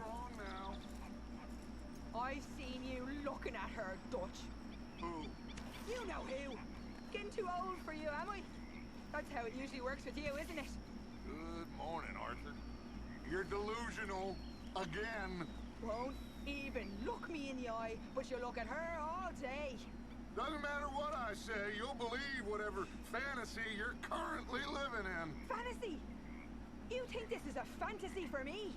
on now. I seen you looking at her, Dutch. Who? You know who. Getting too old for you, am I? That's how it usually works with you, isn't it? Good morning, Arthur. You're delusional. Again. Won't even look me in the eye, but you look at her all day. Doesn't matter what I say, you'll believe whatever fantasy you're currently living in. Fantasy? You think this is a fantasy for me?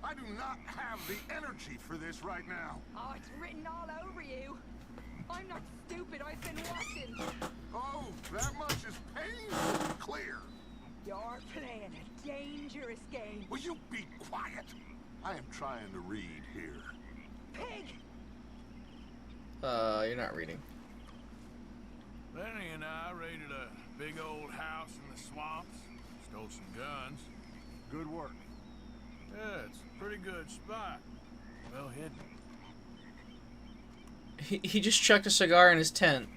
I do not have the energy for this right now. Oh, it's written all over you. I'm not stupid, I've been watching. Oh, that much is painfully clear. You're playing a dangerous game. Will you be quiet? I am trying to read here. Pig! You're not reading. Lenny and I raided a big old house in the swamps. Stole some guns. Good work. Yeah, it's a pretty good spot. Well hidden. He just chucked a cigar in his tent.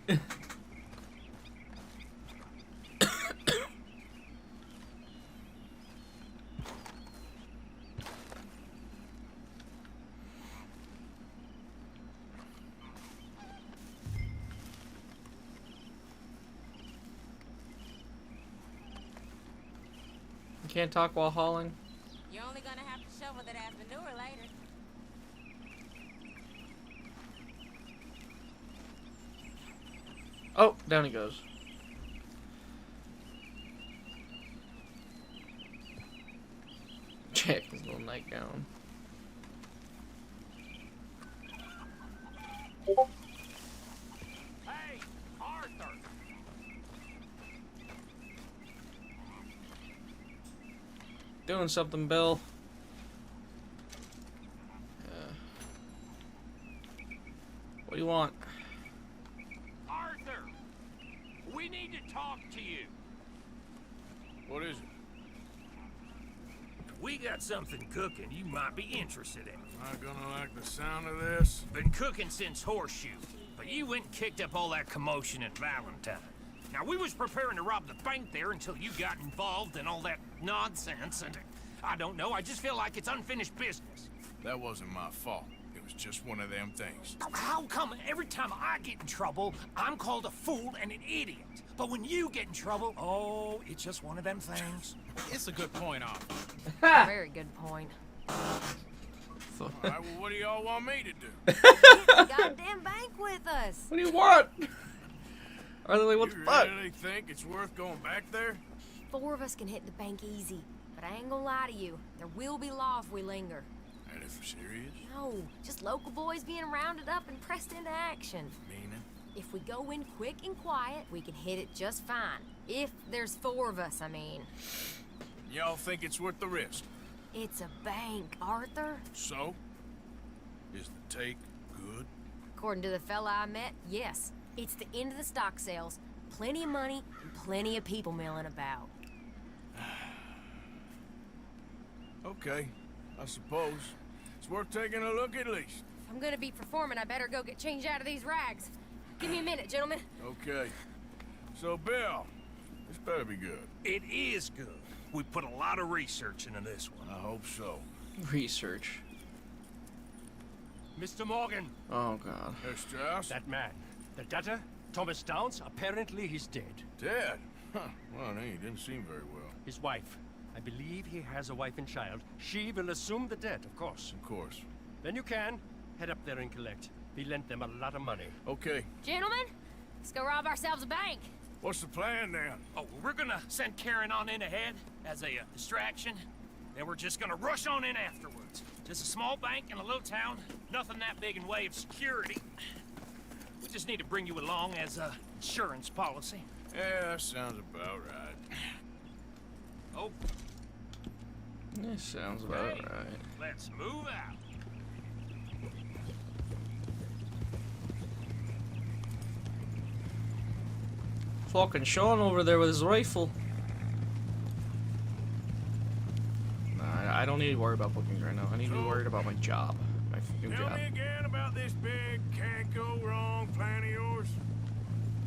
You can't talk while hauling. You're only gonna have to shovel that ass manure later. Oh, down he goes. Check his little nightgown. Hey, Arthur! Doing something, Bill. What do you want? Arthur! We need to talk to you. What is it? We got something cooking you might be interested in. Am I gonna like the sound of this? Been cooking since Horseshoe, but you went and kicked up all that commotion at Valentine. Now, we was preparing to rob the bank there until you got involved in all that nonsense, and I don't know, I just feel like it's unfinished business. That wasn't my fault. It was just one of them things. How come every time I get in trouble, I'm called a fool and an idiot? But when you get in trouble, oh, it's just one of them things. It's a good point, Arthur. Very good point. All right, well, what do y'all want me to do? The goddamn bank with us. What do you want? Are they like, what the You fuck? really think it's worth going back there? 4 of us can hit the bank easy. But I ain't gonna lie to you. There will be law if we linger. And if we're serious? No, just local boys being rounded up and pressed into action. Meaning? If we go in quick and quiet, we can hit it just fine. If there's 4 of us, I mean. Y'all think it's worth the risk? It's a bank, Arthur. So? Is the take good? According to the fella I met, yes. It's the end of the stock sales. Plenty of money and plenty of people milling about. Okay, I suppose. It's worth taking a look at least. If I'm gonna be performing, I better go get changed out of these rags. Give me a minute, gentlemen. Okay. So, Bill, this better be good. It is good. We put a lot of research into this one. I hope so. Research. Mr. Morgan, Oh, God. Herr Strauss? that man, the debtor, Thomas Downs, apparently he's dead. Dead? Huh. Well, no, he didn't seem very well. His wife, I believe he has a wife and child. She will assume the debt, of course. Of course. Then you can head up there and collect. We lent them a lot of money. Okay. Gentlemen, let's go rob ourselves a bank. What's the plan then? Oh, we're gonna send Karen on in ahead as a distraction. Then we're just gonna rush on in afterwards. Just a small bank in a little town. Nothing that big in way of security. We just need to bring you along as a insurance policy. Yeah, that sounds about right. Oh, That sounds about Okay. right. let's move out. Fucking Sean over there with his rifle. Nah, I don't need to worry about bookings right now. I need to be worried about my job. My new Tell job. me again about this big can't go wrong plan of yours.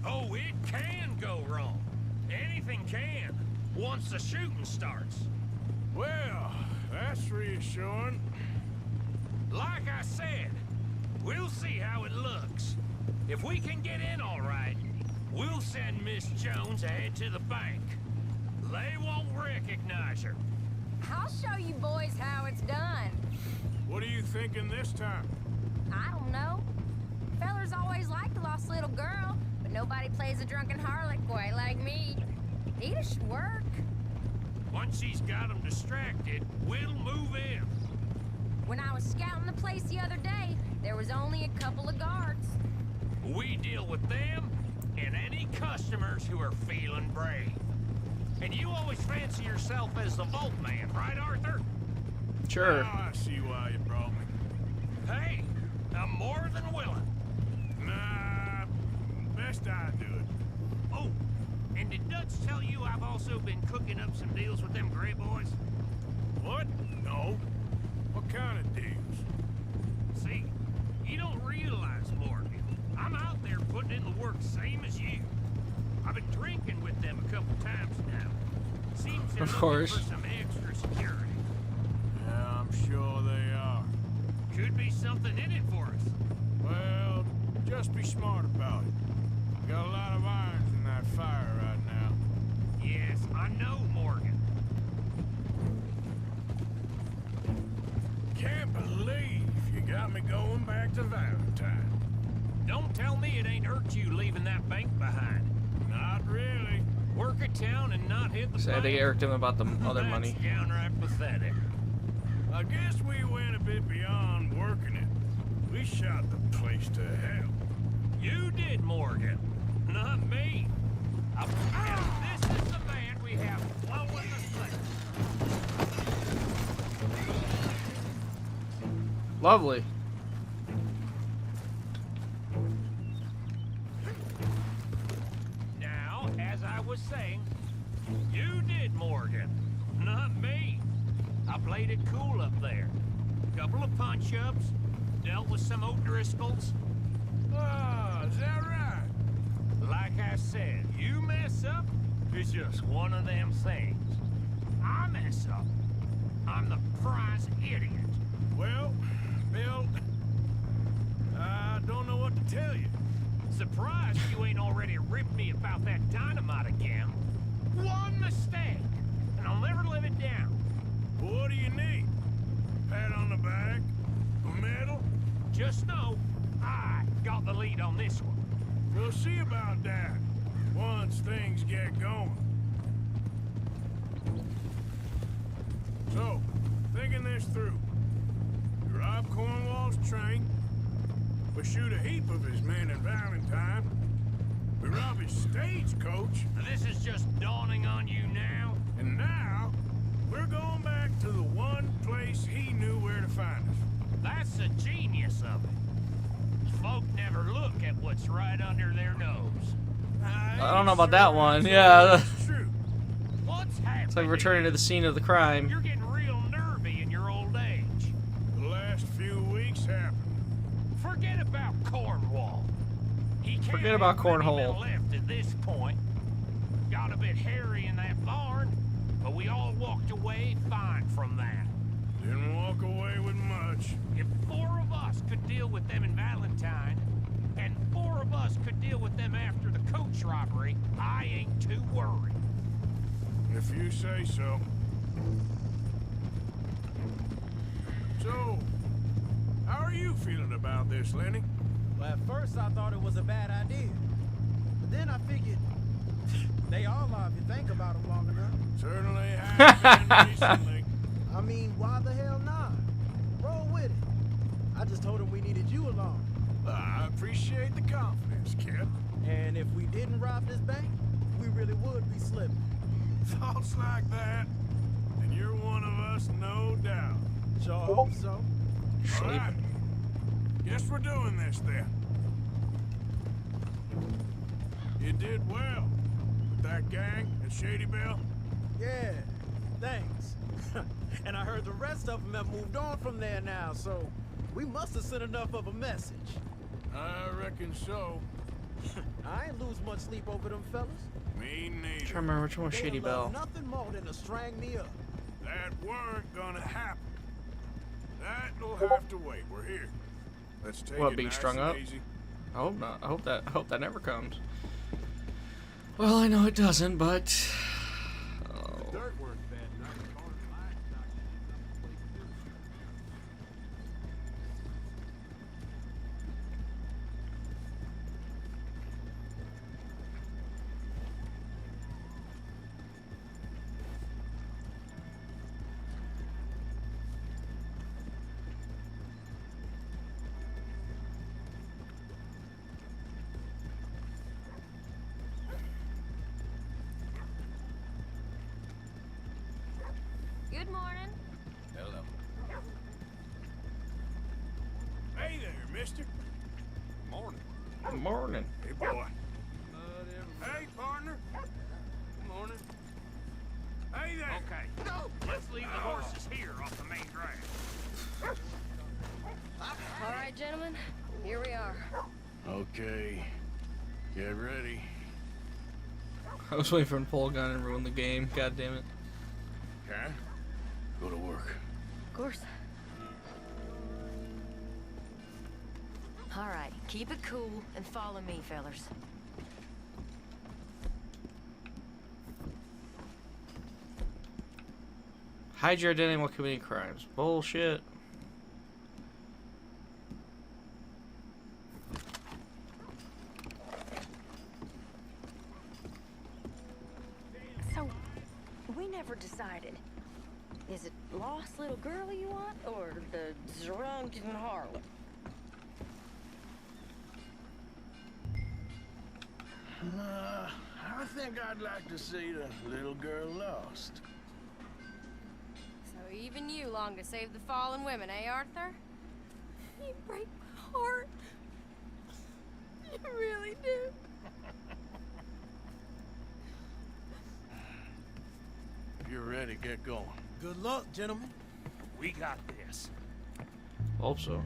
Oh, it can go wrong. Anything can. Once the shooting starts. Well, that's reassuring. Like I said, we'll see how it looks. If we can get in all right, we'll send Miss Jones ahead to the bank. They won't recognize her. I'll show you boys how it's done. What are you thinking this time? I don't know. Fellers always liked the lost little girl, but nobody plays a drunken harlot quite like me. It should work. Once she's got them distracted, we'll move in. When I was scouting the place the other day, there was only a couple of guards. We deal with them and any customers who are feeling brave. And you always fancy yourself as the Vault Man, right, Arthur? Sure. Now I see why you brought me. Hey, I'm more than willing. Nah, best I do it. Oh, and did Dutch tell you I've also been cooking up some deals with them Grey Boys? What? No. What kind of deals? See, you don't realize, Morgan. I'm out there putting in the work same as you. I've been drinking with them a couple times now. Seems they're Of looking course. for some extra security. Yeah, I'm sure they are. Could be something in it for us. Well, just be smart about it. Got a lot of irons in that fire right now. Yes, I know, Morgan. Can't believe you got me going back to Valentine. Don't tell me it ain't hurt you leaving that bank behind. Not really. Work a town and not hit the So I had to bank? irked him about the other That's money. downright pathetic. I guess we went a bit beyond working it. We shot the place to hell. You did, Morgan. Not me. And this is the man we have blowing the safe. Lovely. Now, as I was saying, you did, Morgan. Not me. I played it cool up there. Couple of punch-ups, dealt with some O'Driscolls. Oh, is that right? Like I said, you mess up, it's just one of them things. I mess up, I'm the prize idiot. Well, Bill, I don't know what to tell you. Surprised you ain't already ripped me about that dynamite again. One mistake, and I'll never live it down. What do you need? Pat on the back? A medal? Just know, I got the lead on this one. We'll see about that once things get going. So, thinking this through. We rob Cornwall's train. We shoot a heap of his men in Valentine. We rob his stagecoach. This is just dawning on you now. And now, we're going back to the one place he knew where to find us. That's the genius of it. Folk never look at what's right under their nose. I don't know about that one. Yeah. It's true. What's happening? It's like returning to the scene of the crime. You're getting real nervy in your old age. The last few weeks happened. Forget about Cornwall. He can't Forget about have many men Cornhole. left at this point. Got a bit hairy in that barn, but we all walked away fine from that. Didn't walk away with much. If 4 of us could deal with them in Valentine, and 4 of us could deal with them after the coach robbery, I ain't too worried. If you say so. So, how are you feeling about this, Lenny? Well, at first I thought it was a bad idea. But then I figured they all are if you think about it long enough. Certainly have been recently. I mean, why the hell not? Roll with it. I just told him we needed you along. I appreciate the confidence, kid. And if we didn't rob this bank, we really would be slipping. Thoughts like that, and you're one of us, no doubt. Sure hope so. All right. Guess we're doing this then. You did well with that gang at Shady Belle. Yeah, thanks. And I heard the rest of them have moved on from there now, so we must have sent enough of a message. I reckon so. I ain't lose much sleep over them fellas. Me I'm neither. trying to remember which one was They Shady love Belle. nothing more than to strang me up. That weren't gonna happen. That'll have to wait. We're here. Let's take What, it being nice strung and up? easy. I hope not. I hope that never comes. Well, I know it doesn't, but oh. Dirt work bad enough. Good morning. Hello. Hey there, mister. Morning. Morning. Hey, boy. Hey, partner. Good morning. Hey there. Okay. Let's leave the horses here off the main drag. All right, gentlemen. Here we are. Okay. Get ready. I was waiting for him to pull a gun and ruin the game. God damn it. Okay. Go to work. Of course. All right. Keep it cool and follow me, fellers. Hide your identity while committing crimes. Bullshit. So, we never decided. Is it lost little girl you want, or the drunken harlot? I think I'd like to see the little girl lost. So even you long to save the fallen women, eh, Arthur? You break my heart. You really do. If you're ready, get going. Good luck, gentlemen. We got this. Hope so.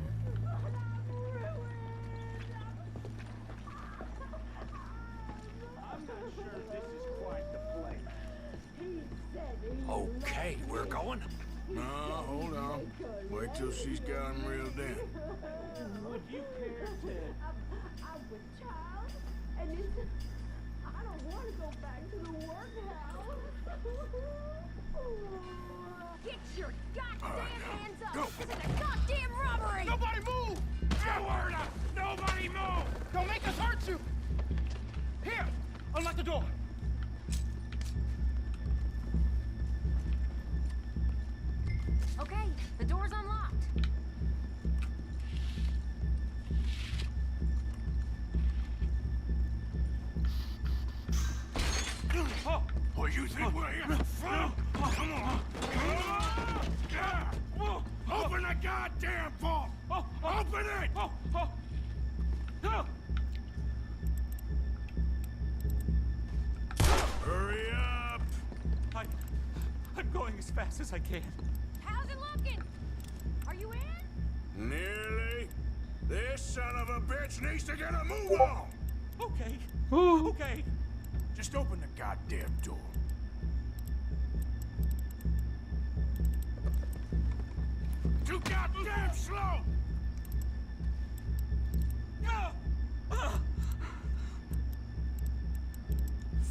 Okay, we're going. No, hold on. Wait till she's got him reeled in. I'm a child, and I don't want to go back to the workhouse. Get your goddamn hands up! Go. This is a goddamn robbery! Nobody move! Coward! Nobody move! Don't make us hurt you! Here! Unlock the door! Okay, the door's unlocked. Well, you think we're here? Come on. Open the goddamn vault! Open it! Hurry up! I'm going as fast as I can. How's it looking? Are you in? Nearly. This son of a bitch needs to get a move on! Okay. Ooh. Okay. Just open the goddamn door. Too goddamn slow!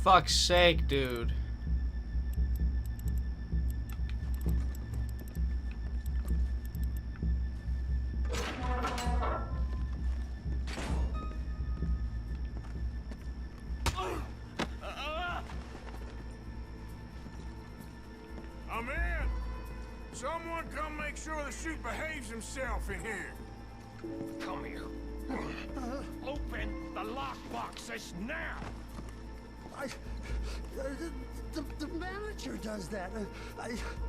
Fuck's sake, dude. I'm in! Someone come make sure the chute behaves himself in here. Come here. Open the lockboxes now! The manager does that.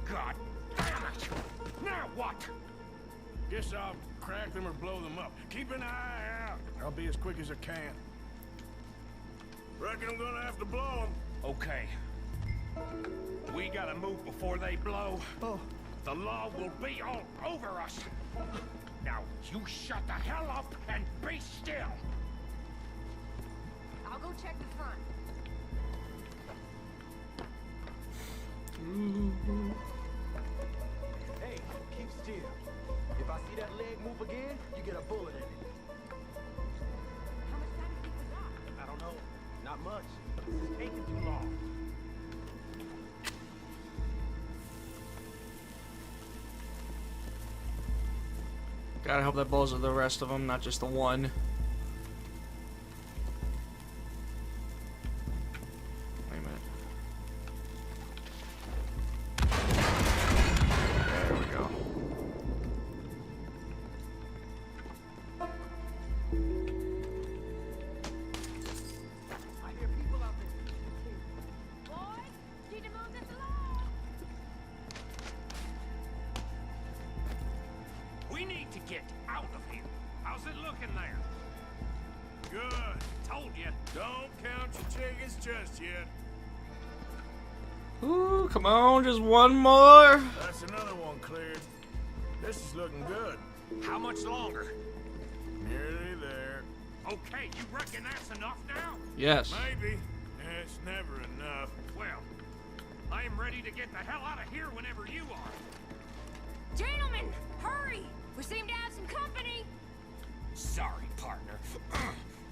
God damn it! Now what? Guess I'll crack them or blow them up. Keep an eye out. I'll be as quick as I can. Reckon I'm gonna have to blow them. Okay. We gotta move before they blow. Oh. The law will be all over us. Now, you shut the hell up and be still. I'll go check the front. Hey, keep still. If I see see that leg move again, you get a bullet in it. How much time do you think we got? I don't know. Not much. This is taking too long. Gotta hope that blows up the rest of them, not just the one. Wait a minute. There we go. I hear people out there. Boys, need to move this along. We need to get out of here. How's it looking there? Good. Told you. Don't count your chickens just yet. Ooh, come on, just one more. That's another one cleared. This is looking good. How much longer? Nearly there. Okay, you reckon that's enough now? Yes. Maybe. It's never enough. Well, I am ready to get the hell out of here whenever you are. Gentlemen, hurry! We seem to have some company. Sorry, partner.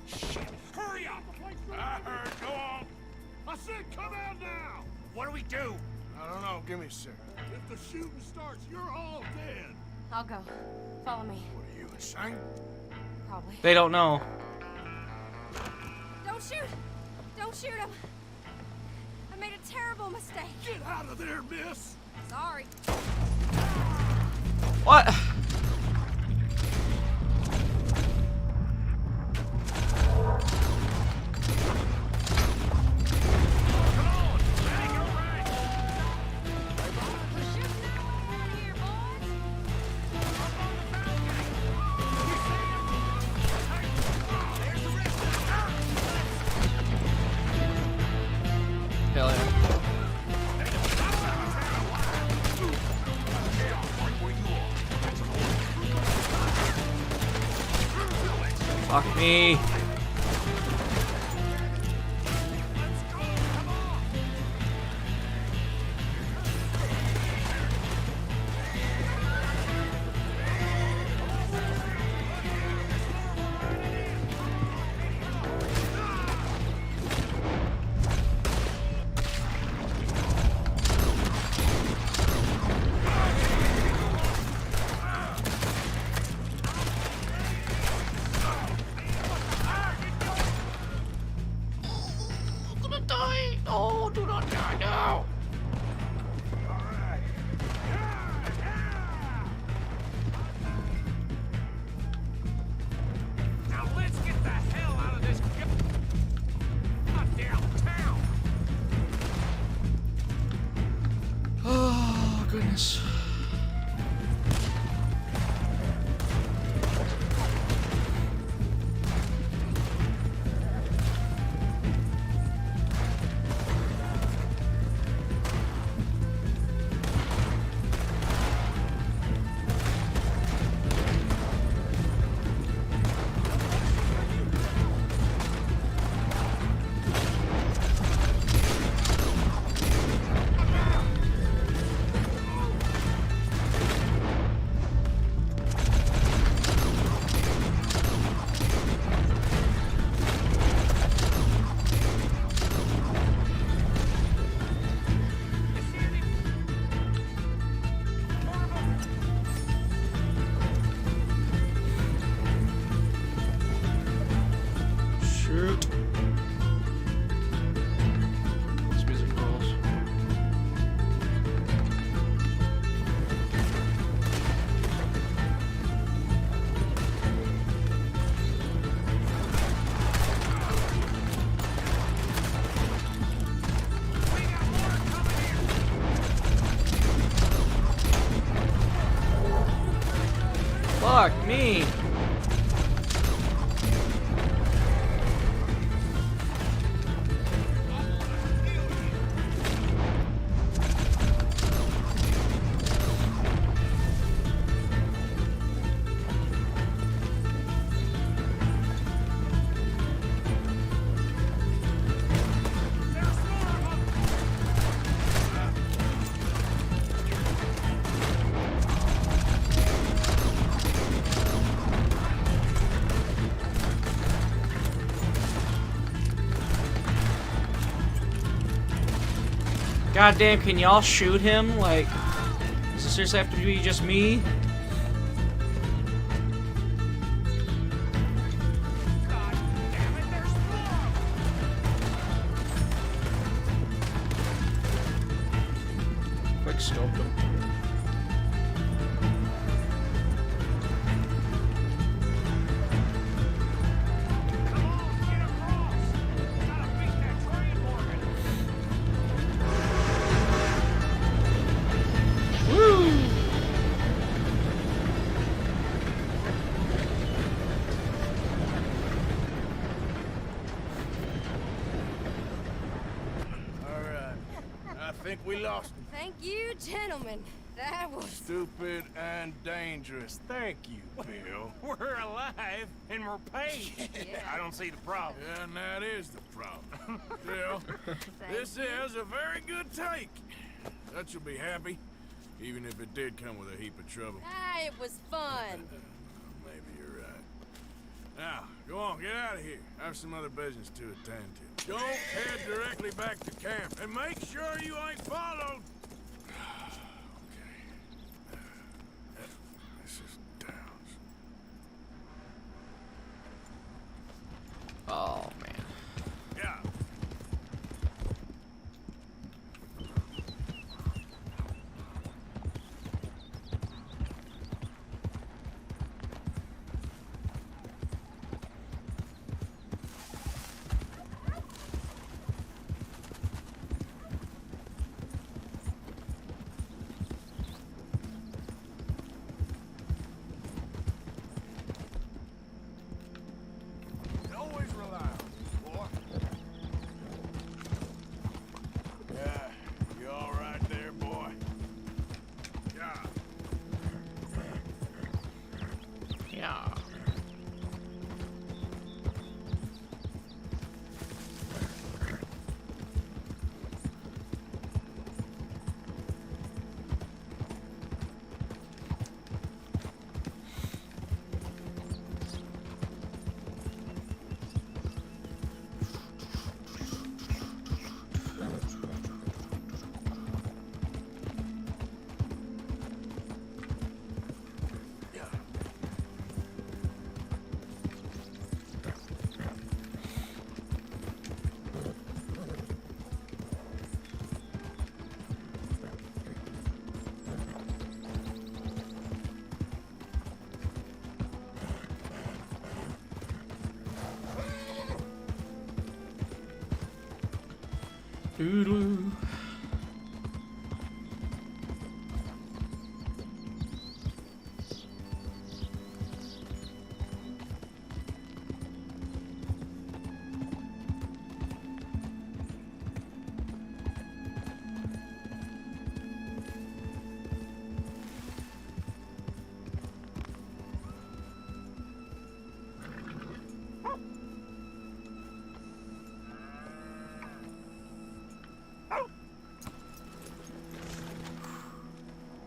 Shit. Hurry up! I heard. Go on. I said come out now. What do we do? I don't know. Give me a second. If the shooting starts, you're all dead. I'll go. Follow me. What are you, insane? Probably. They don't know. Don't shoot! Don't shoot him! I made a terrible mistake. Get out of there, miss. Sorry. What? We're shooting our way out of here, boys. Hell yeah. Fuck me. Oh, do not die now. Now let's get the hell out of this goddamn town. Oh, goodness. Shoot. This music rolls. Fuck me. goddamn, can y'all shoot him? Like, does it seriously have to be just me? God damn it, there's more! Quick scoped him. Come on, get across! Gotta beat that train, Morgan! Woo! All right. I think we lost him. Thank you, gentlemen. That was... Stupid and dangerous. Thank you, Bill. We're alive, and we're paid. I don't see the problem. Yeah, and that is the problem. Bill, this is a very good take. Dutch will be happy, even if it did come with a heap of trouble. Ah, it was fun. Maybe you're right. Now, go on, get out of here. I have some other business to attend to. Don't head directly back to camp, and make sure you ain't followed. Okay. This is Downs. Oh, man. Yeah. Always rely on me, boy. Yeah, you all right there, boy? Yeah. Yeah. Doodle.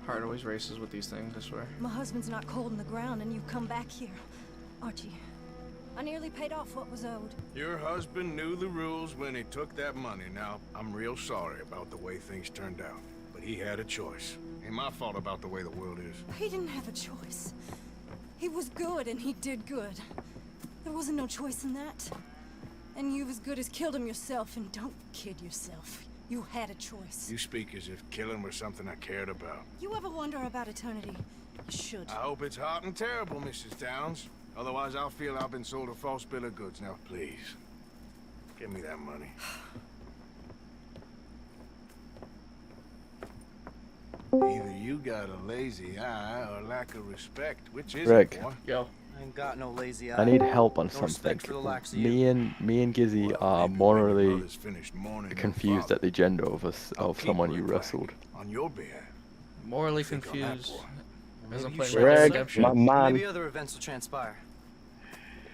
Heart always races with these things, I swear. My husband's not cold in the ground, and you've come back here. Archie, I nearly paid off what was owed. Your husband knew the rules when he took that money. Now, I'm real sorry about the way things turned out. But he had a choice. Ain't my fault about the way the world is. He didn't have a choice. He was good, and he did good. There wasn't no choice in that. And you've as good as killed him yourself, and don't kid yourself. You had a choice. You speak as if killing was something I cared about. You ever wonder about eternity? You should. I hope it's hot and terrible, Mrs. Downs. Otherwise, I'll feel I've been sold a false bill of goods. Now, please, give me that money. Either you got a lazy eye or lack of respect. Which is Rick. it, boy? Yo. I ain't got no lazy eye. I need help on No something. respect for the likes of Me you. and Gizzy Well, are maybe when your morally brother's finished mourning your confused father, at the gender of I'll of keep someone you Rick back wrestled. on your behalf. Morally Think on that, confused. boy. As I'm Maybe you playing should. Red Dead Greg, Redemption. my man, Maybe other events will transpire.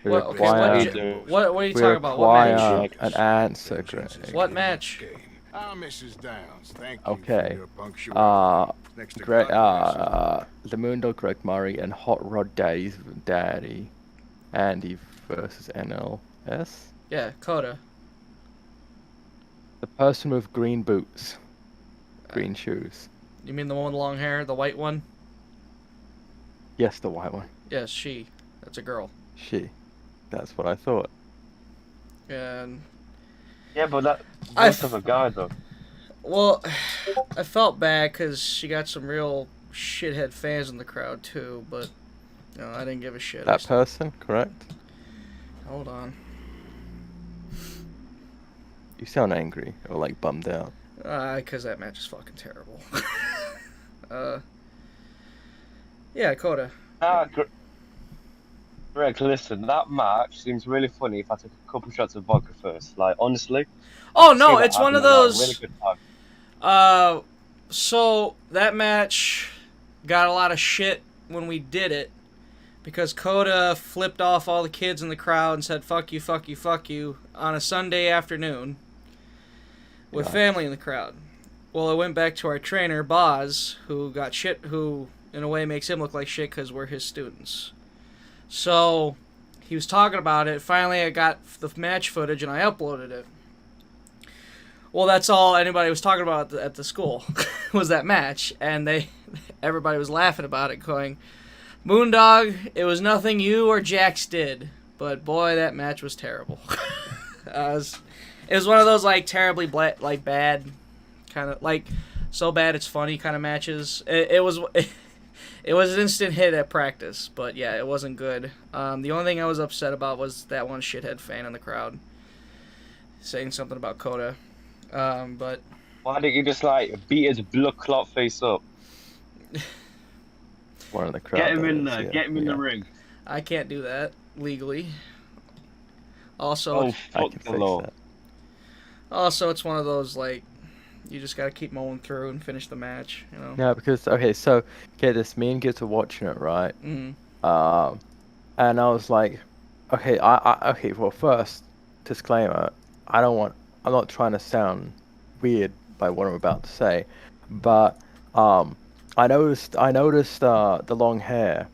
we What- okay, require, what are you we talking about? What require match? an answer, Vengeance is Greg. What the match? game. Ah, Mrs. Downs, thank you Okay. for your punctuality. Next to Greg, God, the Moondog, Greg Murray, and Hot Rod Daddy's daddy, Andy versus NLS. Yeah, Coda. The person with green boots. green shoes. You mean the one with the long hair, the white one? Yes, the white one. Yes, she. That's a girl. She. That's what I thought. And Yeah, but that I looks of a guy though. well, I felt bad because she got some real shithead fans in the crowd too, but I didn't give a shit. That person, correct? Hold on. You sound angry or like bummed out. Because that match is fucking terrible. Yeah, Coda. Greg, listen, that match seems really funny if I took a couple shots of vodka first. Like, honestly. Oh, no, it's one of those... Really good time. So, that match got a lot of shit when we did it. Because Coda flipped off all the kids in the crowd and said, fuck you, fuck you, fuck you, on a Sunday afternoon. With family in the crowd. Well, I went back to our trainer, Boz, who got shit, who, in a way, makes him look like shit because we're his students. So, he was talking about it. Finally, I got the match footage, and I uploaded it. Well, that's all anybody was talking about at the school, was that match. And everybody was laughing about it, going, Moondog, it was nothing you or Jax did. But, boy, that match was terrible. It was one of those, like, terribly, bad, kind of, like, so bad it's funny kind of matches. It was an instant hit at practice, but, yeah, it wasn't good. The only thing I was upset about was that one shithead fan in the crowd saying something about Coda. But... Why didn't you just, like, beat his blood clot face up? One of the crowd. Get him in there. Get him in the ring. I can't do that legally. Also... fuck the law. Also, it's one of those, like, you just gotta keep mowing through and finish the match, you know? Yeah, because, okay, so, this, me and Gibbs were watching it, right? Mm-hmm. And I was like, okay, okay, well, first, disclaimer, I'm not trying to sound weird by what I'm about to say, but, I noticed, the long hair,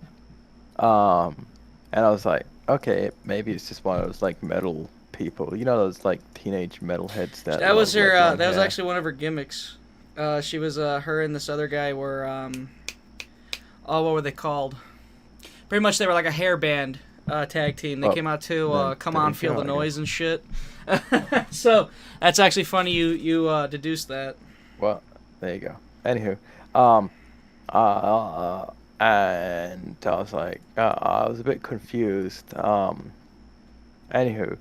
and I was like, okay, maybe it's just one of those, like, metal people, you know, those like teenage metalheads that was her like, that was actually one of her gimmicks. She was her and this other guy were what were they called? Pretty much they were like a hair band tag team. They came out to Come On Feel the Noise and shit. So that's actually funny you deduced that. Well, there you go. Anywho, and I was like, I was a bit confused. Anywho,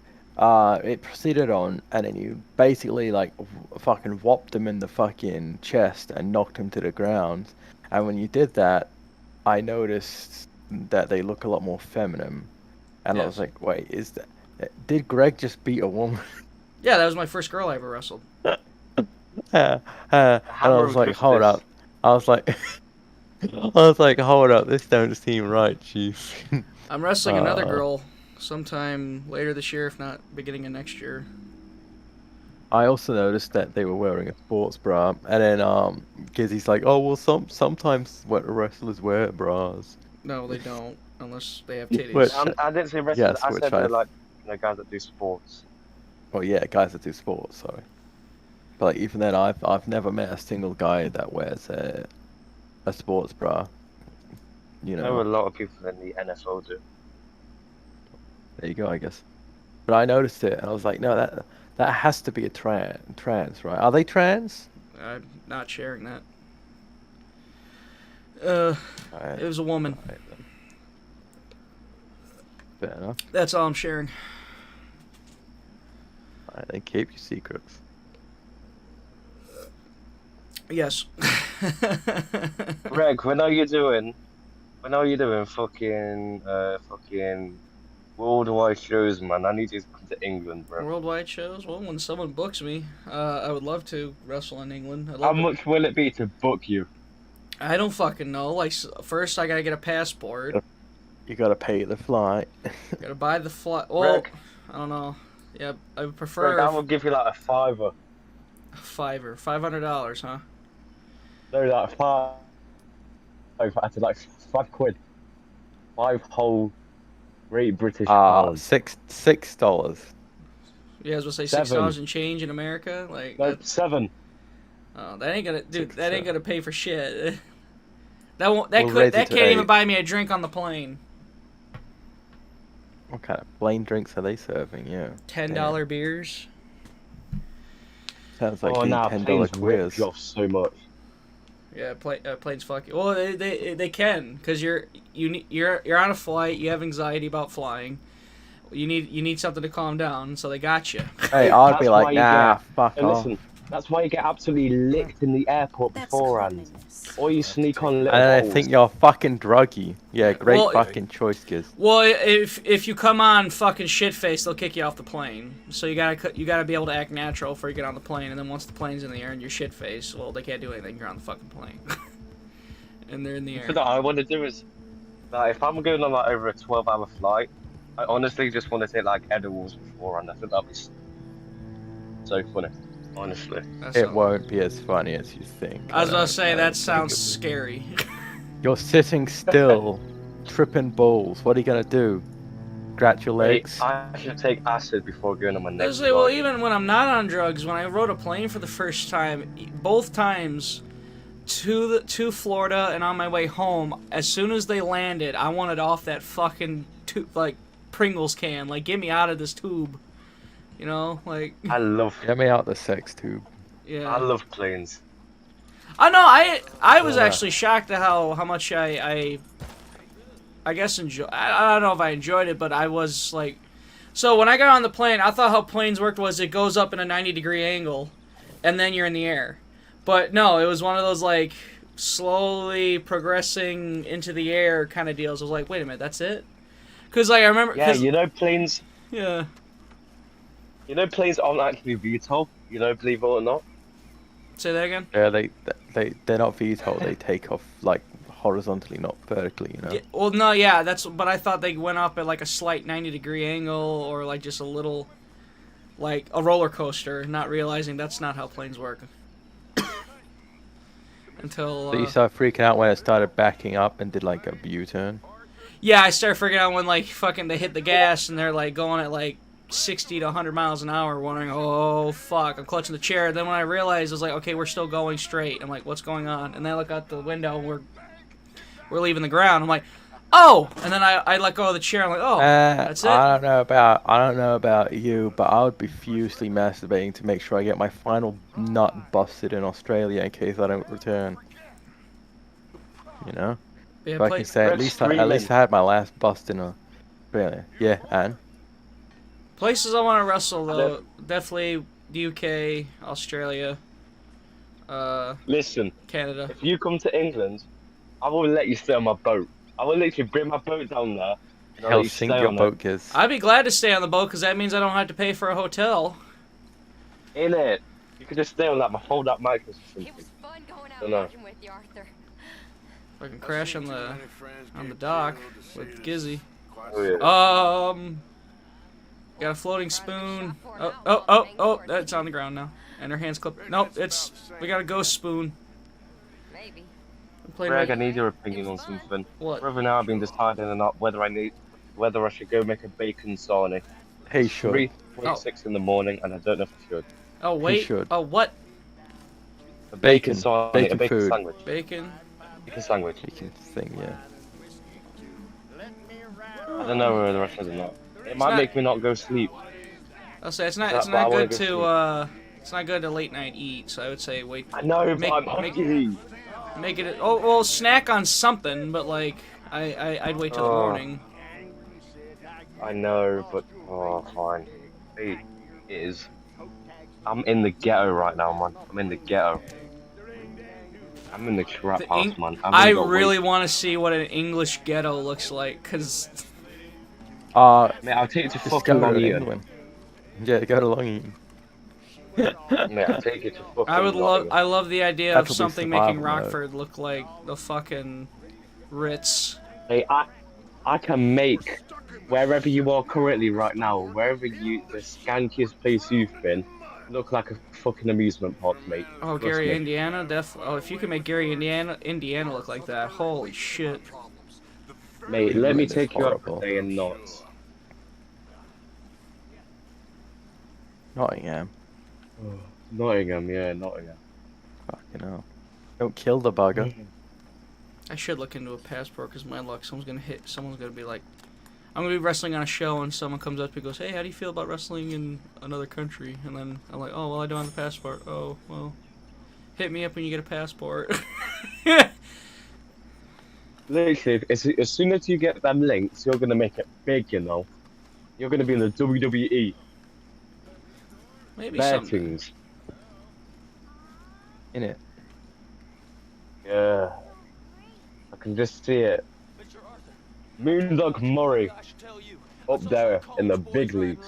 it proceeded on, and then you basically like fucking whopped him in the fucking chest and knocked him to the ground. And when you did that, I noticed that they look a lot more feminine. And I was like, wait, did Greg just beat a woman? Yeah, that was my first girl I ever wrestled. And I was like, hold up. I was like, hold up, this don't seem right, Chief. I'm wrestling another girl sometime later this year, if not beginning of next year. I also noticed that they were wearing a sports bra, and then Gizzy's like, oh well, sometimes wrestlers wear bras. No, they don't, unless they have titties. Which, I didn't say wrestlers. yes, I said I... they're like guys that do sports. Well, yeah, guys that do sports. Sorry, but like, even then, I've never met a single guy that wears a sports bra. You know, I know a lot of people in the NFL do. There you go, I guess. But I noticed it, and I was like, no, that has to be a trans, right? Are they trans? I'm not sharing that. It was a woman. Right, fair enough. That's all I'm sharing. Alright, then keep your secrets. Yes. Greg, when are you doing fucking worldwide shows, man? I need you to come to England, bro. Worldwide shows? Well, when someone books me, I would love to wrestle in England. How much will it be to book you? I don't fucking know. Like, first I gotta get a passport. You gotta pay the flight. Gotta buy the flight. Well, Greg. I don't know. Yeah, I would prefer... Greg, I will give you like a $5. $500, huh? No, like $5. I said like £5. 5 whole Great British pounds. $6. Yeah, I was gonna say $7. $6 and change in America. Like no, 7. Oh, that ain't gonna, dude. That 6 ain't to gonna pay for shit. That won't. That We'll could. raise it That to can't even 8. buy me a drink on the plane. What kind of plain drinks are they serving? Yeah. $10 beers. Sounds like Oh, the nah, $10 planes rip quiz. you off so much. Yeah, planes fuck you. Well, they can, cause you're on a flight. You have anxiety about flying. You need something to calm down, so they got you. Hey, I'd That's be why like, you nah, get- fuck Hey, off. listen, that's why you get absolutely licked in the airport That's beforehand. cleanliness. Or you sneak on little And I holes. think you're fucking druggy. Yeah, great Well, fucking choice, kids. Well, if you come on fucking shit face, they'll kick you off the plane. So you gotta be able to act natural before you get on the plane, and then once the plane's in the air and you're shit face, well, they can't do anything. You're on the fucking plane, and they're in the air. What I want to do is, like, if I'm going on like over a 12-hour flight, I honestly just want to take like edibles beforehand. I think that'd be so funny, honestly. It won't be as funny as you think. I was about to say I don't that think sounds it'll be. scary. You're sitting still, tripping balls. What are you gonna do? Scratch your legs? I should take acid before going on my next Say, well, flight. even when I'm not on drugs, when I rode a plane for the first time, both times to Florida and on my way home, as soon as they landed, I wanted off that fucking like Pringles can. Like, get me out of this tube. You know, like. I love. Get me out the sex tube. Yeah. I love planes. I know. I was actually shocked at how much I guess enjoy. I don't know if I enjoyed it, but I was like. So when I got on the plane, I thought how planes worked was it goes up in a 90-degree angle, and then you're in the air. But no, it was one of those like slowly progressing into the air kind of deals. I was like, wait a minute, that's it? Because like I remember. Yeah, you know planes. Yeah. You know planes aren't actually VTOL. You know, believe it or not. Say that again. Yeah, they're not VTOL. They take off like horizontally, not vertically. You know. Yeah, well, no, yeah, but I thought they went up at like a slight 90-degree angle or like just a little, like a roller coaster, not realizing that's not how planes work. Until. So you started freaking out when it started backing up and did like a U-turn. Yeah, I started freaking out when like fucking they hit the gas and they're like going at like 60 to 100 miles an hour, wondering, oh fuck, I'm clutching the chair. Then when I realized, I was like, okay, we're still going straight. I'm like, what's going on? And then I look out the window and we're leaving the ground. I'm like, oh! And then I let go of the chair. I'm like, oh, that's it. I don't know about you, but I would be furiously masturbating to make sure I get my final nut busted in Australia in case I don't return. You know? Yeah, If I can say at least I had my last bust in Australia. Yeah, and Places I want to wrestle though, definitely the UK, Australia, Listen, Canada. if you come to England, I will let you stay on my boat. I will literally bring my boat down there. And I'll let you sink stay your on boat, kids. I'd be glad to stay on the boat because that means I don't have to pay for a hotel. In it, you could just stay on that, hold that mic or something. It was fun going out Don't know. walking with you, Arthur. If I can crash on the dock with Gizzy. Oh, yeah. Got a floating spoon. Oh, that's on the ground now. And her hand's clipped. Nope, we got a ghost spoon. Maybe. Greg, I need your opinion on something. What? For over now, I've been deciding or not whether I should go make a bacon sarnie. Hey, sure. 3:46 in the morning, and I don't know if I should. Oh, wait. should. Oh, what? A bacon sarnie, bacon a bacon food. sandwich. Bacon? Bacon sandwich. Bacon thing, yeah. I don't know whether I should or not. It might not- make me not go sleep. I'll say it's not But I wanna good go to it's not good to late night eat. So I would say wait. I know, but make, I'm make, hungry. make it. Oh, well, snack on something, but like I'd wait till the Oh. morning. I know, but fine. It is. I'm in the ghetto right now, man. I'm in the ghetto. I'm in the trap house, man. I really want to see what an English ghetto looks like, cause. Mate, I'll take you to just fucking go to Long Eaton. England. Yeah, go to Long Eaton. Mate, I'll take you to fucking I would Long love. Eaton. I love the idea That'll of be something making survival mode. Rockford look like the fucking Ritz. Hey, I can make wherever you are currently right now, wherever the skankiest place you've been, look like a fucking amusement park, mate. Oh, Trust Gary, me. Indiana, Oh, if you can make Gary, Indiana look like that, holy shit. Mate, let me England is take you up horrible. a day and knots. Nottingham. Nottingham, yeah, Nottingham. Fucking hell. Don't kill the bugger. I should look into a passport because my luck, someone's gonna be like, I'm gonna be wrestling on a show and someone comes up to me and goes, hey, how do you feel about wrestling in another country? And then I'm like, oh, well, I don't have a passport. Oh, well, hit me up when you get a passport. Literally, as soon as you get them links, you're gonna make it big, you know. You're gonna be in the WWE. Maybe Bad someday. things. In it. Yeah. I can just see it. Moondog Murray. Up there in the big leagues.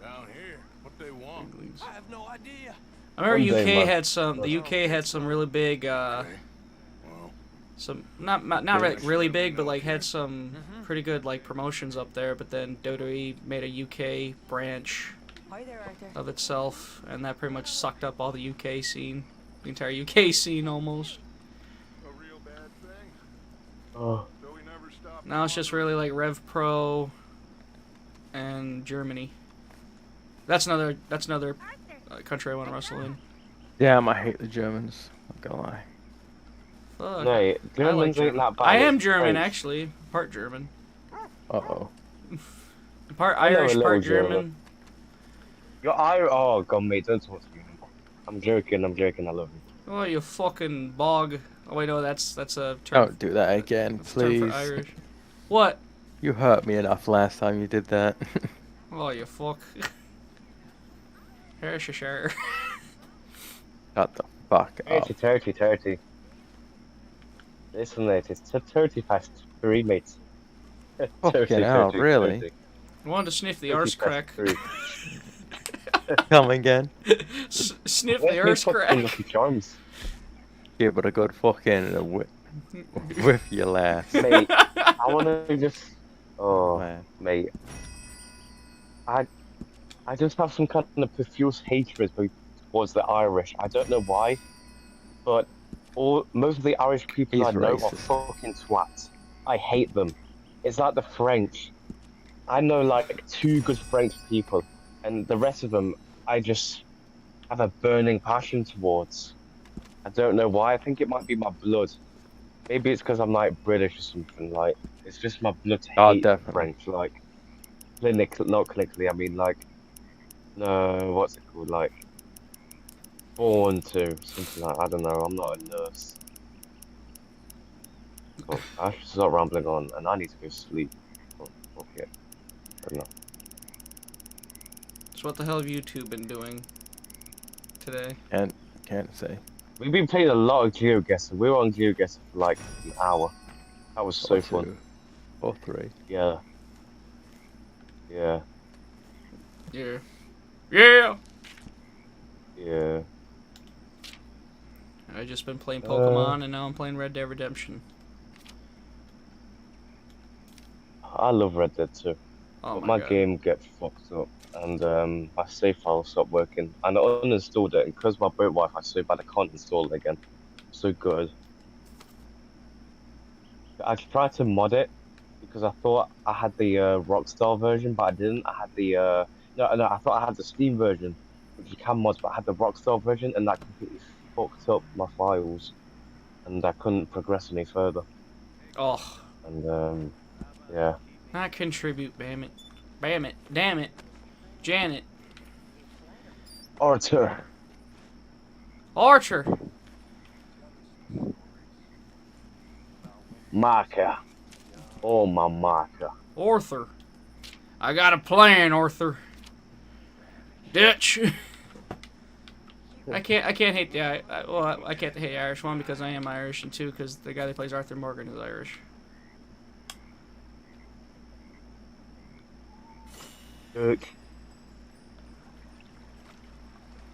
Down here, what they want? I have no idea. I remember One day, UK man. had some. The UK had some really big. Some not really big, but like had some pretty good like promotions up there. But then WWE made a UK branch of itself, and that pretty much sucked up all the UK scene, the entire UK scene almost. Oh. Now it's just really like Rev Pro and Germany. That's another country I want to wrestle in. Damn, I hate the Germans. Not gonna lie. Fuck. No, Germans ain't that bad. I am It's German, French. actually. Part German. Uh-oh. Part I know a Irish, little part German. German. You're Irish. Oh, God, mate, don't talk to me anymore. I'm joking, I love you. Oh, you fucking bog. Oh, wait, no, that's a term. Don't do that again, That's a term please. for Irish. What? You hurt me enough last time you did that. Oh, you fuck. Hershire. Shut the fuck up. 30. Listen, mate, it's 30 past 3, mate. Fucking hell, really? 30. I wanted to sniff the 30 arse past crack. 3. Come again. Sniff Let the me arse fucking crack. Lucky Charms. Give it a good fucking with your laugh. Mate, I want to just... Oh, Man. mate. I just have some kind of profuse hatred towards the Irish. I don't know why, but most of the Irish people He's I know are racist. fucking twats. I hate them. It's like the French. I know like 2 good French people, and the rest of them I just have a burning passion towards. I don't know why. I think it might be my blood. Maybe it's because I'm like British or something. Like it's just my blood to Oh, hate the definitely. French. Like not clinically. I mean like no, what's it called? Like born to something like I don't know. I'm not a nurse. Oh, I should stop rambling on, and I need to go sleep. Oh, okay. I don't know. So what the hell have you two been doing today? Can't say. We've been playing a lot of GeoGuessr. We were on GeoGuessr for like an hour. That was so fun. Or 3. Yeah. Yeah. Yeah. Yeah! Yeah. I just been playing Pokemon, and now I'm playing Red Dead Redemption. I love Red Dead too. Oh But my my God. game gets fucked up, and my save file stopped working. And I uninstalled it, and because my boat Wi-Fi is so bad, I can't install it again. So good. I tried to mod it because I thought I had the Rockstar version, but I didn't. I had the no, I thought I had the Steam version, which you can mod, but I had the Rockstar version, and that completely fucked up my files, and I couldn't progress any further. Oh. And yeah. Not contribute, bam it. Bam it. Damn it. Janet. Arthur. Archer. Marker. Oh my marker. Arthur. I got a plan, Arthur. Ditch. I can't hate the I can't hate the Irish one because I am Irish, and 2 because the guy that plays Arthur Morgan is Irish. Dirk.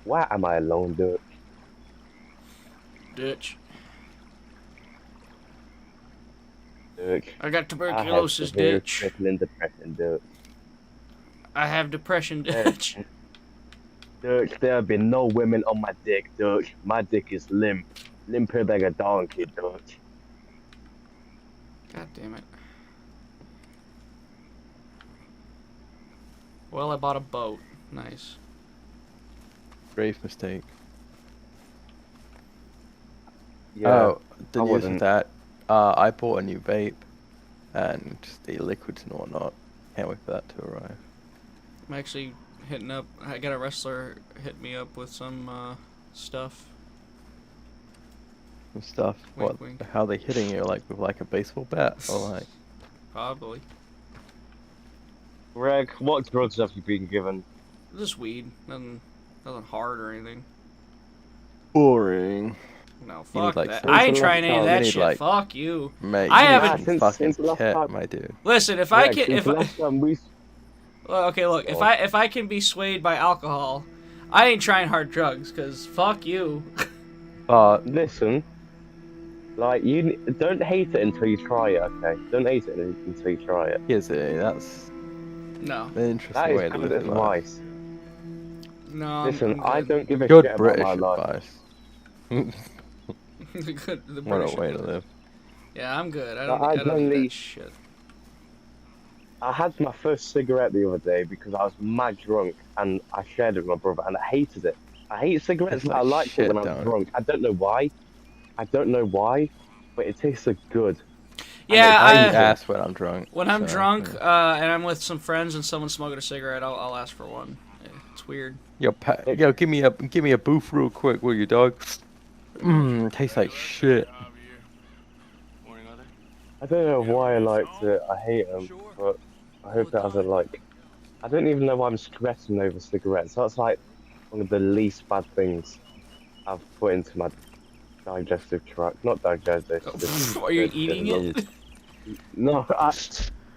Why am I alone, Dirk? Ditch. Dirk. I got tuberculosis, I have ditch. crippling depression, Dirk. I have depression, ditch. Dirk, there have been no women on my dick, Dirk. My dick is limp. Limper like a donkey, Dirk. God damn it. Well, I bought a boat. Nice. Grave mistake. Yeah, Oh, the I news is wouldn't. that I bought a new vape and the liquids and whatnot. Can't wait for that to arrive. I'm actually hitting up. I got a wrestler hit me up with some stuff. Some stuff. Wink, What? wink. How they hitting you? Like with like a baseball bat or like? Probably. Greg, what drugs have you been given? Just weed. Nothing hard or anything. Boring. No, You need, fuck like, that. some- I ain't Since the trying any of last that time- shit. You need, like- Fuck you. Mate, I you haven't- need some fucking since the last cat, time- my dude. Listen, if I Greg, can, since if the I, last time we well, okay, look, if I can be swayed by alcohol, I ain't trying hard drugs, cause fuck you. listen, like you don't hate it until you try it. Okay, don't hate it until you try it. Yes, that's No. an That interesting way is to good live your life. advice. No. Listen, I I'm don't give a Good shit British about my life. advice. good. The What British a way are to good. live. Yeah, I'm good. I But don't. I I don't need generally- that shit. I had my first cigarette the other day because I was mad drunk and I shared it with my brother and I hated it. I hate cigarettes, Tastes but I like liked it shit, when I was don't it? drunk. I don't know why. But it tasted good. Yeah, I eat ass when I'm drunk. When I'm so, drunk, yeah. and I'm with some friends and someone's smoking a cigarette, I'll ask for one. Yeah, it's weird. Yo, give me a booth real quick, will you, dog? Tastes like shit. I don't know why I liked it. I hate them, but I hope it hasn't like. I don't even know why I'm stressing over cigarettes. That's like one of the least bad things I've put into my digestive tract. Not digestive. Are you eating it? No,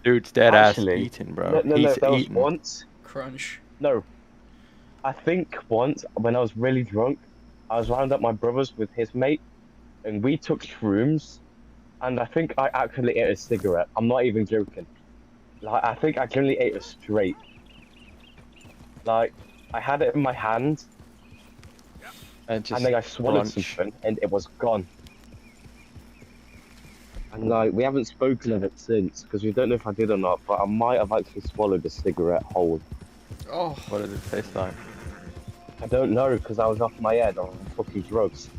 Dude's dead ass actually, eating, bro. No, He's that was eating. once. Crunch. No, I think once when I was really drunk, I was round up my brothers with his mate, and we took shrooms, and I think I actually ate a cigarette. I'm not even joking. Like I think I actually ate it straight. Like I had it in my hand, and then I swallowed something, and it was gone. And like we haven't spoken of it since because we don't know if I did or not, but I might have actually swallowed a cigarette whole. Oh. What does it taste like? I don't know because I was off my head on fucking drugs.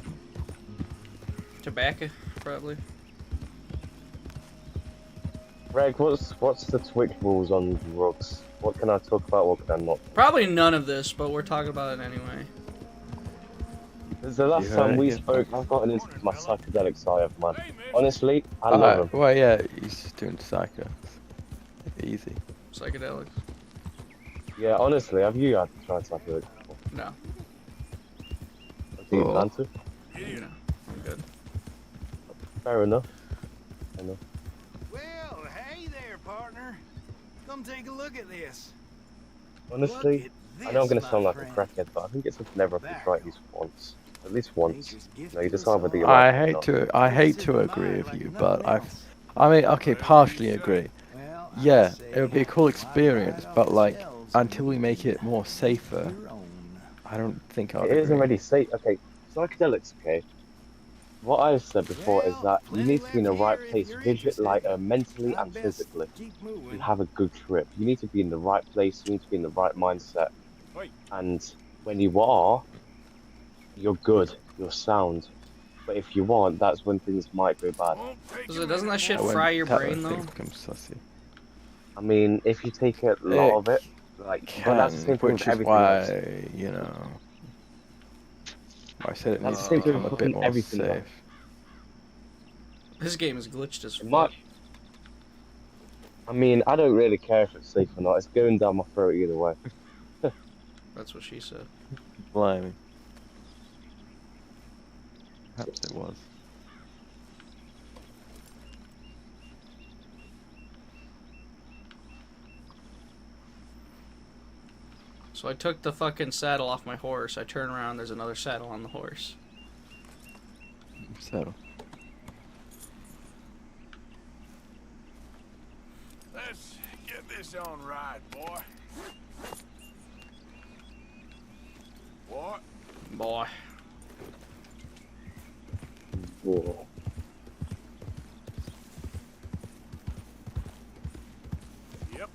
Tobacco, probably. Greg, what's the Twitch rules on drugs? What can I talk about? What can I not? Probably none of this, but we're talking about it anyway. The last You time heard we it, spoke, I've gotten into my psychedelic side of man. Honestly, I love them. Well, yeah, he's just doing psycho. Easy. Psychedelics. Yeah, honestly, have you had tried psychedelics before? No. Do you plan to? No. I'm good. Fair enough. Well, hey there, partner. Come take a look at this. Honestly, Look I know I'm at going this, to sound my like a friend. crackhead, but I think it's something everyone should try at least once. At least once. No, you decide whether you I like it or hate not. I hate to agree with you, but I mean, okay, partially agree. Yeah, it would be a cool experience, but like, until we make it more safer, I don't think I'll It is agree. already safe. Okay, psychedelics, okay. What I've said before is that you need to be in the right place, mentally and physically, to have a good trip. You need to be in the right place. You need to be in the right mindset. And when you are, you're good. You're sound. But if you aren't, that's when things might go bad. Doesn't that shit When fry your brain though? things become sussy. I mean, if you take a lot of it, like, but that's the same thing with Which is everything else. why, you know, I said it That's needs the to same thing become with a bit fucking more everything else. safe. This game is glitched as It fuck. might. I mean, I don't really care if it's safe or not. It's going down my throat either way. That's what she said. Blimey. Perhaps it was. So I took the fucking saddle off my horse. I turn around, there's another saddle on the horse. So. Let's get this on right, boy. What? Boy. Whoa. Yep.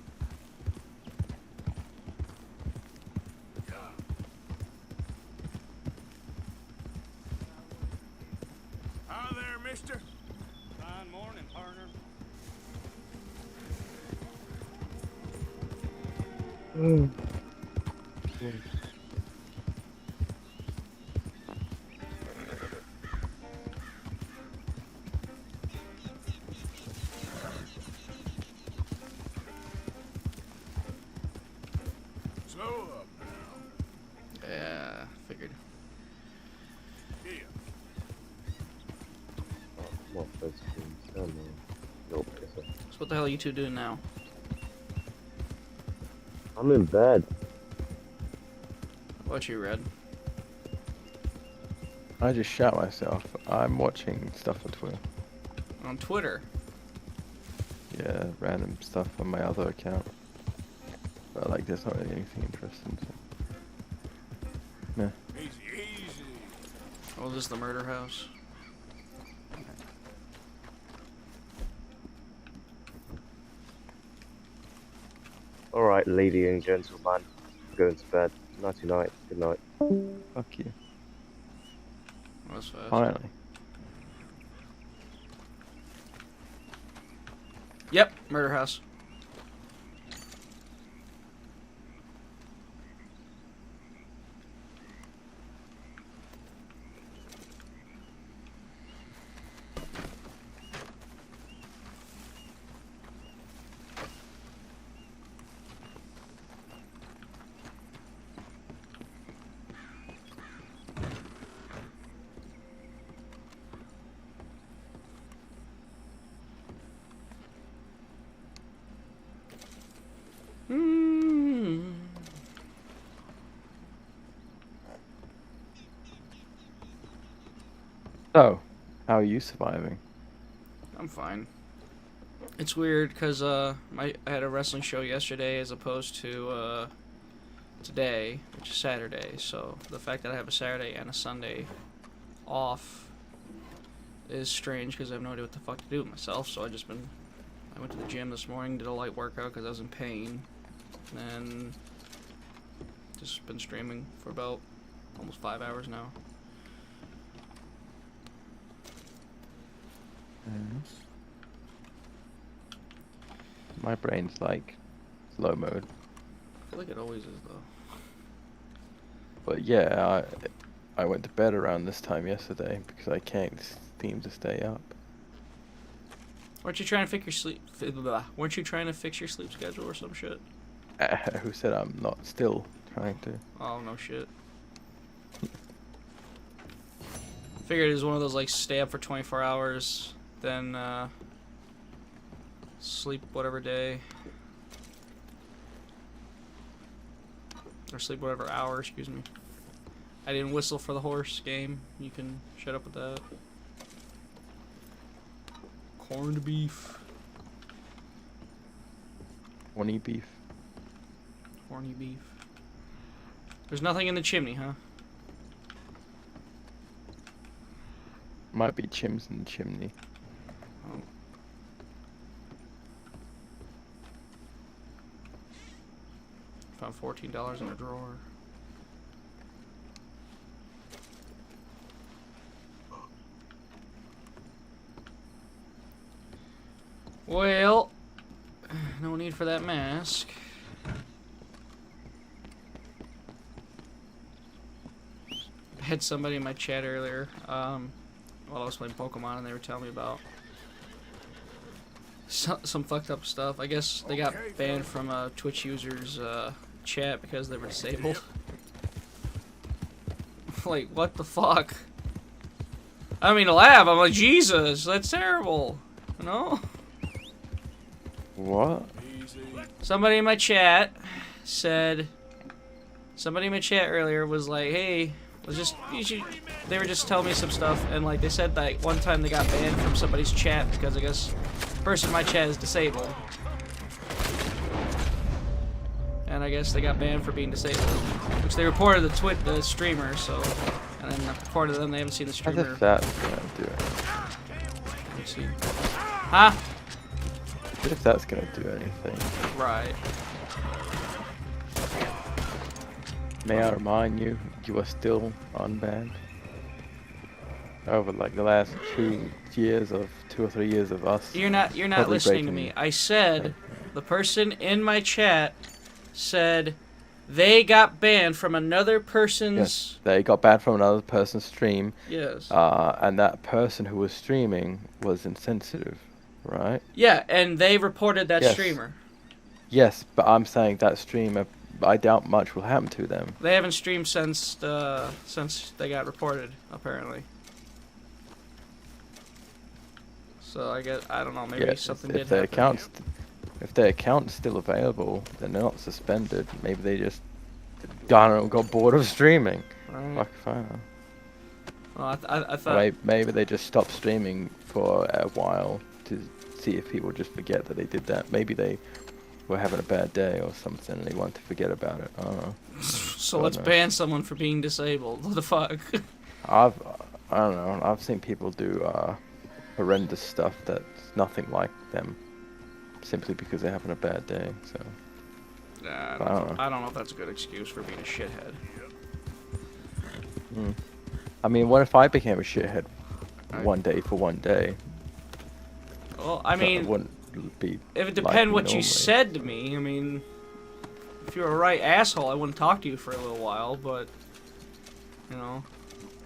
How's Brewster? Fine morning, partner. Slow up now. Yeah, figured. Here. What does he tell me? Nope, it's a- So what the hell are you two doing now? I'm in bed. What you read? I just shot myself. I'm watching stuff on Twitter. On Twitter. Yeah, random stuff on my other account. But like, there's not really anything interesting. So. Yeah. Easy, easy. Oh, this is the murder house. Alright, lady and gentleman. Going to bed. Nighty night. Good night. Fuck you. That was fast. Finally. Yep, murder house. So, how are you surviving? I'm fine. It's weird because I had a wrestling show yesterday as opposed to today, which is Saturday. So the fact that I have a Saturday and a Sunday off is strange because I have no idea what the fuck to do with myself. So I went to the gym this morning, did a light workout because I was in pain, and just been streaming for about almost 5 hours now. My brain's like slow mode. I feel like it always is though. But yeah, I went to bed around this time yesterday because I can't seem to stay up. Weren't you trying to fix your sleep? Weren't you trying to fix your sleep schedule or some shit? Who said I'm not still trying to? Oh no shit. Figured it was one of those like stay up for 24 hours, then sleep whatever day. Or sleep whatever hour, excuse me. I didn't whistle for the horse game. You can shut up with that. Corned beef. Horny beef. Horny beef. There's nothing in the chimney, huh? Might be chims in the chimney. Oh. Found $14 in a drawer. Well, no need for that mask. I had somebody in my chat earlier, while I was playing Pokemon, and they were telling me about some fucked up stuff. I guess they got banned from a Twitch user's chat because they were disabled. Like, what the fuck? I don't mean to laugh. I'm like, Jesus, that's terrible. You know? What? Somebody in my chat said. Somebody in my chat earlier was like, hey, they were just telling me some stuff, and like they said that one time they got banned from somebody's chat because I guess the person in my chat is disabled. And I guess they got banned for being disabled. Which they reported the streamer, so, and then reported to them they haven't seen the streamer. What if that's gonna do it? Let's see. Huh? What if that's gonna do anything? Right. May I remind you, you are still unbanned. Over like the last 2 years of 2 or 3 years of us. You're not probably listening to breaking- me. I said the person in my chat said they got banned from another person's. Yes, they got banned from another person's stream. Yes. And that person who was streaming was insensitive, right? Yeah, and they reported that Yes. streamer. Yes, but I'm saying that streamer, I doubt much will happen to them. They haven't streamed since they got reported, apparently. So I don't know, maybe Yeah, something if did their happen. if their account's still available, then they're not suspended. Maybe they just, I don't know, got bored of streaming. Right. Fuck if I know. Well, I thought. Maybe they just stopped streaming for a while to see if people just forget that they did that. Maybe they were having a bad day or something and they want to forget about it. I don't know. So let's ban someone for being disabled. What the fuck? I don't know. I've seen people do horrendous stuff that's nothing like them, simply because they're having a bad day. So. Nah, I don't know if that's a good excuse for being a shithead. I mean, what if I became a shithead one day for one day? Well, I mean, it wouldn't be. If it like depends what normally. you said to me, I mean, if you were a right asshole, I wouldn't talk to you for a little while, but, you know.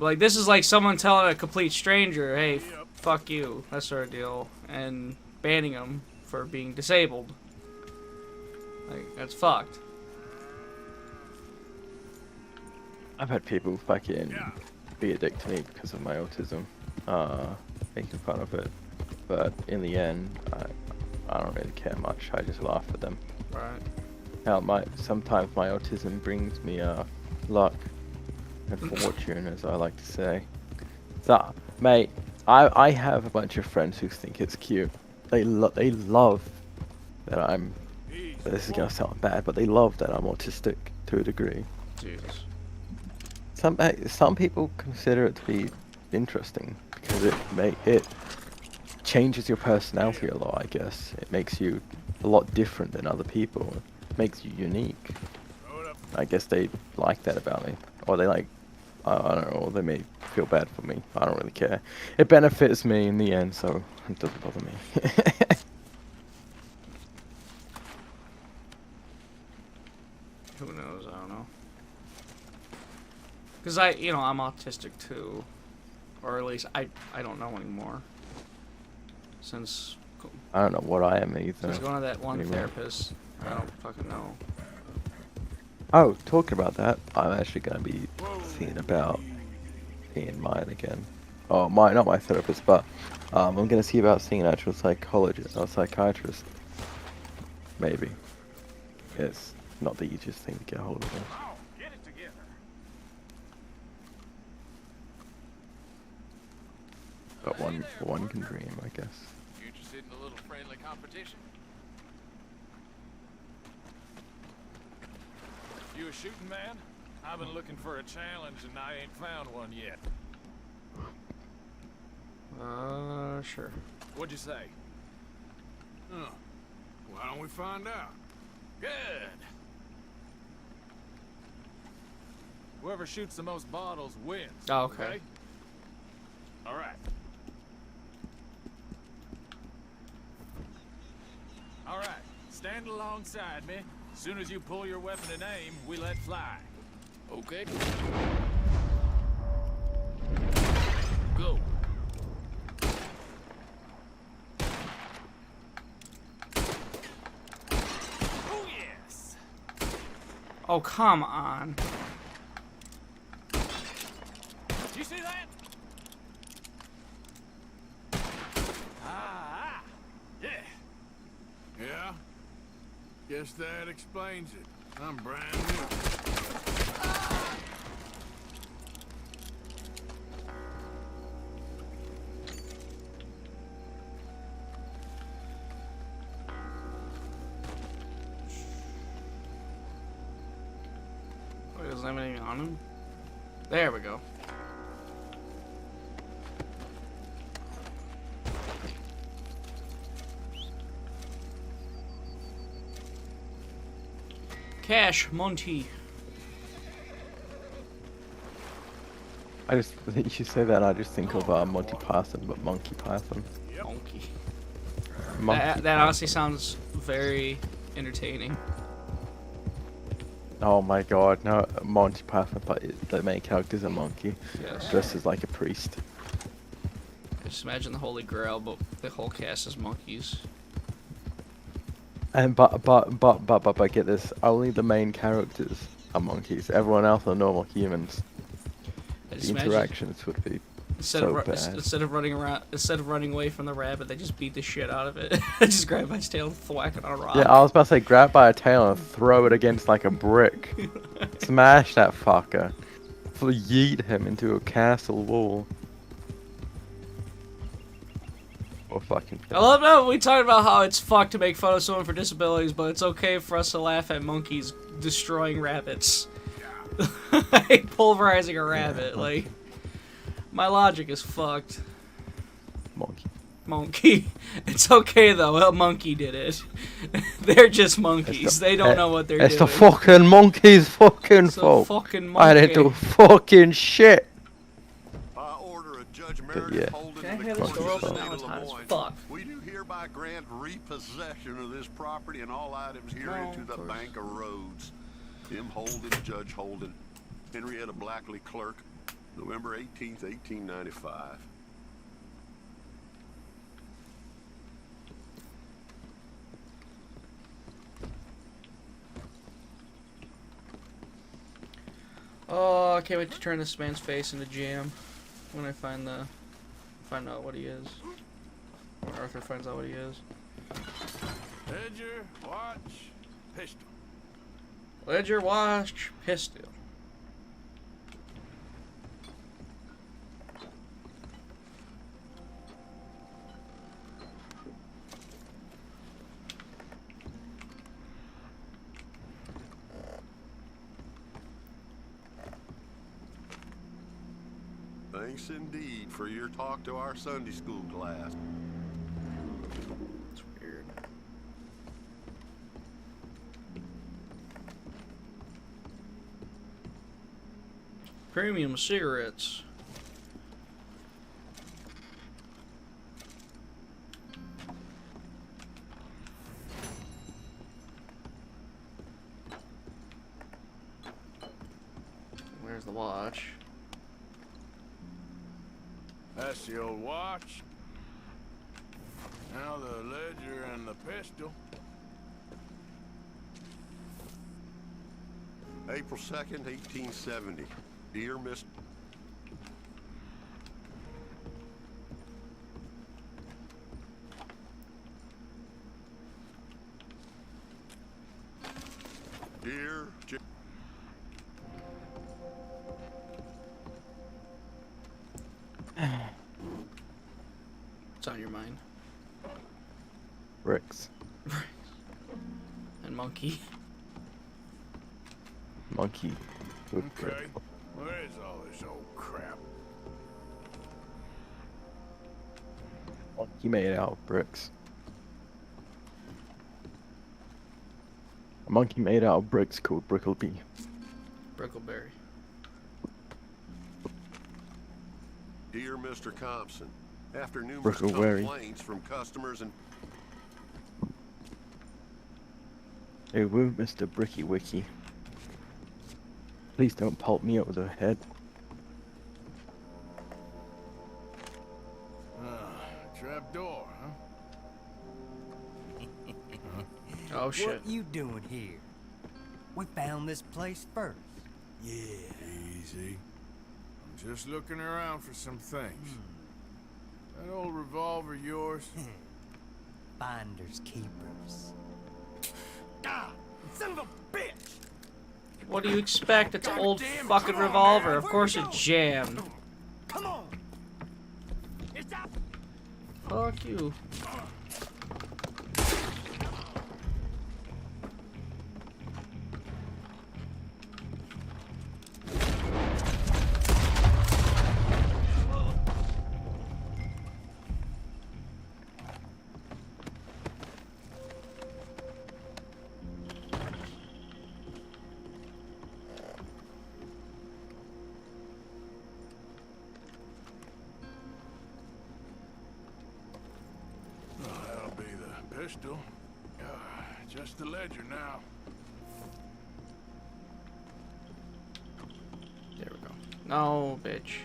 Like, this is like someone telling a complete stranger, hey, fuck you, that sort of deal, and banning them for being disabled. Like, that's fucked. I've had people fucking be a dick to me because of my autism, making fun of it. But in the end, I don't really care much. I just laugh at them. Right. Hell, sometimes my autism brings me luck and fortune, as I like to say. So, mate, I have a bunch of friends who think it's cute. They love that I'm. This is gonna sound bad, but they love that I'm autistic to a degree. Jesus. Some people consider it to be interesting because it changes your personality a lot. I guess it makes you a lot different than other people. It makes you unique. I guess they like that about me, or they like. I don't know. Or they may feel bad for me. I don't really care. It benefits me in the end, so it doesn't bother me. Who knows? I don't know. Because I'm autistic too. Or at least I don't know anymore. Since I don't know what I am either. Since going to that one anymore. therapist, I don't fucking know. Oh, talking about that, I'm actually going to be seeing about seeing mine again. Oh, not my therapist, but I'm going to see about seeing an actual psychologist or psychiatrist. Maybe. It's not the easiest thing to get hold of. But one can dream, I guess. You interested in a little friendly competition? You a shooting man? I've been looking for a challenge and I ain't found one yet. Sure. What'd you say? Huh. Why don't we find out? Good. Whoever shoots the most bottles wins. Oh, okay. All right. All right. Stand alongside me. As soon as you pull your weapon and aim, we let fly. Okay. Go. Oh, yes. Oh, come on. Did you see that? Ah, yeah. Yeah? Guess that explains it. I'm brand new. Wait, doesn't have anything on him? There we go. Cash, Monty. I just you say that, and I just think of Monty Python, but Monkey Python. Monkey. Monkey That honestly sounds very entertaining. Oh my god, no, Monty Python, but the main character's a monkey. Yes. Dressed as like a priest. Just imagine the Holy Grail, but the whole cast is monkeys. And but get this, only the main characters are monkeys. Everyone else are normal humans. The interactions would be so bad. Instead of running away from the rabbit, they just beat the shit out of it. Just grab by its tail and thwack it on a rock. Yeah, I was about to say, grab by a tail and throw it against like a brick. Smash that fucker. Yeet him into a castle wall. Or fucking. I love that we talked about how it's fucked to make fun of someone for disabilities, but it's okay for us to laugh at monkeys destroying rabbits. Like pulverizing a rabbit. Like, my logic is fucked. Monkey. It's okay though. A monkey did it. They're just monkeys. They don't know what they're doing. It's the fucking monkey's fucking fault. Fucking monkey. I didn't do fucking shit. Order of Judge Meredith yeah. Holden Can I in have the this door court of open the now? state It's of hot as Lemoyne. fuck. We do hereby grant repossession of this property and all items herein to the Bank of Rhodes. M. Holden, Judge Holden, Henrietta Blackley, Clerk, November 18th, 1895. Oh, I can't wait to turn this man's face into jam when I find out what he is. When Arthur finds out what he is. Ledger, watch, pistol. Ledger, watch, pistol. Thanks indeed for your talk to our Sunday school class. It's weird. Premium cigarettes. Where's the watch? That's the old watch. Now the ledger and the pistol. April 2nd, 1870. Dear Miss... Dear... What's on your mind? Bricks. And monkey. Monkey. Good Okay. brick. Where is all this old crap? Monkey made out of bricks. A monkey made out of bricks called Brickleby. Brickleberry. Dear Mr. Compson, after numerous Brickleberry. complaints from customers and... Hey, woo, Mr. Bricky Wicky. Please don't pulp me over the head. Trap door, huh? Oh shit. What you doing here? We found this place first. Yeah. Easy. I'm just looking around for some things. That old revolver yours? Finders keepers. Ah, son of a bitch! What do you expect? It's an old fucking revolver. Of course it's jammed. Come on! It's out! Fuck you. Crystal. Just the ledger now. There we go. No, bitch.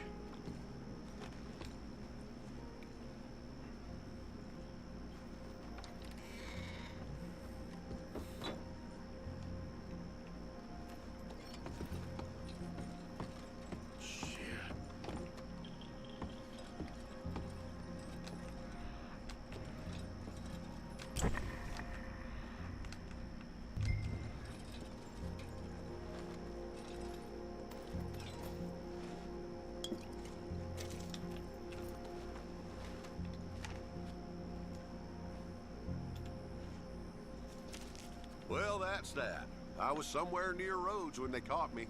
Well, that's that. I was somewhere near Rhodes when they caught me.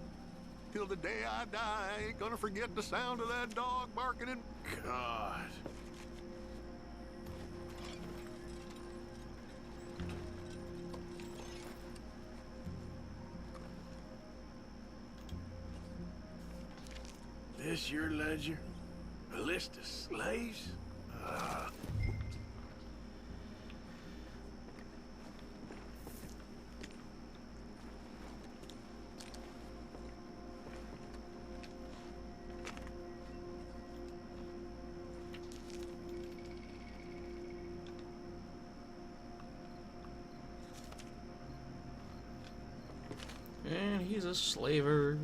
Till the day I die, I ain't gonna forget the sound of that dog barking and... God. This your ledger? A list of slaves? And he's a slaver.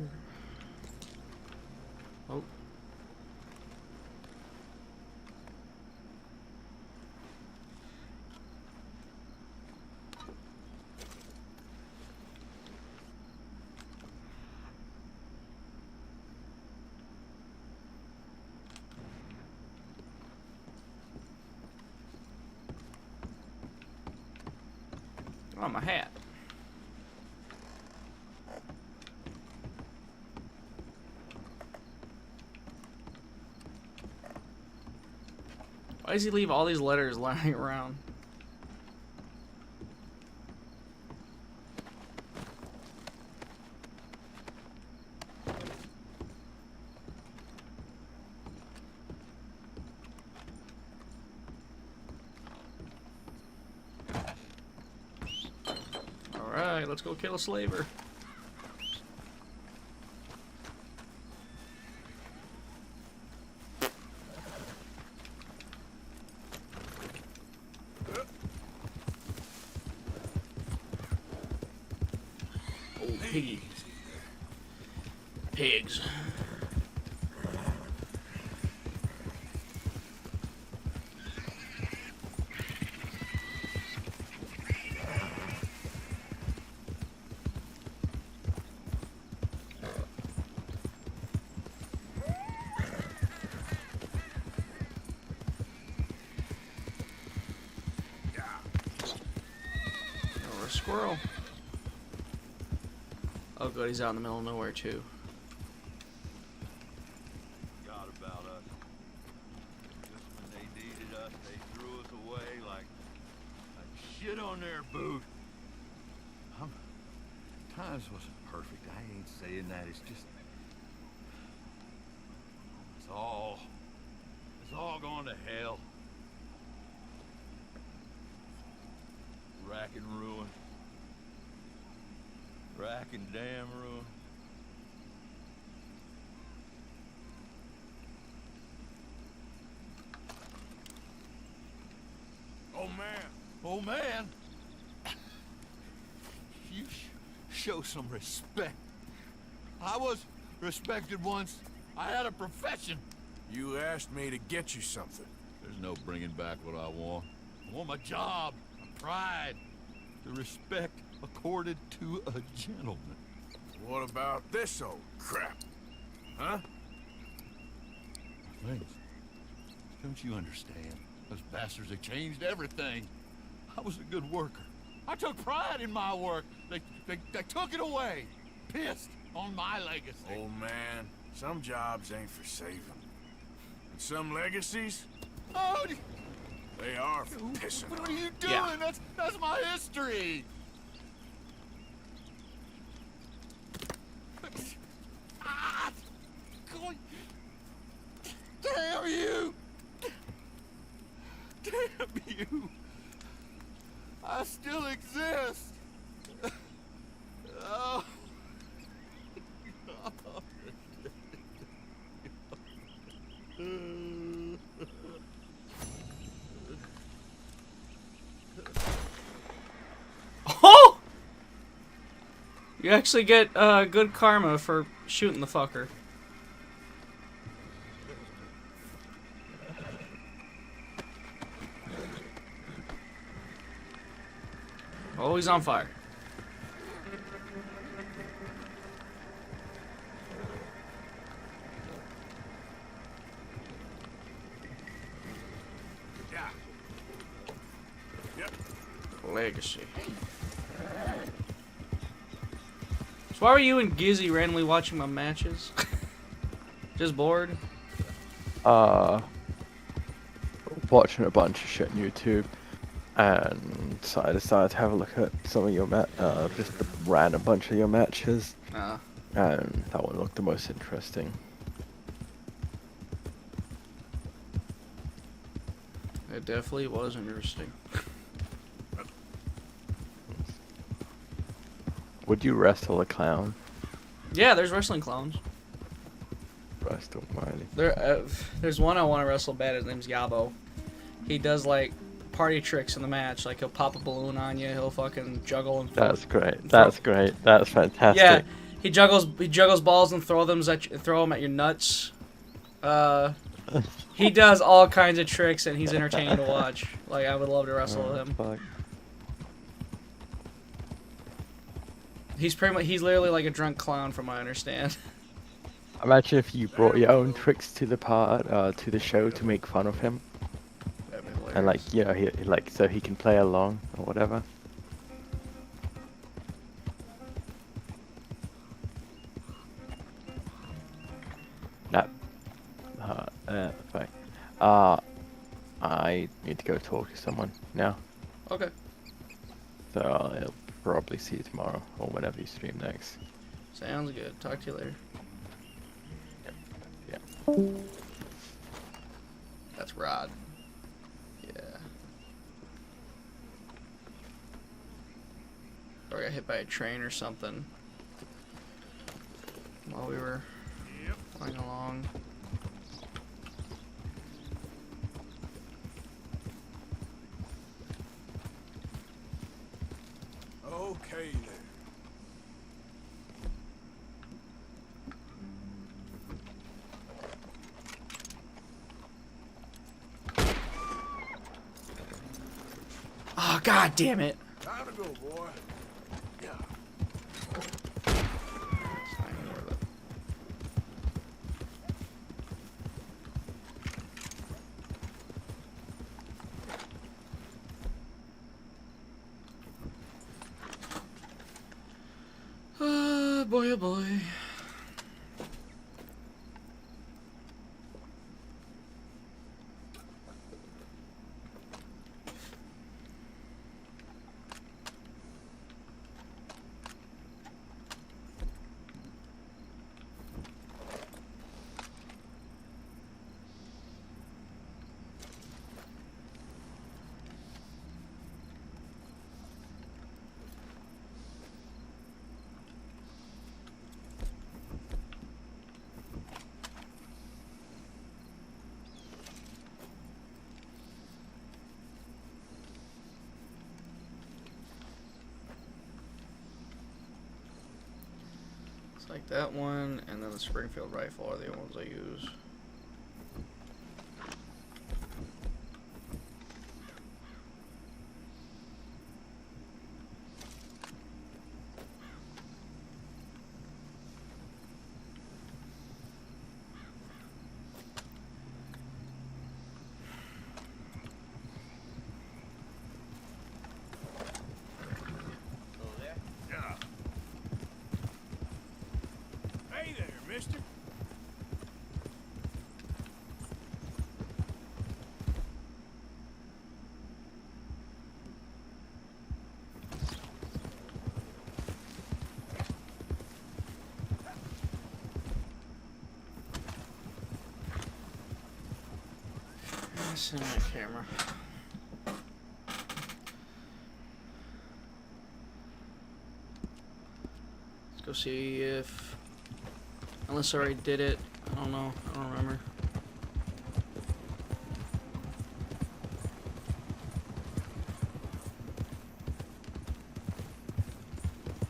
Oh. Oh, my hat. Why does he leave all these letters lying around? Alright, let's go kill a slaver. Piggy. Pigs. Or a squirrel. Oh good, he's out in the middle of nowhere too. Forgot about us. Just when they needed us, they threw us away like shit on their boot. Times wasn't perfect. I ain't saying that. It's just it's all going to hell. Rack and ruin. Rack and damn ruin. Oh, man. Oh, man. You show some respect. I was respected once. I had a profession. You asked me to get you something. There's no bringing back what I want. I want my job, my pride, the respect accorded to a gentleman. What about this old crap? Huh? Things. Don't you understand? Those bastards have changed everything. I was a good worker. I took pride in my work. They took it away. Pissed on my legacy. Old man, some jobs ain't for saving. And some legacies, Oh, they are for pissing what on. are you doing? Yeah. That's my history. Ah! Damn you! Damn you! You actually get good karma for shooting the fucker. Oh, he's on fire. Yeah. Yep. Legacy. So why were you and Gizzy randomly watching my matches? Just bored? Watching a bunch of shit on YouTube, and so I decided to have a look at some of your just a random bunch of your matches, and that one looked the most interesting. It definitely was interesting. Would you wrestle a clown? Yeah, there's wrestling clowns. Christ almighty. There's one I want to wrestle bad. His name's Yabo. He does like party tricks in the match. Like he'll pop a balloon on you. He'll fucking juggle and. That's great. That's great. That's fantastic. Yeah, he juggles balls and throw them at your nuts. He does all kinds of tricks and he's entertaining to watch. Like I would love to wrestle with him. Fuck. He's literally like a drunk clown from what I understand. Imagine if you brought your own tricks to the show to make fun of him. And like, you know, so he can play along or whatever. Fine. I need to go talk to someone now. Okay. So I'll probably see you tomorrow or whenever you stream next. Sounds good. Talk to you later. Yeah. That's Rod. Yeah. Or got hit by a train or something while we were flying along. Okay then. Oh, god damn it. Time to go, boy. Yeah. Boy, oh boy. Like that one, and then the Springfield rifle are the ones I use. Hey there, mister. That's in my camera. Let's go see if... Unless I already did it. I don't know. I don't remember.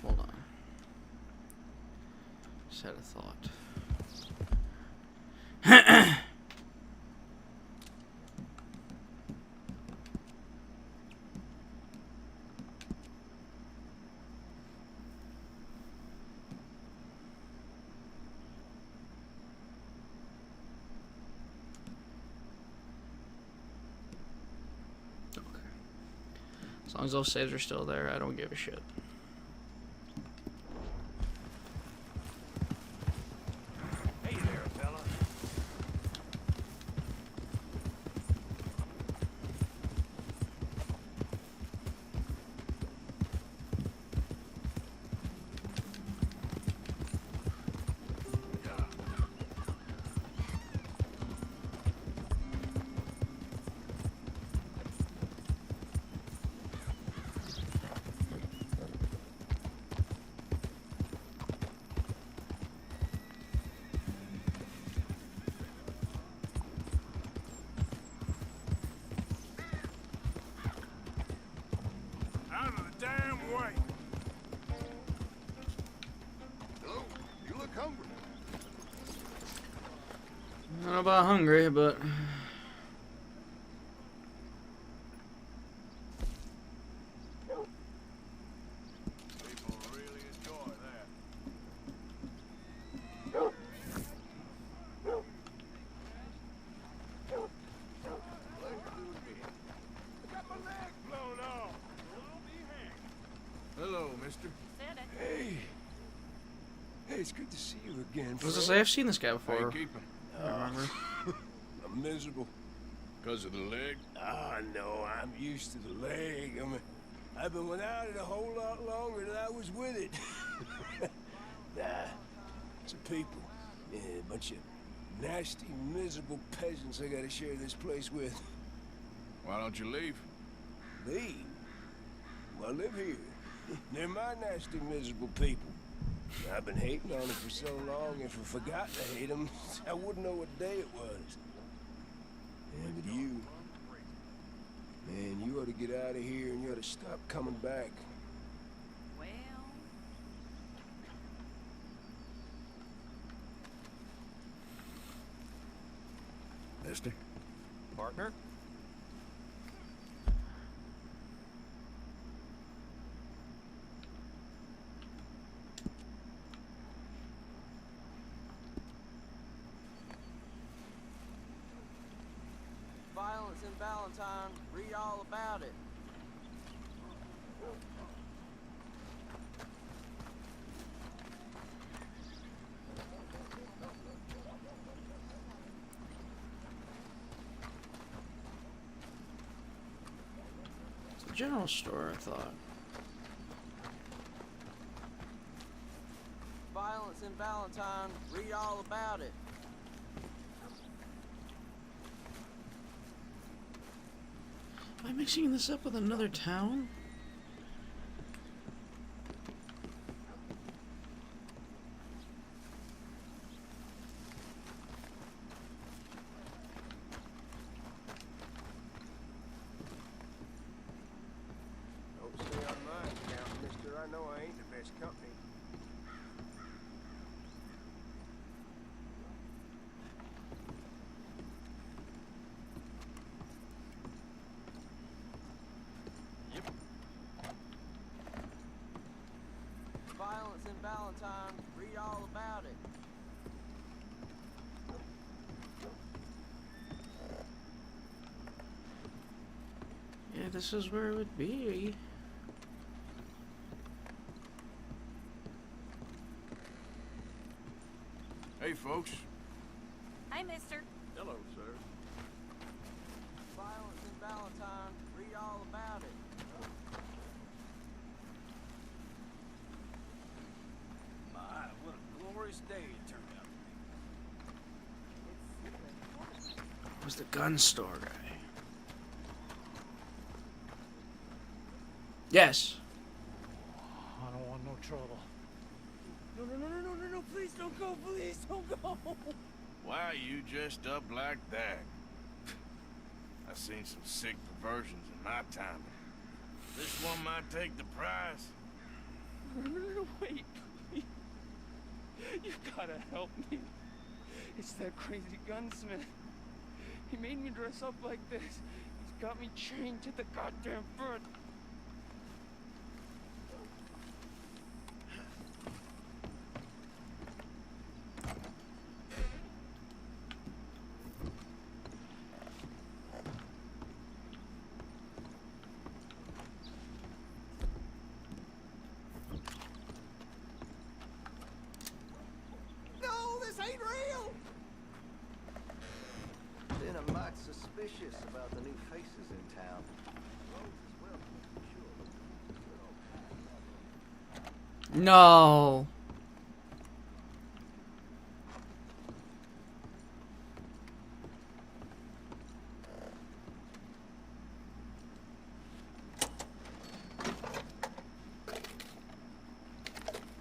Hold on. Just had a thought. As long as those saves are still there, I don't give a shit. Hey there, fella. Out of the damn way. Hello, you look hungry. I don't know about hungry, but People really enjoy that. I got my leg blown off. Hello, mister. Hey. Hey, it's good to see you again. what was I say? I've seen this guy How you before. keeping? I don't remember. I'm miserable. Because of the leg? Ah, no, I'm used to the leg. I've been without it a whole lot longer than I was with it. Nah, it's a people. Yeah, a bunch of nasty, miserable peasants I gotta share this place with. Why don't you leave? Leave? Well, I live here. They're my nasty, miserable people. I've been hating on them for so long, if I forgot to hate them, I wouldn't know what day it was. Yeah, but you... Man, you ought to get out of here and you ought to stop coming back. Well, Mister? Partner? Violence in Valentine. Read all about it. It's a general store, I thought. Violence in Valentine. Read all about it. Am I mixing this up with another town? Don't say on my account, mister. I know I ain't the best company. Violence in Valentine. Read all about it. Yeah, this is where it would be. Hey, folks. hi, mister. Hello, sir. Violence in Valentine. Read all about it. My, what a glorious day it turned out to be. It was the gun store guy. Yes. I don't want no trouble. No, please don't go, please don't go. Why are you dressed up like that? I've seen some sick perversions in my time. This one might take the prize. No, wait, please. You've got help me. It's that crazy gunsmith. He made me dress up like this. He's got me chained to the goddamn foot. No, this ain't real! Then I'm mighty suspicious about the new faces in town. No.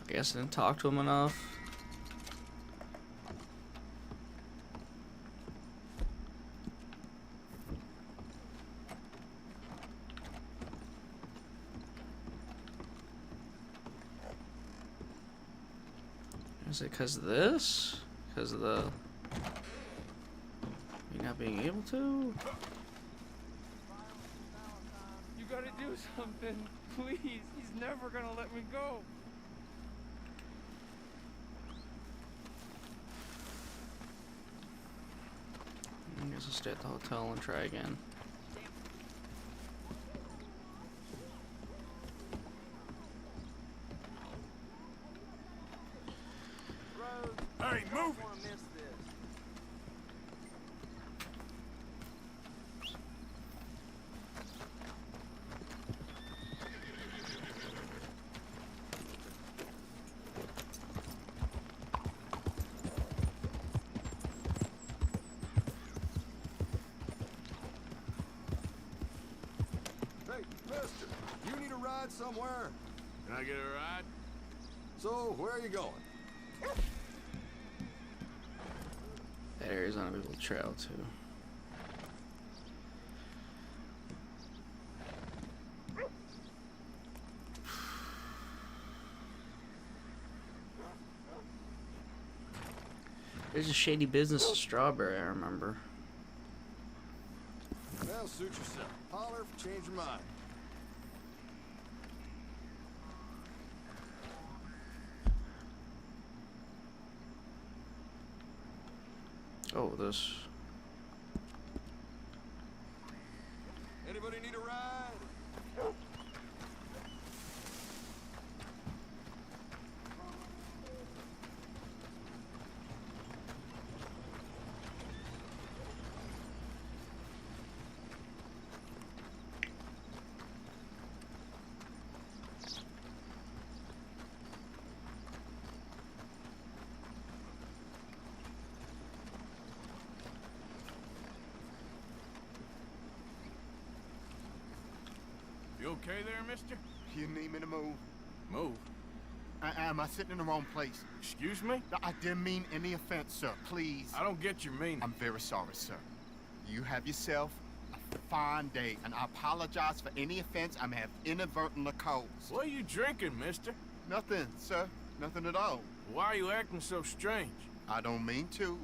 I guess I didn't talk to him enough. Is it because of this? Because of the... me not being able to? You gotta do something, please. He's never gonna let me go. I guess I'll stay at the hotel and try again. Hey, move it! Hey, mister, you need a ride somewhere? Can I get a ride? So, where are you going? That area's on a little trail too. There's a shady business in Strawberry, I remember. Well, suit yourself. Holler if you change your mind. Oh, this. Anybody need a ride? You okay there, mister? You need me to move? Move? Am I sitting in the wrong place? Excuse me? I didn't mean any offense, sir. Please. I don't get your meaning. I'm very sorry, sir. You have yourself a fine day, and I apologize for any offense I may have inadvertently caused. What are you drinking, mister? Nothing, sir. Nothing at all. Why are you acting so strange? I don't mean to.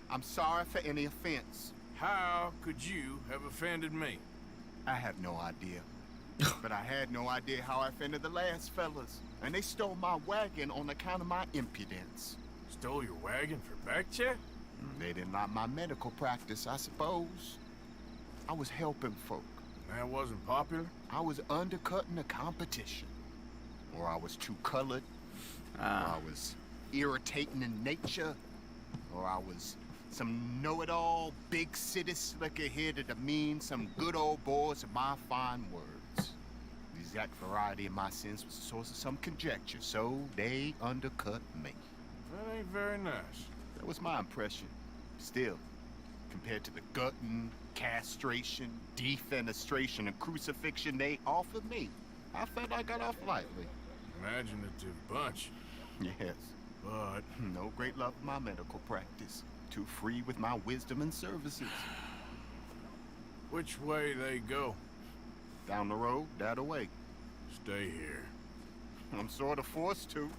I'm sorry for any offense. How could you have offended me? I have no idea. But I had no idea how I offended the last fellas. And they stole my wagon on account of my impudence. Stole your wagon for back check? They didn't like my medical practice, I suppose. I was helping folk. That wasn't popular? I was undercutting the competition. Or I was too colored. Or I was irritating in nature. Or I was some know-it-all, big city slicker-head to demean some good old boys of my fine words. The exact variety of my sins was the source of some conjecture, so they undercut me. That ain't very nice. That was my impression. Still, compared to the gutting, castration, defenestration, and crucifixion they offered me, I felt I got off lightly. Imaginative bunch. Yes. But no great love of my medical practice. Too free with my wisdom and services. which way they go? Down the road, that away. Stay here. I'm sort of forced to.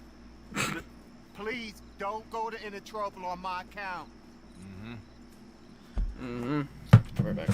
please don't go to any trouble on my account. Right back.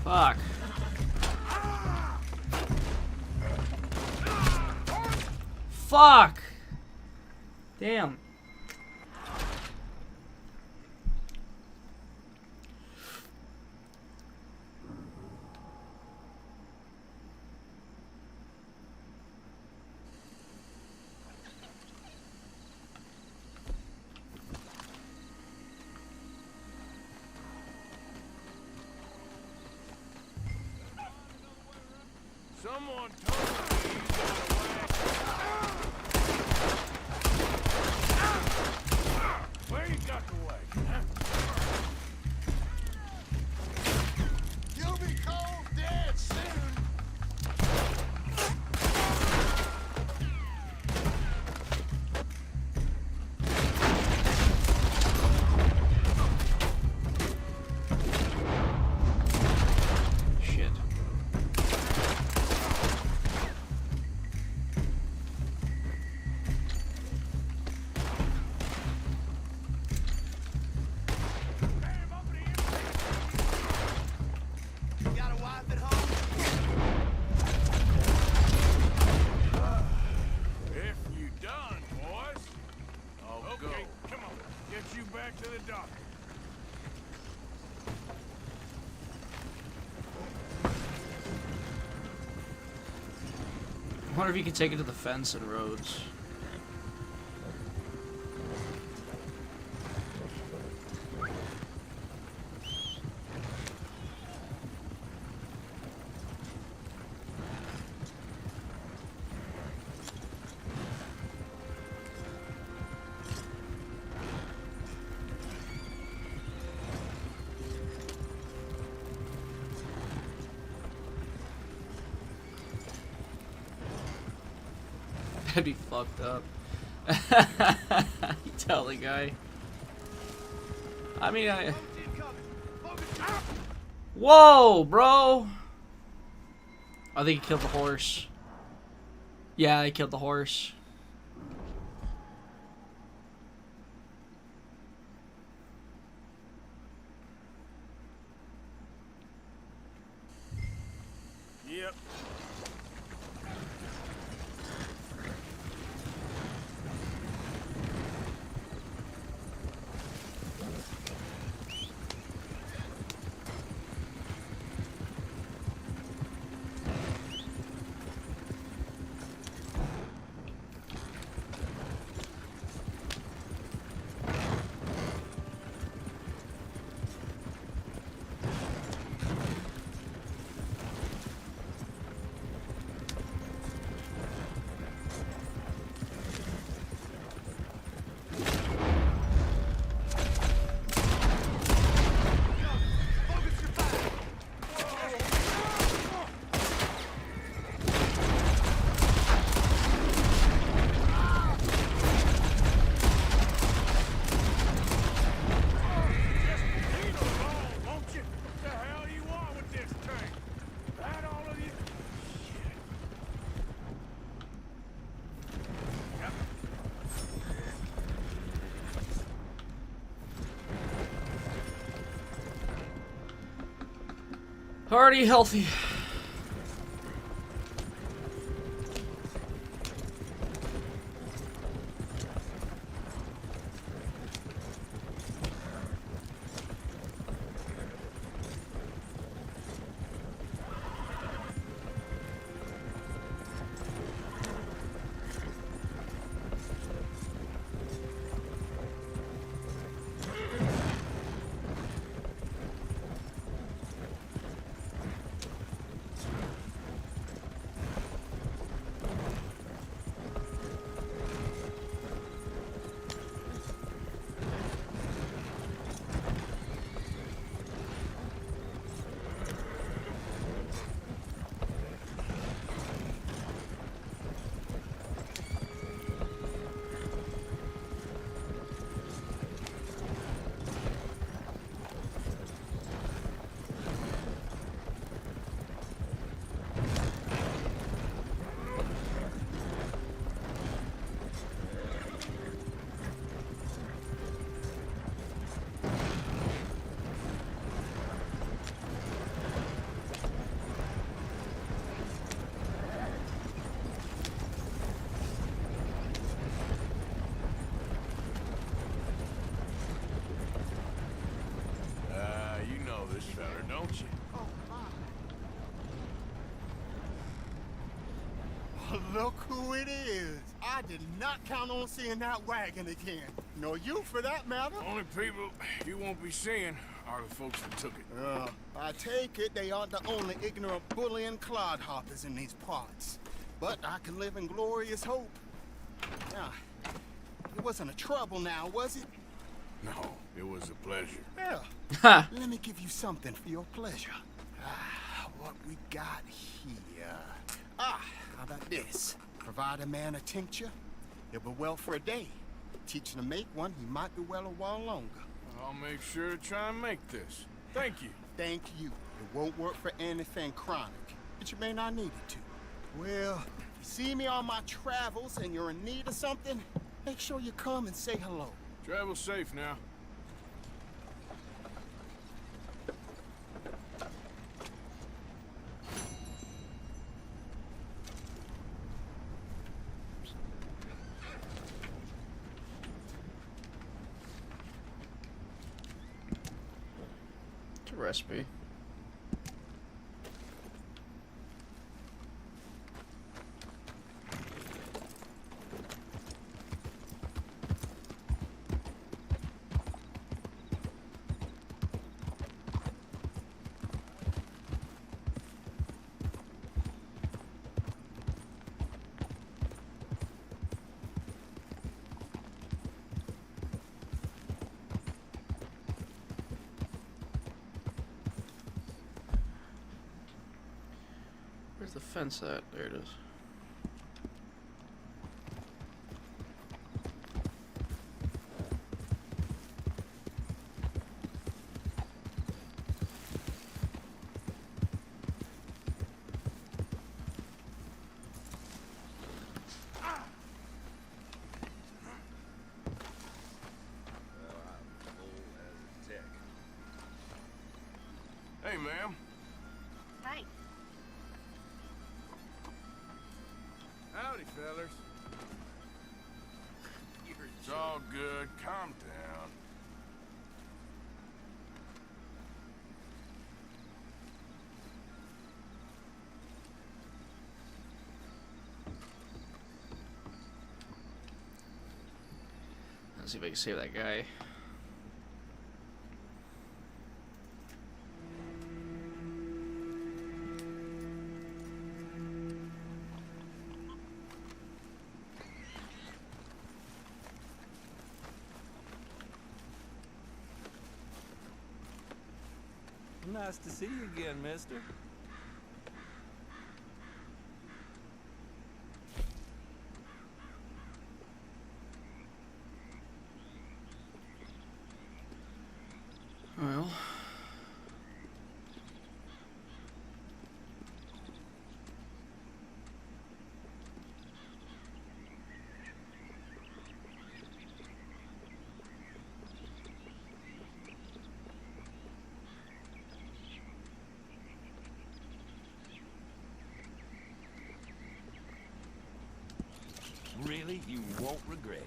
Fuck. Fuck. Damn. Someone told me you got away. Where you got away? Huh? You'll be cold dead soon. Shit. If you done, boys. Okay, come on. Get you back to the doctor. I wonder if you could take it to the fence and roads. That'd be fucked up. You tell the guy. I mean, Whoa, bro! I think he killed the horse. Yeah, he killed the horse. Yep. Already healthy. Look who it is. I did not count on seeing that wagon again. Nor you, for that matter. Only people you won't be seeing are the folks that took it. I take it they aren't the only ignorant bullying clodhoppers in these parts. But I can live in glorious hope. Now, it wasn't a trouble now, was it? No, it was a pleasure. Yeah. Let me give you something for your pleasure. What we got here? How about this? Provide a man a tincture, he'll be well for a day. Teach him to make one, he might be well a while longer. I'll make sure to try and make this. Thank you. Thank you. It won't work for anything chronic, but you may not need it to. Well, if you see me on my travels and you're in need of something, make sure you come and say hello. Travel safe now. It's a recipe. Where's the fence at? There it is. Hey, ma'am. Hey. Howdy, fellers. It's all good. Calm down. Let's see if I can save that guy. Nice to see you again, mister. Well. Really, you won't regret it.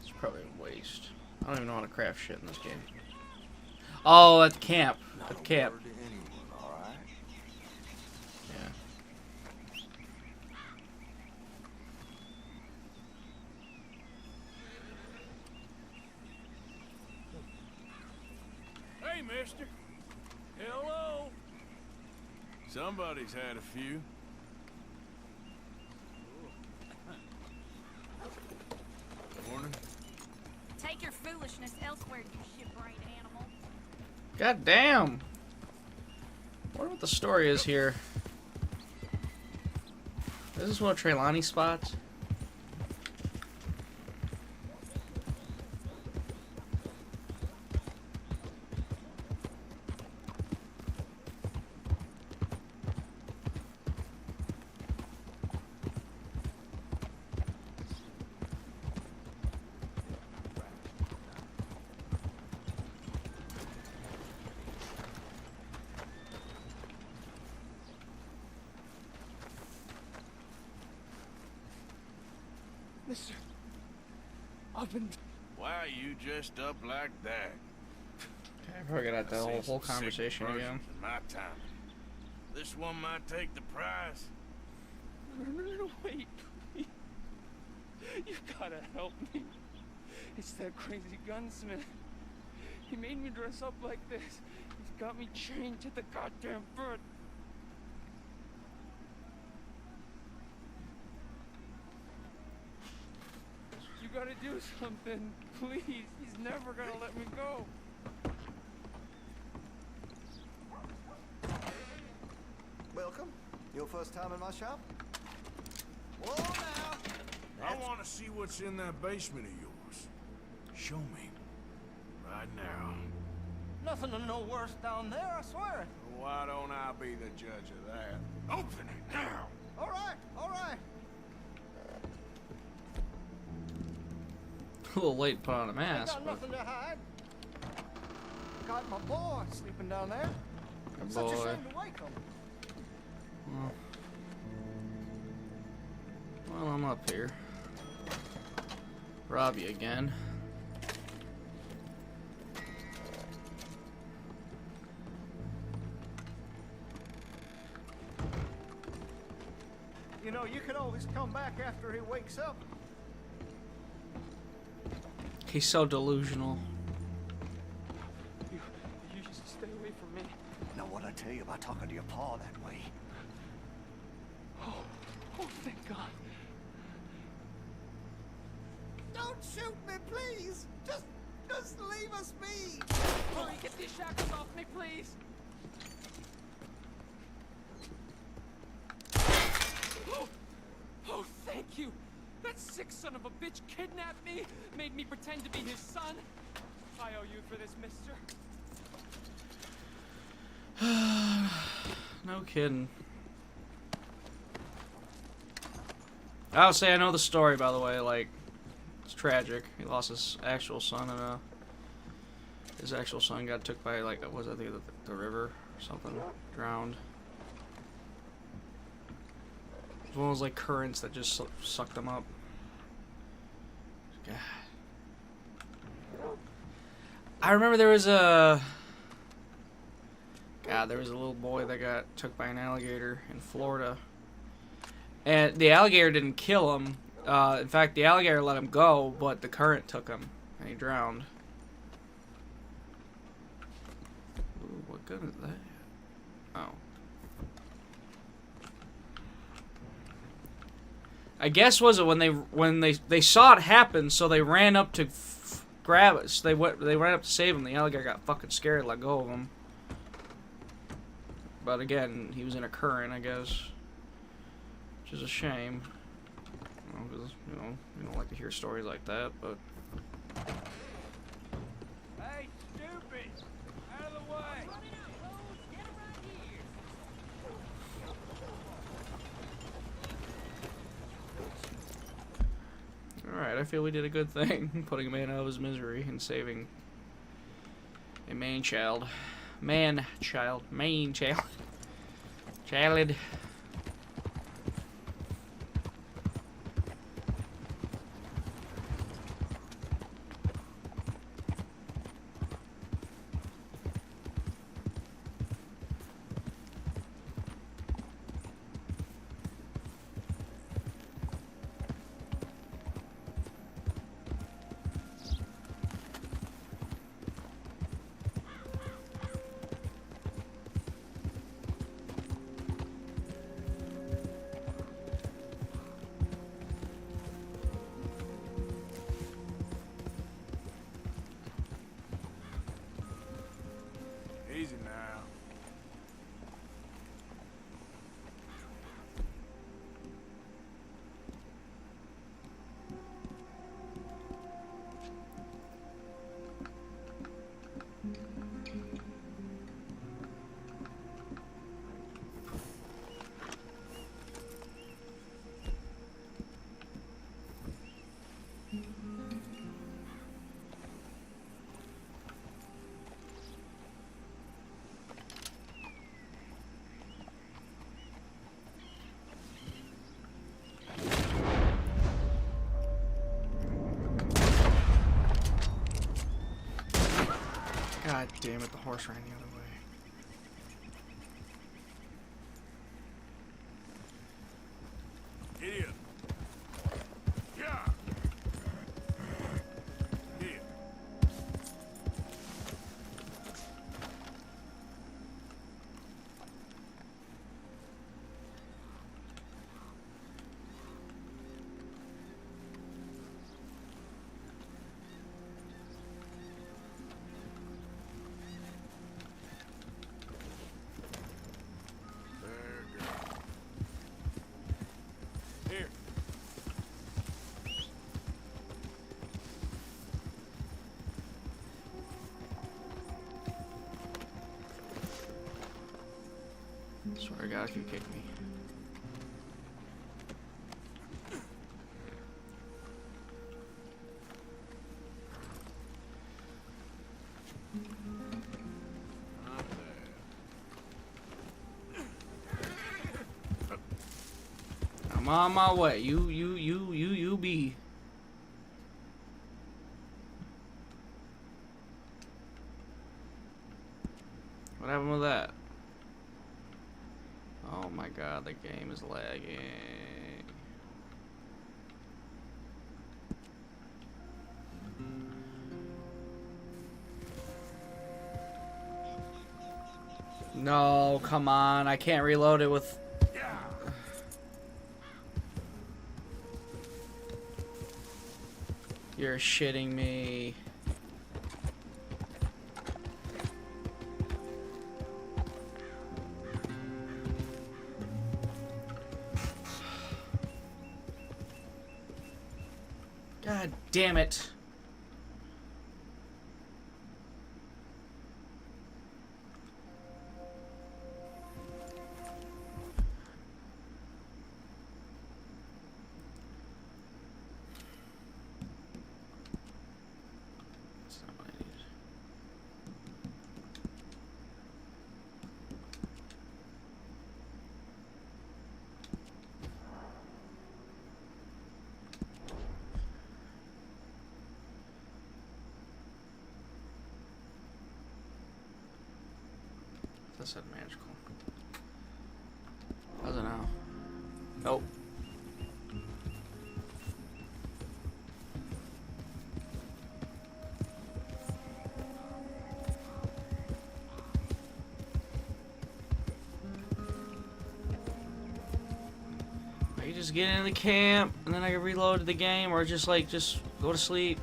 It's probably a waste. I don't even know how to craft shit in this game. Oh, at camp. At camp. Yeah. Hey, mister. Hello. Somebody's had a few. Morning. Take your foolishness elsewhere, you shit-brained animal. God damn. I wonder what the story is here. Is this one of Trelawney's spots? Mister, I've been... Why you dressed up like that? I probably got that I've seen whole some sick conversation again. versions in my time. This one might take the prize. No, wait, please. You gotta help me. It's that crazy gunsmith. He made me dress up like this. He's got me chained to the goddamn foot. You gotta do something, please. He's never gonna let me go. Welcome. Your first time in my shop? Whoa now! I want to see what's in that basement of yours. Show me. Right now. Nothing to know worse down there, I swear. Why don't I be the judge of that? Open it now! All right, all right. A little late to put on a Ain't mask. got But nothing to hide. Got my boy sleeping down there. a Such a boy. shame to wake him. Well, I'm up here. Rob you again. You know, you can always come back after he wakes up. He's so delusional. You just stay away from me. Know what I tell you about talking to your paw that way? Oh, thank God. Don't shoot me, please. Just leave us be. Will you get these shackles off me, please? Oh, thank you. That sick son of a bitch kidnapped me, made me pretend to be his son. I owe you for this, mister. No kidding. I would say I know the story, by the way. Like, it's tragic. He lost his actual son, and his actual son got took by, like, what was it, the river or something, drowned. It was one of those, like, currents that just sucked them up. God. I remember there was a little boy that got took by an alligator in Florida. And the alligator didn't kill him. In fact, the alligator let him go, but the current took him, and he drowned. Ooh, what gun is that? Oh. I guess was it when they saw it happen, so they ran up to grab us. They ran up to save him. The alligator got fucking scared, and let go of him. But again, he was in a current, I guess, which is a shame. Because we don't like to hear stories like that. But Hey, stupid! Out of the way! alright, I feel we did a good thing, putting a man out of his misery and saving a man-child. Man-child. Main-child. Child. God damn it, the horse ran the other way. Idiot. Yeah. Here. Here. Swear to God, if you kick me. I'm on my way. You be. What happened with that? Oh my God, the game is lagging. No, come on. I can't reload it with... You're shitting me. God damn it. That's not what I need. That said magical. How's it now? Nope. I can just get into the camp and then I can reload the game, or just go to sleep.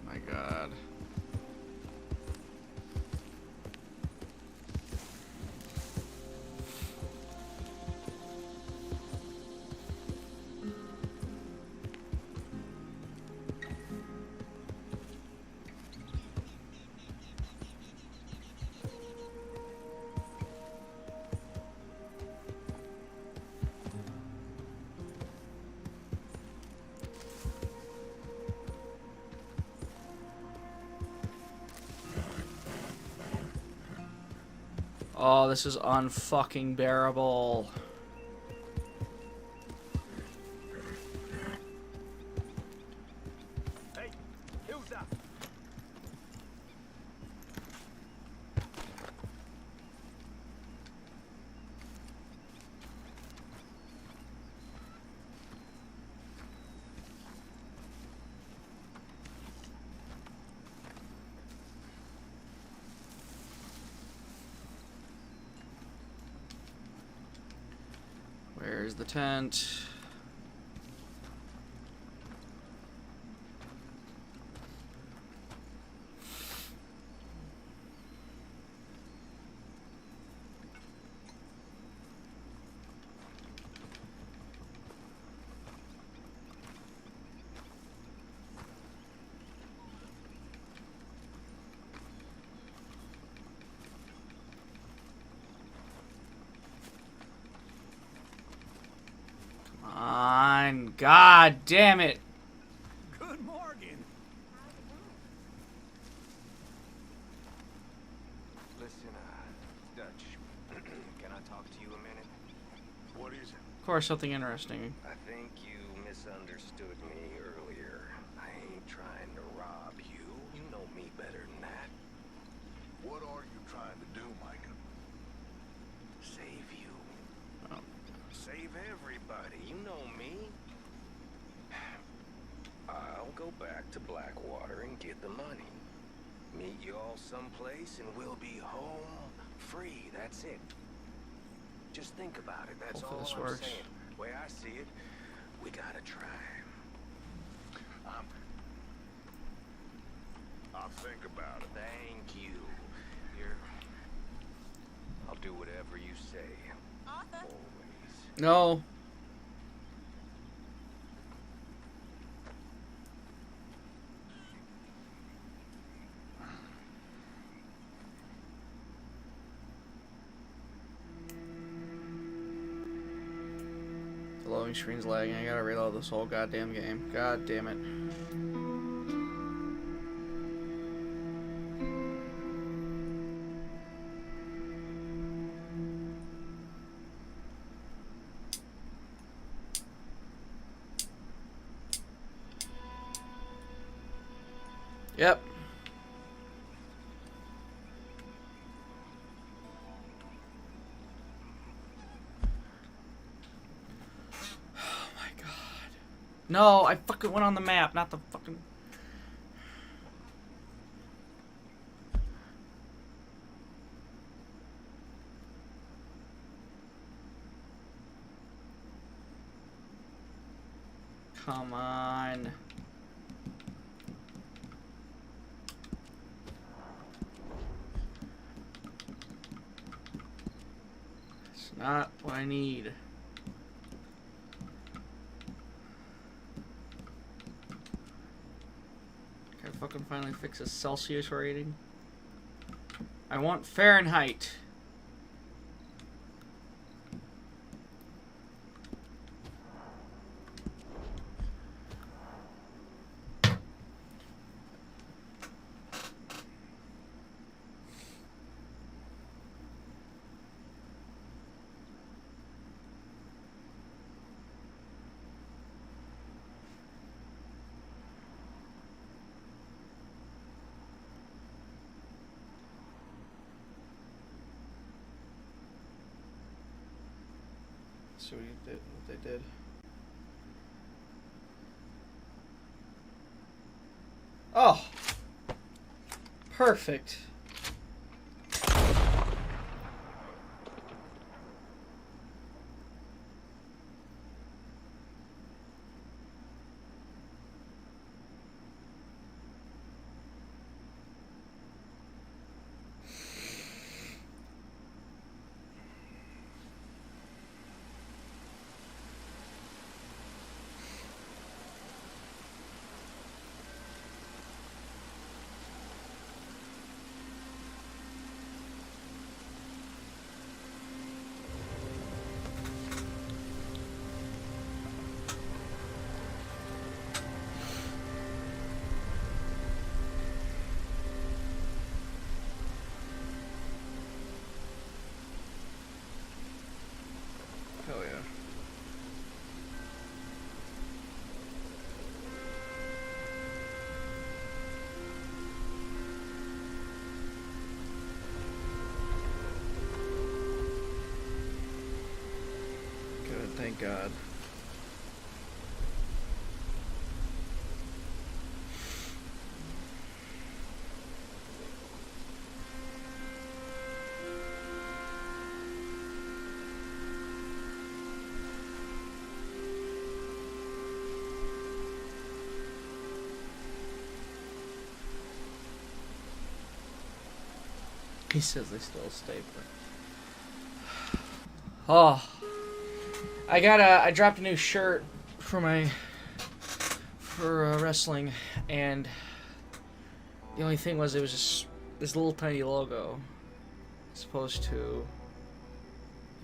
My God. Oh, this is unfucking bearable. Hey, who's up? Where's the tent? God damn it. Good morning. Or something interesting. I think you misunderstood me earlier. I ain't trying to rob you. You know me better than that. What are you trying to do, Micah? Save you. Oh. Save everybody. You know me. I'll go back to Blackwater and get the money. Meet you all someplace and we'll be home free. That's it. Just think about it. That's Hopefully all this I'm works. saying. The way I see it, we gotta try. I'll think about it. Thank you. You're... I'll do whatever you say. Arthur? Always. No. The loading screen's lagging. I gotta reload this whole goddamn game. God damn it. Yep. Oh my god. No, I fucking went on the map, not the fucking... Come on. It's not what I need. Can I fucking finally fix a Celsius rating? I want Fahrenheit. See what they did. Oh, perfect. Hell yeah. Good, thank God. He says they still stay, but... Oh. I dropped a new shirt for wrestling, and the only thing was it was just this little tiny logo as opposed to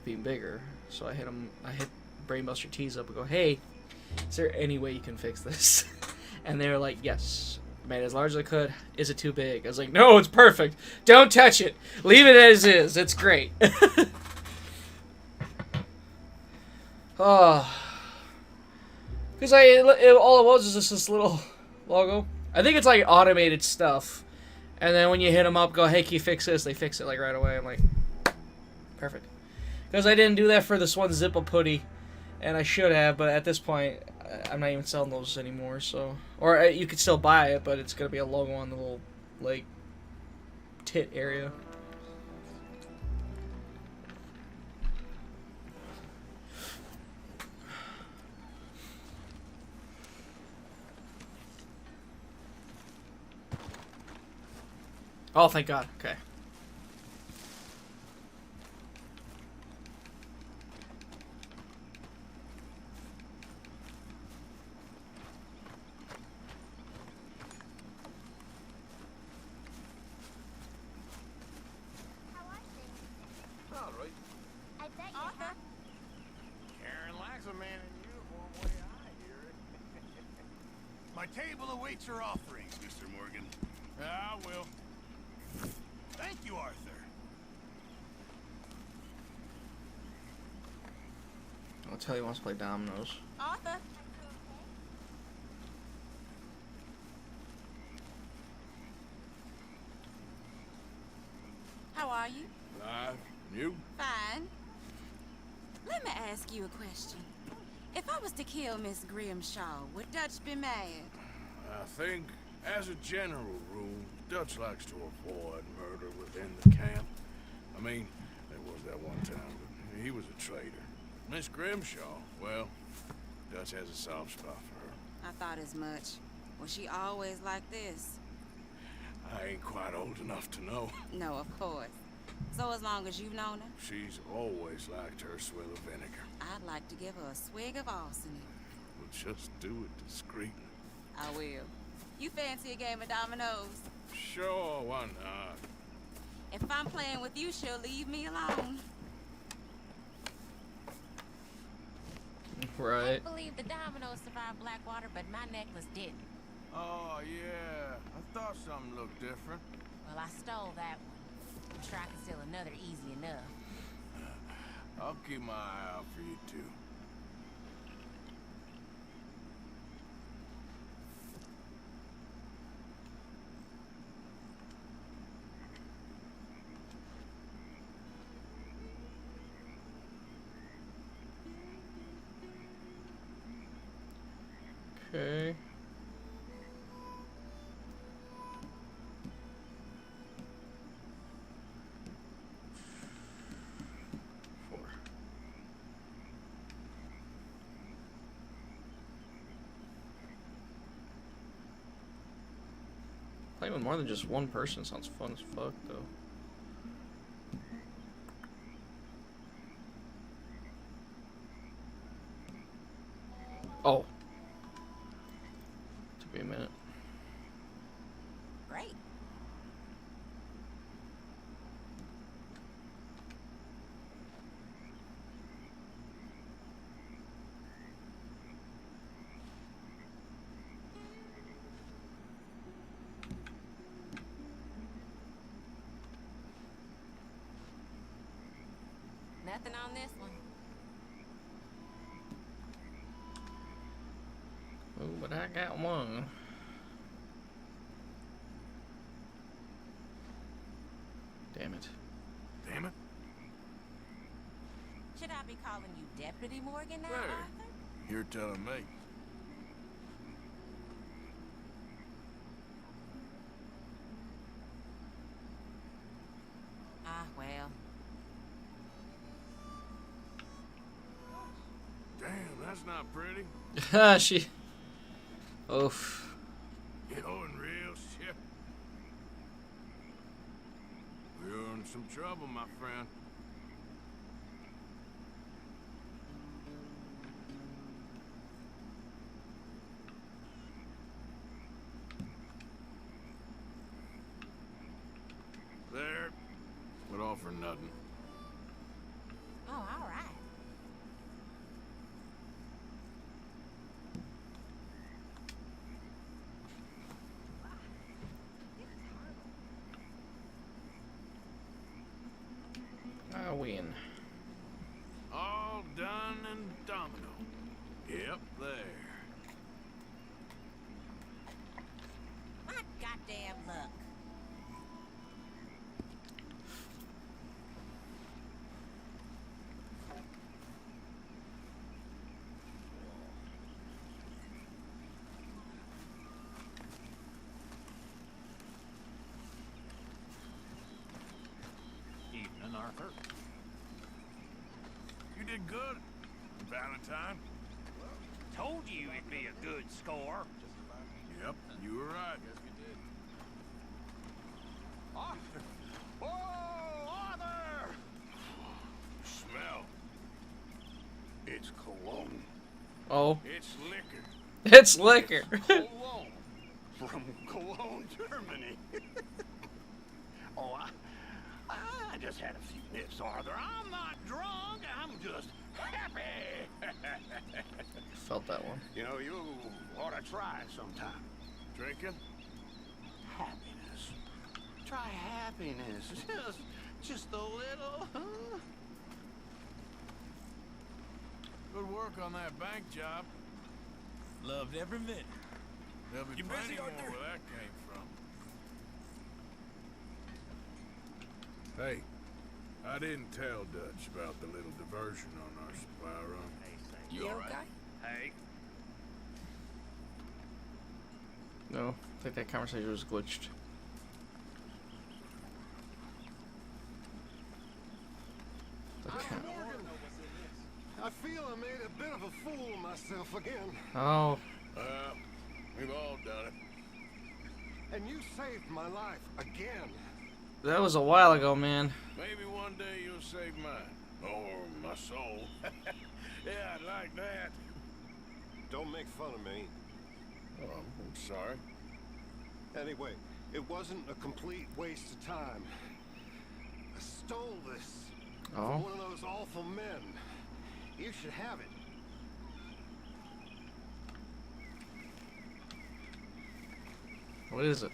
being bigger. So I hit Brainbuster Tees up and go, hey, is there any way you can fix this? And they were like, yes. Made it as large as I could. Is it too big? I was like, no, it's perfect. Don't touch it. Leave it as is. It's great. Because all it was is just this little logo. I think it's like automated stuff. And then when you hit them up, go, hey, can you fix this? They fix it like right away. I'm like, perfect. Because I didn't do that for this one Zippo putty. And I should have, but at this point, I'm not even selling those anymore. So, or you could still buy it, but it's going to be a logo on the little, like, tit area. Oh, thank God. Okay. All right. I bet you Arthur. Karen likes a man in uniform, way I hear it. My table awaits your offerings, Mr. Morgan. I will. Thank you, Arthur. I'll tell you, he wants to play dominoes. Arthur. How are you? You? Fine. Let me ask you a question. If I was to kill Miss Grimshaw, would Dutch be mad? I think, as a general rule, Dutch likes to avoid murder within the camp. I mean, there was that one time, but he was a traitor. Miss Grimshaw, well, Dutch has a soft spot for her. I thought as much. Was she always like this? I ain't quite old enough to know. No, of course. So as long as you've known her? She's always liked her swill of vinegar. I'd like to give her a swig of arsenic. We'll just do it discreetly. I will. You fancy a game of dominoes? Sure, why not? If I'm playing with you, she'll leave me alone. Right. I can't believe the dominoes survived Blackwater, but my necklace didn't. Oh, yeah. I thought something looked different. Well, I stole that one. I'm sure I can steal another easy enough. I'll keep my eye out for you, too. Okay. Playing with more than just one person sounds fun as fuck, though. Oh. Took me a minute. Great. Nothing on this one. Oh, but I got one. Damn it. Damn it. Should I be calling you Deputy Morgan now, Hey. Arthur? You're telling me. Ah, well. Damn, that's not pretty. She. Oof. You're in real shit. You're in some trouble, my friend. There. But all for nothing. Oh, all right. I win. All done and done. Phenomenal. Yep, there. What goddamn luck. Evening, Arthur. You did good, Valentine. Told you it'd be a good score. Yep, you were right. Arthur! Oh, Arthur! Smell. It's cologne. Oh. It's liquor. It's liquor. Cologne. From Cologne, Germany. Oh, I just had a few nips, Arthur. I'm not drunk. I'm just happy. Felt that one. You know, you ought to try it sometime. Drinking? Happiness. Try happiness. Just a little, huh? Good work on that bank job. Loved every minute. There'll be You plenty busy, more Arthur? where that came from. Hey, I didn't tell Dutch about the little diversion on our supply run. You all right? Hey, No, I think that conversation was glitched. I feel I made a bit of a fool of myself again. Oh. We've all done it. And you saved my life again. That was a while ago, man. Maybe one day you'll save mine. Or my soul. Yeah, I'd like that. Don't make fun of me. Oh, I'm sorry. Anyway, it wasn't a complete waste of time. I stole this from one of those awful men. You should have it. What is it?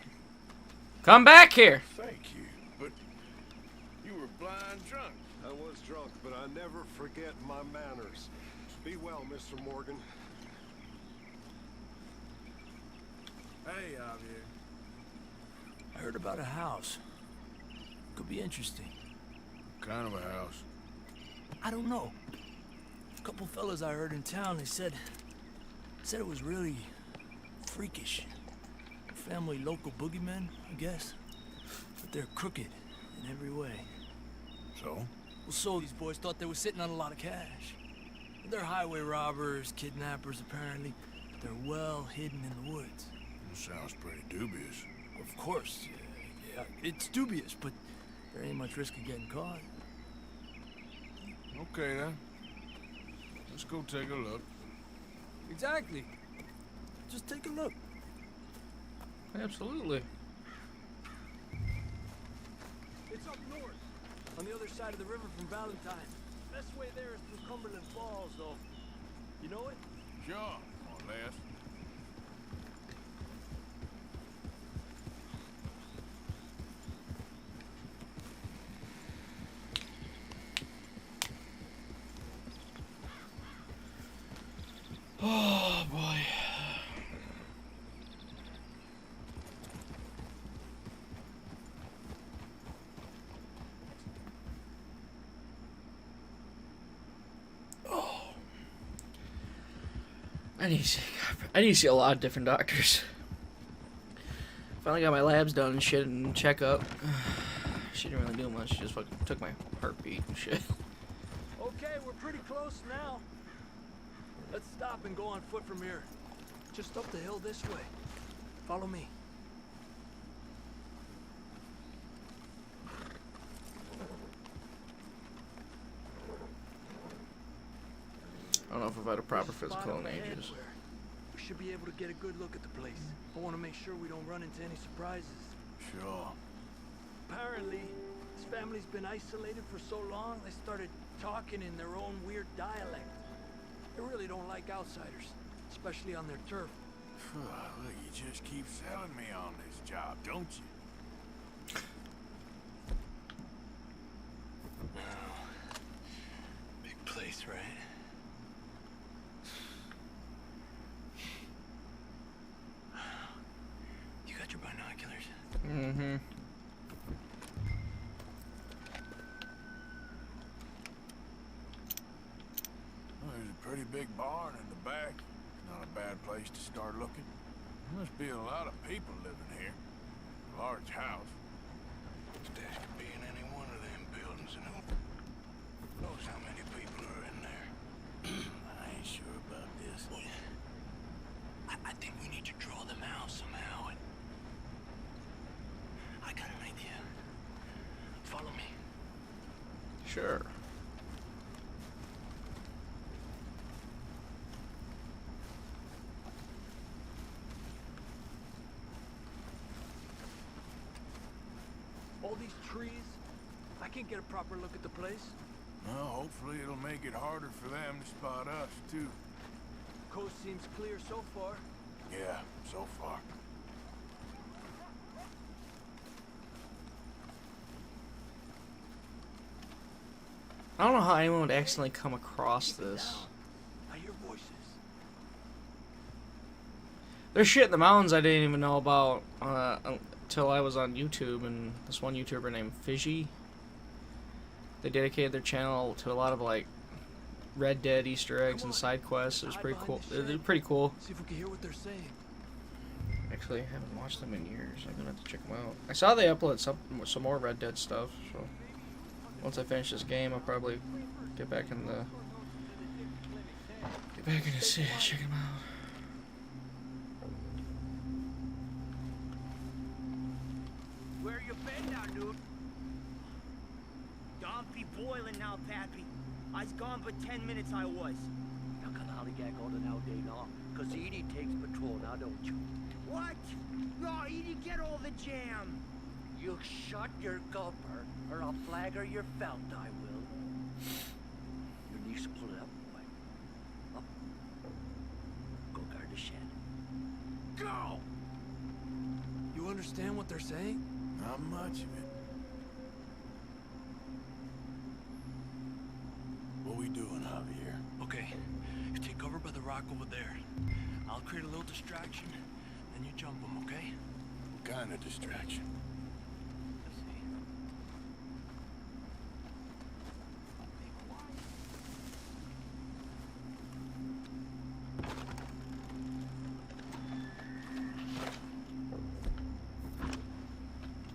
Come back here! Thank you, but you were blind drunk. I was drunk, but I never forget my manners. Be well, Mr. Morgan. Hey, Javier. I heard about a house. Could be interesting. What kind of a house? I don't know. A couple fellas I heard in town, they said it was really freakish. Family local boogeymen, I guess. But they're crooked in every way. So? Well, so these boys thought they were sitting on a lot of cash. They're highway robbers, kidnappers, apparently. But they're well hidden in the woods. Sounds pretty dubious. Of course, yeah, it's dubious, but there ain't much risk of getting caught. Okay, then. Let's go take a look. Exactly. Just take a look. Absolutely. It's up north, on the other side of the river from Valentine. Best way there is through Cumberland Falls, though. You know it? Sure, more or less. Oh, boy. I need to see a lot of different doctors. Finally got my labs done and shit and checkup. She didn't really do much. She just fucking took my heartbeat and shit. Okay, we're pretty close now. Let's stop and go on foot from here. Just up the hill this way. Follow me. I don't know if I've had a proper physical in ages. We should be able to get a good look at the place. I want to make sure we don't run into any surprises. Sure. Apparently, this family's been isolated for so long, they started talking in their own weird dialect. They really don't like outsiders, especially on their turf. Look, you just keep selling me on this job, don't you? Big place, right? Pretty big barn in the back. Not a bad place to start looking. There must be a lot of people living here. Large house. Stash could be in any one of them buildings, and who knows how many people are in there. I ain't sure about this. I think we need to draw them out somehow. I got an idea. Follow me. Sure. All these trees, I can't get a proper look at the place. Well, hopefully it'll make it harder for them to spot us, too. Coast seems clear so far. Yeah, so far. I don't know how anyone would accidentally come across this. I hear voices. There's shit in the mountains I didn't even know about until I was on YouTube, and this one YouTuber named Fishy, they dedicated their channel to a lot of like Red Dead Easter eggs and side quests. It was pretty cool. They're pretty cool. See if we can hear what they're saying. Actually, I haven't watched them in years. I'm gonna have to check them out. I saw they upload some more Red Dead stuff, so once I finish this game, I'll probably get back in the check them out. Where you been now, dude? Don't be boiling now, Pappy. I's gone but 10 minutes I was. You can hollygag all the now day long, cause Edie takes patrol now, don't you? What? No, Edie, get all the jam. You shut your gulper, or I'll flagger your felt, I will. Your niece will pull it up, boy. Up. Go guard the shed. Go! You understand what they're saying? Not much of it. What we doing, Javier? Okay, you take cover by the rock over there. I'll create a little distraction, then you jump them, okay? What kind of distraction?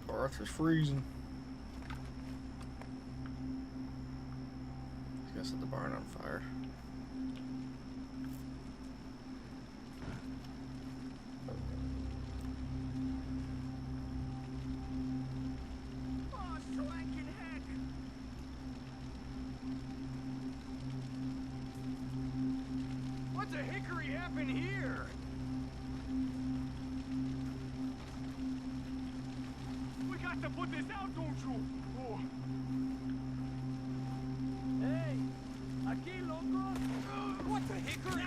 Arthur's freezing. He's gonna set the barn on fire. Oh, swanking heck. What the hickory happened here? We got to put this out, don't you? Oh. Hey! Aquí, loco! What the hickory?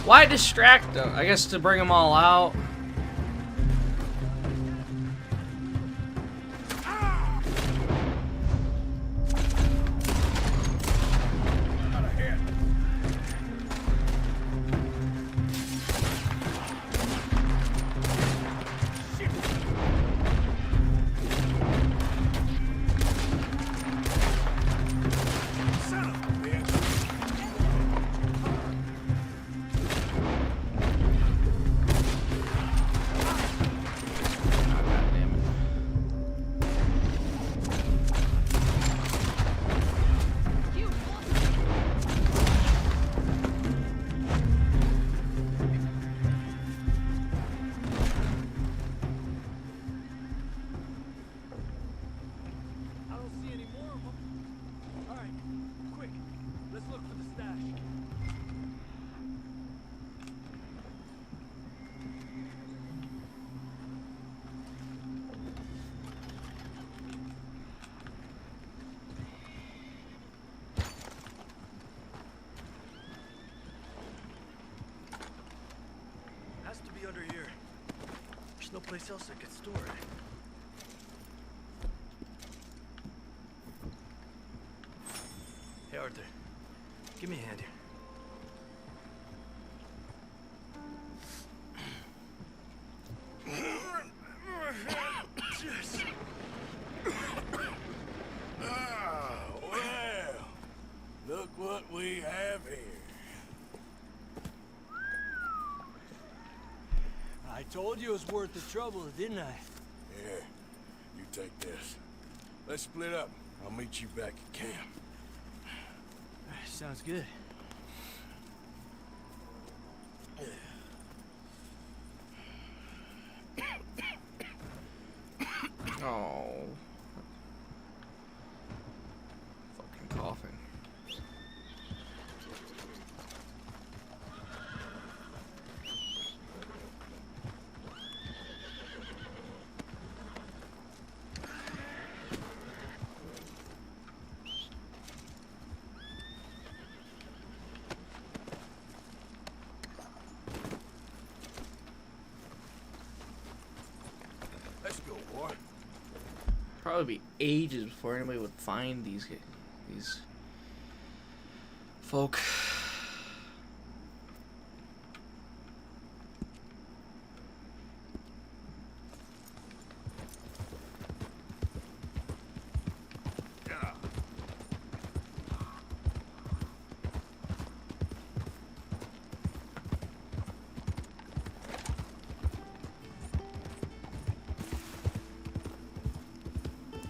Why distract them? I guess to bring them all out. I don't see any more of them. All right, quick. Let's look for the stash. Has to be under here. There's no place else I could store it. Hey, Arthur. Give me a hand here. Well, what we have here. I told you it was worth the trouble, didn't I? Here, you take this. Let's split up. I'll meet you back at camp. Sounds good. Oh. Fucking coughing. Let's go, boy. Probably be ages before anybody would find these folk.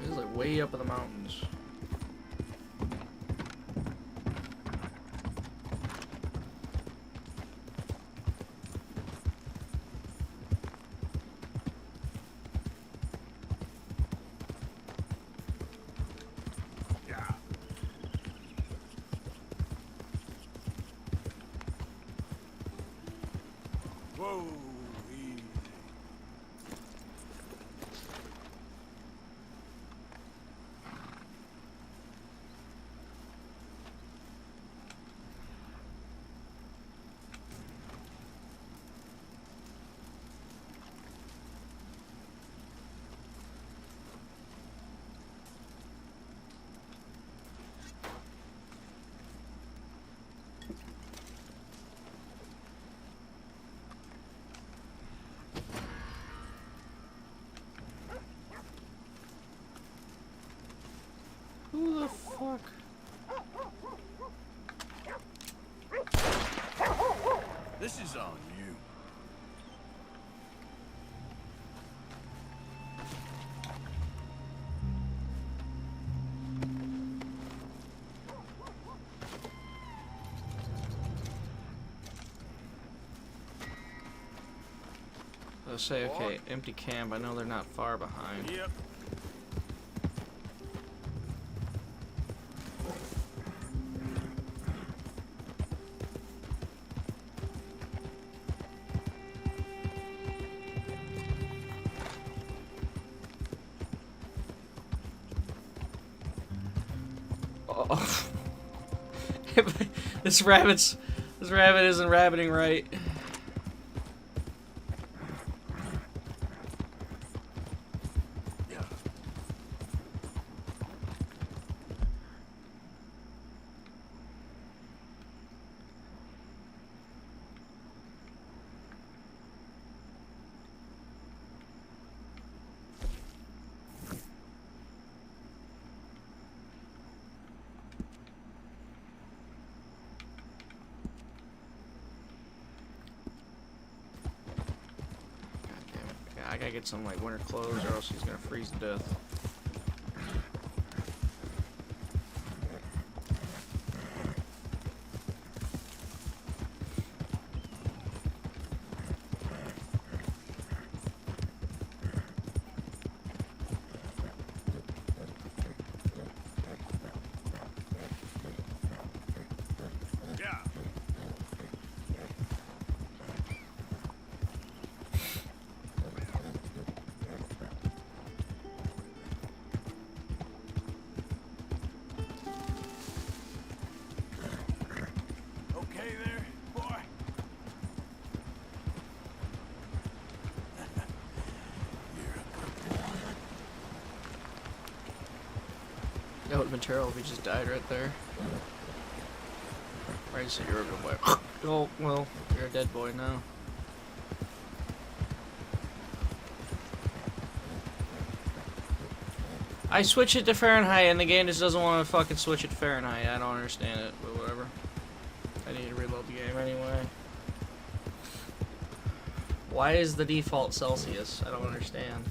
This is like way up in the mountains. Whoa, easy. Who the fuck? This is on you. Let's say, okay, empty camp. I know they're not far behind. Yep. Oh. This rabbit isn't rabbiting right. I gotta get some like winter clothes or else he's gonna freeze to death. That would have been terrible if he just died right there. Right, so you're a good boy. Oh, well, you're a dead boy now. I switch it to Fahrenheit and the game just doesn't want to fucking switch it to Fahrenheit. I don't understand it, but whatever. I need to reload the game anyway. Why is the default Celsius? I don't understand.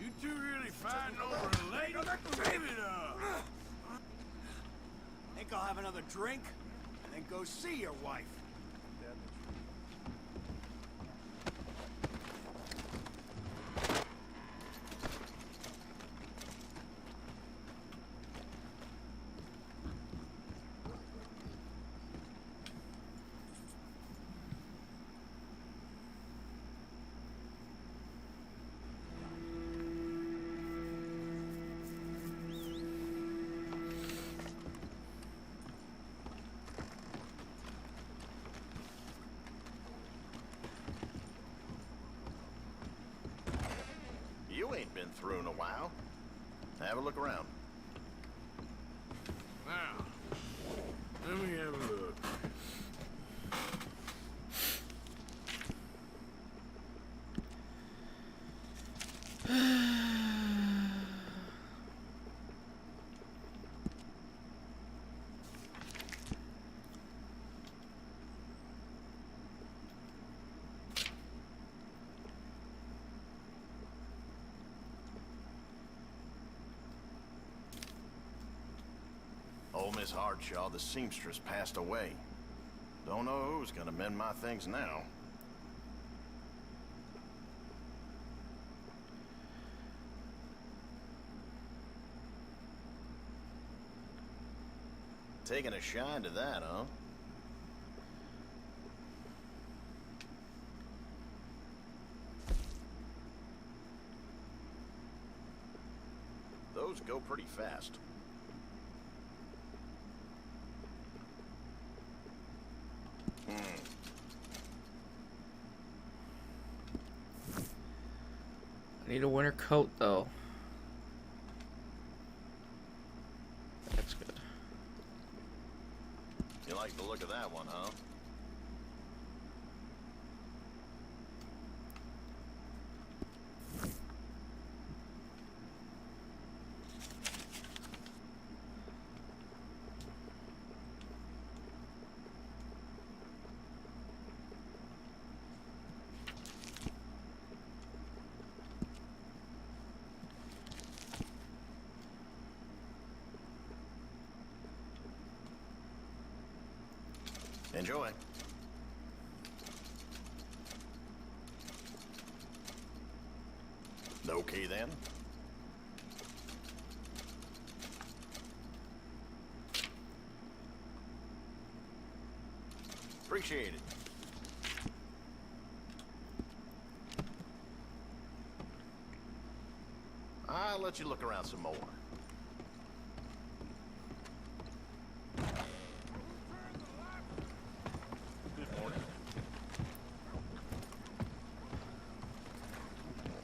You two really fighting over a lady? Save it up! Think I'll have another drink and then go see your wife. You ain't been through in a while. Have a look around. Now, let me have a look. Old Miss Hardshaw, the seamstress, passed away. Don't know who's gonna mend my things now. Taking a shine to that, huh? Those go pretty fast. I need a winter coat, though. That's good. You like the look of that one, huh? Enjoy. Okay then. Appreciate it. I'll let you look around some more. Good morning.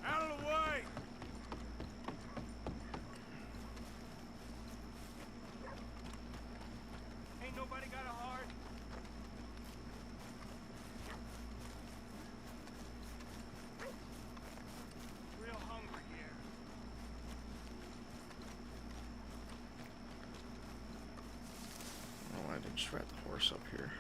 Out of the way! Ain't nobody got a heart. Real hungry here. Oh, I didn't just ride the horse up here.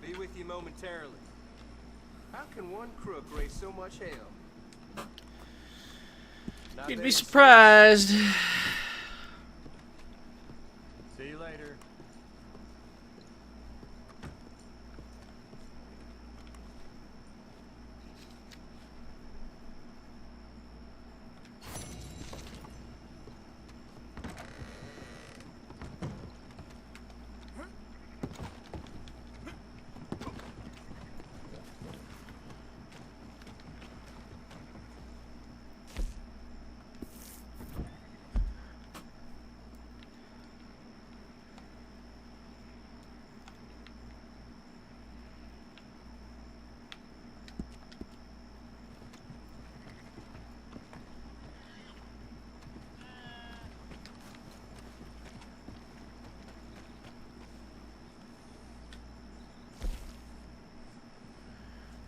Be with you momentarily. How can one crook raise so much hell? You'd be surprised.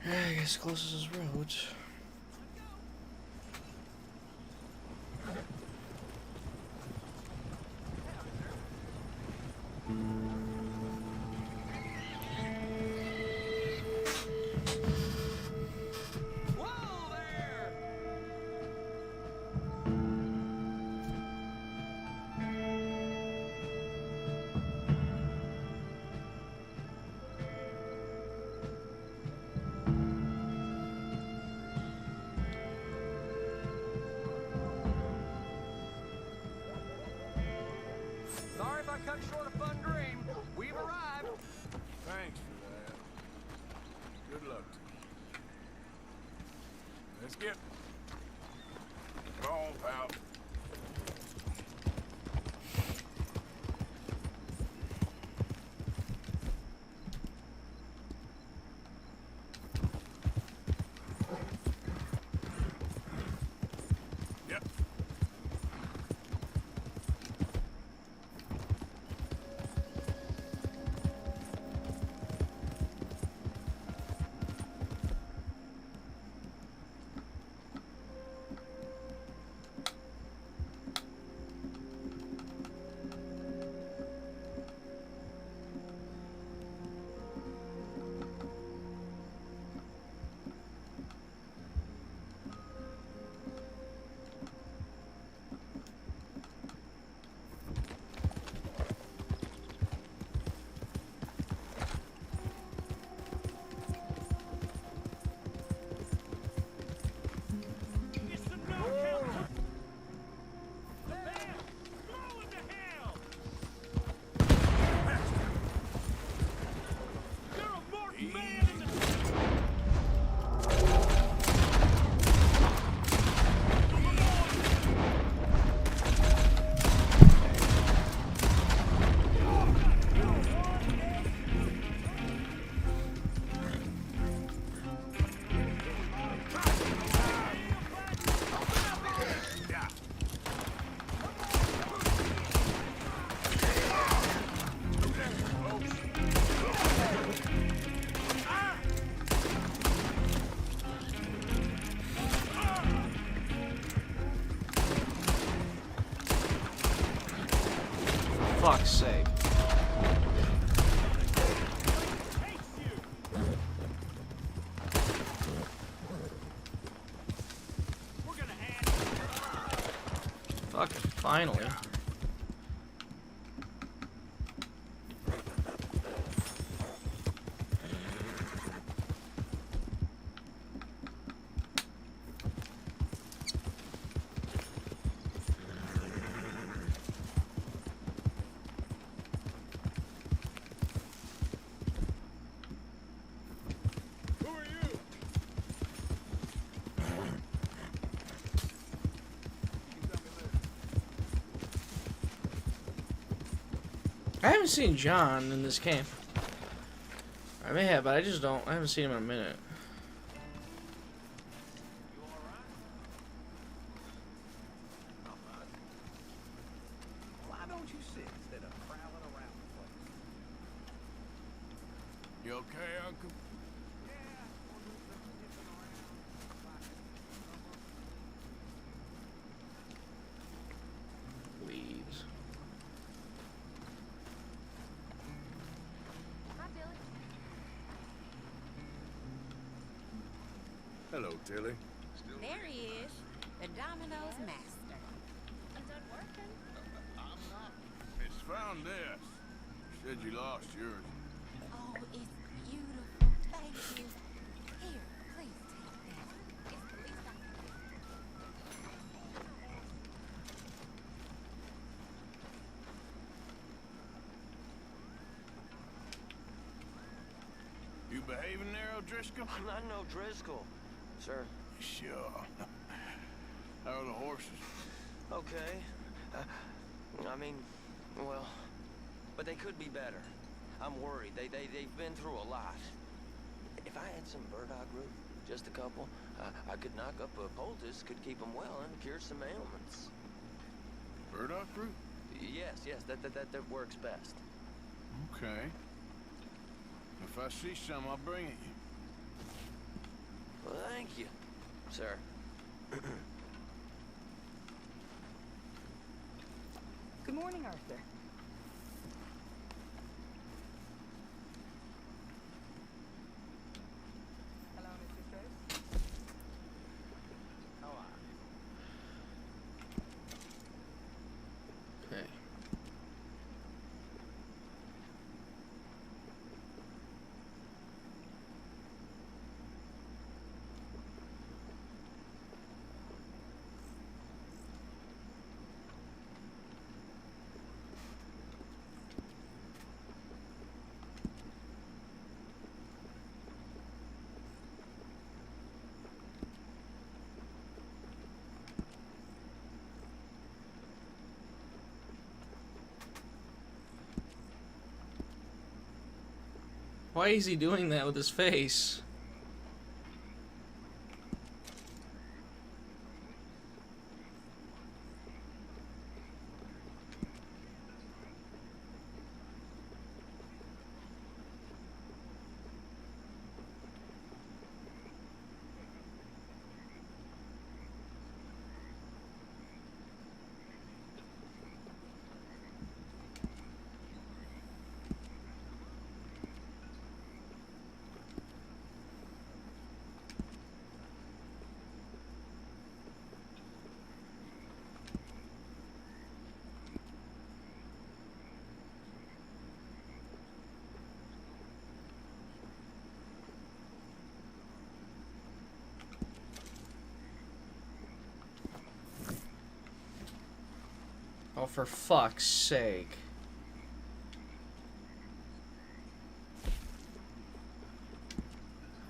I guess closest is roads. Sorry if I cut short a fun dream. We've arrived. Thanks for that. Good luck to you. Let's get... Come on, pal. Yep. Fuck's sake. Fucking finally. I haven't seen John in this camp. I may have, but I haven't seen him in a minute. Why don't you sit instead of prowling around the place? You okay, Uncle? Leaves. Hello, Tilly. There he is, the Domino's master. It's found this. Said you lost yours. Oh, it's beautiful. Thank you. Here, please take that. It's the least I can do. You behaving there, O'Driscoll? I'm not no Driscoll, sir. Sure. How are the horses? Okay. I mean, well, but they could be better. I'm worried. They've been through a lot. If I had some burdock root, just a couple, I could knock up a poultice, could keep them well, and cure some ailments. Burdock root? Yes, that works best. Okay. If I see some, I'll bring it you. Well, thank you, sir. Good morning, Arthur. Hello, Mr. Strauss. How are you? Okay. Why is he doing that with his face? Oh, for fuck's sake.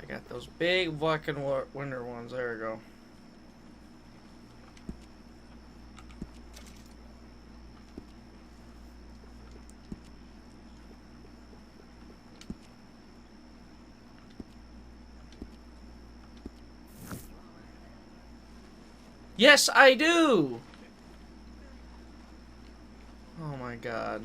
I got those big fucking winter ones. There we go. Yes, I do! Oh my god.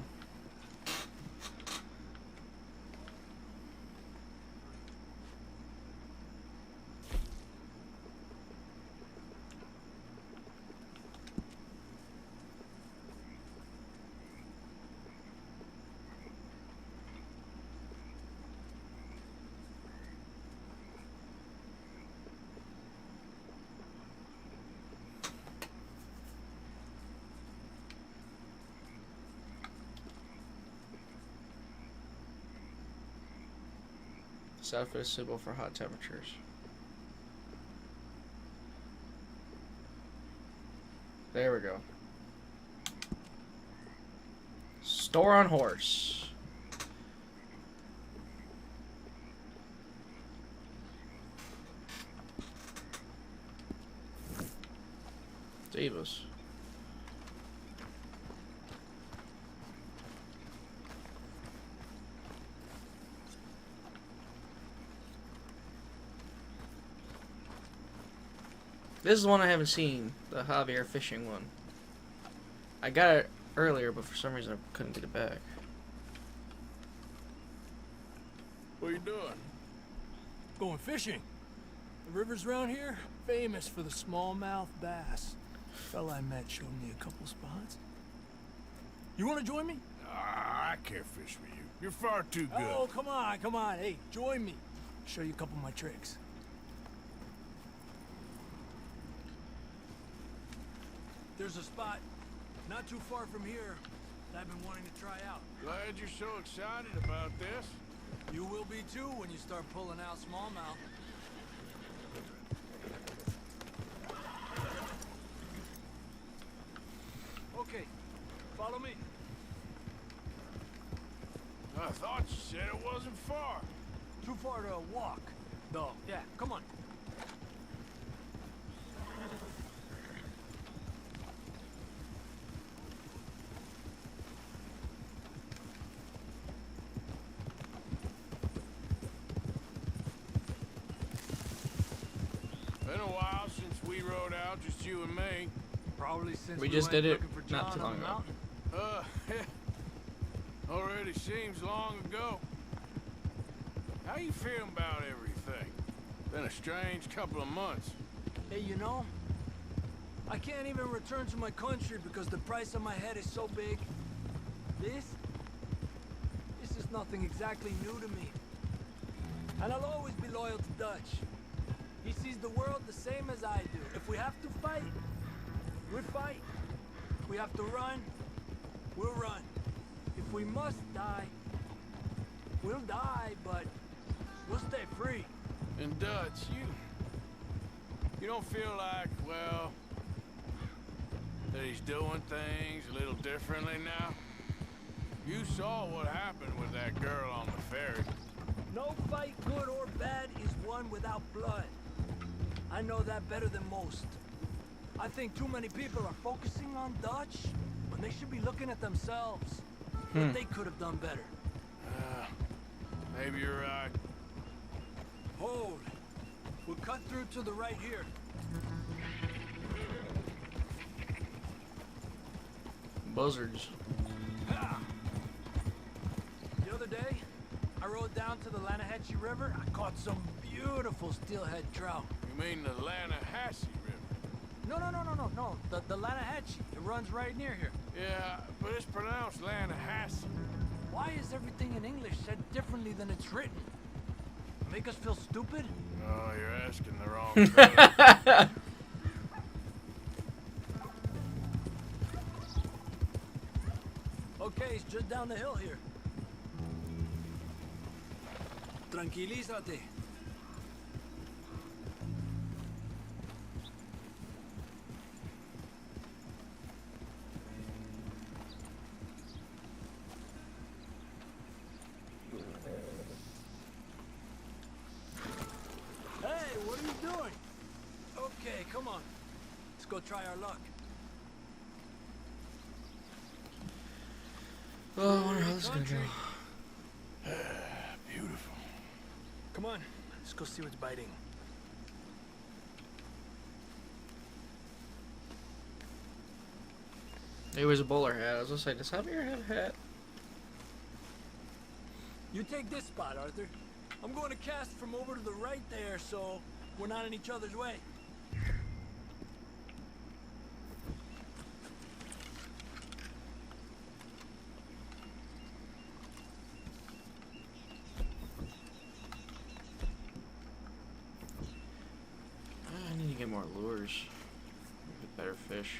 Outfit is suitable for hot temperatures. There we go. Store on horse. Davis. This is the one I haven't seen, the Javier fishing one. I got it earlier, but for some reason I couldn't get it back. What are you doing? Going fishing. The rivers around here, famous for the smallmouth bass. Fella I met showed me a couple spots. You want to join me? I can't fish with you. You're far too good. Oh, come on, come on. Hey, join me. Show you a couple of my tricks. There's a spot not too far from here that I've been wanting to try out. Glad you're so excited about this. You will be too when you start pulling out smallmouth. Okay, follow me. I thought you said it wasn't far. Too far to walk, though. Yeah, come on. Been a while since we rode out, just you and me. Probably since we just did it John not too long ago. Already seems long ago. How you feeling about everything? Been a strange couple of months. Hey, you know, I can't even return to my country because the price of my head is so big. This is nothing exactly new to me. And I'll always be loyal to Dutch. He sees the world the same as I do. If we have to fight, we'll fight. If we have to run, we'll run. If we must die, we'll die, but we'll stay free. And Dutch, you don't feel like, well, that he's doing things a little differently now? You saw what happened with that girl on the ferry. No fight, good or bad, is won without blood. I know that better than most. I think too many people are focusing on Dutch when they should be looking at themselves. What they could have done better. Maybe you're right. Hold. We'll cut through to the right here. Buzzards. The other day, I rode down to the Lanahatchee River. I caught some beautiful steelhead trout. You mean the Lanahatchee River? No. The Lanahatchee. It runs right near here. Yeah, but it's pronounced Lanahatchee. Why is everything in English said differently than it's written? Make us feel stupid? Oh, you're asking the wrong fellow. Okay, it's just down the hill here. Tranquilízate. Hey, what are you doing? Okay, come on. Let's go try our luck. Oh, I wonder how this is gonna go. Beautiful. Come on, let's go see what's biting. It was a bowler hat. I was gonna say, does Javier have a hat? You take this spot, Arthur. I'm going to cast from over to the right there, so we're not in each other's way. I need to get more lures. Get better fish.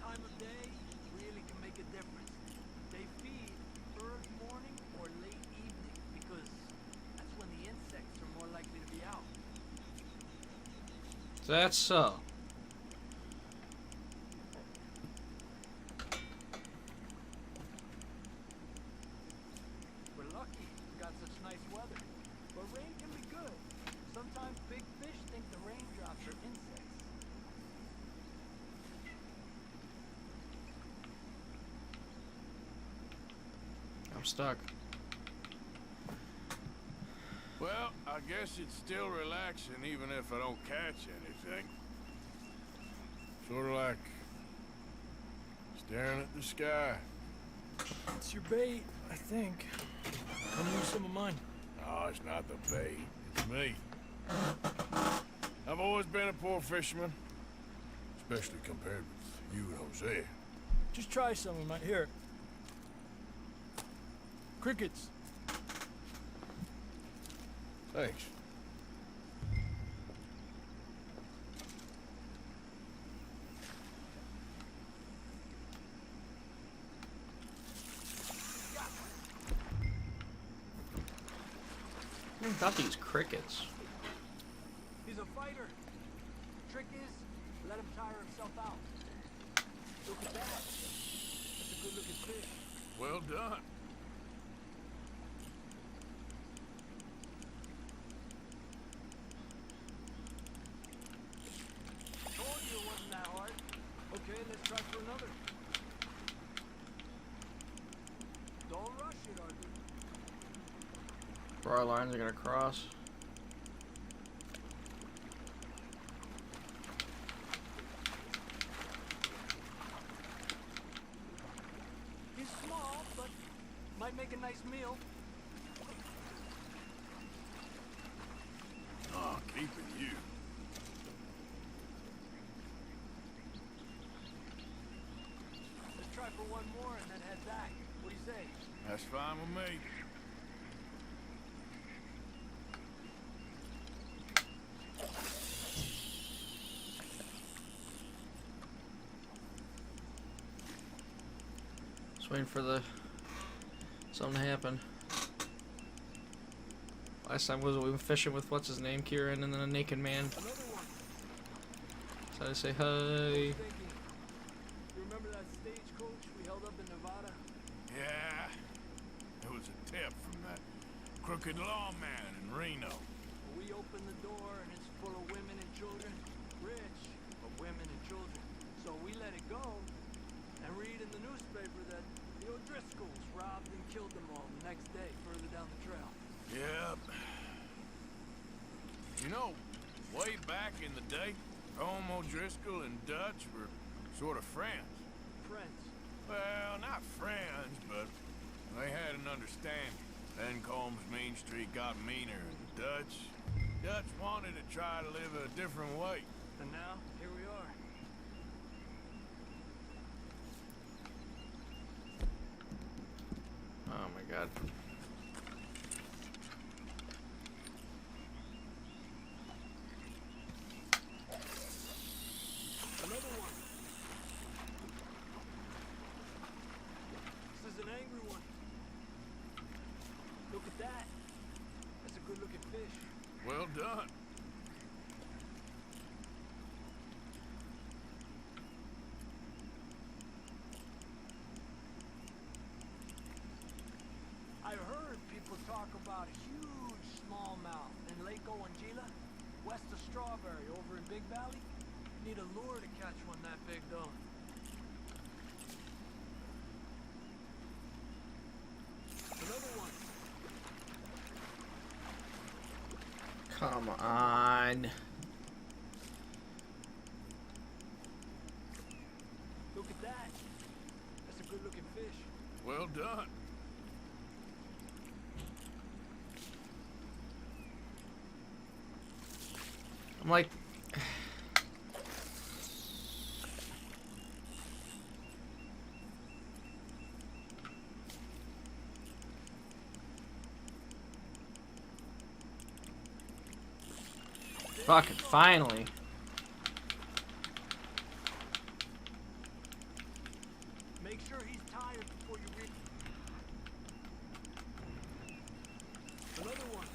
Time of day really can make a difference. They feed early morning or late evening because that's when the insects are more likely to be out. That's so. We're lucky we got such nice weather. But rain can be good. Sometimes big fish think the raindrops are insects. I'm stuck. Well, I guess it's still relaxing even if I don't catch anything. Sort of like staring at the sky. It's your bait, I think. Come use some of mine. No, it's not the bait. It's me. I've always been a poor fisherman, especially compared with you and Jose. Just try some of mine. Here. Crickets. Thanks. I thought these crickets. He's a fighter. Trick is, let him tire himself out. Look at that. That's a good looking fish. Well done. Told you it wasn't that hard. Okay, let's try for another. Don't rush it, Arthur. Our lines are gonna cross. make a nice meal. Oh, keeping you. Let's try for one more and then head back. What do you say? That's fine with me. Just waiting for the something to happen. Last time we were fishing with what's his name, Kieran, and then a naked man. So I say hi. You remember that stagecoach we held up in Nevada? Yeah. It was a tip from that crooked lawman in Reno. We opened the door and it's full of women and children. Rich, but women and children. So we let it go and read in the newspaper that the O'Driscolls robbed and killed them all the next day further down the trail. Yep. You know, way back in the day, Romeo O'Driscoll and Dutch were sort of friends. Friends? Well, not friends, but they had an understanding. Then Combs Mean Street got meaner, and Dutch wanted to try to live a different way. And now, here we are. Oh my god. Another one. This is an angry one. Look at that. That's a good looking fish. Well done. I heard people talk about a huge smallmouth in Lake Owanjila, west of Strawberry, over in Big Valley. Need a lure to catch one that big, though. Another one. Come on. Look at that. That's a good looking fish. Well done. I'm like... Fucking finally. Make sure he's tired before you reach. Another one.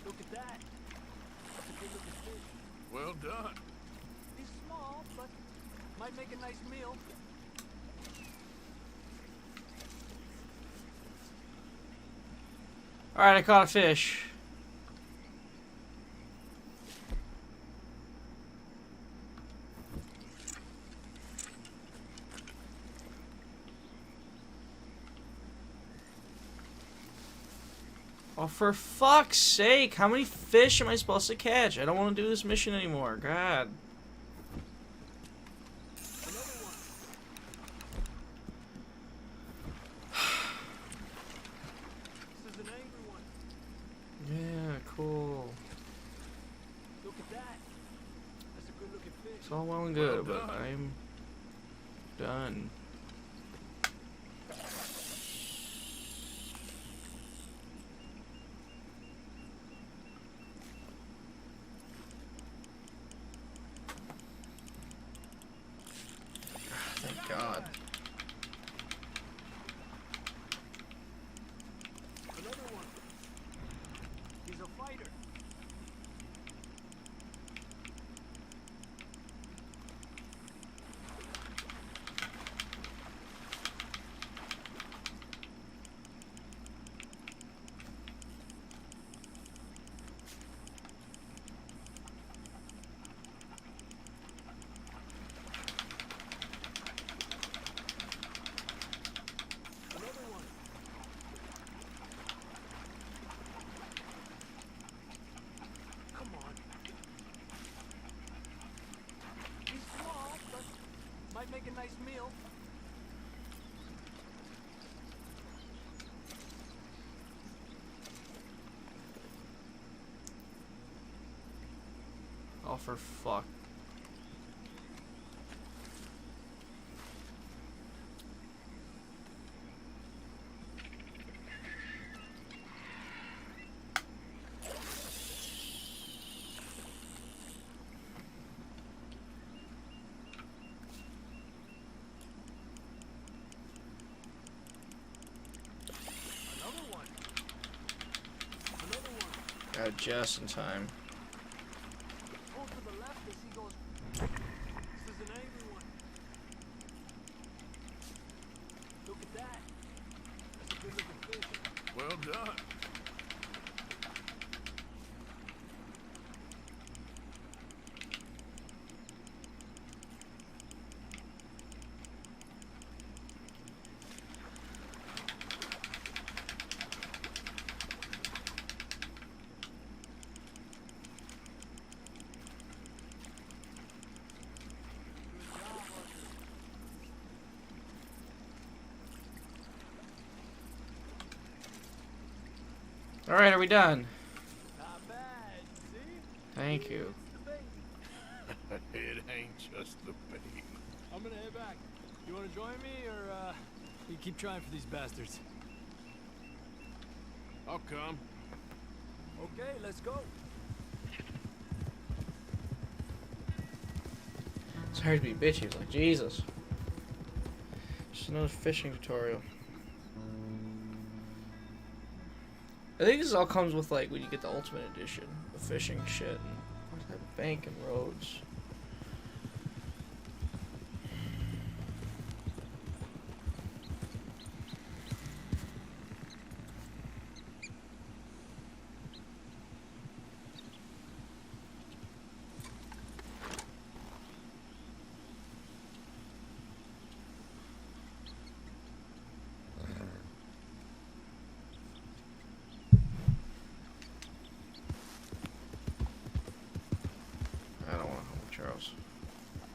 Look at that. That's a good looking fish. Well done. He's small, but might make a nice meal. Alright, I caught a fish. Oh, for fuck's sake, how many fish am I supposed to catch? I don't want to do this mission anymore. God. This is an angry one. Yeah, cool. Look at that. That's a good looking fish. It's all well and good, but I'm done. Thank God. Another one. He's a fighter. Another one. Come on. He's small, but might make a nice meal. Oh, for fuck. Got just in time. Pull to the left as he goes. This is an angry one. Look at that. That's a good looking fish. Well done. Alright, are we done? Not bad, see? Thank you. It ain't just the bait. I'm gonna head back. You wanna join me, or you keep trying for these bastards? I'll come. Okay, let's go. It's hard to be bitchy, like Jesus. Just another fishing tutorial. I think this all comes with like when you get the Ultimate Edition, the fishing shit, and that bank and roads.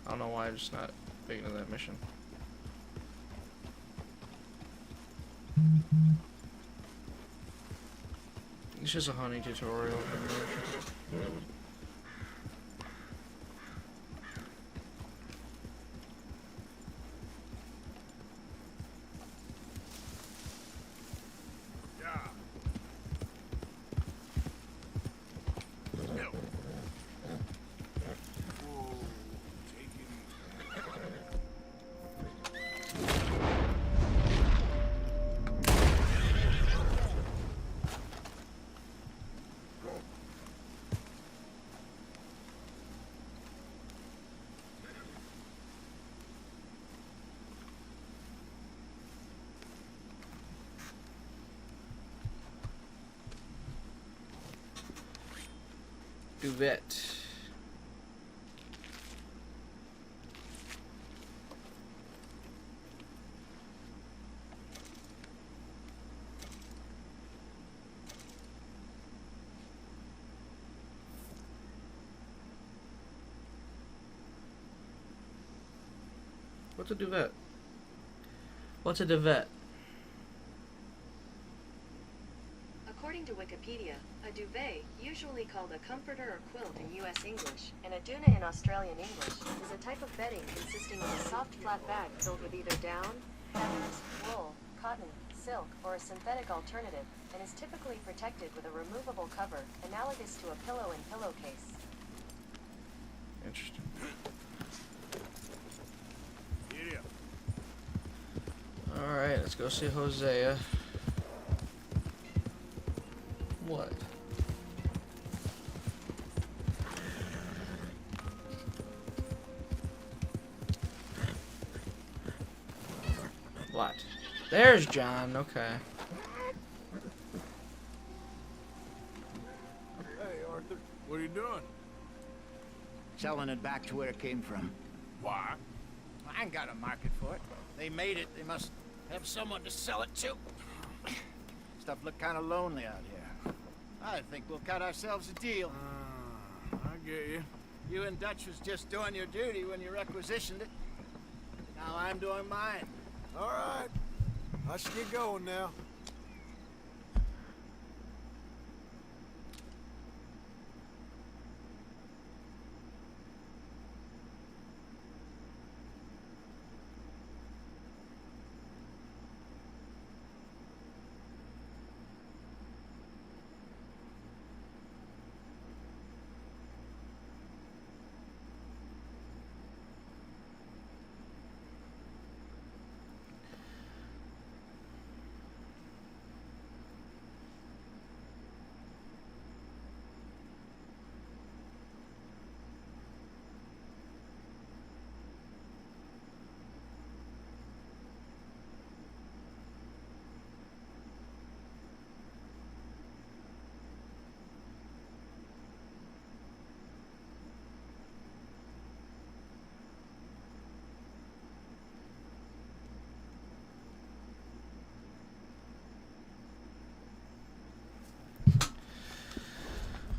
I don't know why I'm just not big into that mission. It's just a hunting tutorial. Duvet. What's a duvet? What's a duvet? According to Wikipedia, a duvet, usually called a comforter or quilt in U.S. English, and a doona in Australian English, is a type of bedding consisting of a soft flat bag filled with either down, feathers, wool, cotton, silk, or a synthetic alternative, and is typically protected with a removable cover, analogous to a pillow and pillowcase. Interesting. Alright, let's go see Hosea. What? What? There's John, okay. Hey, Arthur. What are you doing? Selling it back to where it came from. Why? I ain't got a market for it. They made it. They must have someone to sell it to. Stuff look kind of lonely out here. I think we'll cut ourselves a deal. I get you. You and Dutch was just doing your duty when you requisitioned it. Now I'm doing mine. All right. I should get going now.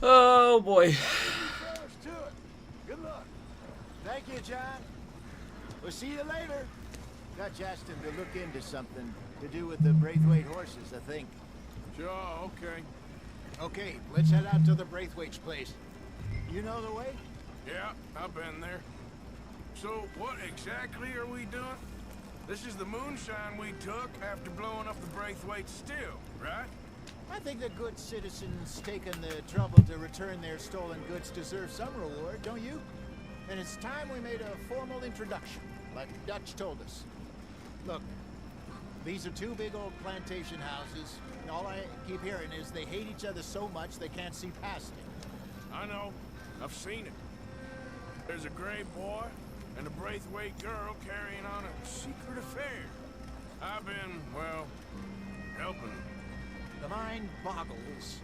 Oh boy. Good luck. Thank you, John. We'll see you later. Dutch asked him to look into something to do with the Braithwaite horses, I think. Sure, okay. Okay, let's head out to the Braithwaite's place. You know the way? Yeah, I've been there. So, what exactly are we doing? This is the moonshine we took after blowing up the Braithwaite still, right? I think the good citizens taking the trouble to return their stolen goods deserve some reward, don't you? And it's time we made a formal introduction, like Dutch told us. Look, these are two big old plantation houses, and all I keep hearing is they hate each other so much they can't see past it. I know. I've seen it. There's a gray boy and a Braithwaite girl carrying on a secret affair. I've been, well, helping them. The mind boggles.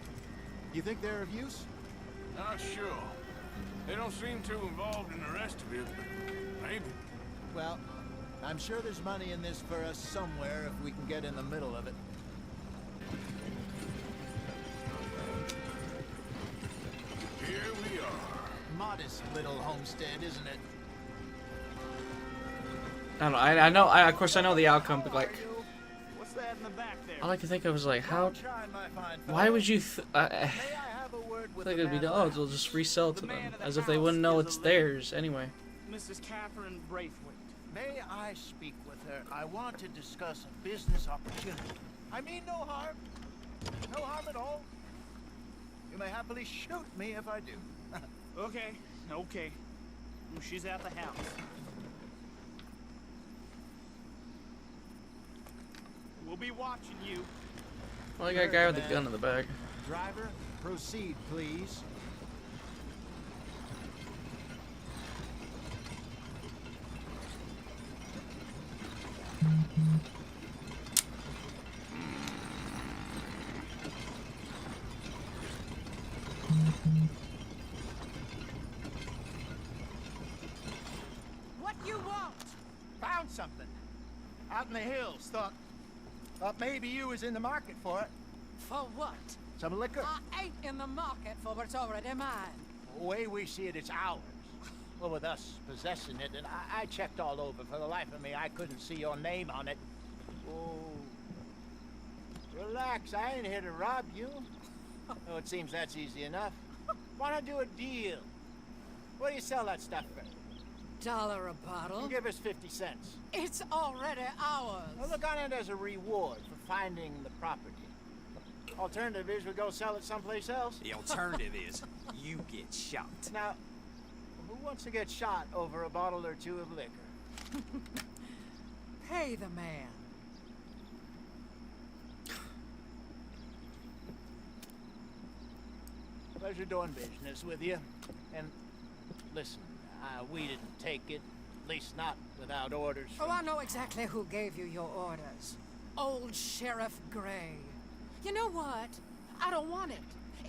You think they're of use? Not sure. They don't seem too involved in the rest of it, but maybe. Well, I'm sure there's money in this for us somewhere if we can get in the middle of it. Here we are. Modest little homestead, isn't it? I don't know. I know. Of course, I know the outcome, but like, What's that in the back there? all I can think of was like, how? Why would you? I think it'd be the odds. They'll just resell it to them as if they wouldn't know it's theirs anyway. Mrs. Catherine Braithwaite. May I speak with her? I want to discuss a business opportunity. I mean no harm. No harm at all. You may happily shoot me if I do. Okay, okay. She's at the house. We'll be watching you. Well, I got a guy with a gun in the back. Driver, proceed, please. What you want? Found something. Out in the hills. Thought maybe you was in the market for it. For what? Some liquor. I ain't in the market for what's already mine. The way we see it, it's ours. Well, with us possessing it, and I checked all over. For the life of me, I couldn't see your name on it. Oh. Relax, I ain't here to rob you. Oh, it seems that's easy enough. Why not do a deal? What do you sell that stuff for? $1 a bottle? Give us 50 cents. It's already ours. Well, look on it as a reward for finding the property. Alternative is we go sell it someplace else. The alternative is you get shot. Now, who wants to get shot over a bottle or two of liquor? Pay the man. Pleasure doing business with you. And listen, we didn't take it, at least not without orders. Oh, I know exactly who gave you your orders. Old Sheriff Gray. You know what? I don't want it.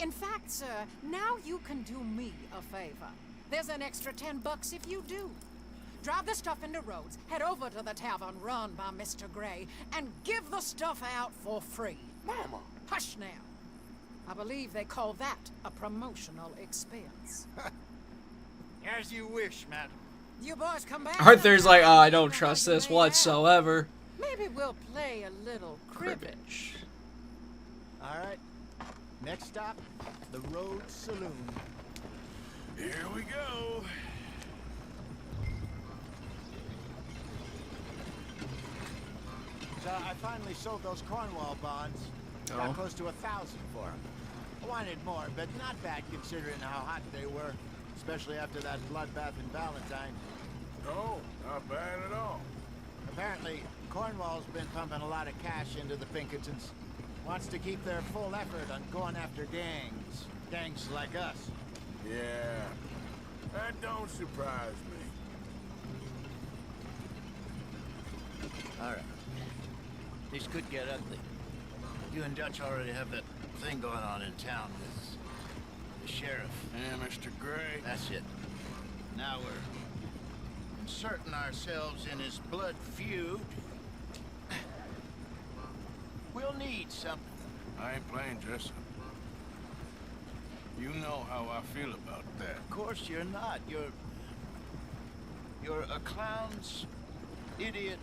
In fact, sir, now you can do me a favor. There's an extra $10 if you do. Drive the stuff into Rhodes, head over to the tavern run by Mr. Gray, and give the stuff out for free. Mama! Hush now. I believe they call that a promotional expense. As you wish, madam. You boys come back. Arthur's like, oh, I don't trust this whatsoever. Maybe we'll play a little cribbage. All right. Next stop, the Rhodes Saloon. Here we go. So I finally sold those Cornwall bonds. Got close to 1,000 for them. I wanted more, but not bad considering how hot they were, especially after that bloodbath in Valentine. No, not bad at all. Apparently, Cornwall's been pumping a lot of cash into the Pinkertons. Wants to keep their full effort on going after gangs. Gangs like us. Yeah, that don't surprise me. All right. This could get ugly. You and Dutch already have that thing going on in town with the sheriff. Yeah, Mr. Gray. That's it. Now we're inserting ourselves in his blood feud. We'll need something. I ain't playing dress up. You know how I feel about that. Of course you're not. You're a clown's idiot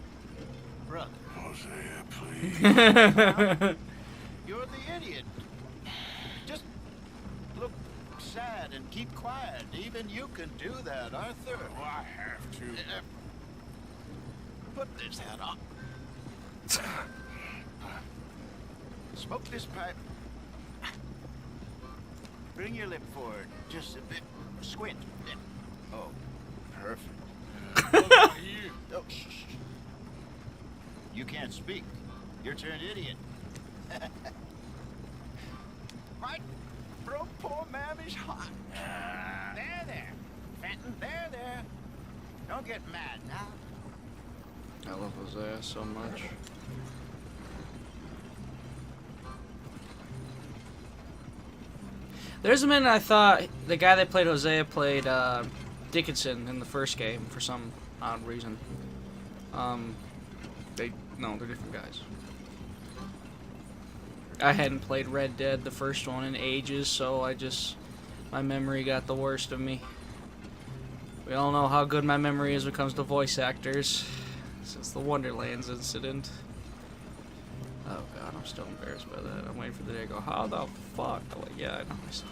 brother. Hosea, please. You're the idiot. Just look sad and keep quiet. Even you can do that, Arthur. Oh, I have to. Put this hat on. Smoke this pipe. Bring your lip forward just a bit. Squint. Oh, perfect. What about you? Oh, shh, shh. You can't speak. You're turned idiot. Right? Bro, poor mammy's hot. There. Fenton, there. Don't get mad now. I love Hosea so much. There's a minute I thought the guy that played Hosea played Dickinson in the first game for some odd reason. They're different guys. I hadn't played Red Dead, the first one, in ages, so my memory got the worst of me. We all know how good my memory is when it comes to voice actors, since the Wonderlands incident. Oh god, I'm still embarrassed by that. I'm waiting for the day to go, how the fuck? I'm like, yeah, I know, I suck.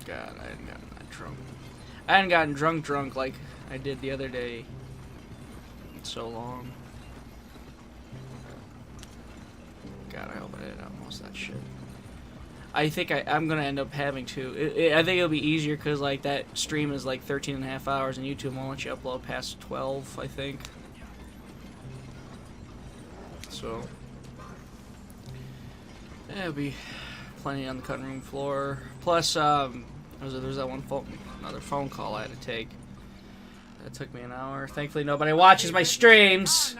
God, I hadn't gotten that drunk. I hadn't gotten drunk like I did the other day. In so long. God, I hope I did most of that shit. I think I'm gonna end up having to. I think it'll be easier because like that stream is like 13.5 hours, and YouTube won't let you upload past 12. I think. So yeah, it'll be plenty on the cutting room floor. Plus, there's that another phone call I had to take. That took me an hour. Thankfully, nobody watches my streams.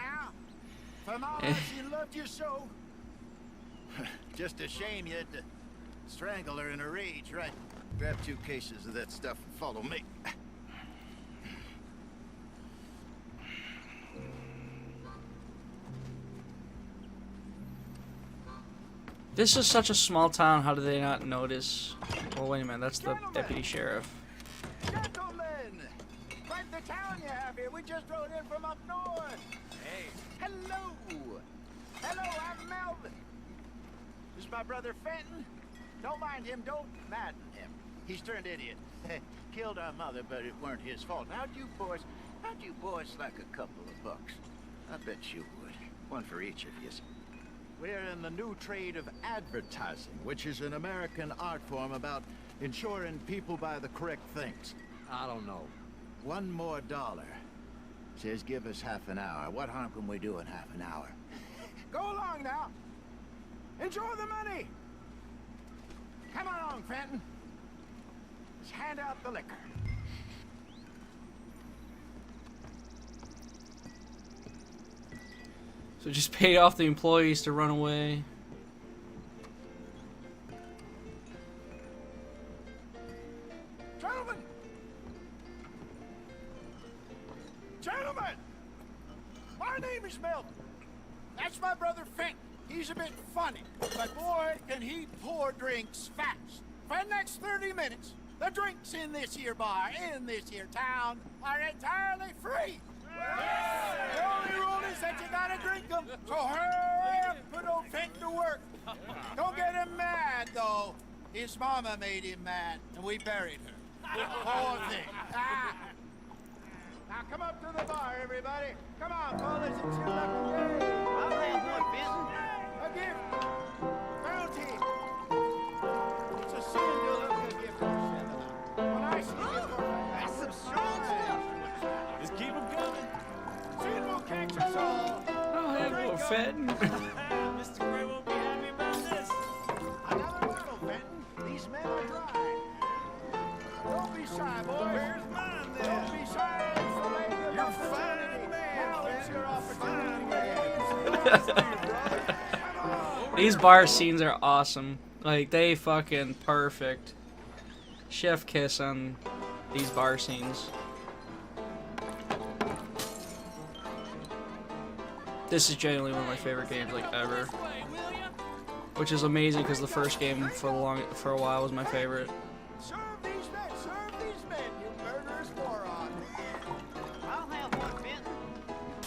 She loved you so. Just a shame you had to strangle her in a rage, right? Grab 2 cases of that stuff and follow me. This is such a small town. How do they not notice? Well, wait a minute. That's the deputy sheriff. Gentlemen, quite the town you have here. We just rode in from up north. Hey. Hello. I'm Melvin. This is my brother Fenton. Don't mind him. Don't madden him. He's turned idiot. Killed our mother, but it weren't his fault. How'd you boys like a couple of bucks? I bet you would. One for each of you. We're in the new trade of advertising, which is an American art form about ensuring people buy the correct things. I don't know. $1 more. Says give us half an hour. What harm can we do in half an hour? Go along now. Enjoy the money. Come along, Fenton. Let's hand out the liquor. So just pay off the employees to run away. Gentlemen! My name is Melvin. That's my brother Fenton. He's a bit funny, but boy, can he pour drinks fast. For the next 30 minutes, the drinks in this here bar, in this here town, are entirely free. The only rule is that you gotta drink them, so hurry up, put old Fenton to work. Don't get him mad, though. His mama made him mad, and we buried her. Poor thing. Now come up to the bar, everybody. Come on, fellas, it's your lucky day. I'll have one, Vincent. A gift. Bounty. It's a sin to look a gift for $7. When I see that's some strong stuff. Just keep them coming. Sin will catch us all. Oh, hey, little Fenton. Mr. Gray won't be happy about this. Another bottle, Fenton. These These men are dry. Don't be shy, boys. Where's mine, then? Don't be shy. You're fine, man. Now it's your opportunity. These bar scenes are awesome. Like, they fucking perfect. Chef kiss on these bar scenes. This is genuinely one of my favorite games, like, ever. Which is amazing because the first game for a while was my favorite. Serve these men, you murderous moron. I'll have one, Benton.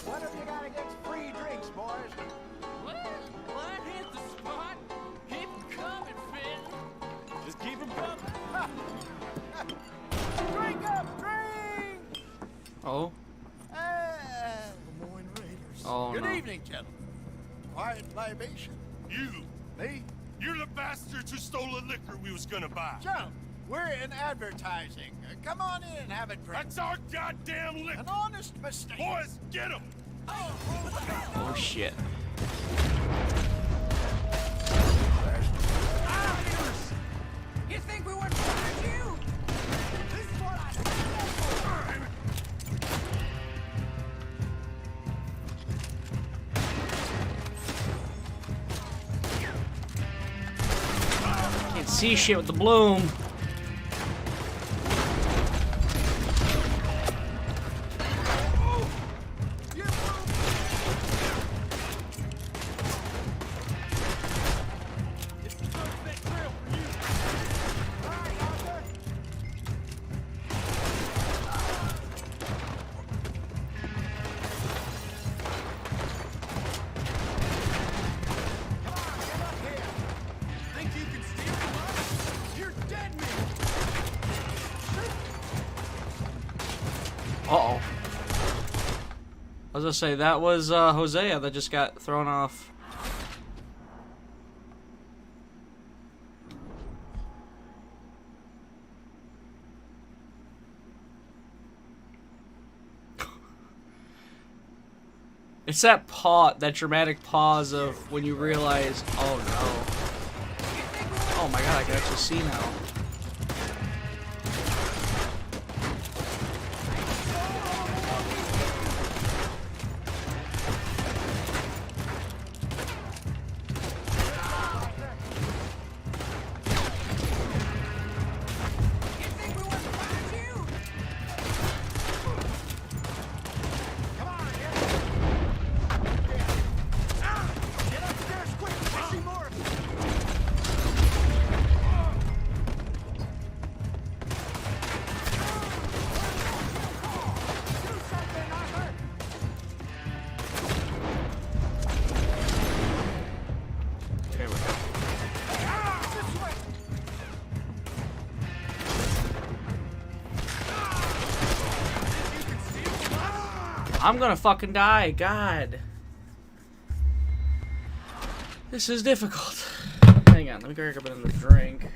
What have you got against free drinks, boys? Well, that hit the spot. Keep 'em coming, Finn. Just keep 'em coming. Drink up, drink! Oh? Lemoyne Raiders. Oh, Good no. evening, gentlemen. Quiet libation. You. Me? You're the bastards who stole the liquor we was gonna buy. Joe, we're in advertising. Come on in and have a drink. That's our goddamn liquor. An honest mistake. Boys, get him. Oh, shit. You think we wouldn't find you? This is what I Can't see shit with the bloom. Uh-oh. I was gonna say, that was Hosea that just got thrown off. It's that dramatic pause of when you realize, oh no. Oh my god, I can actually see now. I'm gonna fucking die, God. This is difficult. Hang on, let me grab another drink.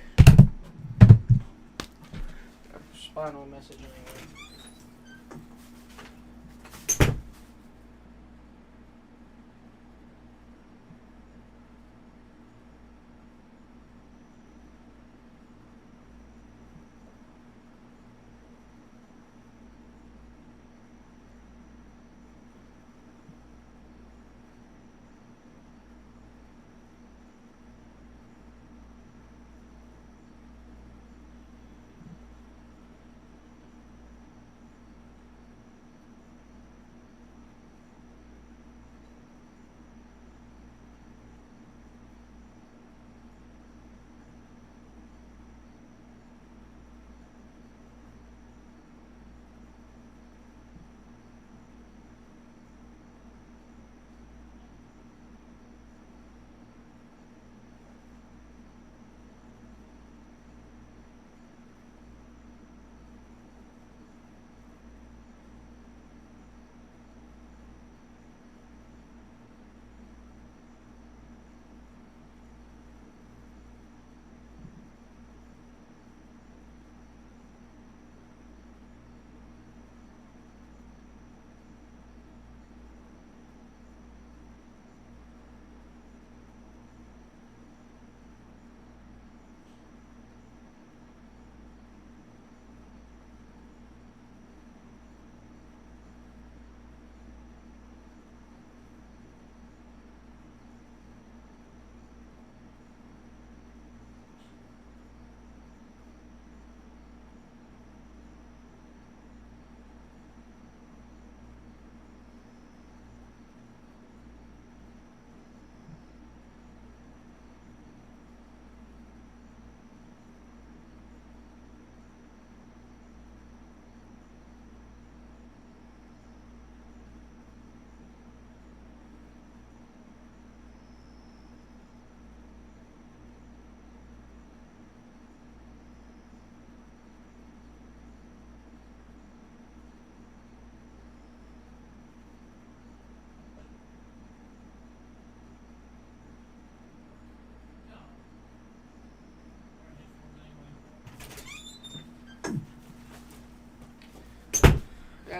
Spinal message anyway.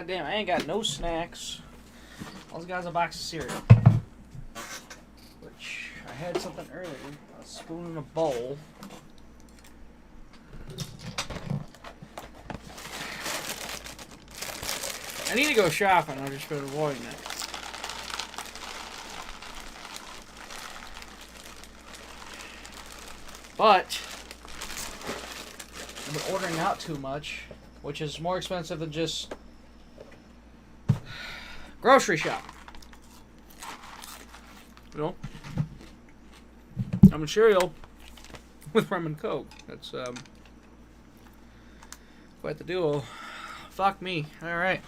God damn, I ain't got no snacks. All I got is a box of cereal. Which, I had something earlier. A spoon and a bowl. I need to go shopping, I've just been avoiding it. But I've been ordering out too much, which is more expensive than just grocery shop. You know? I'm in cereal with rum and coke. That's quite the duo. Fuck me. Alright.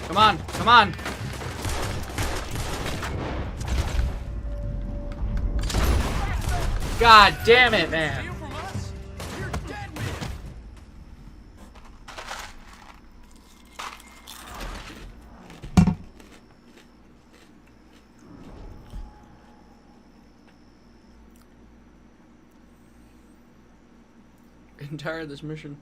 Come on, come on. God damn it, man. I'm tired of this mission.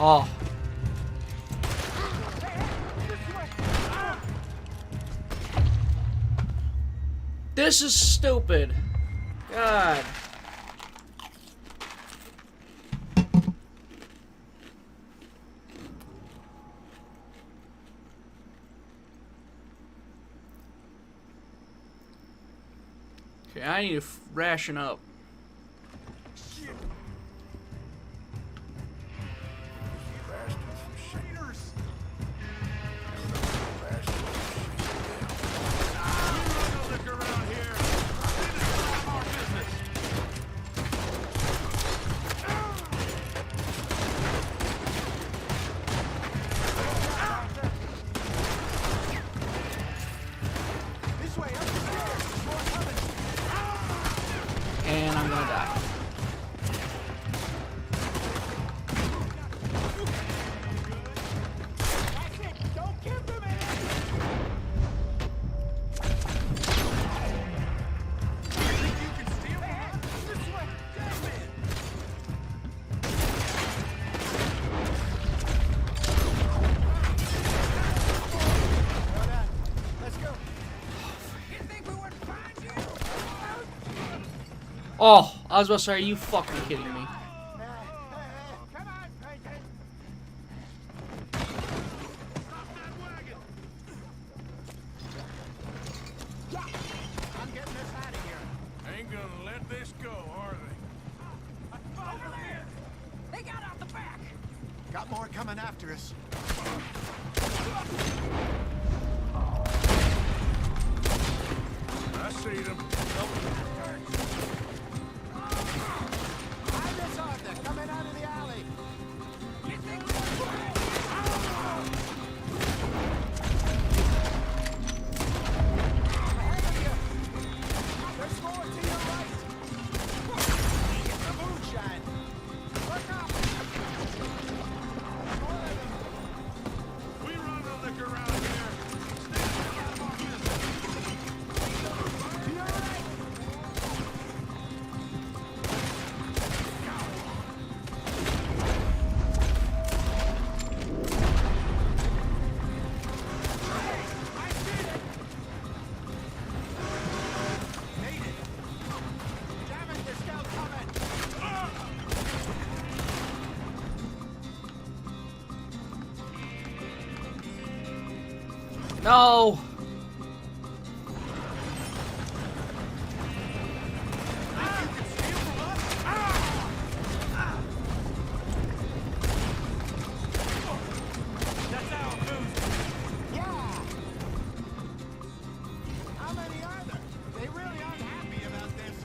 Oh. This is stupid. God. Okay, I need to ration up. And I'm gonna die. Oh, I was about to say, are you fucking kidding me? Ain't gonna let this go, are they? They got out the back. Got got more coming after us. I see them. I miss Arthur coming out of the alley. Ahead of you. There's more to your right. Get the moonshine. Look up. More of them. We run the liquor around here. Stay out of our business. To your right. Made it. Damn it, they're still coming. No! That's our booze. Yeah! How many are there? They really aren't happy about this.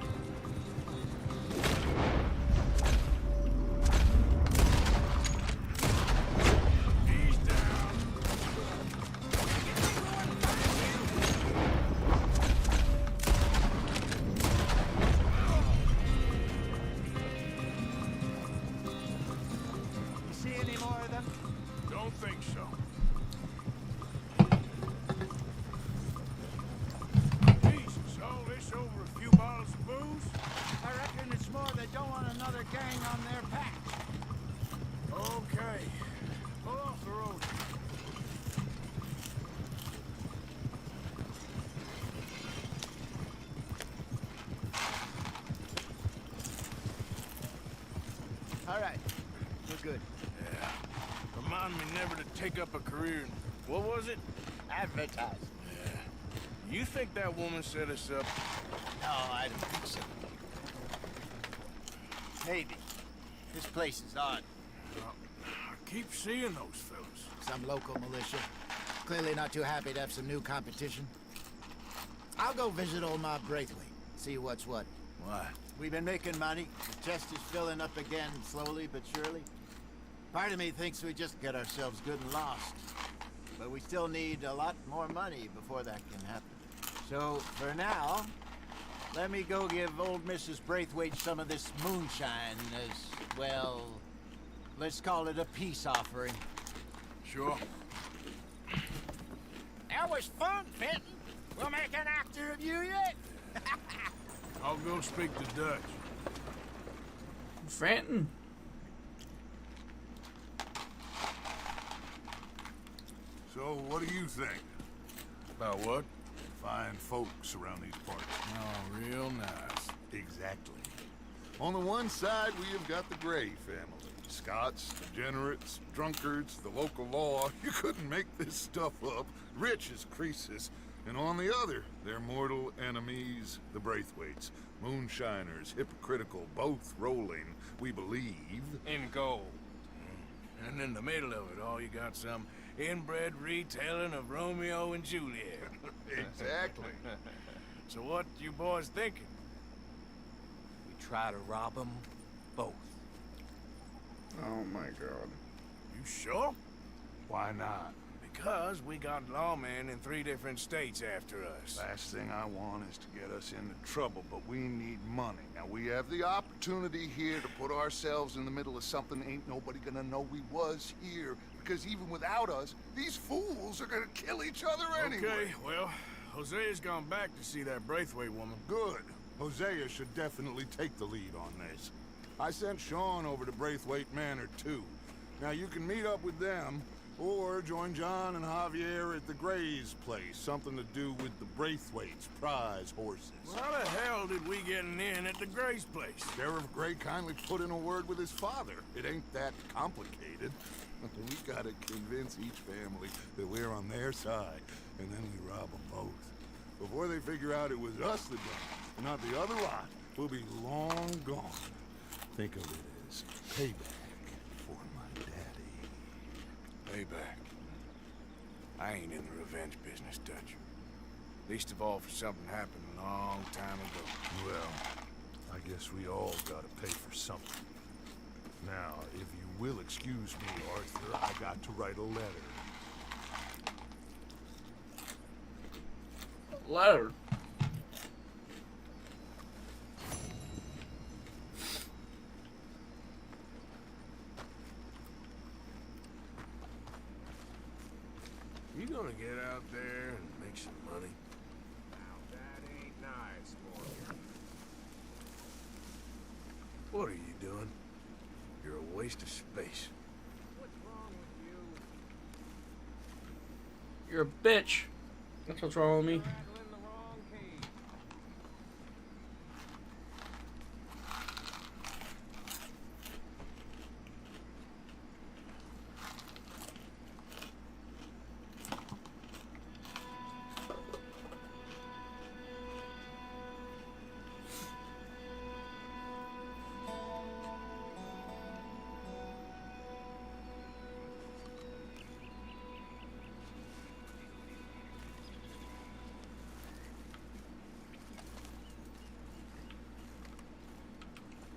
He's down. You see any more of them? Don't think so. Jesus, all this over a few bottles of booze? I reckon it's more they don't want another gang on their patch. Okay. Pull off the road. All right, we're good. Yeah. Remind me never to take up a career in, what was it? Advertise. Yeah. You think that woman set us up? No, I don't think so. Maybe. This place is odd. I keep seeing those fellas. Some local militia. Clearly not too happy to have some new competition. I'll go visit old Mob Braithwaite. See what's what. Why? We've been making money. The chest is filling up again, slowly but surely. Part of me thinks we just get ourselves good and lost. But we still need a lot more money before that can happen. So, for now, let me go give old Mrs. Braithwaite some of this moonshine as, well, let's call it a peace offering. Sure. That was fun, Fenton. We'll make an actor of you yet. I'll go speak to Dutch. Fenton? So, what do you think? About what? Fine folks around these parts. Oh, real nice. Exactly. On the one side, we have got the Gray family. Scots, degenerates, drunkards, the local law. You couldn't make this stuff up. Rich as Croesus. And on the other, their mortal enemies, the Braithwaites. Moonshiners, hypocritical, both rolling, we believe. In gold. And in the middle of it all, you got some inbred retelling of Romeo and Juliet. Exactly. So what you boys thinking? We try to rob them both. Oh my god. You sure? Why not? Because we got lawmen in 3 different states after us. Last thing I want is to get us into trouble, but we need money. Now, we have the opportunity here to put ourselves in the middle of something ain't nobody gonna know we was here, because even without us, these fools are gonna kill each other anyway. Okay, well, Hosea's gone back to see that Braithwaite woman. Good. Hosea should definitely take the lead on this. I sent Sean over to Braithwaite Manor, too. Now, you can meet up with them, or join John and Javier at the Gray's place. Something to do with the Braithwaites' prize horses. Well, how the hell did we get in at the Gray's place? Sheriff Gray kindly put in a word with his father. It ain't that complicated. We gotta convince each family that we're on their side, and then we rob them both. Before they figure out it was us that done it, and not the other lot, we'll be long gone. Think of it as payback for my daddy. Payback. I ain't in the revenge business, Dutch. Least of all for something happened a long time ago. Well, I guess we all gotta pay for something. Now, if you will excuse me, Arthur, I got to write a letter. Letter? You gonna get out there and make some money? Now, that ain't nice, Morgan. What are you doing? You're a waste of space. What's wrong with you? You're a bitch. That's what's wrong with me. Rattling the wrong key.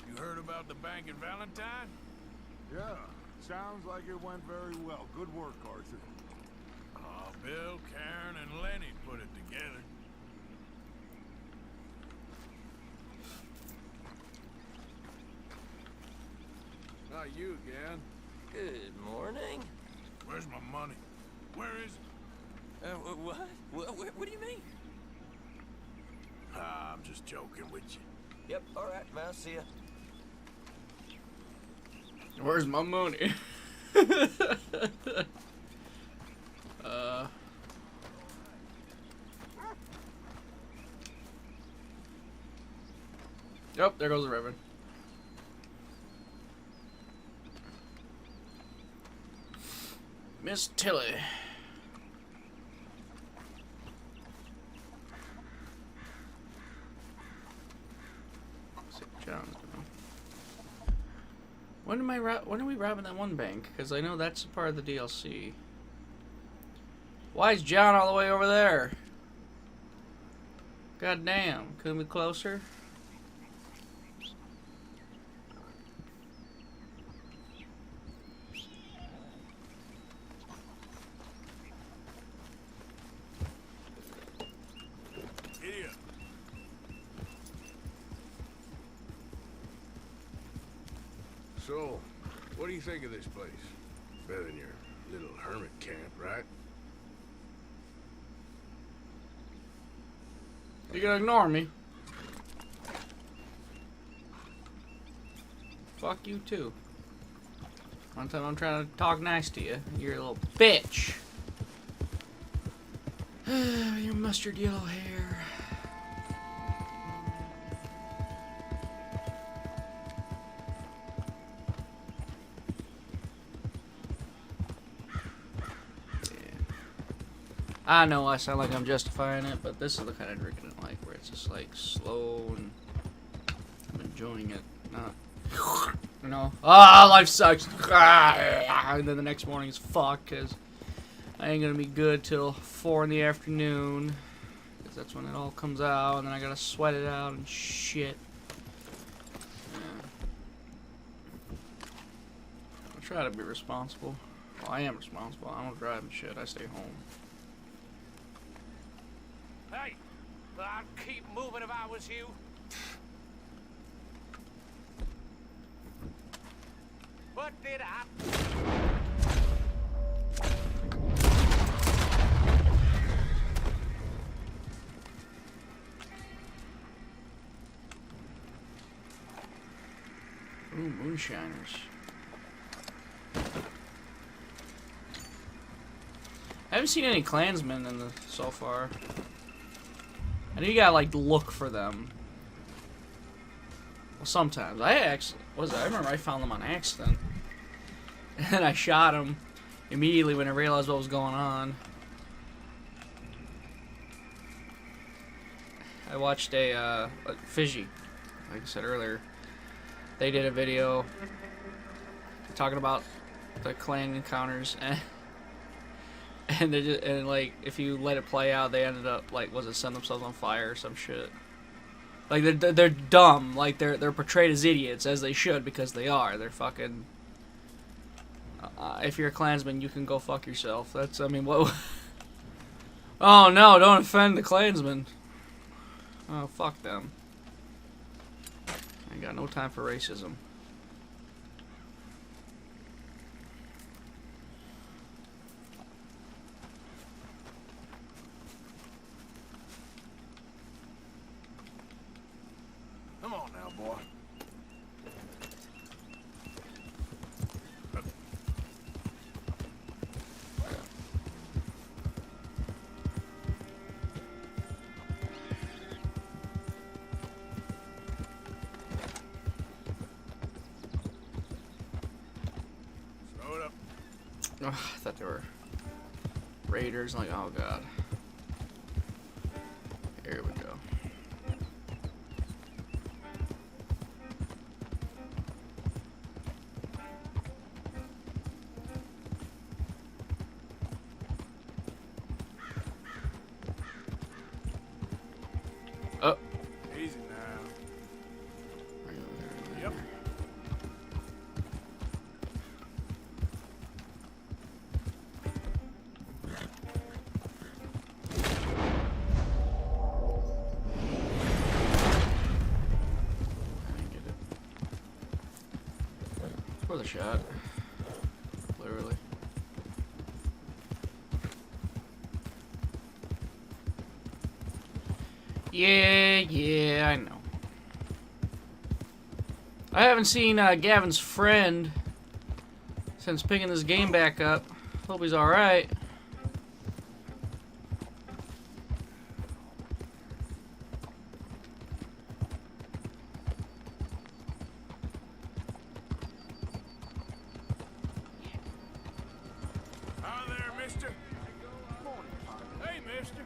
You heard about the bank in Valentine? Yeah, sounds like it went very well. Good work, Arthur. Bill, Karen, and Lenny put it together. Not you again. Good morning. Where's my money? Where is it? What do you mean? I'm just joking with you. Yep, alright, I'll see ya. Where's my money? Yep, there goes the Reverend. Miss Tilly. John's doing. When are we robbing that one bank? Because I know that's a part of the DLC. Why is John all the way over there? God damn, couldn't we be closer? Here. So, what do you think of this place? Better than your little hermit camp, right? You gonna ignore me? Fuck you too. One time I'm trying to talk nice to you, you're a little bitch. Your mustard yellow hair. I know I sound like I'm justifying it, but this is the kind of drinking I like, where it's just like slow and I'm enjoying it, not, you know, life sucks, and then the next morning is fuck, because I ain't gonna be good till 4 in the afternoon, because that's when it all comes out, and then I gotta sweat it out and shit. Yeah. I try to be responsible. Well, I am responsible. I don't drive and shit. I stay home. Hey, I'd keep moving if I was you. What did I... Ooh, moonshiners. I haven't seen any Klansmen in the so far. I know you gotta like look for them. Well, sometimes I remember I found them on accident, and I shot them immediately when I realized what was going on. I watched a Fiji, like I said earlier. They did a video talking about the clan encounters, and And they just, and like if you let it play out, they ended up like set themselves on fire or some shit. Like they're dumb. Like they're portrayed as idiots, as they should, because they are. They're fucking. If you're a Klansman, you can go fuck yourself. That's, I mean, what? Oh no! Don't offend the Klansmen. Oh, fuck them. I ain't got no time for racism. Come on now, boy. Throw it up. Oh, I thought they were raiders. Like, oh god. Here we go. Oh. Easy now. Yep. For the shot. Literally. Yeah, I know. I haven't seen Gavin's friend since picking this game back up. Hope he's alright. Hi there, mister. Hey, mister.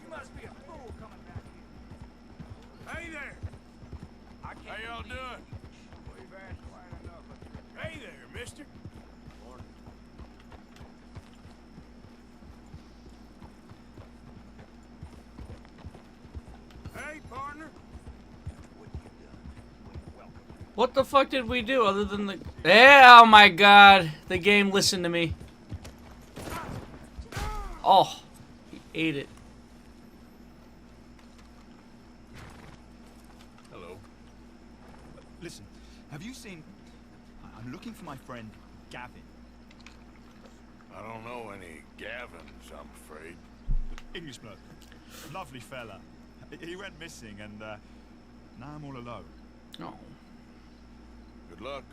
You must be a fool coming back here. Hey there. How y'all doing? We've asked quite enough. Hey there, mister. Hey, partner. What the fuck did we do other than the... Yeah, oh my god. The game listened to me. Oh. He ate it. Hello. Listen, have you seen... I'm looking for my friend, Gavin. I don't know any Gavins, I'm afraid. English bloke. Lovely fella. He went missing and now I'm all alone. Oh. Good luck.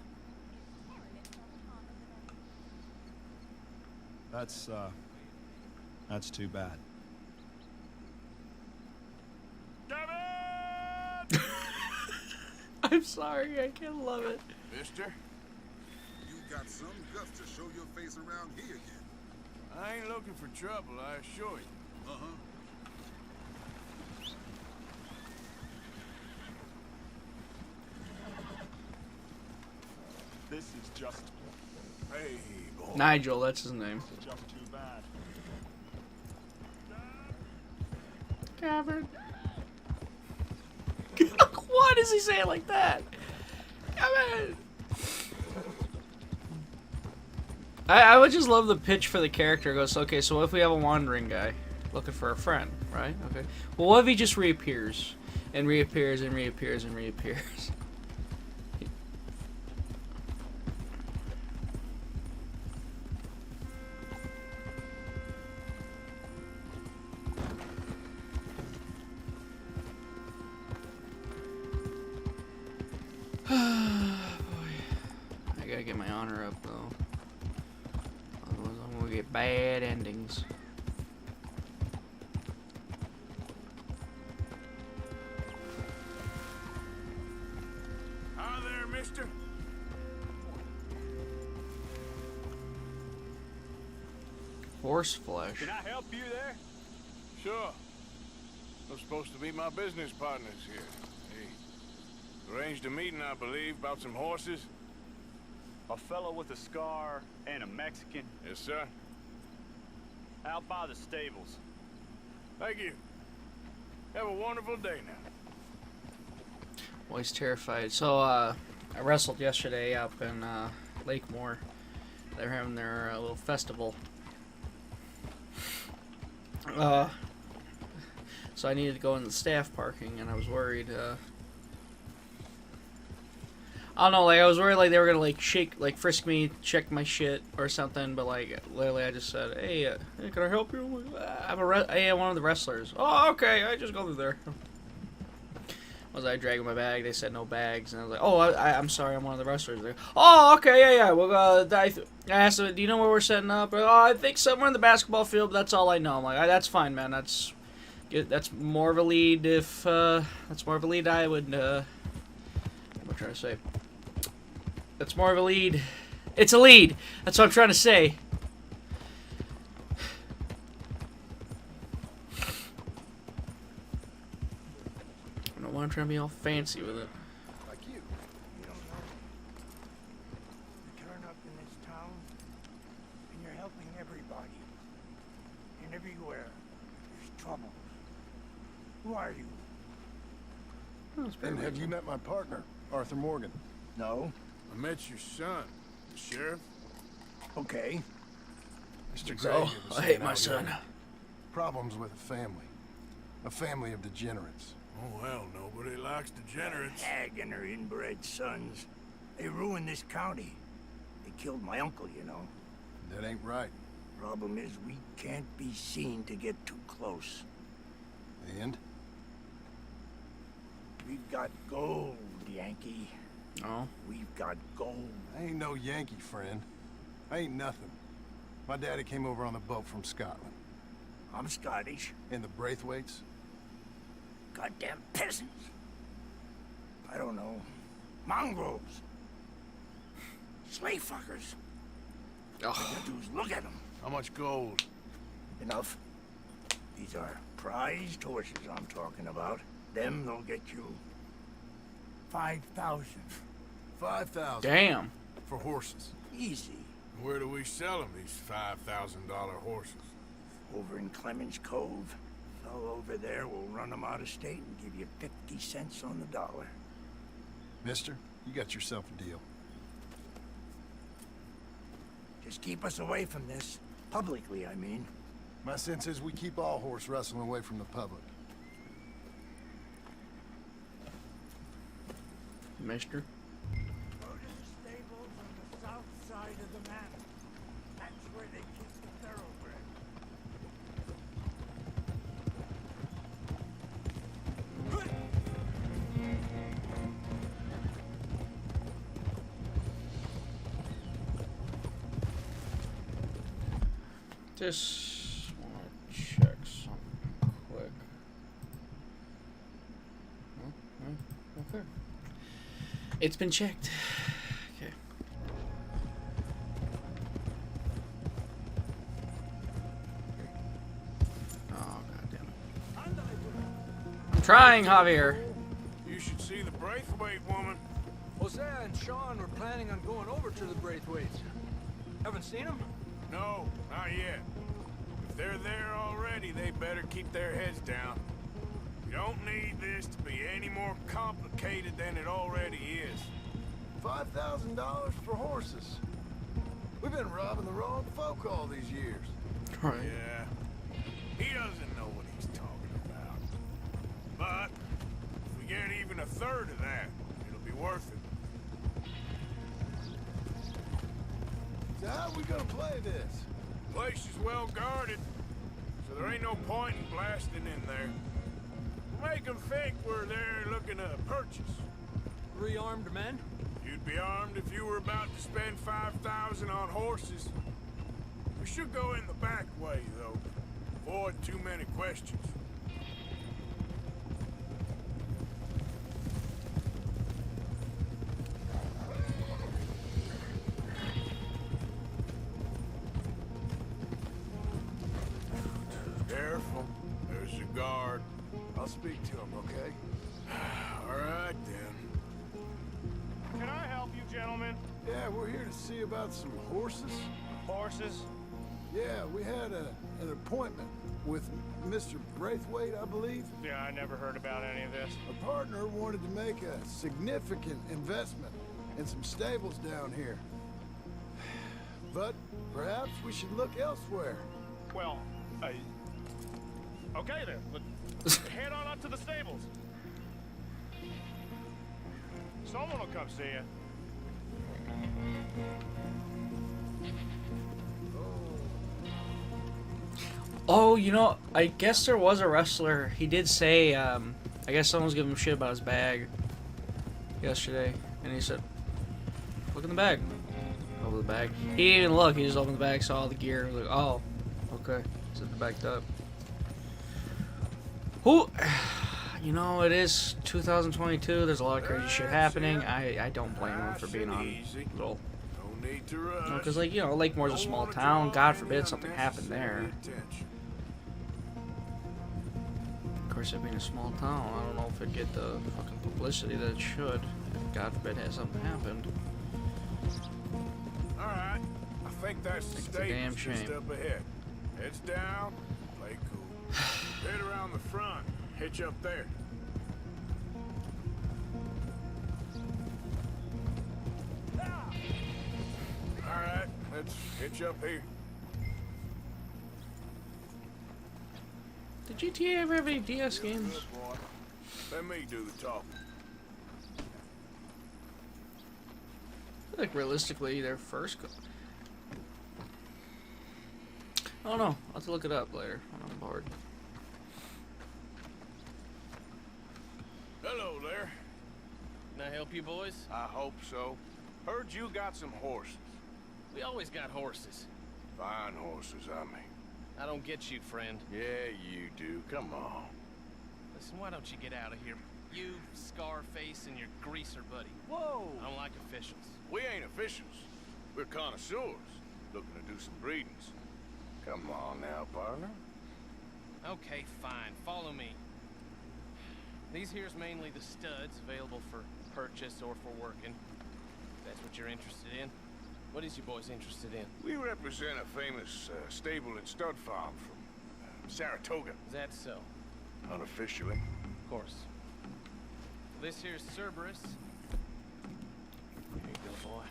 That's too bad. I'm sorry, I can't love it. Mister? You got some guts to show your face around here again. I ain't looking for trouble, I assure you. Uh-huh. This is just... Hey, boy. Nigel, that's his name. This is just too bad. Gavin. Why does he say it like that? Gavin. I would just love the pitch for the character. It goes, okay, so what if we have a wandering guy looking for a friend, right? Okay. Well, what if he just reappears and reappears and reappears and reappears? I gotta get my honor up though. Otherwise I'm gonna get bad endings. Hi there, mister. Horse flesh. Can I help you there? Sure. They're supposed to be my business partners here. Hey, arranged a meeting, I believe, about some horses. A fellow with a scar and a Mexican. Yes, sir. Out by the stables. Thank you. Have a wonderful day now. Well, he's terrified. So, I wrestled yesterday up in Lakemore. They're having their little festival. So I needed to go in the staff parking, and I was worried. I don't know, like I was worried like they were gonna like frisk me, check my shit or something. But like literally, I just said, "Hey, hey, can I help you? I'm one of the wrestlers." Oh, okay. I just go through there. Was I dragging my bag? They said no bags, and I was like, "Oh, I'm sorry, I'm one of the wrestlers." Like, oh, okay, yeah. Well, I asked them, "Do you know where we're setting up?" Oh, I think somewhere in the basketball field. But that's all I know. I'm like, that's fine, man. That's more of a lead. If that's more of a lead, I would. What am I trying to say? That's more of a lead. It's a lead. That's what I'm trying to say. I don't want to try to be all fancy with it. Like you. You don't know. You turn up in this town, and you're helping everybody. And everywhere, there's trouble. Who are you? And have you met my partner, Arthur Morgan? No. I met your son, the sheriff. Okay. Mr. So, I hate my son. Problems with a family of degenerates. Oh, well, nobody likes degenerates. Hag and her inbred sons. They ruined this county. They killed my uncle, you know. That ain't right. Problem is, we can't be seen to get too close. And? We've got gold, Yankee. Oh? We've got gold. I ain't no Yankee, friend. I ain't nothing. My daddy came over on a boat from Scotland. I'm Scottish. And the Braithwaites? Goddamn peasants. I don't know. Mongrels. Slave fuckers. All you do is look at them. How much gold? Enough. These are prized horses I'm talking about. Them, they'll get you 5,000. 5,000. Damn. For horses. Easy. Where do we sell them, these $5,000 horses? Over in Clemens Cove. Fellow over there will run them out of state and give you 50 cents on the dollar. Mister, you got yourself a deal. Just keep us away from this. Publicly, I mean. My sense is we keep all horse wrestling away from the public. Mister? Go to the stables on the south side of the manor. That's where they keep the thoroughbred. Just want to check something quick. Okay. It's been checked. Okay. Oh, God damn it. I'm trying, Javier. You should see the Braithwaite woman. Hosea and Sean were planning on going over to the Braithwaites. Haven't seen them? No, not yet. If they're there already, they better keep their heads down. We don't need this to be any more complicated than it already is. $5,000 for horses. We've been robbing the wrong folk all these years. Right. Yeah. He doesn't know what he's talking about. But if we get even a third of that, it'll be worth it. So how are we gonna play this? The place is well guarded, so there ain't no point in blasting in there. We'll make them think we're there looking to purchase. 3 armed men? You'd be armed if you were about to spend 5,000 on horses. We should go in the back way, though. Avoid too many questions. Careful. There's a guard. I'll speak to him, okay? All right, then. Can I help you, gentlemen? Yeah, we're here to see about some horses. Horses? Yeah, we had an appointment with Mr. Braithwaite, I believe. Yeah, I never heard about any of this. A partner wanted to make a significant investment in some stables down here. But perhaps we should look elsewhere. Well, okay then. Let's head on up to the stables. Someone will come see you. Oh, you know, I guess there was a wrestler. He did say, I guess someone was giving him shit about his bag yesterday. And he said, look in the bag. Open the bag. He didn't even look. He just opened the bag, saw all the gear. Was like, oh, okay. Set the backed up. Who? You know, it is 2022. There's a lot of crazy shit happening. I don't blame him for being on little. Because, like, you know, Lakemore's a small town. God forbid something happened there. Of course, it being a small town, I don't know if it'd get the fucking publicity that it should. If, God forbid, has something happened. Alright, I think that's the damn stage just shame. up ahead. Heads down, play cool. Head around the front, hitch up there. Alright, let's hitch up here. Did GTA ever have any DS games? Good boy. Let me do the talking. I feel like realistically, their first. I don't know. I'll have to look it up later when I'm bored. Hello there. Can I help you boys? I hope so. Heard you got some horses. We always got horses. Fine horses, I mean. I don't get you, friend. Yeah, you do. Come on. Listen, why don't you get out of here? You, Scarface, and your greaser buddy. Whoa! I don't like officials. We ain't officials. We're connoisseurs, looking to do some breedings. Come on now, partner. Okay, fine. Follow me. These here's mainly the studs available for purchase or for working. If that's what you're interested in. What is you boys interested in? We represent a famous stable and stud farm from Saratoga. Is that so? Unofficially. Of course. This here's Cerberus. Here you go, boy.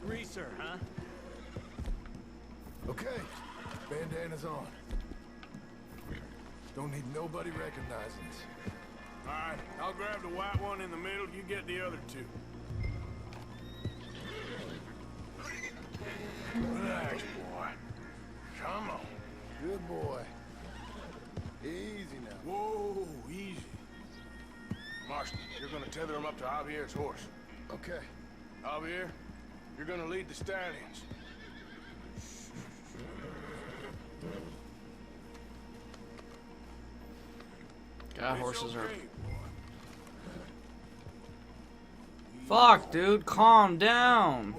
Greaser, huh? Okay, bandana's on. Don't need nobody recognizing us. All right, I'll grab the white one in the middle. You get the other two. Relax, boy. Come on. Good boy. Easy now. Whoa, easy. Marshal, you're gonna tether him up to Javier's horse. Okay. Javier, you're gonna lead the stallions. God, horses are. Fuck, dude, calm down.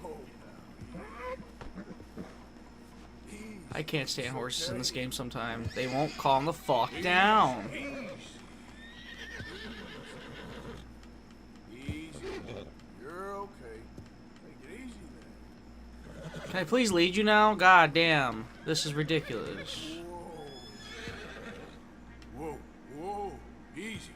I can't stand horses in this game sometimes. They won't calm the fuck down. Easy. You're okay. Take it easy then. Can I please lead you now? God damn. This is ridiculous. Whoa, whoa, easy.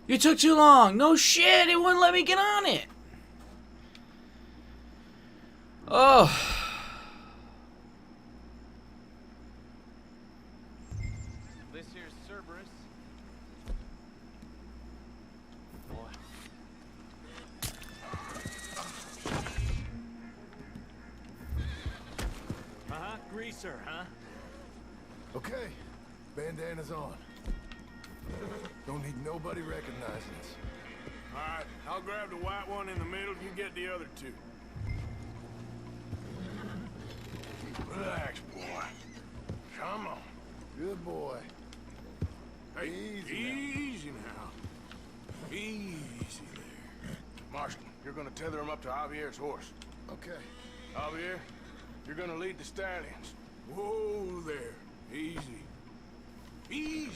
You took too long. No shit, it wouldn't let me get on it. Oh. This here's Cerberus. Greaser, huh? Okay, bandana's on. Don't need nobody recognizing us. All right, I'll grab the white one in the middle. You get the other two. Relax, boy. Come on. Good boy. Hey, easy now. Easy there. Marshal, you're gonna tether him up to Javier's horse. Okay. Javier, you're gonna lead the stallions. Whoa there. Easy. Easy.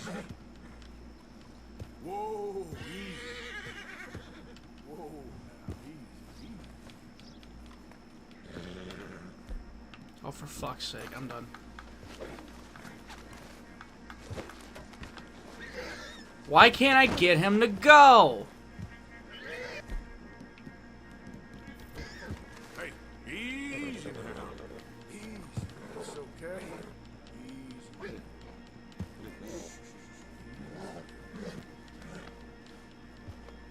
for fuck's sake, I'm done. Why can't I get him to go? Hey, easy now. Easy. It's okay. Easy.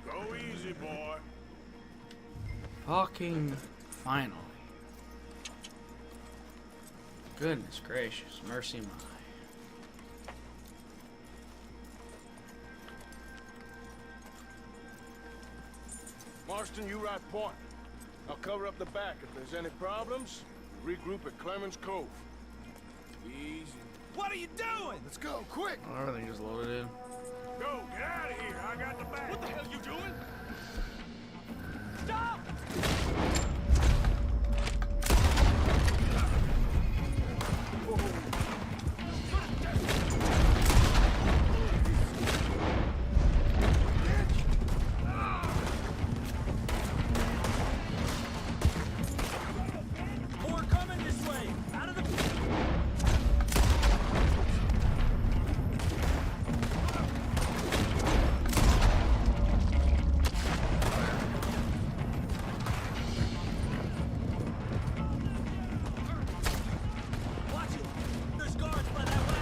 Go easy, boy. Fucking finally. Goodness gracious, mercy my. Marston, you right point. I'll cover up the back. If there's any problems, regroup at Clemens Cove. Easy. What are you doing? Let's go, quick! Oh, everything just loaded in. Go, get out of here. I got the back. What the hell you doing? Stop! More coming this way. Out of the... Watch it. There's guards by that way.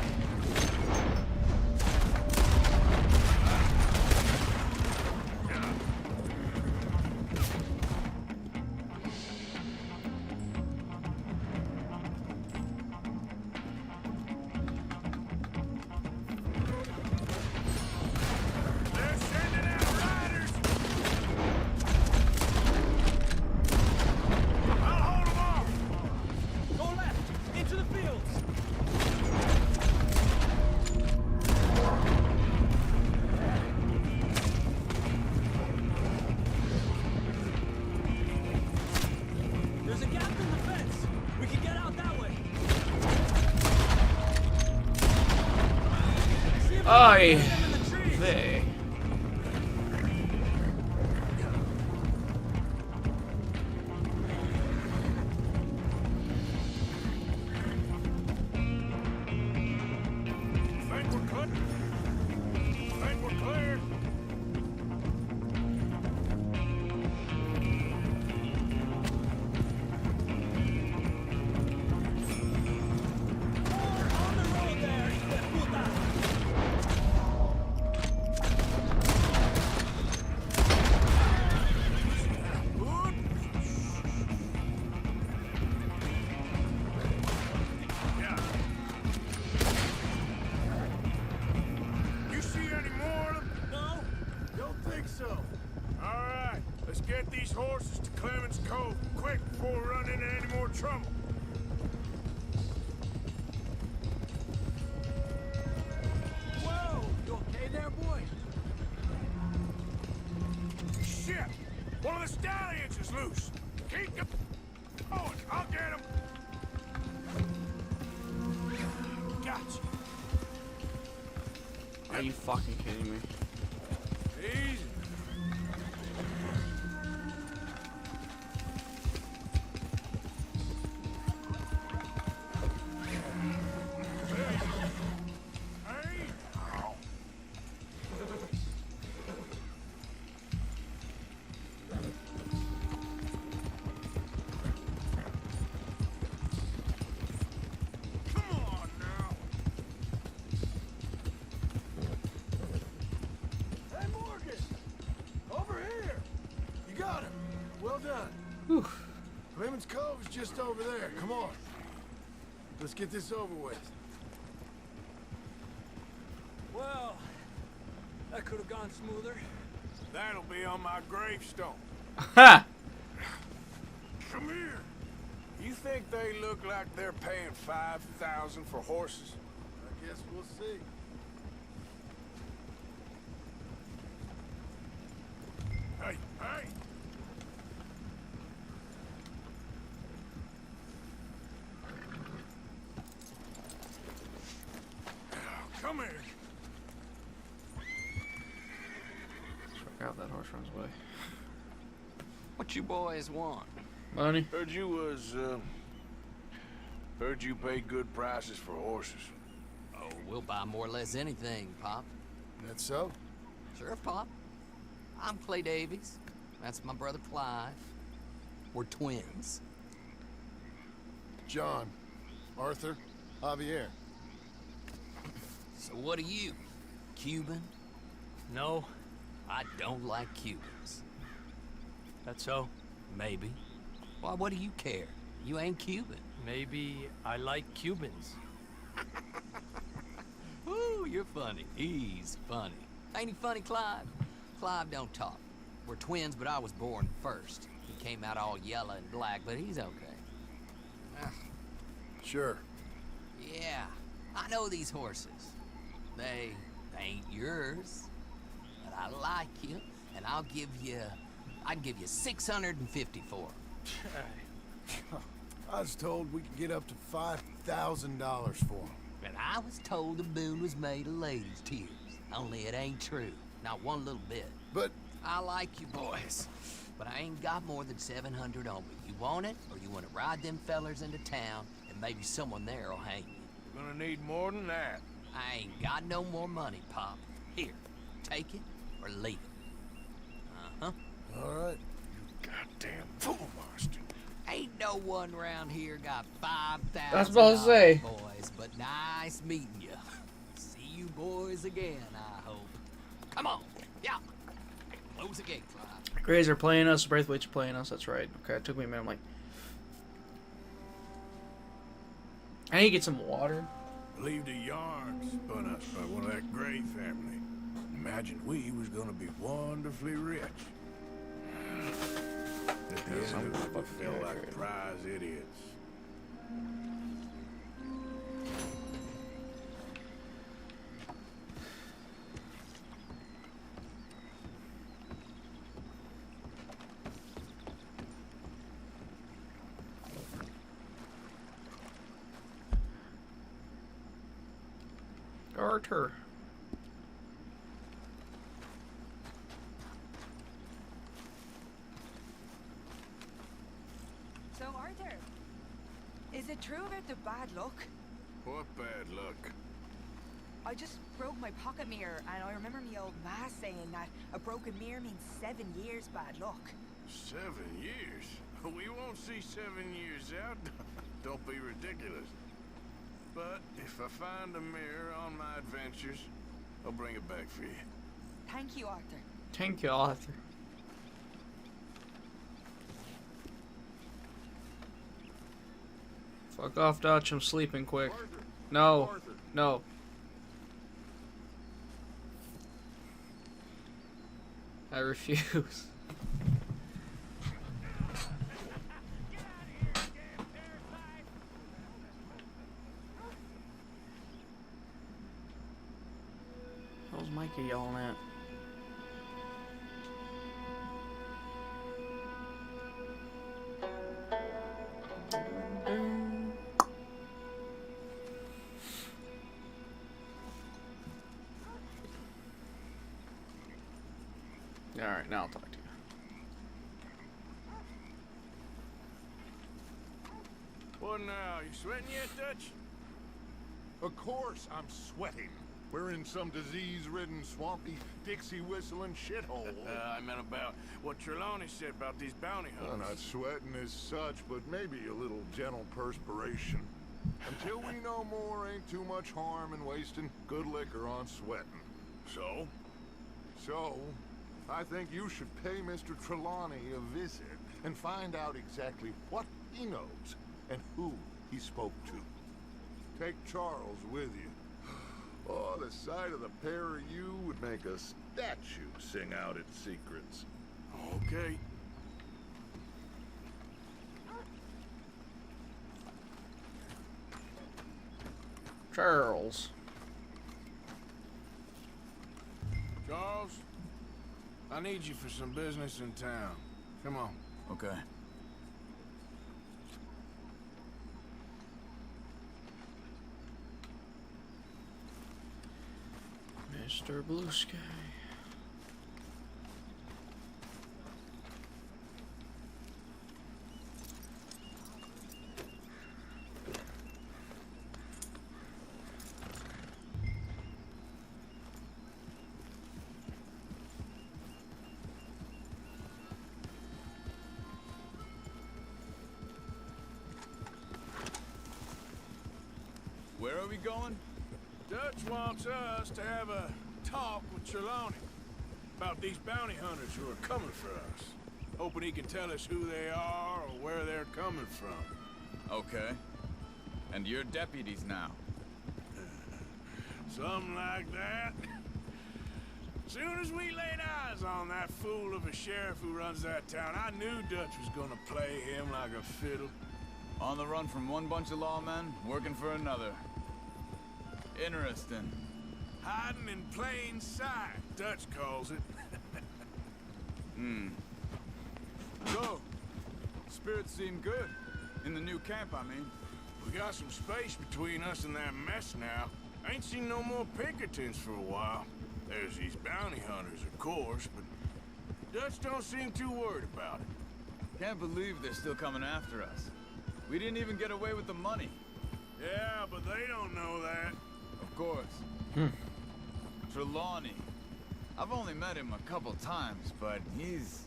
They're sending out riders! I'll hold them off! Go left. Into the fields. There's a gap in the fence. We can get out that way. See if we can Aye. get them in the trees. They. Think we're clear? Think we're clear? On the road there, hijo de puta. You see any more of them? No? Don't think so. All right, let's get these horses to Clemens Cove quick before we run into any more trouble. Whoa! You okay there, boy? Shit! One of the stallions is loose. Keep going. I'll get him. Gotcha. Are you fucking kidding me? Easy. Hey, Morgan! Over here! You got him! Well done. Whew. Clemens Cove is just over there. Come on. Let's get this over with. Well, that could have gone smoother. That'll be on my gravestone. Ha! Come here. You think they look like they're paying $5,000 for horses? I guess we'll see. Hey, hey! Come here. Check out that horse runs away. What you boys want? Money. Heard you was, Heard you pay good prices for horses. Oh, we'll buy more or less anything, Pop. That's so? Sure, Pop. I'm Clay Davies. That's my brother Clive. We're twins. John, Arthur, Javier. So what are you? Cuban? No, I don't like Cubans. that's so. Maybe. Why, what do you care? You ain't Cuban. Maybe I like Cubans. Ooh, you're funny. He's funny. Ain't he funny, Clive? Clive don't talk. We're twins, but I was born first. He came out all yellow and black, but he's okay. Sure. Yeah, I know these horses. They ain't yours, but I like you, and I'd give you 650 for 'em. I was told we could get up to $5,000 for them. And I was told the moon was made of ladies' tears. Only it ain't true. Not one little bit. But I like you boys, but I ain't got more than 700 on me. You want it, or you want to ride them fellers into town, and maybe someone there'll hang you. You're gonna need more than that. I ain't got no more money, Pop. Here, take it or leave it. Uh-huh. all right. Goddamn fool, Marston. Ain't no one around here got 5,000 That's what I was saying. boys, but nice meeting you. See you boys again, I hope. Come on, yeah. Close the gate, Clive. Grays are playing us. Braithwaite's are playing us. That's right. Okay, it took me a minute. I'm like, I need to get some water. Believe the yarns spun us by one of that Gray family. Imagined we was gonna be wonderfully rich. At the end of it, we felt like prize idiots. Arthur. So, Arthur, is it true about the bad luck? What bad luck? I just broke my pocket mirror, and I remember me old ma saying that a broken mirror means 7 years bad luck. 7 years? We won't see 7 years out. Don't be ridiculous. But if I find a mirror on my adventures, I'll bring it back for you. Thank you, Arthur. Thank you, Arthur. Fuck off, Dutch. I'm sleeping quick. No. No. I refuse. What was Micah yelling at? Alright, now I'll talk to you. What now? You sweating yet, Dutch? Of course I'm sweating. We're in some disease-ridden, swampy, Dixie-whistling shithole. I meant about what Trelawney said about these bounty Well, hunters. not sweating as such, but maybe a little gentle perspiration. Until we know more, ain't too much harm in wasting good liquor on sweating. So? So, I think you should pay Mr. Trelawney a visit and find out exactly what he knows and who he spoke to. Take Charles with you. Oh, the sight of the pair of you would make a statue sing out its secrets. Okay. Charles. Charles, I need you for some business in town. Come on. Okay. Mr. Blue Sky. Where are we going? Dutch wants us to have a talk with Trelawney about these bounty hunters who are coming for us. Hoping he can tell us who they are or where they're coming from. Okay. And you're deputies now? Something like that. Soon as we laid eyes on that fool of a sheriff who runs that town, I knew Dutch was gonna play him like a fiddle. On the run from one bunch of lawmen, working for another. Interesting. Hiding in plain sight, Dutch calls it. So, spirits seem good. In the new camp, I mean. We got some space between us and that mess now. Ain't seen no more Pinkertons for a while. There's these bounty hunters, of course, but Dutch don't seem too worried about it. Can't believe they're still coming after us. We didn't even get away with the money. Yeah, but they don't know that. Of course. Trelawney. I've only met him a couple times, but he's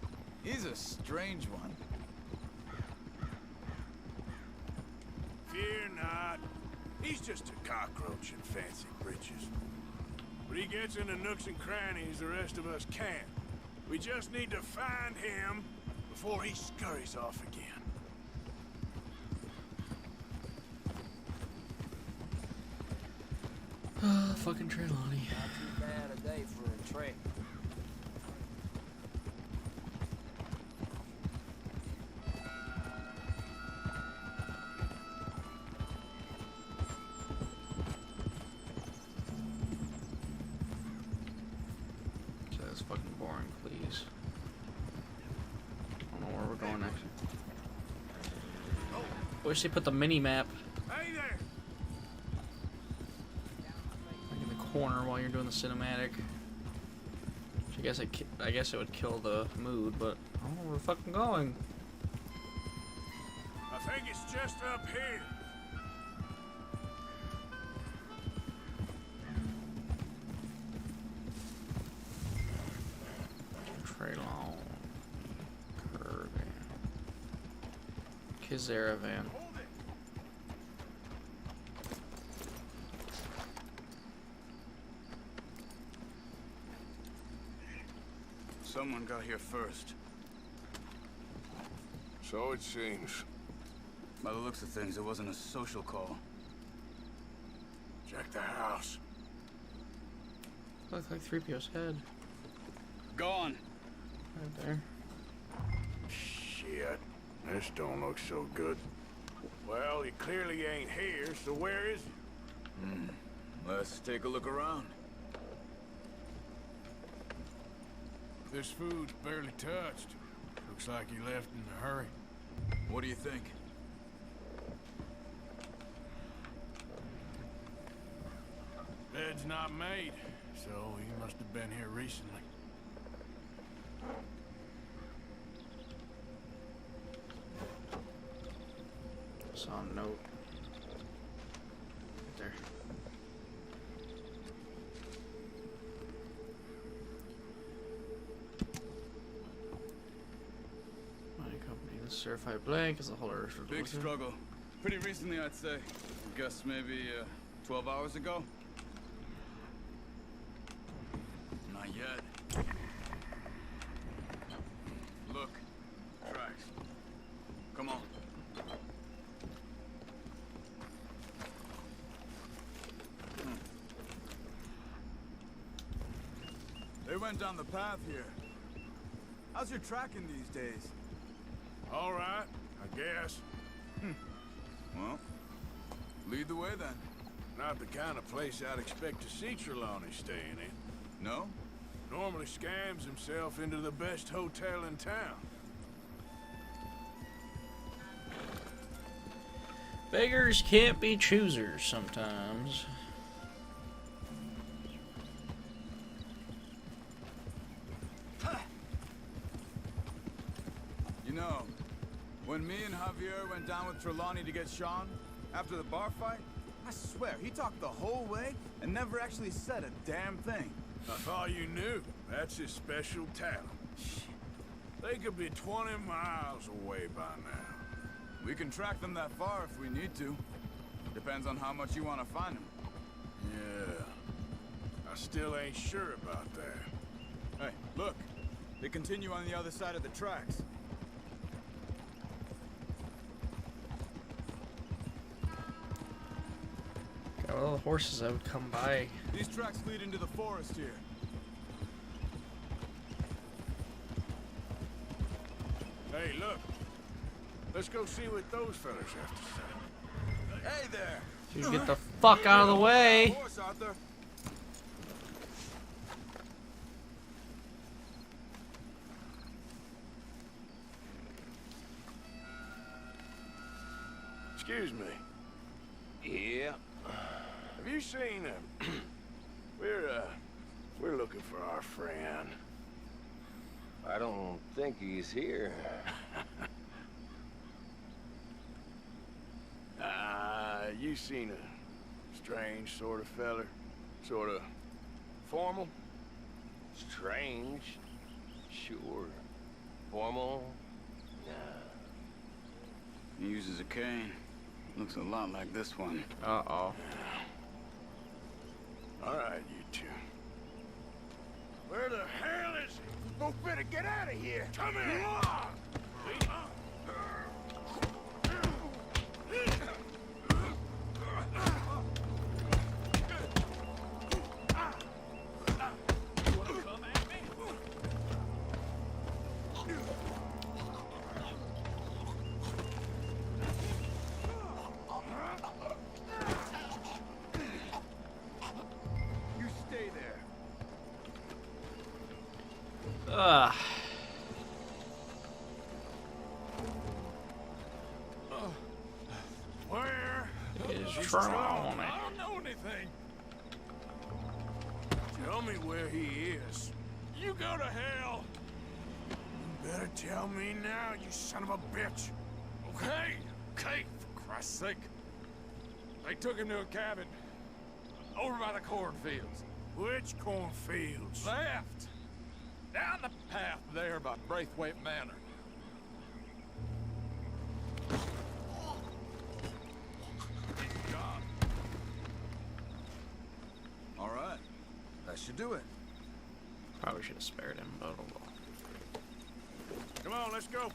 a strange one. Fear not. He's just a cockroach in fancy breeches. But he gets into nooks and crannies the rest of us can't. We just need to find him before he scurries off again. Fucking Trelawney. Not too bad a day for a trek. That's fucking boring, please. I don't know where we're going next. Wish they put the mini map Hey there! in the corner while you're doing the cinematic. Which I guess it would kill the mood, but I don't know where we're fucking going. I think it's just up here. Trelawney. Caravan. Someone got here first. So it seems. By the looks of things, it wasn't a social call. Check the house. Looks like 3PO's head. Gone. Right there. Shit. This don't look so good. Well, he clearly ain't here, so where is he? Let's take a look around. This food's barely touched. Looks like he left in a hurry. What do you think? Bed's not made, so he must have been here recently. Saw a note. Right there. My company, the certified blank is a holder. Big struggle. Pretty recently, I'd say. I guess maybe 12 hours ago. Not yet. Look. Tracks. Come on. They went down the path here. How's your tracking these days? All right, I guess. Well, lead the way then. Not the kind of place I'd expect to see Trelawney staying in. No? Normally scams himself into the best hotel in town. Beggars can't be choosers sometimes. You know, when me and Javier went down with Trelawney to get Sean, after the bar fight, I swear, he talked the whole way and never actually said a damn thing. I thought you knew. That's his special talent. They could be 20 miles away by now. We can track them that far if we need to. Depends on how much you want to find him. Yeah. I still ain't sure about that. Hey, look. They continue on the other side of the tracks. Got all the horses that would come by. These tracks lead into the forest here. Hey, look. Let's go see what those fellas have to say. Hey there! Dude, get the fuck out of the way! Horse, Arthur. Excuse me. Yeah. Have you seen we're looking for our friend. I don't think he's here. You seen a strange sort of feller? Sort of formal? Strange? Sure. Formal? Nah. He uses a cane. Looks a lot like this one. Uh-oh. All right, you two. Where the hell is he? Both better get out of here. Come here. You stay there. Ugh. Where is Trelawney? I don't know anything. Tell me where he is. You go to hell. You better tell me now, you son of a bitch. Okay, okay, for Christ's sake. They took him to a cabin over by the cornfields. Which cornfields? Left. Down the path there by Braithwaite Manor. All right. That should do it. Probably should have spared him, but oh well. Come on, let's go.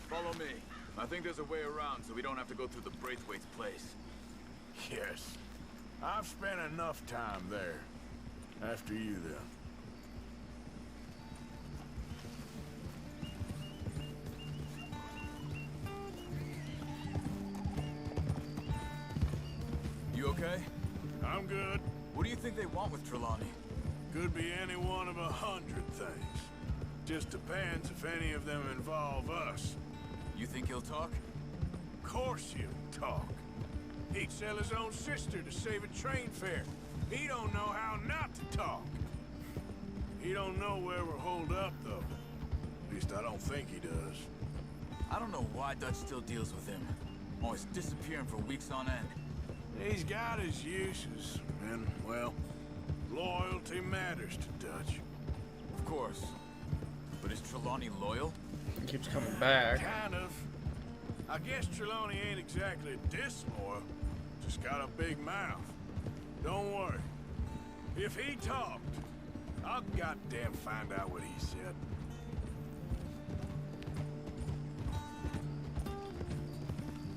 Follow me. I think there's a way around so we don't have to go through the Braithwaite's place. Yes. I've spent enough time there. After you, then. You okay? I'm good. What do you think they want with Trelawney? Could be any one of 100 things. Just depends if any of them involve us. You think he'll talk? Of course he'll talk. He'd sell his own sister to save a train fare. He don't know how not to talk. He don't know where we're holed up, though. At least I don't think he does. I don't know why Dutch still deals with him. Always disappearing for weeks on end. He's got his uses, and, well, loyalty matters to Dutch. Of course. But is Trelawney loyal? He keeps coming back. Kind of. I guess Trelawney ain't exactly disloyal. Just got a big mouth. Don't worry. If he talked, I'll goddamn find out what he said.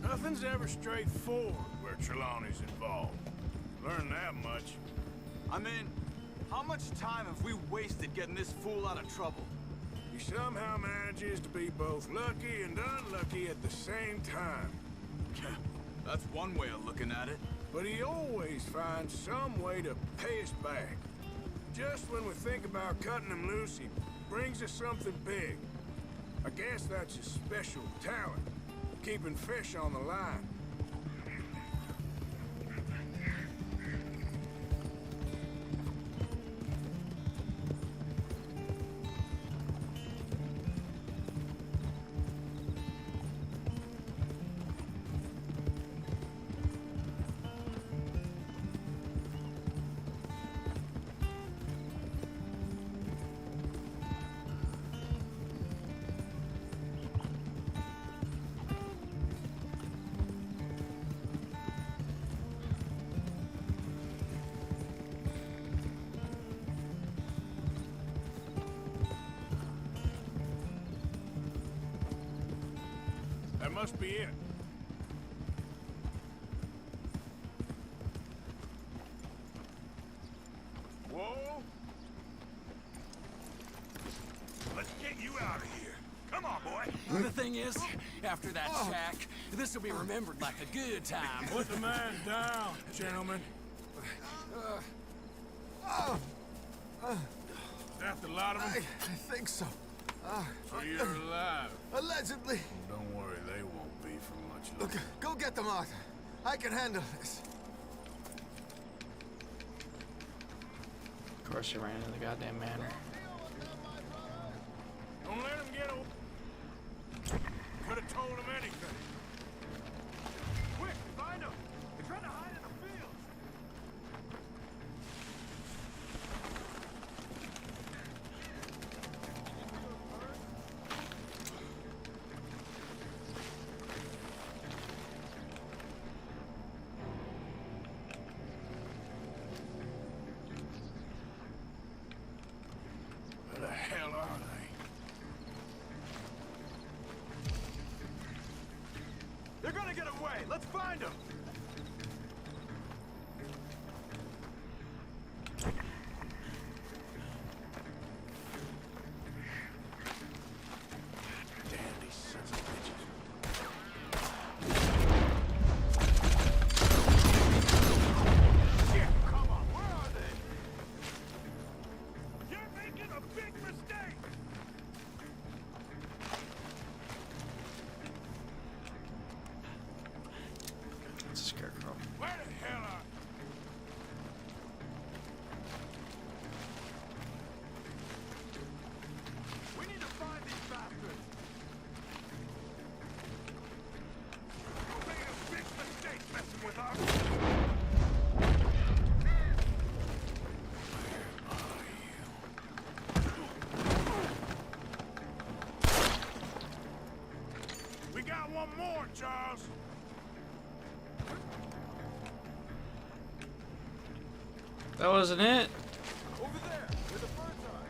Nothing's ever straightforward where Trelawney's involved. Learn that much. I mean, how much time have we wasted getting this fool out of trouble? He somehow manages to be both lucky and unlucky at the same time. That's one way of looking at it. But he always finds some way to pay us back. Just when we think about cutting him loose, he brings us something big. I guess that's his special talent, keeping fish on the line. must be it. Whoa! Let's get you out of here. Come on, boy. The thing is, after that shack, this will be remembered like a good time. Put the man down, gentlemen. Is that the lot of them? I think so. So you're alive. Allegedly. Don't worry, they won't be for much longer. Look, go get them, Arthur. I can handle this. Of course, you ran into the goddamn manor. Don't let them get away. Could have told them anything. Quick, find them. They're trying to hide in the fields. Where the hell are they? They're gonna get away! Let's find them! Damn these sons of bitches. Shit, come on, where are they? You're making a big mistake! It's a scarecrow. Where the hell are we? Need to find these bastards! You're making a big mistake messing with us! We got one more, Charles! That wasn't it. Over there, where the birds are.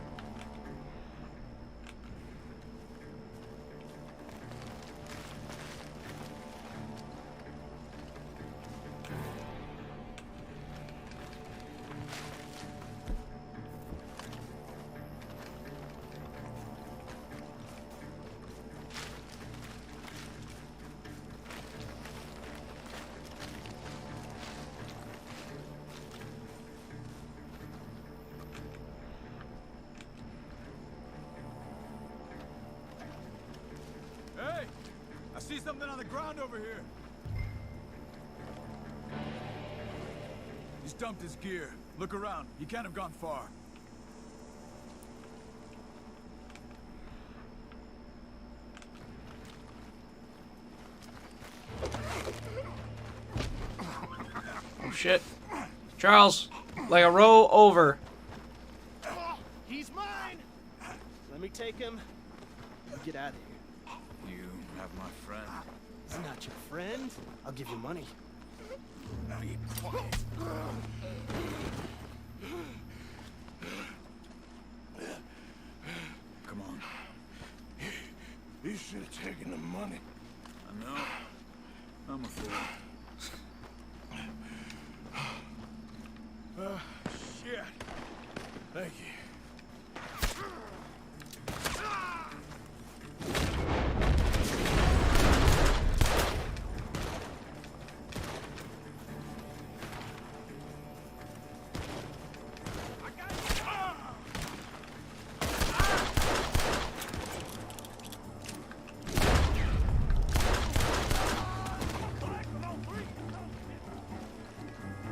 Hey! I see something on the ground over here. He's dumped his gear. Look around. He can't have gone far. Oh shit. Charles, like a row over. He's mine! Let me take him. You get out of here. You have my friend. He's not your friend. I'll give you money. Now you quiet. Come on. You should have taken the money. I know. I'm a fool. Shit. Thank you.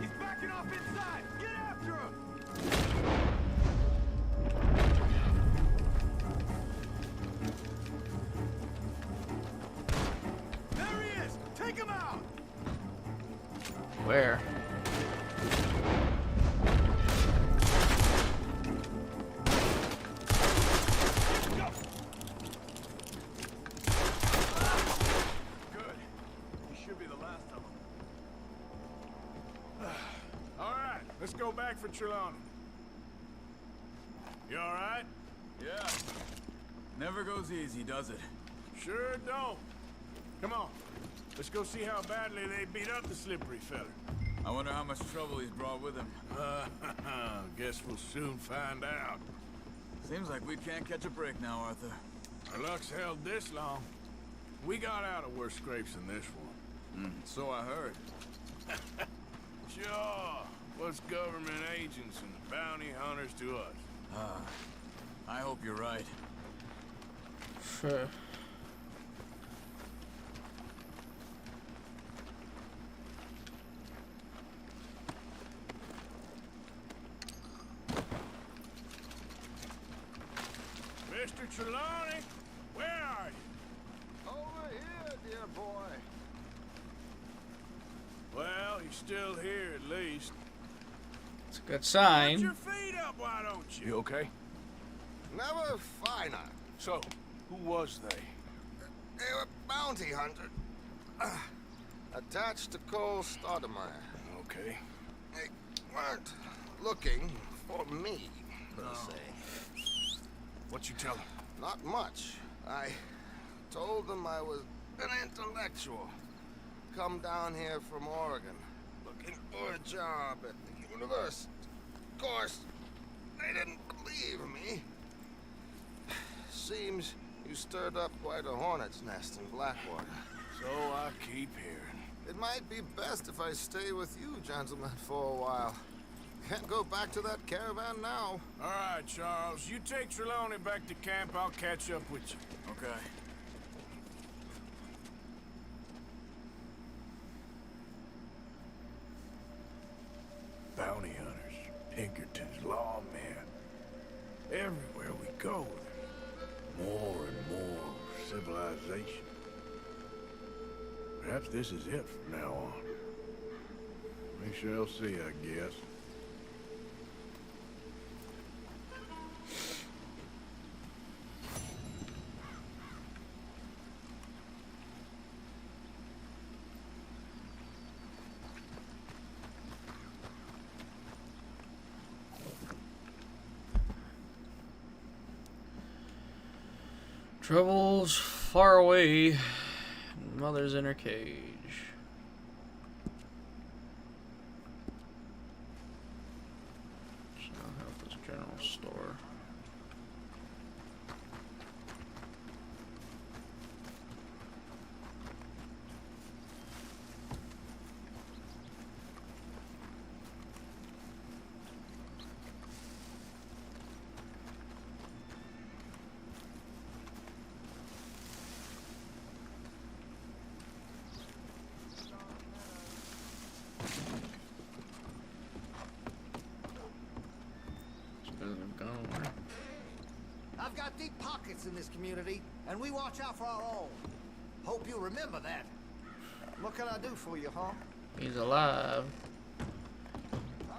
He's backing off inside! Get after him! There he is! Take him out! Where? Good. He should be the last of them. All right, let's go back for Trelawney. You all right? Yeah. Never goes easy, does it? Sure don't. Come on. Let's go see how badly they beat up the slippery feller. I wonder how much trouble he's brought with him. Guess we'll soon find out. Seems like we can't catch a break now, Arthur. Our luck's held this long. We got out of worse scrapes than this one. So I heard. Sure. What's government agents and bounty hunters to us? I hope you're right. Sure. Mr. Trelawney, where are you? Over here, dear boy. Well, he's still here at least. It's a good sign. Put your feet up, why don't you? You okay? Never finer. So, who was they? They were bounty hunters. Attached to Cole Stoudemire. Okay. They weren't looking for me, per se. What you tell them? Not much. I told them I was an intellectual. Come down here from Oregon, looking for a job at the university. Of course, they didn't believe me. Seems you stirred up quite a hornet's nest in Blackwater. So I keep hearing. It might be best if I stay with you, gentlemen, for a while. Can't go back to that caravan now. All right, Charles. You take Trelawney back to camp. I'll catch up with you. Okay. Bounty hunters, Pinkertons, lawmen. Everywhere we go, there's more and more civilization. Perhaps this is it from now on. We shall see, I guess. Trouble's far away. Mother's in her cage. So I'll help this general store. I've got deep pockets in this community, and we watch out for our own. Hope you remember that. What can I do for you, huh? He's alive. Huh?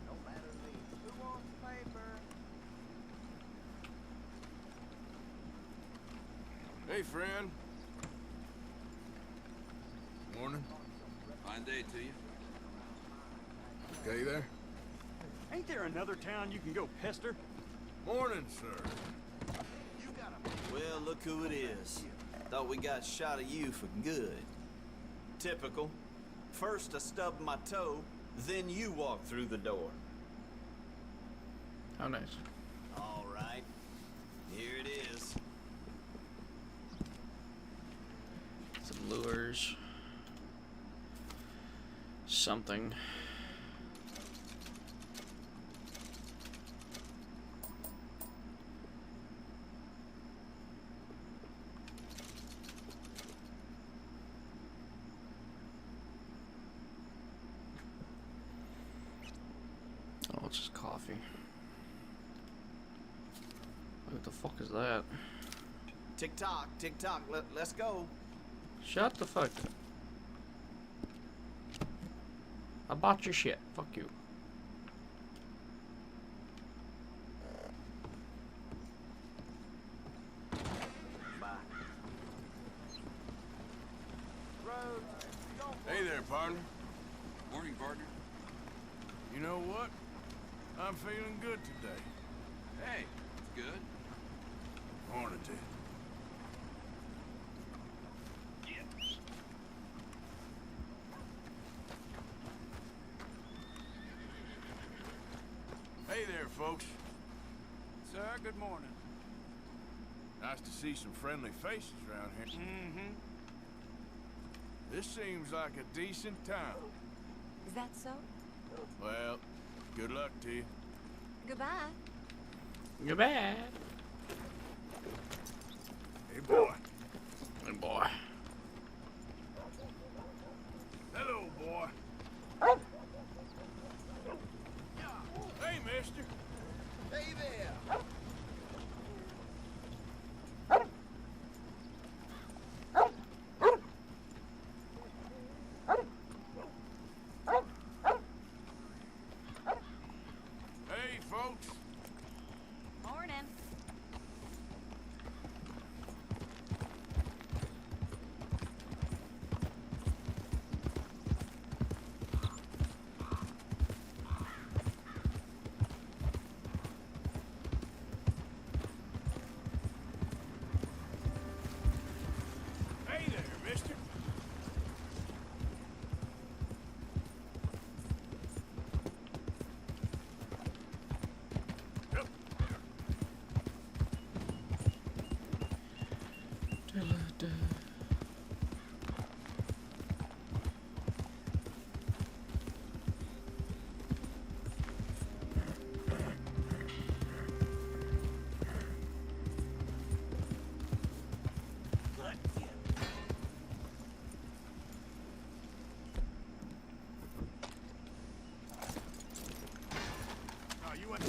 Don't matter to me. Who wants paper? Hey, friend. Morning. Fine day to you. Okay there? Ain't there another town you can go pester? Morning, sir. Well, look who it is. Thought we got shot of you for good. Typical. First I stubbed my toe, then you walked through the door. How nice. All right. Here it is. Some lures. Something. Oh, it's just coffee. What the fuck is that? Tick tock, let's go. Shut the fuck up. I bought your shit. Fuck you. Hey there, partner. Morning, partner. You know what? I'm feeling good today. Hey, it's good. Morning to you. there, folks. Sir, good morning. Nice to see some friendly faces around here. Mm-hmm. This seems like a decent town. Is that so? Well, good luck to you. Goodbye. Goodbye. Hey, boy. Hey, boy. Hello, boy. Hey, mister. Hey there. Hey, folks. Morning. Hey there, mister. Oh, you went.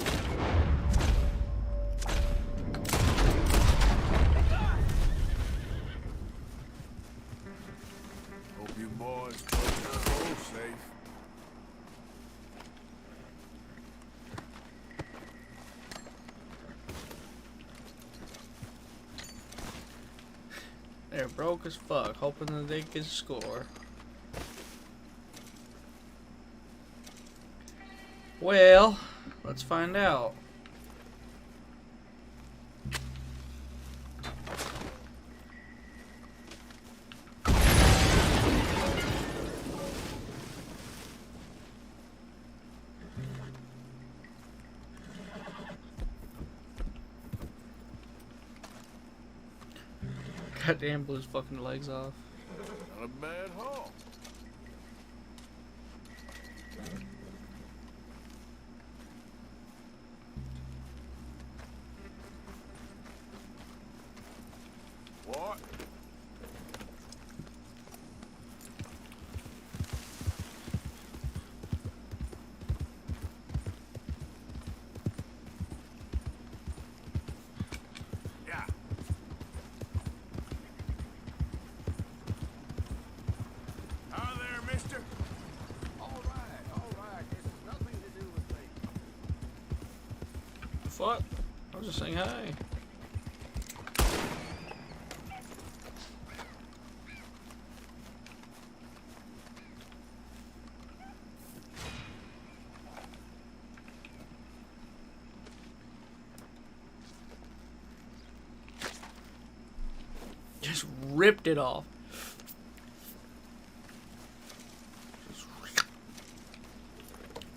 Hope you boys both safe. They're broke as fuck, hoping that they can score. Well, let's find out. Goddamn, blew his fucking legs off. Not a bad haul. What? Yeah. Hi there, mister. All right. This has nothing to do with me. Fuck? I was just saying hi. Just ripped it off.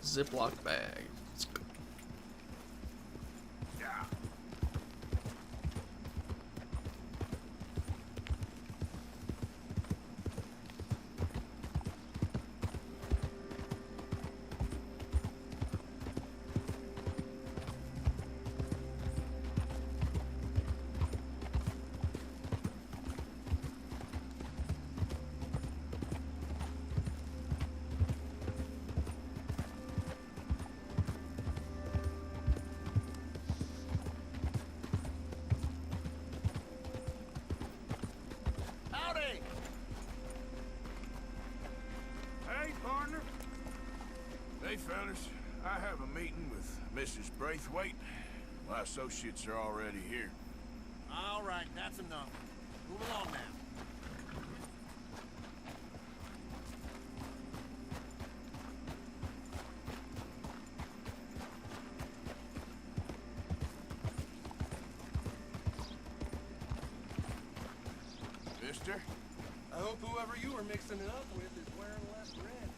Ziploc bag. Let's go. Yeah. Howdy. Hey, partner. Hey, fellas. I have a meeting with Mrs. Braithwaite. My associates are already here. All right, that's enough. Move along now. Mister? I hope whoever you were mixing it up with is wearing less red.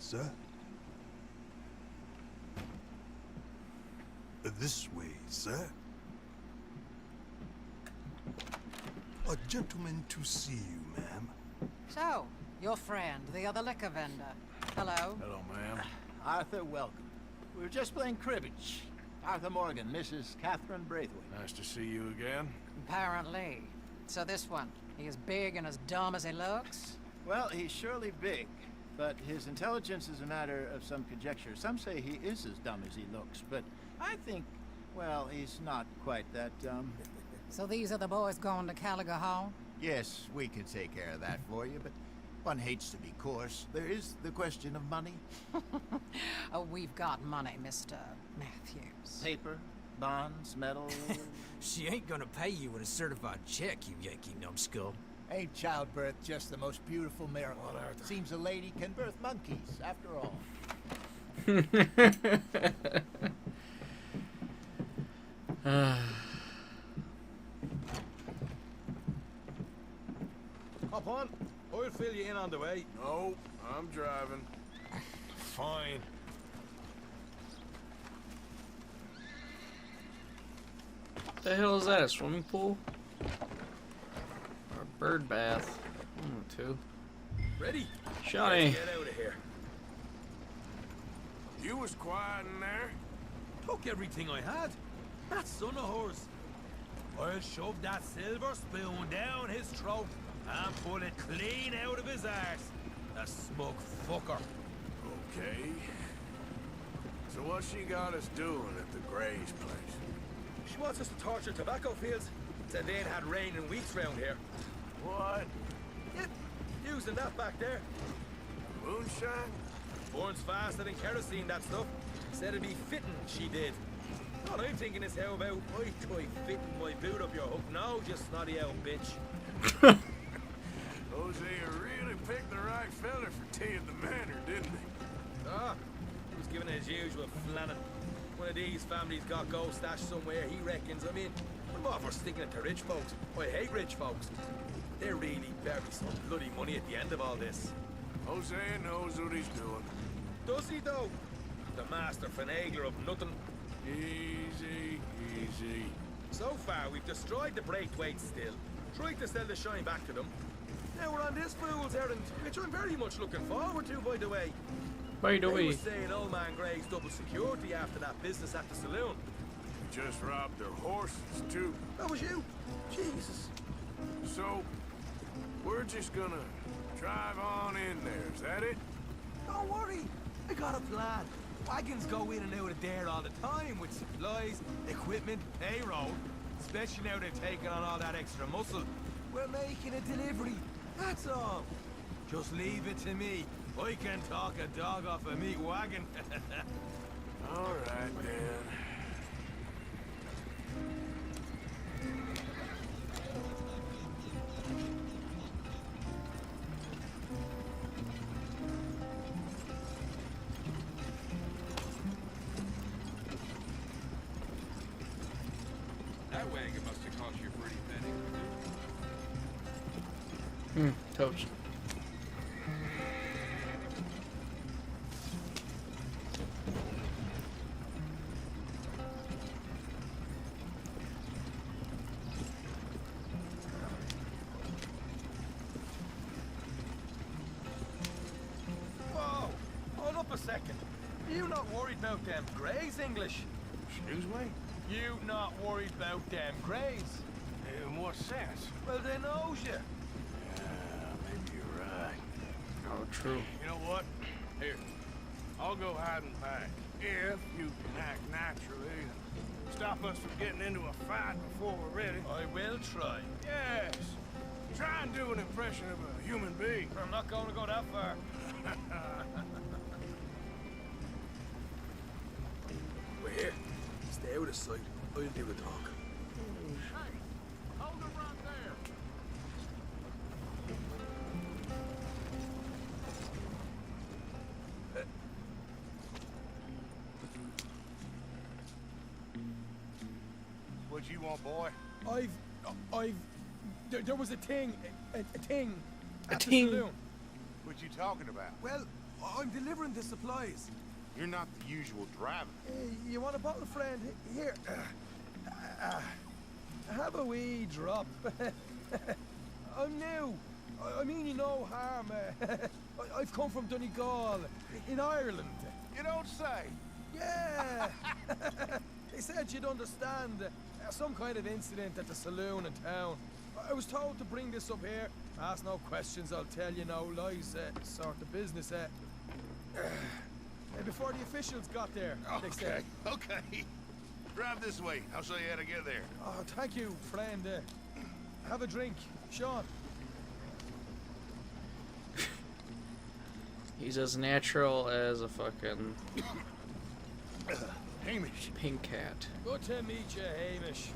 sir. This way, sir. A gentleman to see you, ma'am. So, your friend, the other liquor vendor. Hello. Hello, ma'am. Arthur, welcome. We were just playing cribbage. Arthur Morgan, Mrs. Catherine Braithwaite. Nice to see you again. Apparently. So this one, he is big and as dumb as he looks? Well, he's surely big, but his intelligence is a matter of some conjecture. Some say he is as dumb as he looks, but I think, well, he's not quite that dumb. So these are the boys going to Caliga Hall? Yes, we can take care of that for you, but one hates to be coarse. There is the question of money. Oh, we've got money, Mr. Matthews. Paper, bonds, metal. She ain't gonna pay you with a certified check, you Yankee numbskull. Ain't childbirth just the most beautiful miracle? Seems a lady can birth monkeys, after all. Hop on. I'll fill you in on the way. No, I'm driving. Fine. The hell is that? A swimming pool? Or a bird bath? Two. Ready? Shawnee. Let's get out of here. You was quiet in there. Took everything I had. That son of hers. I'll shove that silver spoon down his throat and pull it clean out of his arse. The smug fucker. Okay. So what she got us doing at the Gray's place? She wants us to torture tobacco fields. Said they ain't had rain in weeks round here. What? Yep, using that back there. Moonshine? Burns faster than kerosene, that stuff. Said it'd be fitting, she did. All I'm thinking is how about I try fitting my boot up your hook now, just snotty old bitch. Hosea really picked the right fella for tea at the manor, didn't he? Ah, he was giving it his usual flannin'. One of these families got gold stashed somewhere, he reckons. I mean, I'm all for sticking it to rich folks. I hate rich folks. They're really bury some bloody money at the end of all this. Hosea knows what he's doing. Does he, though? The master finagler of nothing. Easy, easy. So far, we've destroyed the Braithwaites still, tried to sell the shine back to them. Now we're on this fool's errand, which I'm very much looking forward to, by the way. By the They way. was saying old man Gray's double security after that business at the saloon. Just robbed their horses, too. That was you? Jesus. So, we're just gonna drive on in there, is that it? Don't worry, I got a plan. Wagons go in and out of there all the time with supplies, equipment, payroll. Especially now they've taken on all that extra muscle. We're making a delivery, that's all. Just leave it to me. I can talk a dog off a meat wagon. All right, then. That wagon must have cost you a pretty penny. Toast. Whoa! Hold up a second. You not worried about them Greys, English? Excuse me? You not worried about them Greys? In what sense? Well, they knows you. Maybe you're right. Oh, true. You know what? Here, I'll go hiding back. If you can act naturally and stop us from getting into a fight before we're ready. I will try. Yes. Try and do an impression of a human being. I'm not going to go that far. We're here. Stay out of sight. I'll do the talk. Hey, hold it right there. What you want, boy? There was a thing. A thing. A at the ting. saloon. What you talking about? Well, I'm delivering the supplies. You're not the usual driver. You want a bottle, friend? Here. Have a wee drop. I'm new. I mean you no harm. I've come from Donegal, in Ireland. You don't say. Yeah. They said you'd understand. Some kind of incident at the saloon in town. I was told to bring this up here. Ask no questions, I'll tell you no lies. Sort of business. Before the officials got there, they said. Okay. Drive this way. I'll show you how to get there. Oh, thank you, friend. Have a drink, Sean. He's as natural as a fucking Hamish. pink cat. Good to meet you, Hamish.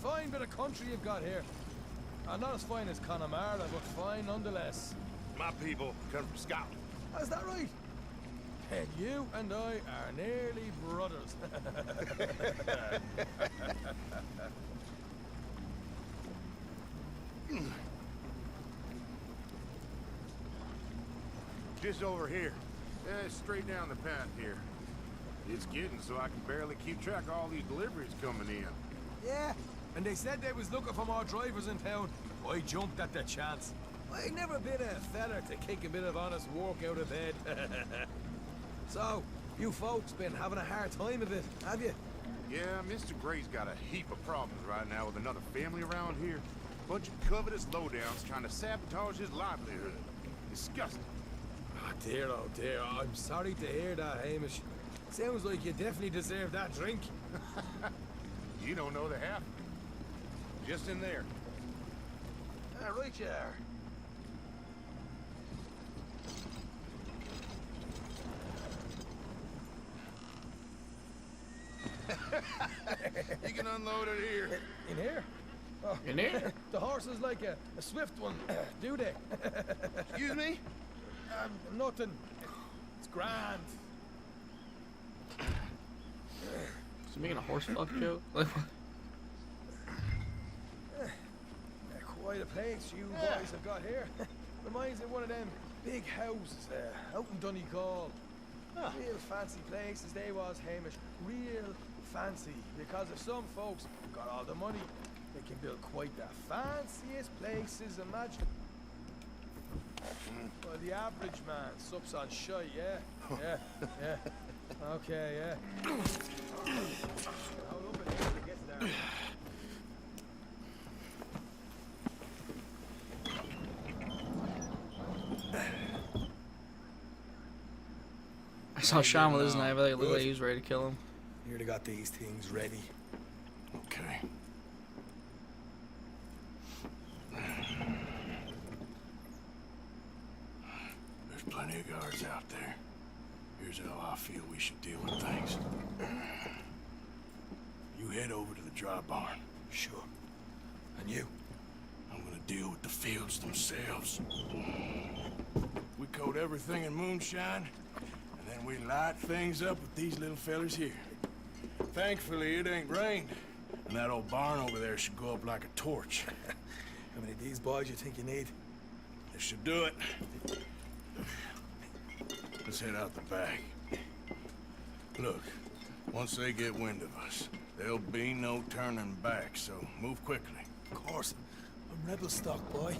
Fine bit of country you've got here. Not as fine as Connemara, but fine nonetheless. My people come from Scotland. Is that right? And you and I are nearly brothers. Just over here. Straight down the path here. It's getting so I can barely keep track of all these deliveries coming in. Yeah, and they said they was looking for more drivers in town. I jumped at the chance. I never been a feller to kick a bit of honest work out of bed. So, you folks been having a hard time of it, have you? Yeah, Mr. Gray's got a heap of problems right now with another family around here. Bunch of covetous lowdowns trying to sabotage his livelihood. Disgusting. Oh dear, I'm sorry to hear that, Hamish. Sounds like you definitely deserve that drink. You don't know the half. Just in there. Right you are. You can unload it here. In here? Oh, In here? The horse is like a swift one, do they? Excuse me? Nothing. It's grand. Is he making a horse fuck joke? Like what? Quite a place you boys have got here. Reminds me of one of them big houses out in Donegal. Real fancy places they was, Hamish. Real fancy. Because if some folks got all the money, they can build quite the fanciest places imaginable. Well, the average man sups on shite, yeah? Yeah. Okay, yeah. Hold up a minute to get there. I saw Sean with his knife. I think it looked like he was ready to kill him. You already got these things ready. Okay. There's plenty of guards out there. Here's how I feel we should deal with things. You head over to the dry barn. Sure. And you? I'm gonna deal with the fields themselves. We coat everything in moonshine, and then we light things up with these little fellers here. Thankfully, it ain't rained, and that old barn over there should go up like a torch. How many of these boys you think you need? This should do it. Let's head out the back. Look, once they get wind of us, there'll be no turning back, so move quickly. Of course. I'm rebel stock, boy.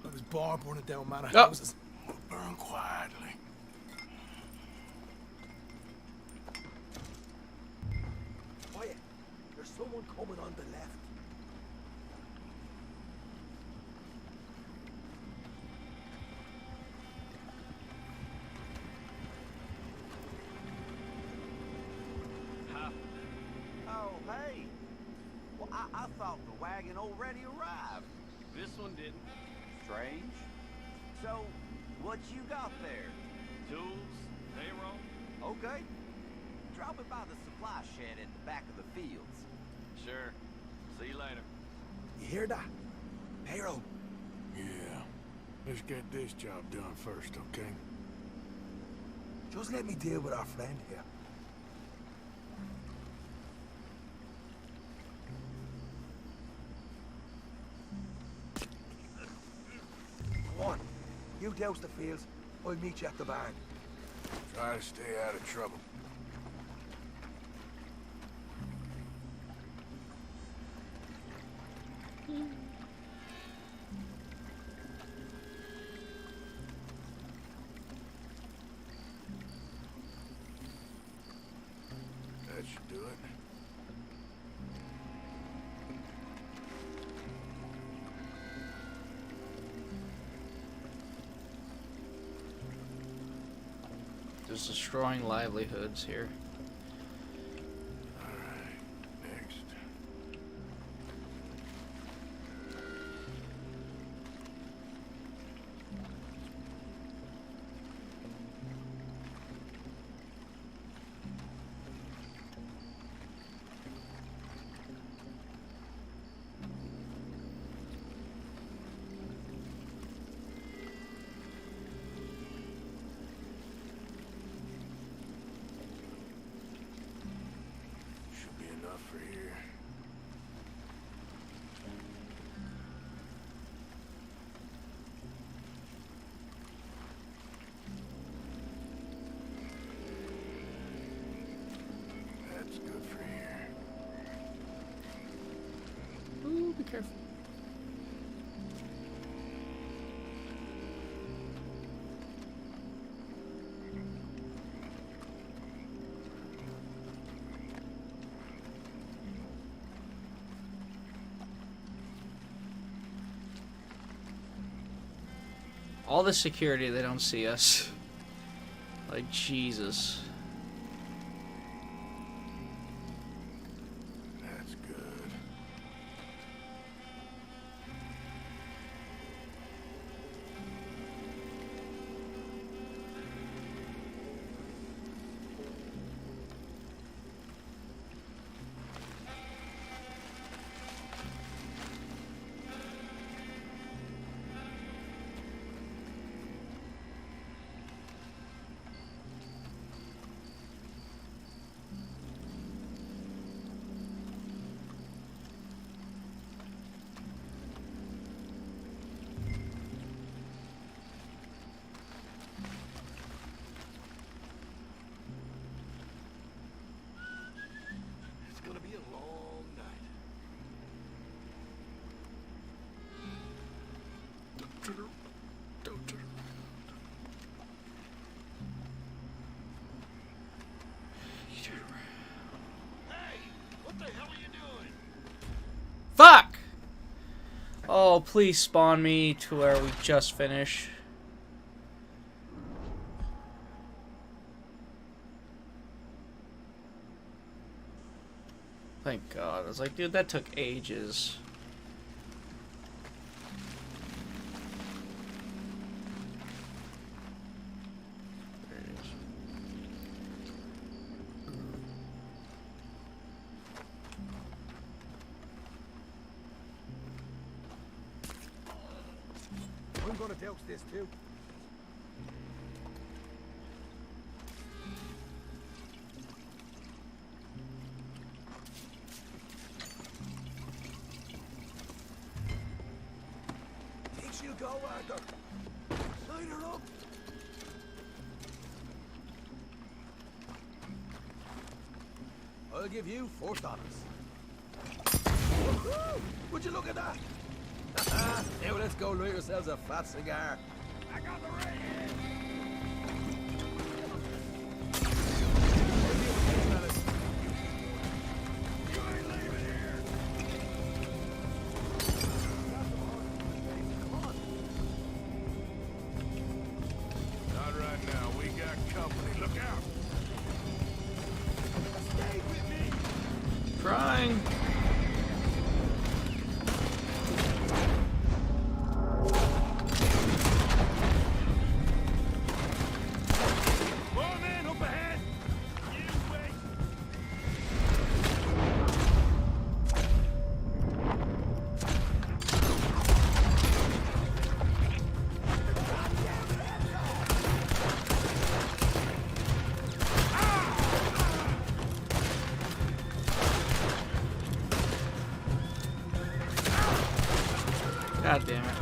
I was born burning down manor Oh. houses. We'll burn quietly. Quiet. There's someone coming on the left. Oh, hey. Well, I thought the wagon already arrived. This one didn't. Strange. So, what you got there? Tools, payroll. Okay. Drop it by the supply shed at the back of the fields. Sure. See you later. You hear that? Payroll. Yeah. Let's get this job done first, okay? Just let me deal with our friend here. Go on. You douse the fields. I'll meet you at the barn. Try to stay out of trouble. That should do it. Just destroying livelihoods here. Alright, next. Should be enough for here. That's good for here. Ooh, be careful. All the security, they don't see us. Like, Jesus. That's good. It's gonna be a long night. Hey, what the hell are you doing? Fuck! Oh, please spawn me to where we just finished. Thank God. I was like, dude, that took ages. There it is. I'm gonna douse this too. Think she'll go, Arthur? Line her up. I'll give you $4. Woohoo! Would you look at that? Now let's go light ourselves a fat cigar. I got the right hand. You ain't leaving here. Come on. Not right now. We got company. Look out. Stay with me. Trying. More men up ahead. You wait. God damn it.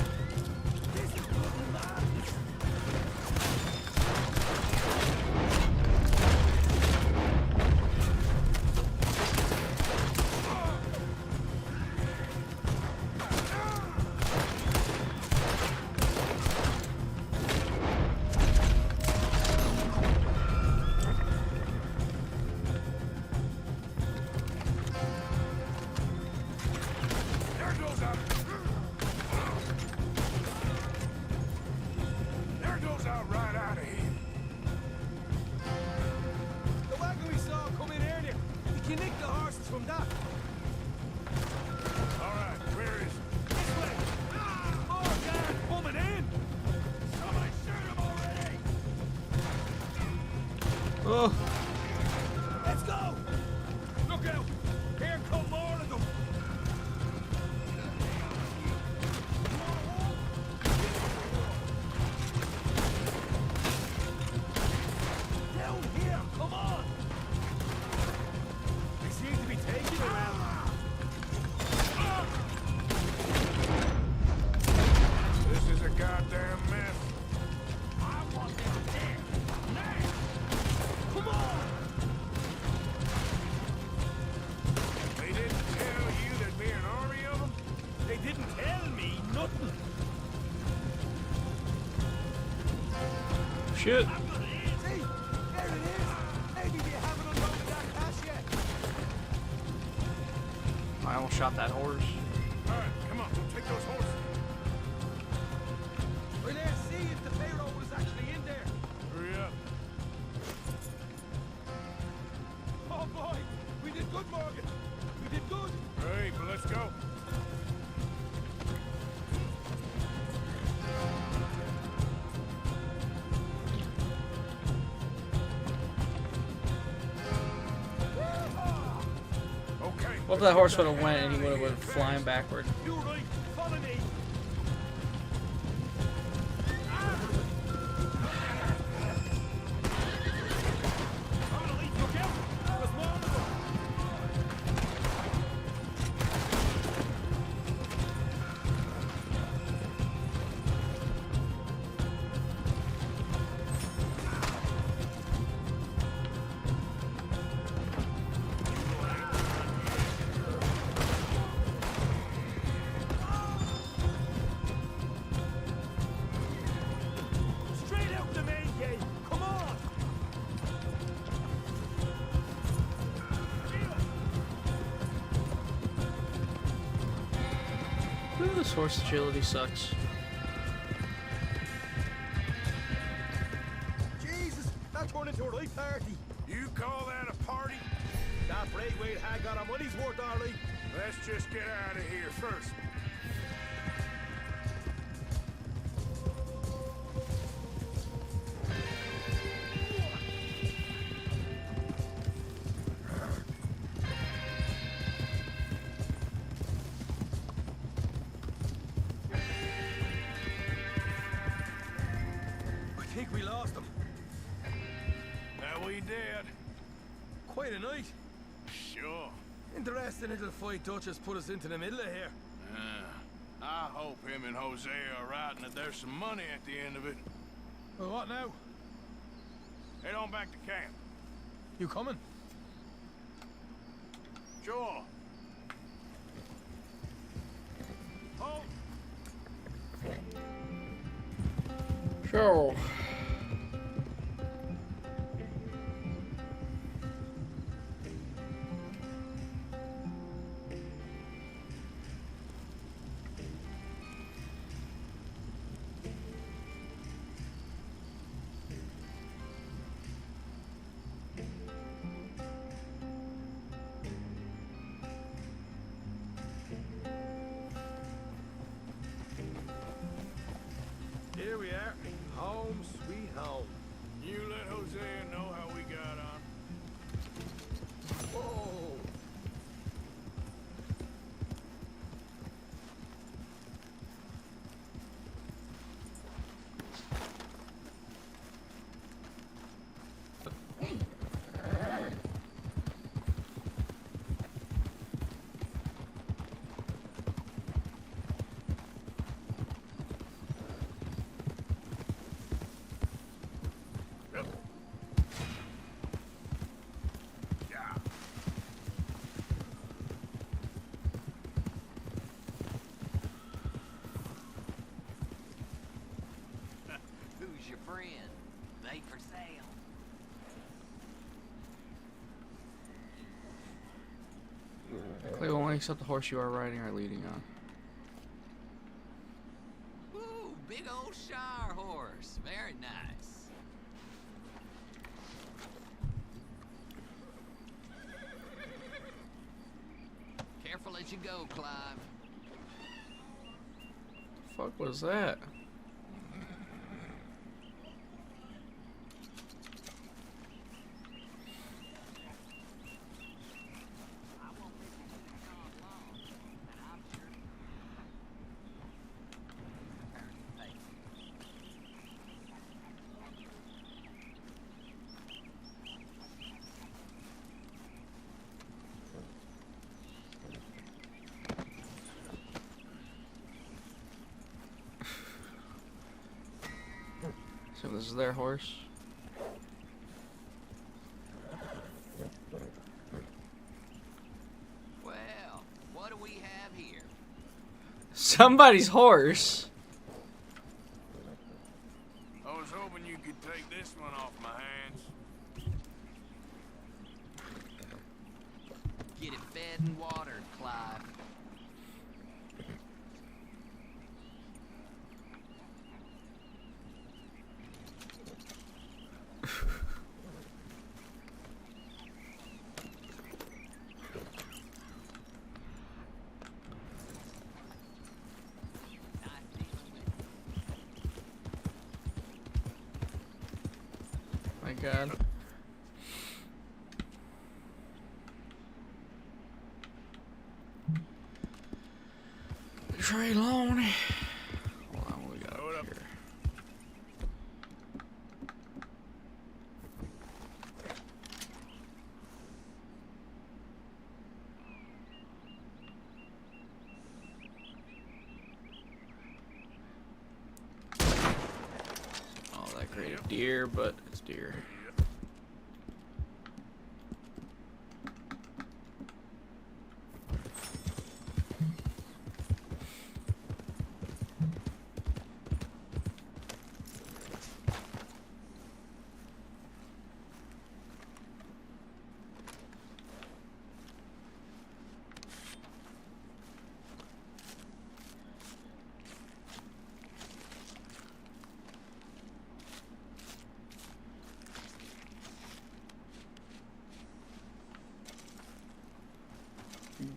shit. See? There it is. Maybe they haven't unloaded that cash yet. I almost shot that horse. All right, come on, we'll take those horses. Well, let's see if the payroll was actually in there. Hurry up. Oh boy, we did good, Morgan. We did good. Hey, but let's go. Okay. What if that horse would have went and he would have went flying backward? You're right. Follow me. I'm gonna lead you out. There's more of them. Straight out the main gate. Come on. Ooh, this horse agility sucks. Jesus, that turned into a right party. You call that a party? That Braithwaite had got our money's worth, all right. Let's just get out of here first. I think we lost him. That we did. Quite a night. Sure. Interesting little fight Duchess put us into the middle of here. I hope him and Jose are right and that there's some money at the end of it. Well, what now? Head on back to camp. You coming? Sure. Oh. Sure. Here we are. Home, sweet home. You let Hosea know how we got on. Whoa. Who's your friend? They for sale. Clay will only accept the horse you are riding or leading on. Ooh, big old Shire horse. Very nice. Careful as you go, Clive. The fuck was that? So this is their horse. Well, what do we have here? Somebody's horse. I was hoping you could take this god. Trey Loney. Hold on, what we got up here? Oh, that created deer, but it's deer.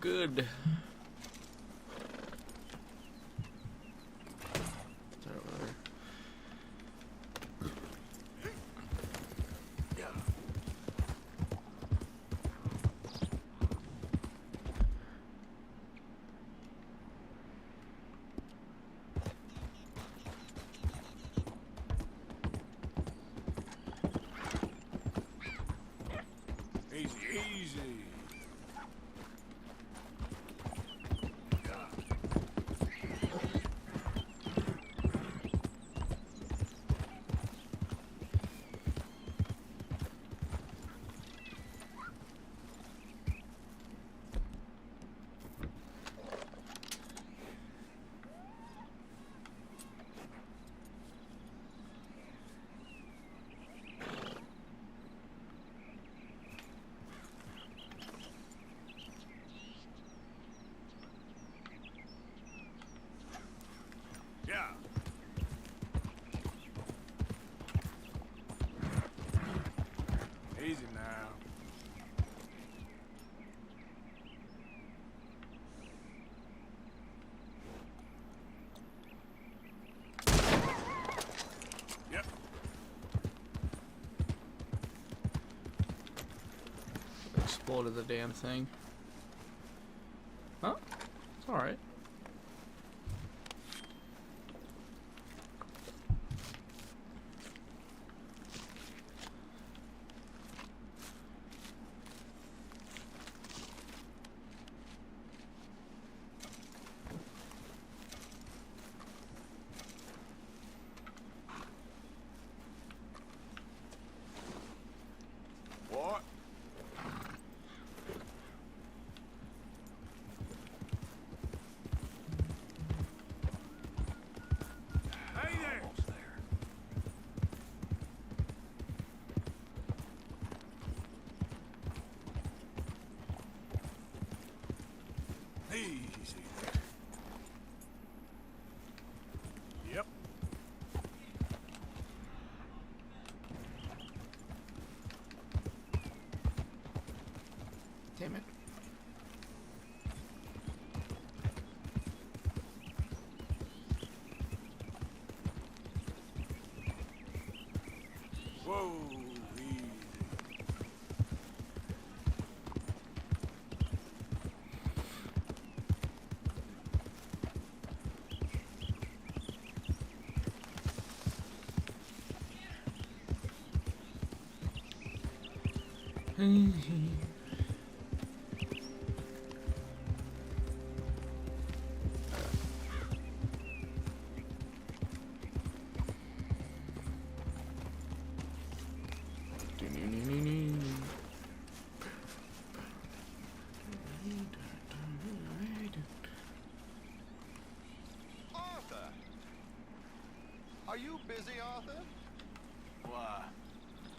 Good. Easy, easy. Yeah. Easy now. Yep. Exploded the damn thing. Huh? It's alright. What? Hey there! Easy. Yep. Damn it. Whoa, easy. Arthur! Are you busy, Arthur? Why?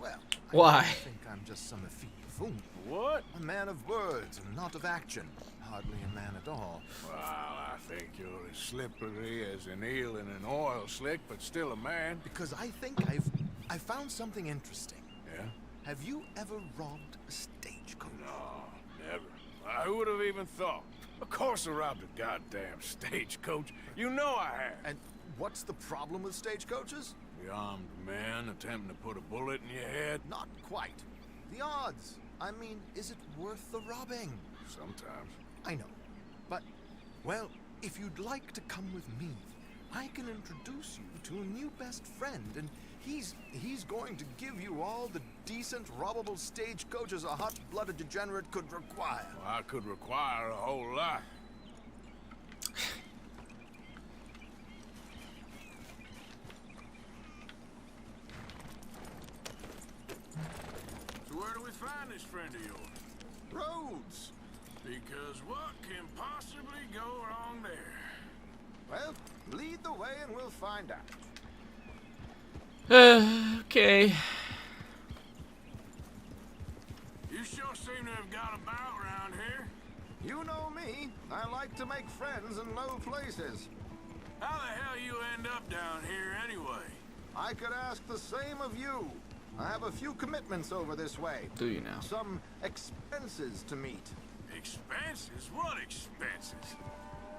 Well, Why? I think I'm just some effete fool. What? A man of words and not of action. Hardly a man at all. Well, I think you're as slippery as an eel in an oil slick, but still a man. Because I think I found something interesting. Yeah? Have you ever robbed a stagecoach? No, never. I would have even thought. Of course I robbed a goddamn stagecoach. You know I have. And what's the problem with stagecoaches? The armed man attempting to put a bullet in your head? Not quite. The odds. I mean, is it worth the robbing? Sometimes. I know. But, well, if you'd like to come with me, I can introduce you to a new best friend, and he's going to give you all the decent, robbable stagecoaches a hot-blooded degenerate could require. Well, I could require a whole lot. So where do we find this friend of yours? Roads. Because what can possibly go wrong there? Well, lead the way and we'll find out. Okay. You sure seem to have got about around here. You know me. I like to make friends in low places. How the hell you end up down here anyway? I could ask the same of you. I have a few commitments over this way. Do you now? Some expenses to meet. Expenses? What expenses?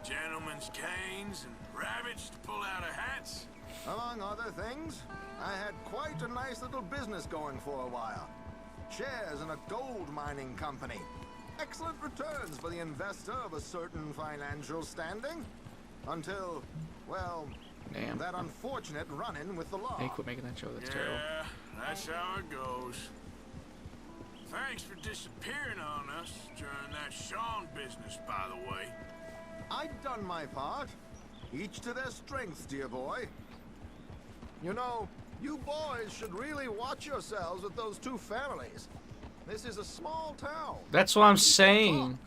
Gentlemen's canes and rabbits to pull out of hats? Among other things, I had quite a nice little business going for a while. Shares in a gold mining company. Excellent returns for the investor of a certain financial standing. Until, well, damn, that unfortunate run-in with the law. Hey, quit making that joke. That's terrible. Yeah, that's how it goes. Thanks for disappearing on us during that Sean business, by the way. I'd done my part. Each to their strengths, dear boy. You know, you boys should really watch yourselves with those two families. This is a small town. That's what I'm saying.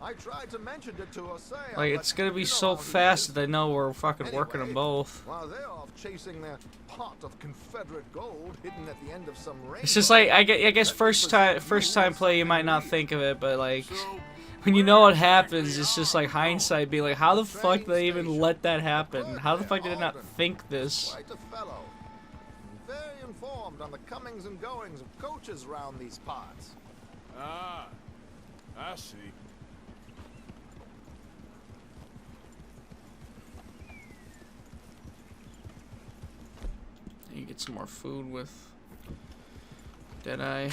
I tried to mention it to Hosea, Like, it's gonna be so fast that they know we're fucking working them both. While they're off chasing their pot of Confederate gold hidden at the end of some rainbow. It's just like I guess first time play you might not think of it, but like when you know what happens, it's just like hindsight being like, how the fuck did they even let that happen? How the fuck did I not think this? Quite a fellow. Very informed on the comings and goings of coaches round these parts. Ah, I see. You get some more food with Deadeye.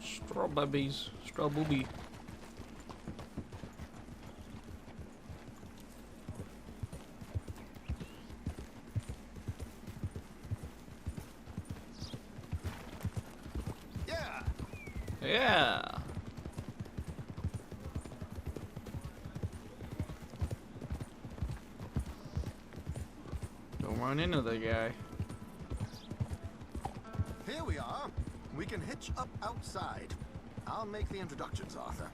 Strawberries. Strawbooby. Yeah. Don't run into the guy. Here we are. We can hitch up outside. I'll make the introductions, Arthur.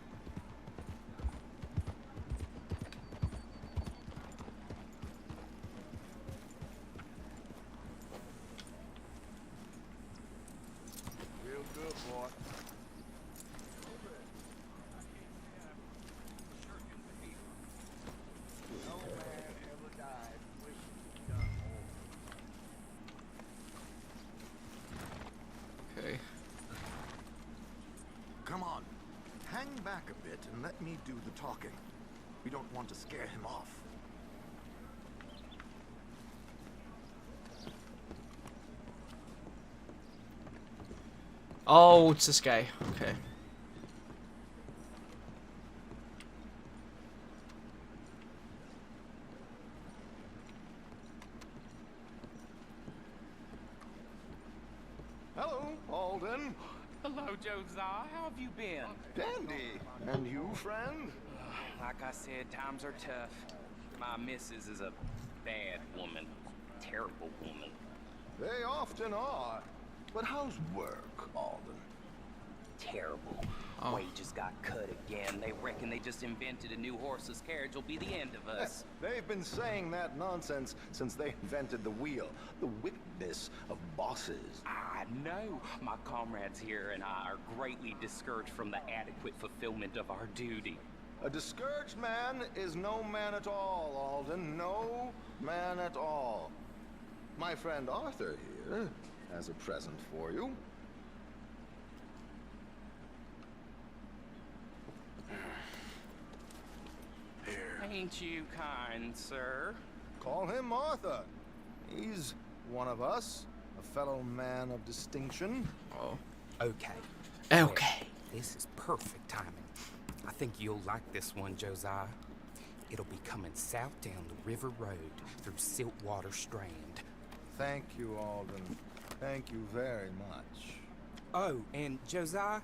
Real good, boy. Okay. Come on. Hang back a bit and let me do the talking. We don't want to scare him off. Oh, it's this guy. Okay. Hello, Alden. Hello, Josiah. How have you been? Dandy. And you, friend? Like I said, times are tough. My missus is a bad woman. Terrible woman. They often are. But how's work, Alden? Terrible. Wages got cut again. They reckon they just invented a new horseless carriage will be the end of us. They've been saying that nonsense since they invented the wheel. The wickedness of bosses. I know. My comrades here and I are greatly discouraged from the adequate fulfillment of our duty. A discouraged man is no man at all, Alden. No man at all. My friend Arthur here has a present for you. Ain't you kind, sir? Call him Arthur. He's one of us, a fellow man of distinction. Oh. Okay. Okay. This is perfect timing. I think you'll like this one, Josiah. It'll be coming south down the river road through Siltwater Strand. Thank you, Alden. Thank you very much. Oh, and Josiah,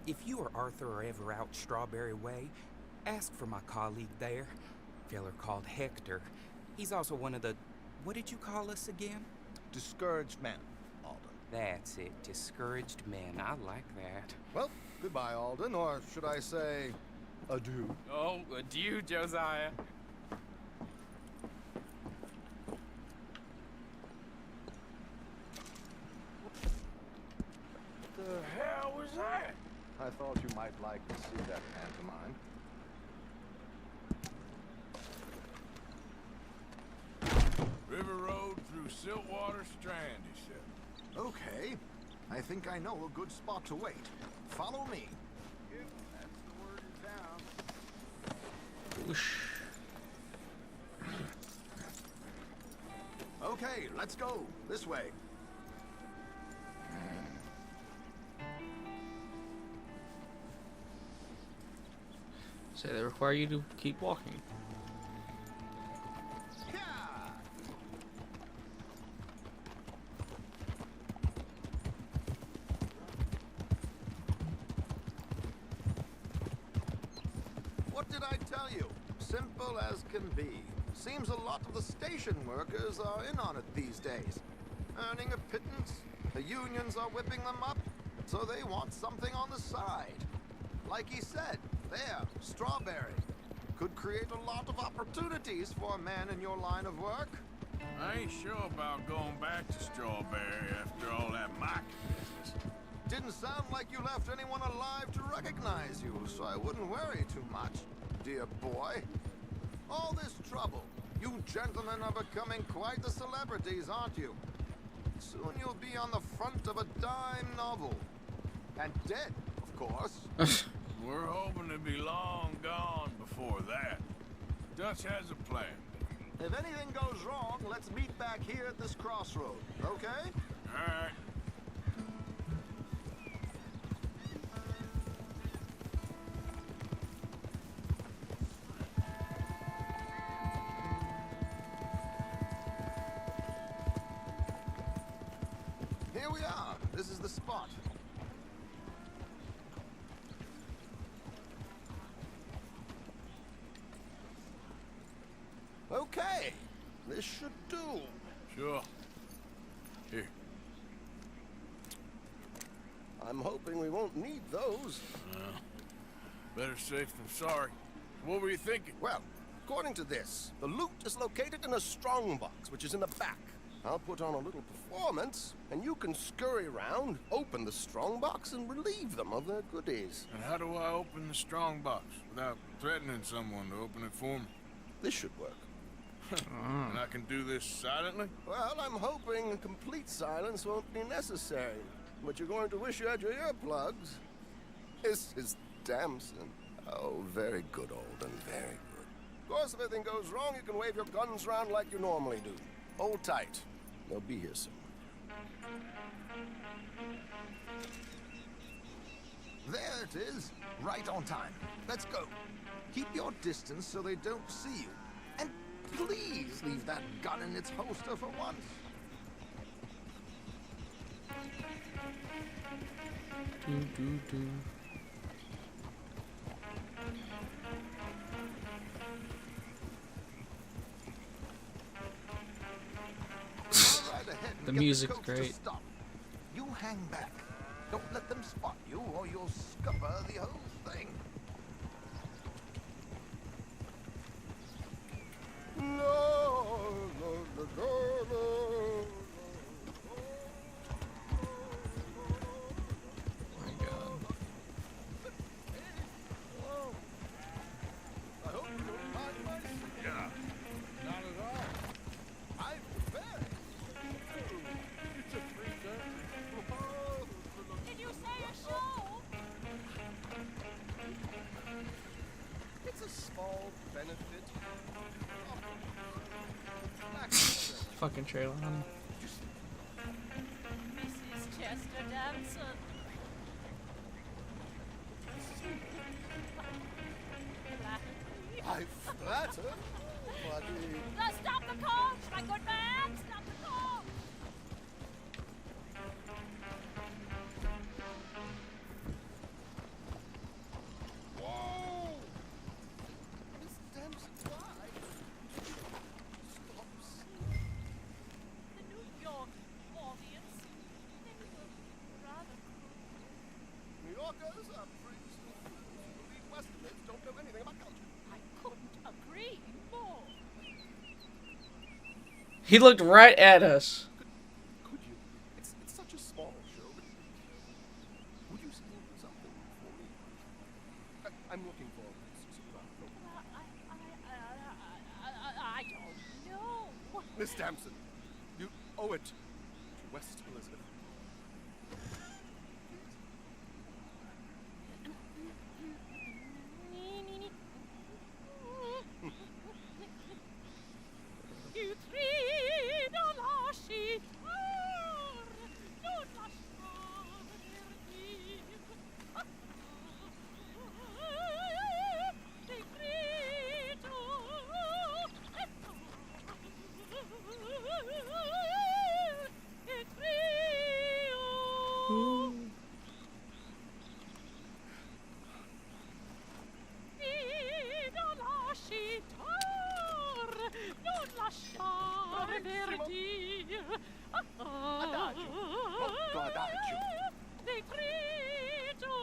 if you or Arthur are ever out Strawberry Way, ask for my colleague there, feller called Hector. He's also one of the, what did you call us again? Discouraged men, Alden. That's it, discouraged men. I like that. Well, goodbye, Alden, or should I say, adieu. Oh, adieu, Josiah. What the hell was that? I thought you might like to see that pantomime. River Road through Siltwater Strand, he said. Okay. I think I know a good spot to wait. Follow me. Yep, that's the word in town. Whoosh. Okay, let's go. This way. Say they require you to keep walking. What did I tell you? Simple as can be. Seems a lot of the station workers are in on it these days. Earning a pittance, the unions are whipping them up, so they want something on the side. Like he said, there, Strawberry. Could create a lot of opportunities for a man in your line of work. I ain't sure about going back to Strawberry after all that market business. Didn't sound like you left anyone alive to recognize you, so I wouldn't worry too much, dear boy. All this trouble. You gentlemen are becoming quite the celebrities, aren't you? Soon you'll be on the front of a dime novel. And dead, of course. We're hoping to be long gone before that. Dutch has a plan. If anything goes wrong, let's meet back here at this crossroad, okay? All right. Here we are. This is the spot. Okay. This should do. Sure. Here. I'm hoping we won't need those. Better safe than sorry. What were you thinking? Well, according to this, the loot is located in a strongbox, which is in the back. I'll put on a little performance, and you can scurry around, open the strongbox, and relieve them of their goodies. And how do I open the strongbox without threatening someone to open it for me? This should work. And I can do this silently? Well, I'm hoping complete silence won't be necessary. But you're going to wish you had your earplugs. This is Damson. Oh, very good, Alden, very good. Of course, if anything goes wrong, you can wave your guns around like you normally do. Hold tight. They'll be here soon. There it is. Right on time. Let's go. Keep your distance so they don't see you. And please leave that gun in its holster for once. The music's great. You hang back. Don't let them spot you or you'll scupper the whole thing. fucking trailer, honey. Mrs. Chester Damson. I flatter, buddy. Stop the coach, my good man! Stop the coach! Whoa! Miss Dempsey, why? Stop singing. The New York audience, they were rather New Yorkers are pretty stupid. We Westerners don't know anything about culture. I couldn't agree more. He looked right at us. Could you? It's such a small show. Would you sing something for me? I'm looking for I don't know. Miss Damson. You owe it to West Elizabeth. You grido lasciar, non lasciar perdir. Ti grido e trio. Grido lasciar, non lasciare perdir. Adagio, molto adagio. Ti grido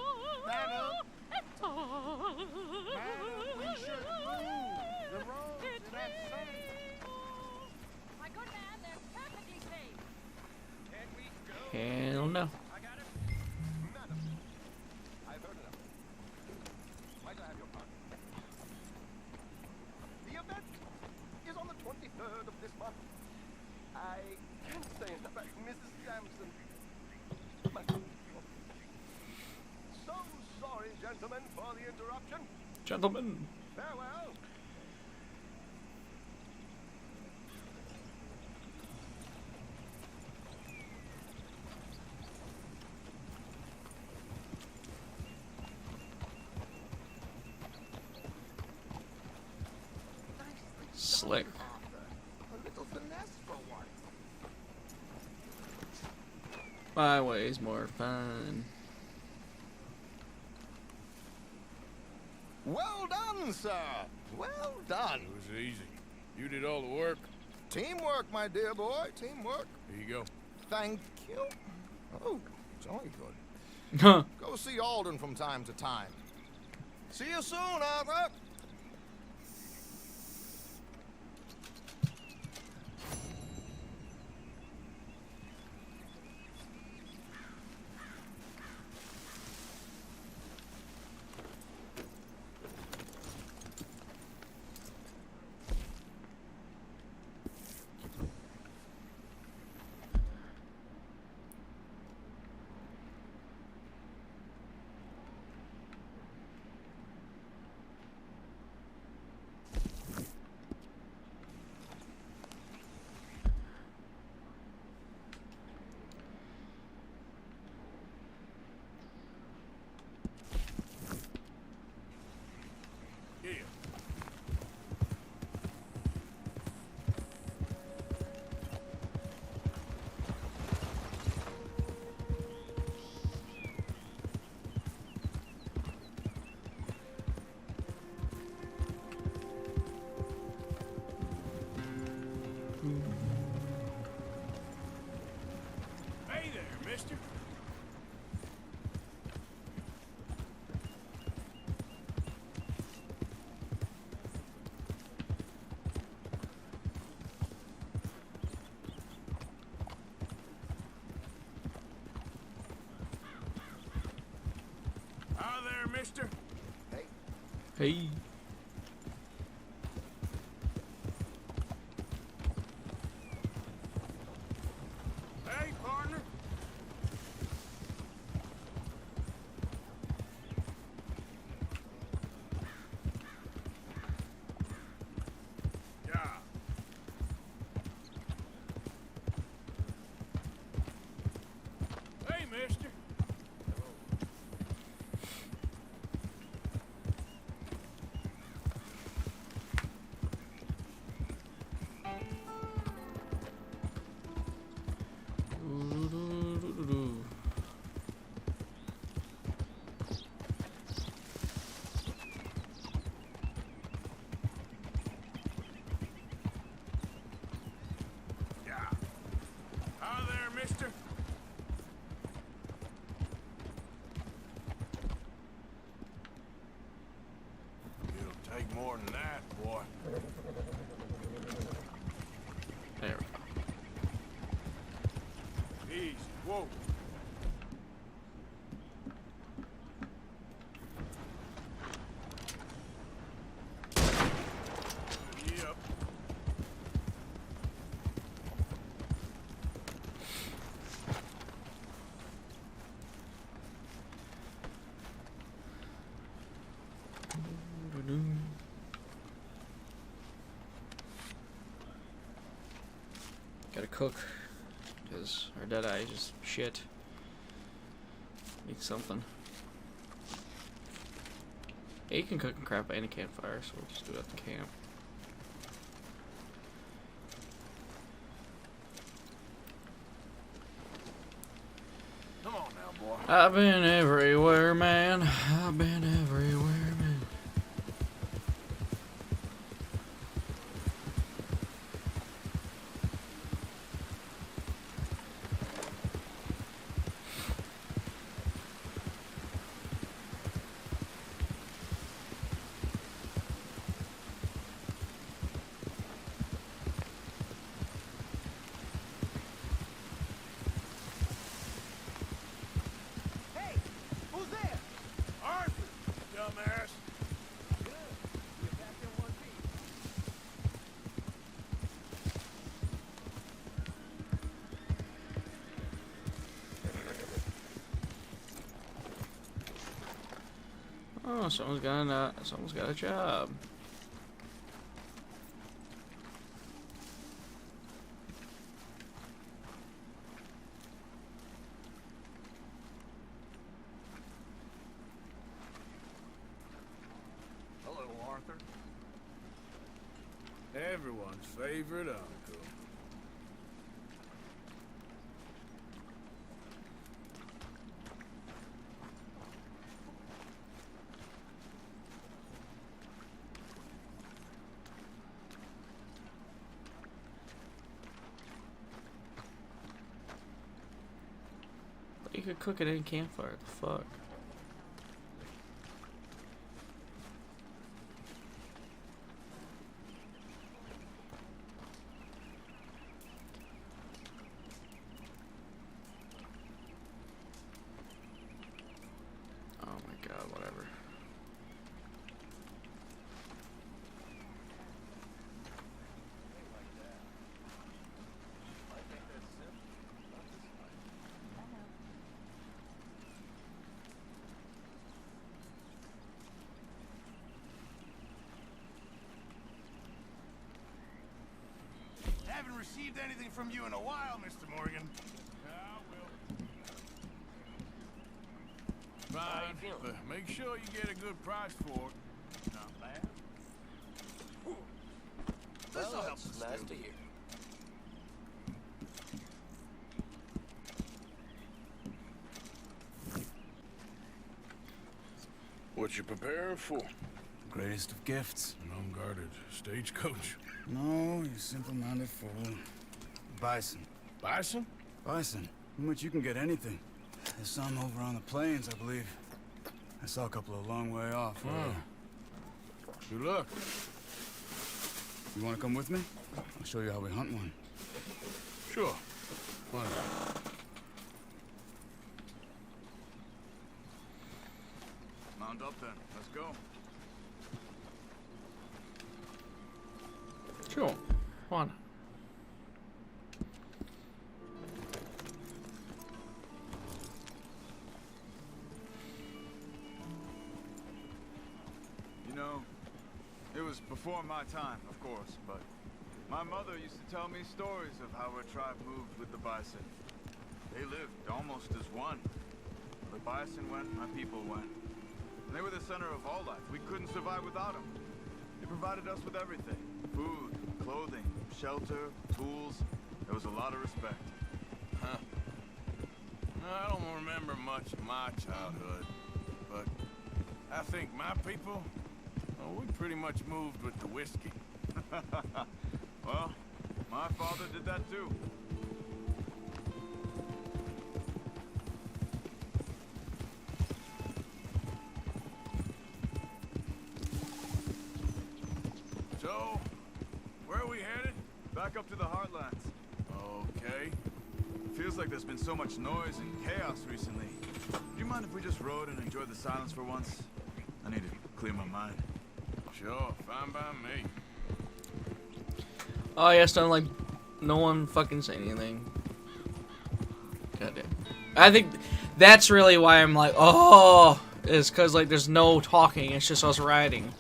e We should move the roads in that same. My good man, they're perfectly safe. Can we go? Hell no. I got it. Madam, I've heard enough. Might I have your pardon? The event is on the 23rd of this month. I can't say enough about Mrs. Damson. So sorry, gentlemen, for the interruption. Gentlemen. Farewell. Slick. A little finesse for once. My way's more fun. Well done, sir. Well done. It was easy. You did all the work. Teamwork, my dear boy. Teamwork. Here you go. Thank you. Oh, jolly good. Huh. Go see Alden from time to time. See you soon, Arthur. Here. Hey there, mister. Hi there, mister. Hey. Hey, partner. Yeah. cook. Because our dead eye is just shit. Need something. Yeah, you can cook and crap at any campfire, so we'll just do it at the camp. Come on now, boy. I've been everywhere, man. I've been everywhere, man. Who's there? Arthur, dumbass. Oh, someone's got a job. Hello, Arthur. Everyone's favorite uncle. You could cook at any campfire. The fuck? Oh my god, whatever. Haven't received anything from you in a while, Mr. Morgan. Fine, but make sure you get a good price for it. Not bad. This'll help us. Nice to hear. What you preparing for? Greatest of gifts. An unguarded stagecoach. No, you simple-minded fool. Bison. Bison? Bison. From which you can get anything. There's some over on the plains, I believe. I saw a couple a long way off. Good luck. You want to come with me? I'll show you how we hunt one. Sure. Why not? Mount up then. Let's go. Sure. One. You know, it was before my time, of course, but my mother used to tell me stories of how her tribe moved with the bison. They lived almost as one. The bison went, my people went. And they were the center of all life. We couldn't survive without them. They provided us with everything. Food, clothing, shelter, tools. There was a lot of respect. Huh. I don't remember much of my childhood, but I think my people, well, we pretty much moved with the whiskey. Well, my father did that too. So, where are we headed? Back up to the Heartlands. Okay. Feels like there's been so much noise and chaos recently. Do you mind if we just rode and enjoyed the silence for once? I need to clear my mind. Sure, fine by me. Oh yes, don't like no one fucking say anything. Goddamn. I think that's really why I'm like, oh, is because like there's no talking. It's just us riding.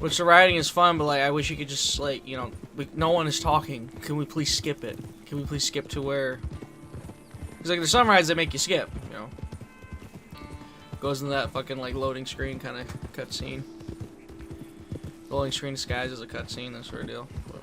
Which the writing is fun, but like I wish you could just like, you know, no one is talking. Can we please skip it? Can we please skip to where? Because like there's some rides that make you skip, you know. Goes into that fucking like loading screen kind of cutscene. Loading screen disguised as a cutscene, that sort of deal. But,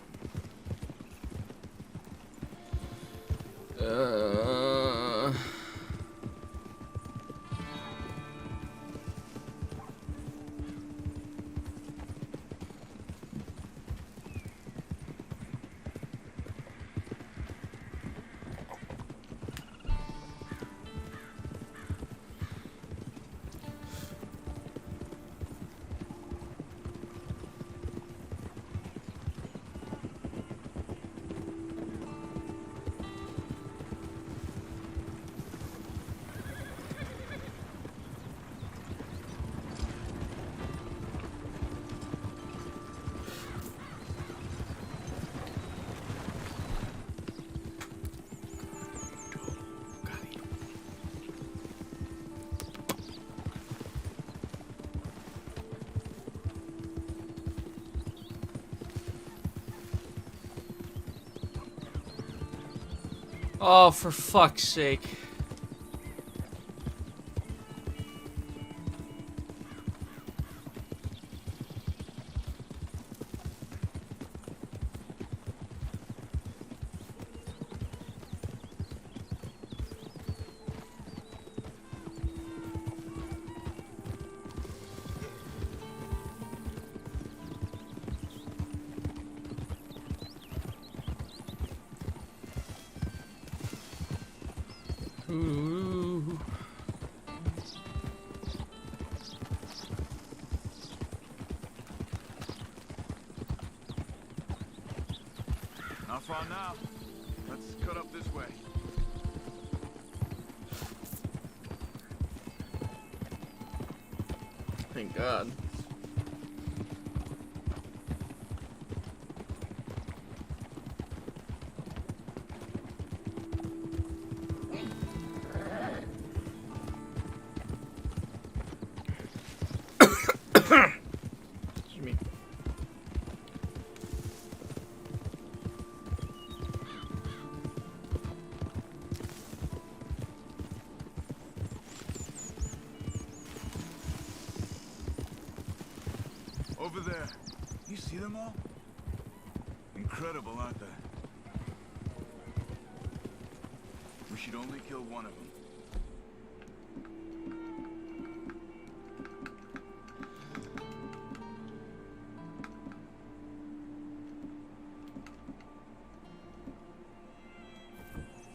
oh, for fuck's sake. Ooh. Not far now. Let's cut up this way. Thank God. Excuse me. Over there. You see them all? Incredible, aren't they? We should only kill one of them.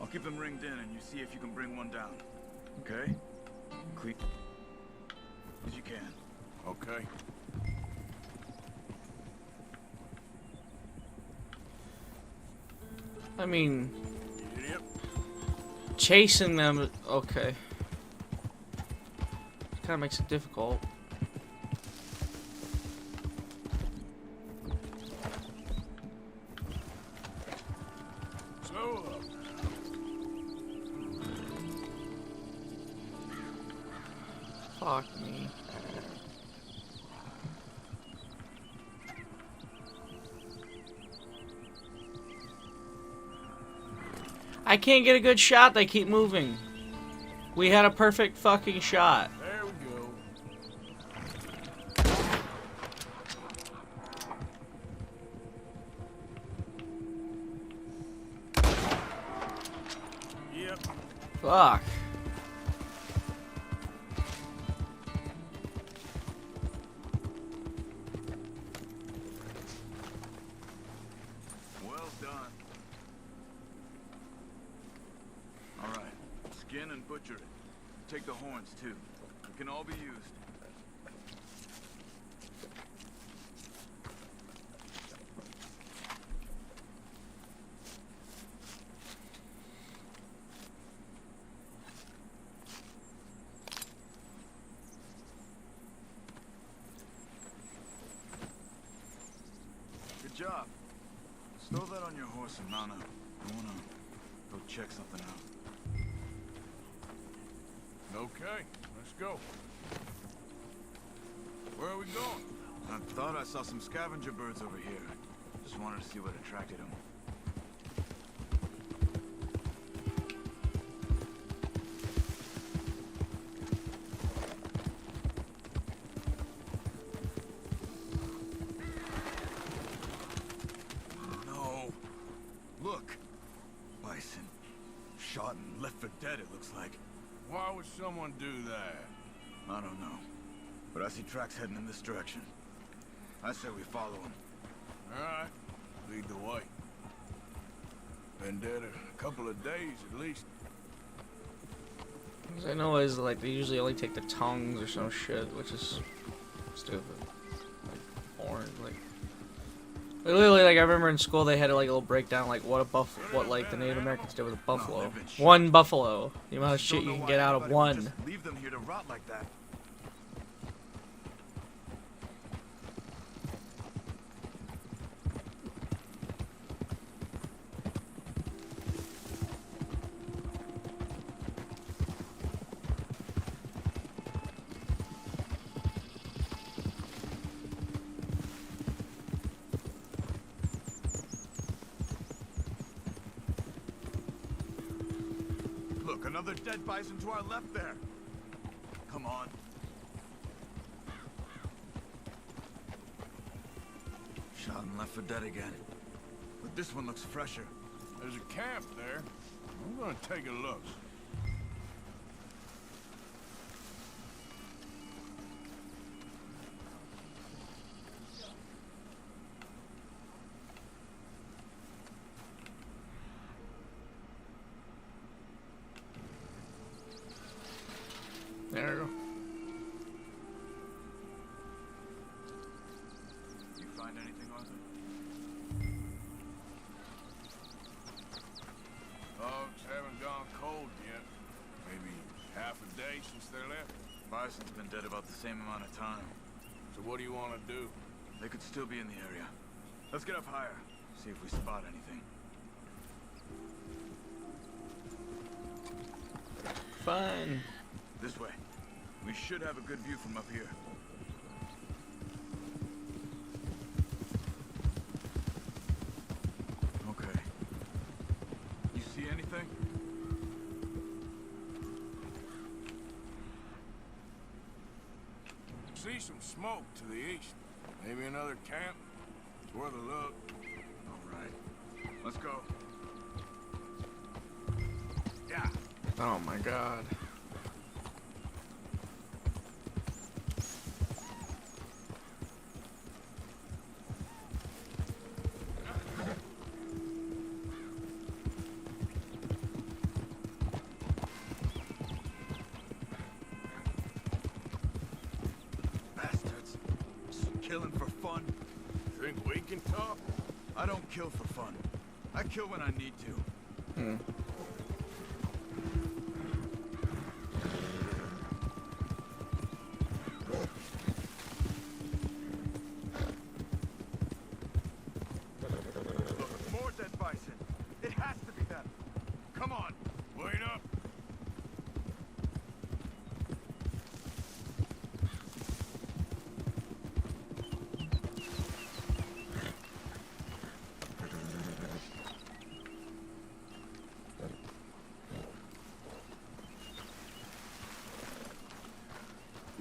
I'll keep them ringed in and you see if you can bring one down. Okay? Clean as you can. Okay. I mean, Yep. chasing them, okay. Kind of makes it difficult. So, Fuck me. I can't get a good shot, they keep moving. We had a perfect fucking shot. there we go. Yep. Fuck. Well done. All right. Skin and butcher it. Take the horns, too. It can all be used. Good job. Stow that on your horse and mount up. I wanna go check something out. Okay, let's go. Where are we going? I thought I saw some scavenger birds over here. Just wanted to see what attracted them. No. Look. Bison. Shot and left for dead, it looks like. Why would someone do that? I don't know. But I see tracks heading in this direction. I say we follow them. Alright. Lead the way. Been dead a couple of days at least. I know is like they usually only take the tongues or some shit, which is stupid. Like boring. Like literally, like I remember in school they had like a little breakdown like what like the Native Americans did with a buffalo. One buffalo. The amount of shit you can get out of one. Leave them here to rot like that. Look, another dead bison to our left there. Come on. Shot and left for dead again. But this one looks fresher. There's a camp there. I'm gonna take a look. There we go. You find anything, Arthur? Dogs haven't gone cold yet. Maybe half a day since they left. Bison's been dead about the same amount of time. So what do you want to do? They could still be in the area. Let's get up higher. See if we spot anything. Fine. This way. We should have a good view from up here. Okay. You see anything? See some smoke to the east. Maybe another camp. It's worth a look. All right. Let's go. Yeah. Oh my god. Bastards. Just killing for fun. Think we can talk? I don't kill for fun. I kill when I need to. Look, more dead bison. It has to be them. Come on. Wait up.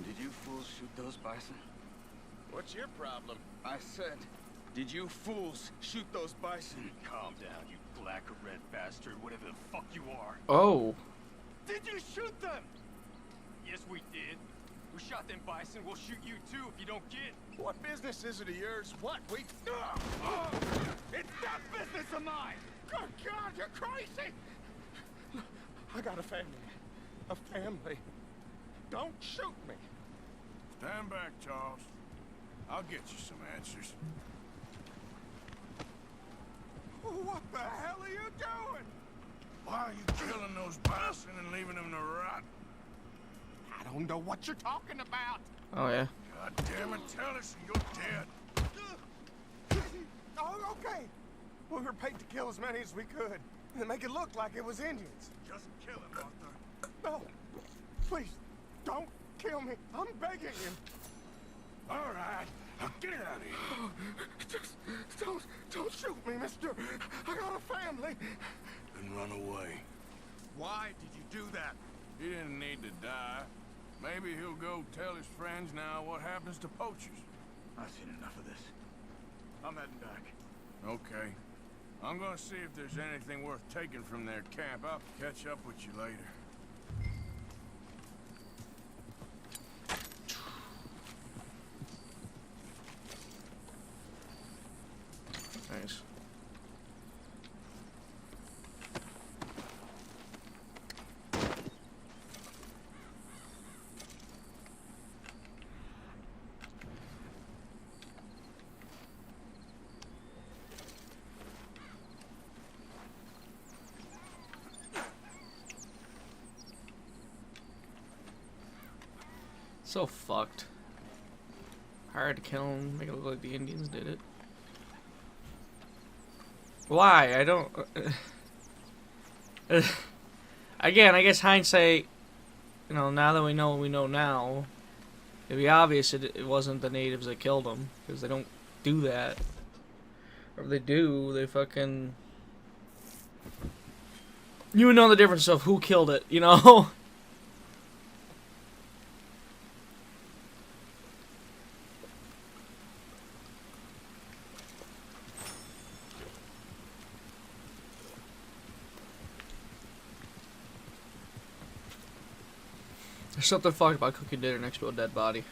Did you fools shoot those bison? What's your problem? I said, did you fools shoot those bison? Calm down, you black or red bastard, whatever the fuck you are. Oh. Did you shoot them? Yes, we did. We shot them bison. We'll shoot you too if you don't get. What business is it of yours? What? We... It's not business of mine. Good God, you're crazy! I got a family. A family. Don't shoot me. Stand back, Charles. I'll get you some answers. What the hell are you doing? Why are you killing those bison and leaving them to rot? I don't know what you're talking about. Oh yeah. God damn it, tell us and you're dead. Oh, okay. We were paid to kill as many as we could and make it look like it was Indians. Just kill him, Arthur. No, please, don't kill me. I'm begging you. All right, Now get out of here. Just don't shoot me, mister. I got a family. And run away. Why did you do that? He didn't need to die. Maybe he'll go tell his friends now what happens to poachers. I've seen enough of this. I'm heading back. Okay. I'm gonna see if there's anything worth taking from their camp. I'll catch up with you later. Nice. So fucked. Hard to kill him, make it look like the Indians did it. Why? I don't... Again, I guess hindsight, you know, now that we know what we know now, it'd be obvious it wasn't the natives that killed him, because they don't do that. Or if they do, they fucking... You would know the difference of who killed it, you know? There's something fucked about cooking dinner next to a dead body.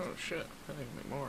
Oh shit, I think I can make more.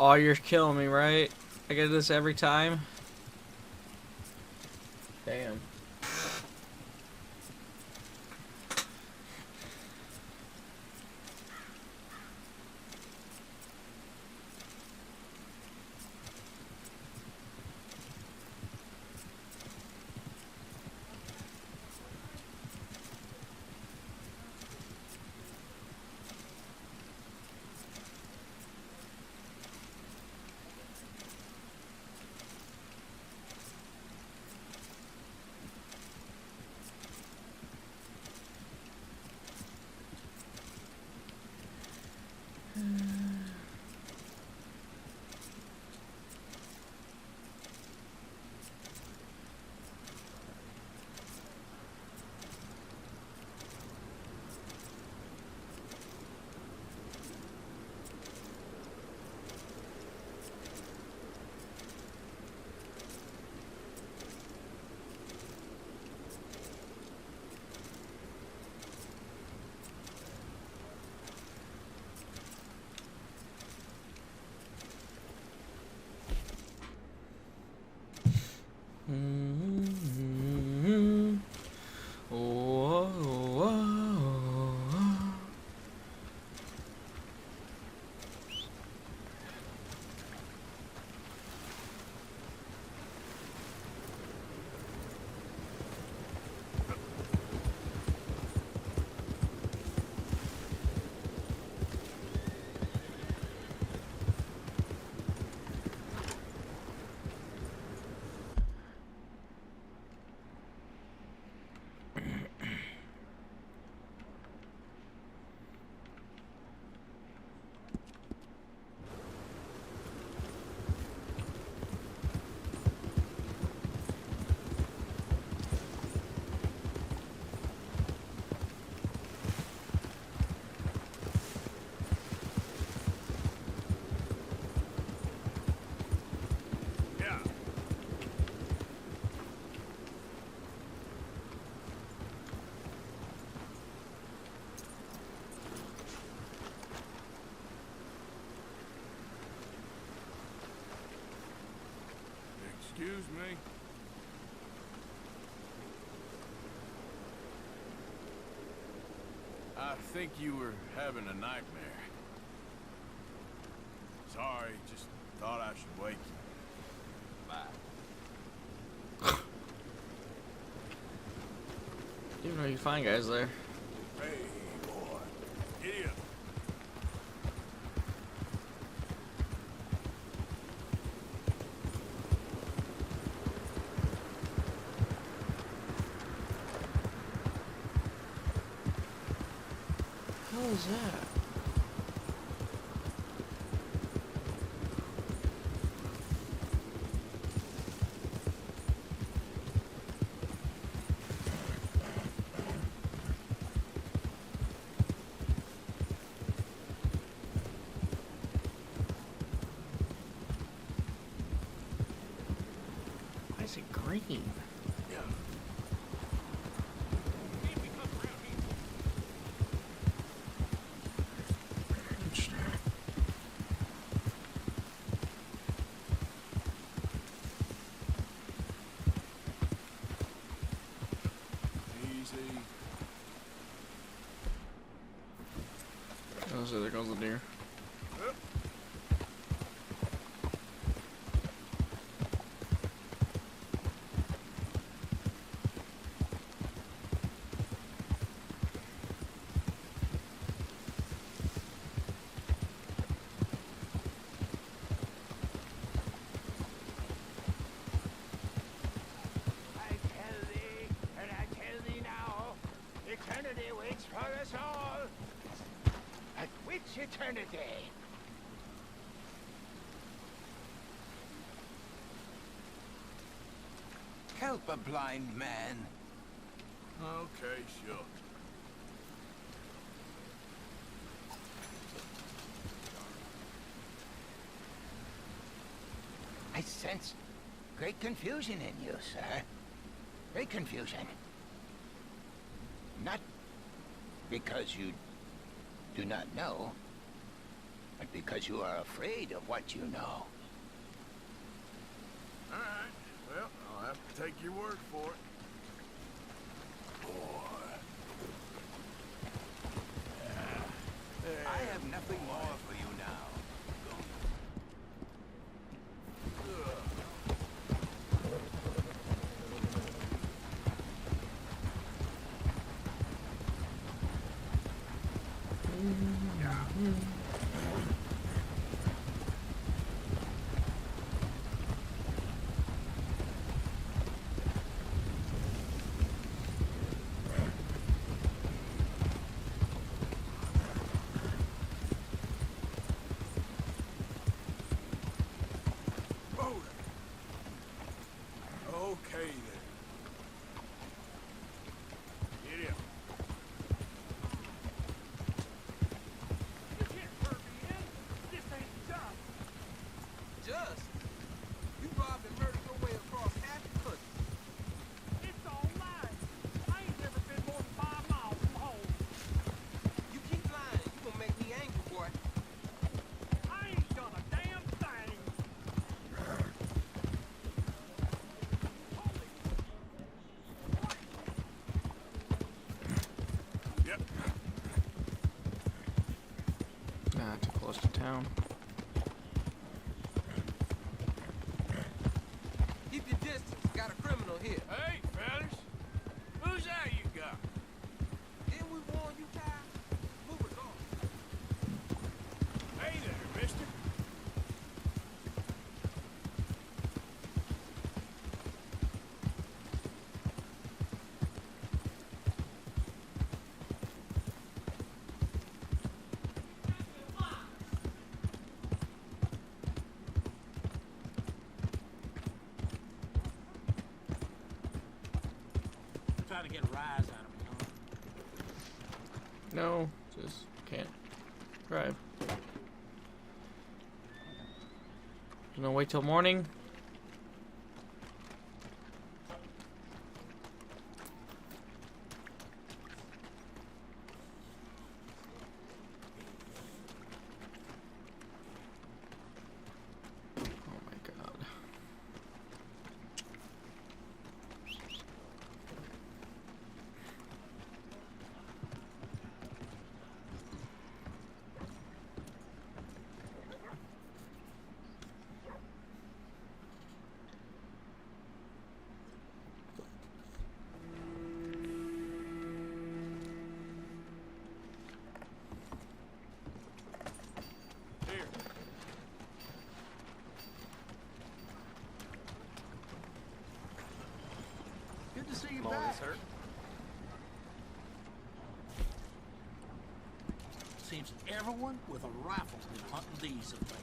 Oh, you're killing me, right? I get this every time? Damn. Excuse me? I think you were having a nightmare. Sorry, just thought I should wake you. Bye. Even though you find guys there. Hey, boy. Giddy up. What was that? Why is it green? Easy. Oh, so there goes the deer. I tell thee, and I tell thee now, eternity waits for us all. But which eternity? Help a blind man. Okay, sure. I sense great confusion in you, sir. Great confusion. Not because you do not know, but because you are afraid of what you know. All right. Well, I'll have to take your word for it. Boy. I have nothing more for you now. Okay then. Giddy up. You can't hurt me, Ian. This ain't just. Just? You robbed and murdered your way across half the country. It's all lies. I ain't never been more than 5 miles from home. You keep lying. You gonna make me angry, boy. I ain't done a damn thing. Yep. Nah, too close to town. Keep your distance. Got a criminal here. Hey, fellas. Who's that you got? Didn't we warn you, Ty? Move it on. Hey there, mister. Trying to get a rise out of me, huh? No, just can't drive. Gonna wait till morning. Oh my god. Almost everyone with a rifle been hunting these of late.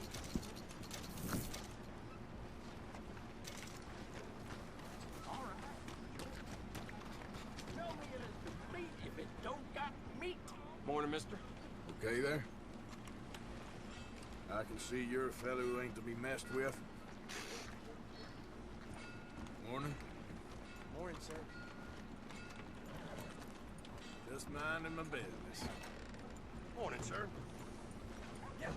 All right. Tell me it is complete if it don't got meat. Morning, mister. Okay there? I can see you're a fellow who ain't to be messed with. Morning. Morning, sir. Just minding my business. Morning, sir. Yeah.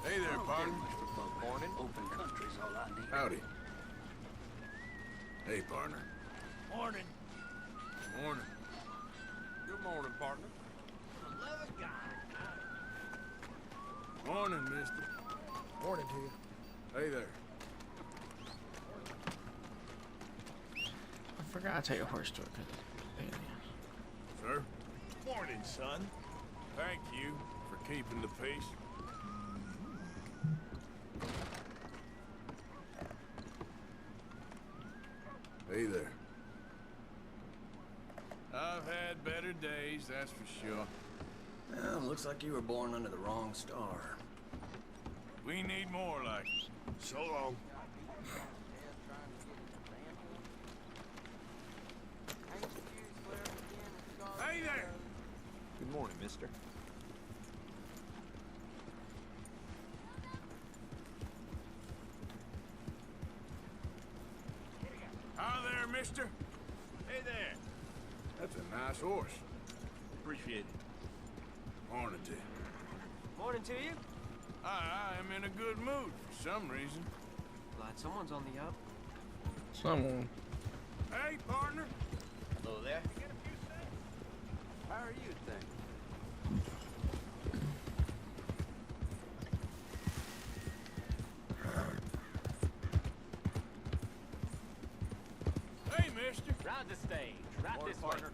Hey there, partner. Morning. Open country's all I need. Howdy. Hey, partner. Morning. Morning. Good morning, partner. For the love of God. Morning, mister. Morning to you. Hey there. I forgot to take a horse to it. Sir? Morning, son. Thank you for keeping the peace. Hey there. I've had better days, that's for sure. Well, looks like you were born under the wrong star. We need more like it. So long. Hey there! Good morning, mister. Hi there, mister. Hey there. That's a nice horse. Appreciate it. Morning to you. Morning to you. I am in a good mood for some reason. Glad someone's on the up. Someone. Hey, partner. Hello there. How are you today? Hey, mister. Ride the stage. Right this partner.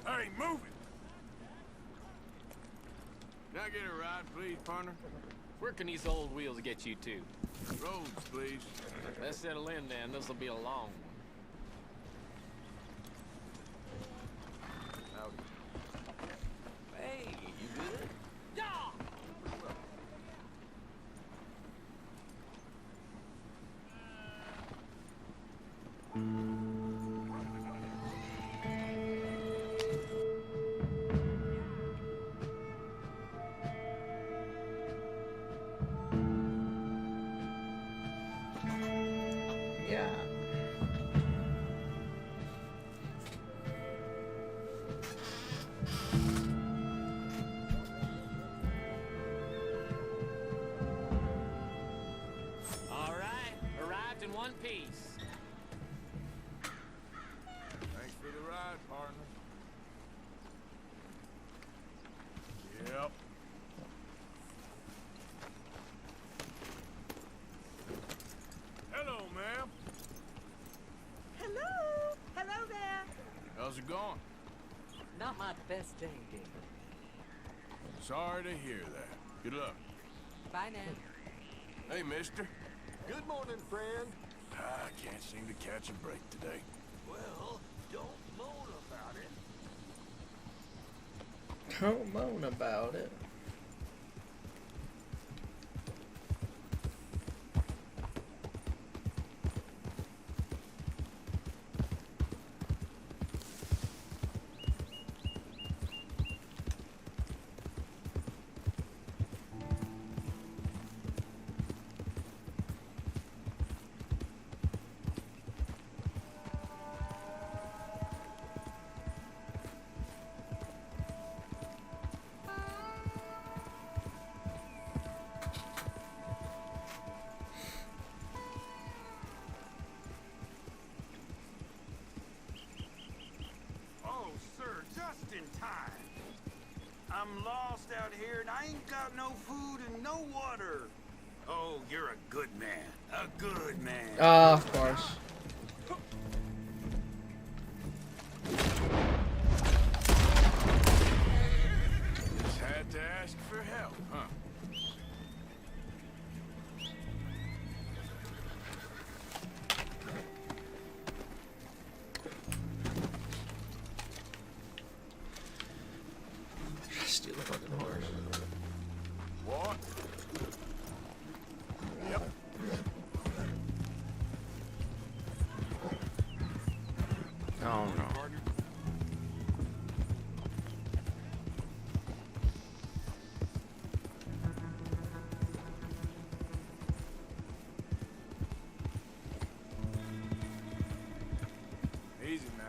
Hey, move it. Can I get a ride, please, partner? Where can these old wheels get you to? Roads, please. Let's settle in then. This'll be a long one. Howdy. Hey, you good? Yeah! Yeah. All right, arrived in one piece. Thanks for the ride, partner. Yep. Hello, ma'am. Hello! Hello there! How's it going? Not my best day, dear. Sorry to hear that. Good luck. Bye now. Hey, mister. Good morning, friend. I can't seem to catch a break today. Well, don't moan about it. Don't moan about it. Oh, sir, just in time. I'm lost out here and I ain't got no food and no water. Oh, you're a good man. A good man. Of course. Just had to ask for help, huh? steal the fucking horse. What? Yep. Oh no. Easy now.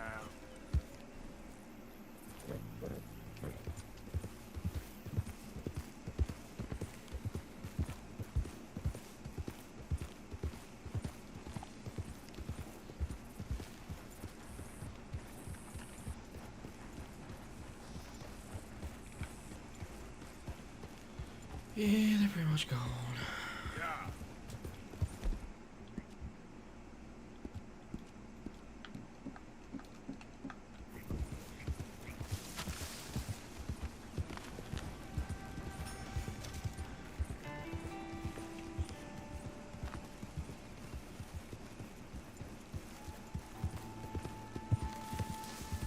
Yeah, they're pretty much gone.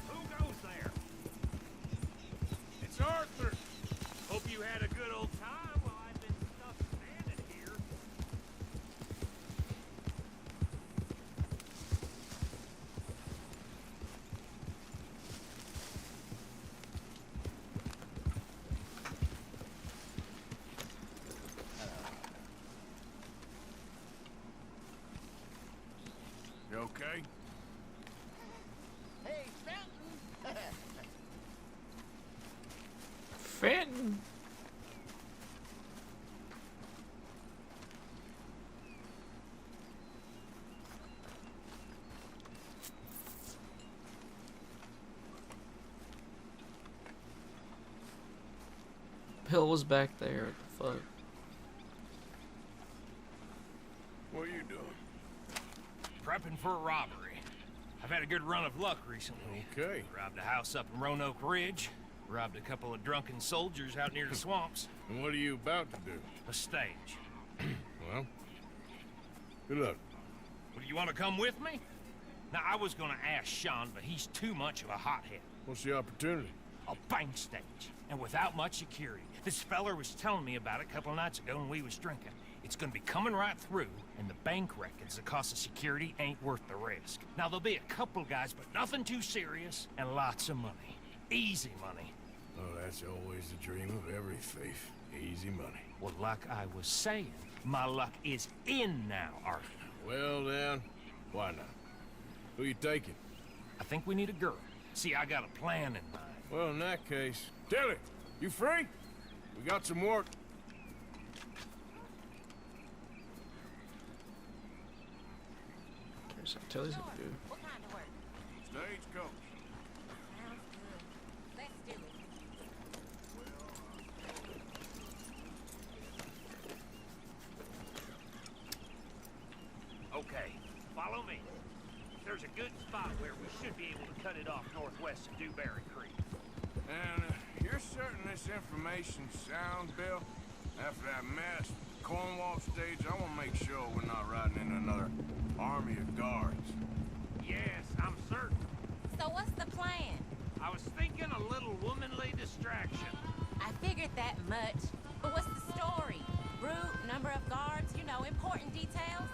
Who goes there? It's Arthur. Hope you had a good old time while I've been stuck standing here. You okay? Hey, Fenton! Fenton. Bill was back there. What the fuck? What are you doing? Prepping for a robbery. I've had a good run of luck recently. Okay. Robbed a house up in Roanoke Ridge. Robbed a couple of drunken soldiers out near the swamps. And what are you about to do? A stage. Well, good luck. Well, you want to come with me? Now, I was going to ask Sean, but he's too much of a hothead. What's the opportunity? A bank stage, and without much security. This feller was telling me about it a couple of nights ago when we was drinking. It's gonna be coming right through, and the bank reckons the cost of security ain't worth the risk. Now, there'll be a couple guys, but nothing too serious, and lots of money. Easy money. Oh, that's always the dream of every thief. Easy money. Well, like I was saying, my luck is in now, Arthur. Well, then, why not? Who you taking? I think we need a girl. See, I got a plan in mind. Well, in that case, Tilly, you free? We got some work. There's some Tilly's gonna do. What kind of work? Stagecoach. Sounds good. Let's do it. Okay, follow me. There's a good spot where we should be able to cut it off northwest of Dewberry Creek. And you're certain this information's sound, Bill? After that mess, Cornwall stage, I want to make sure we're not riding into another army of guards. Yes, I'm certain. So what's the plan? I was thinking a little womanly distraction. I figured that much. But what's the story? Route, number of guards, you know, important details?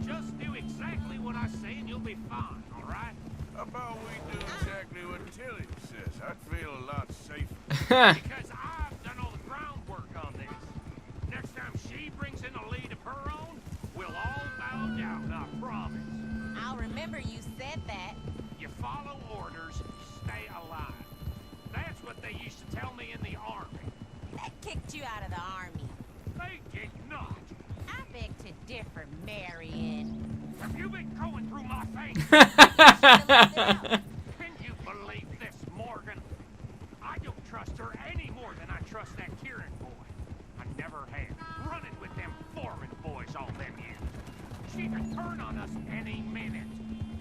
Just do exactly what I say and you'll be fine, all right? How about we do exactly what Tilly says? I'd feel a lot safer. Because I've done all the groundwork on this. Next time she brings in a lead of her own, we'll all bow down, I promise. I'll remember you said that. You follow orders, stay alive. That's what they used to tell me in the army. They kicked you out of the army. They did not. I beg to differ, Marion. Have you been going through my face? Can you believe this, Morgan? I don't trust her any more than I trust that Kieran boy. I never have. Running with them foreign boys all them years. She could turn on us any minute.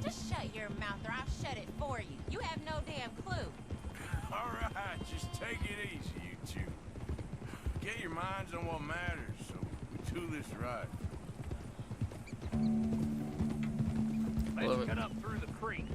Just shut your mouth or I'll shut it for you. You have no damn clue. All right, just take it easy, you two. Get your minds on what matters so we do this right. Let's cut up through the creek.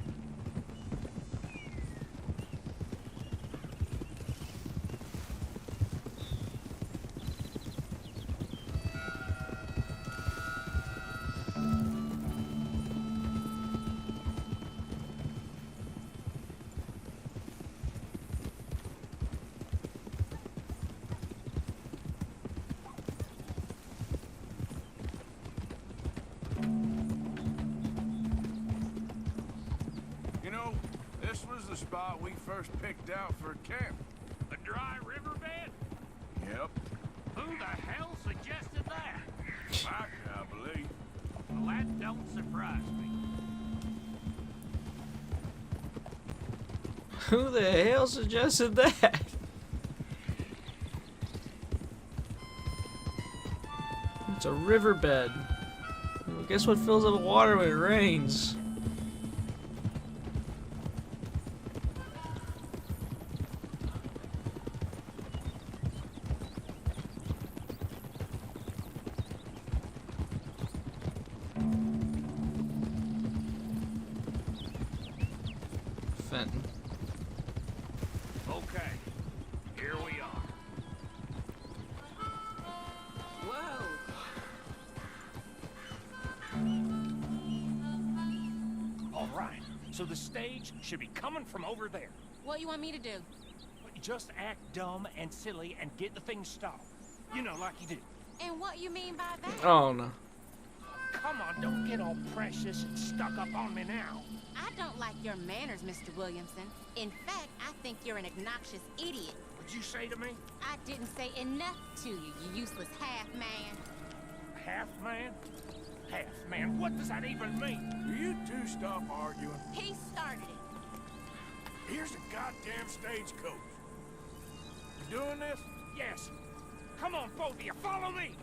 was the spot we first picked out for camp. A dry riverbed? Yep. Who the hell suggested that? Micah, I believe. Well, that don't surprise me. Who the hell suggested that? It's a riverbed. Well, guess what fills up with water when it rains? Fenton. Okay, here we are. Whoa. All right, so the stage should be coming from over there. What you want me to do? Just act dumb and silly and get the thing stopped. You know, like you do. And what you mean by that? Oh no. Come on, don't get all precious and stuck up on me now. I don't like your manners, Mr. Williamson. In fact, I think you're an obnoxious idiot. What'd you say to me? I didn't say enough to you, you useless half-man. Half-man? Half-man? What does that even mean? Will you two stop arguing? He started it. Here's a goddamn stagecoach. You doing this? Yes. Come on, both of you, follow me.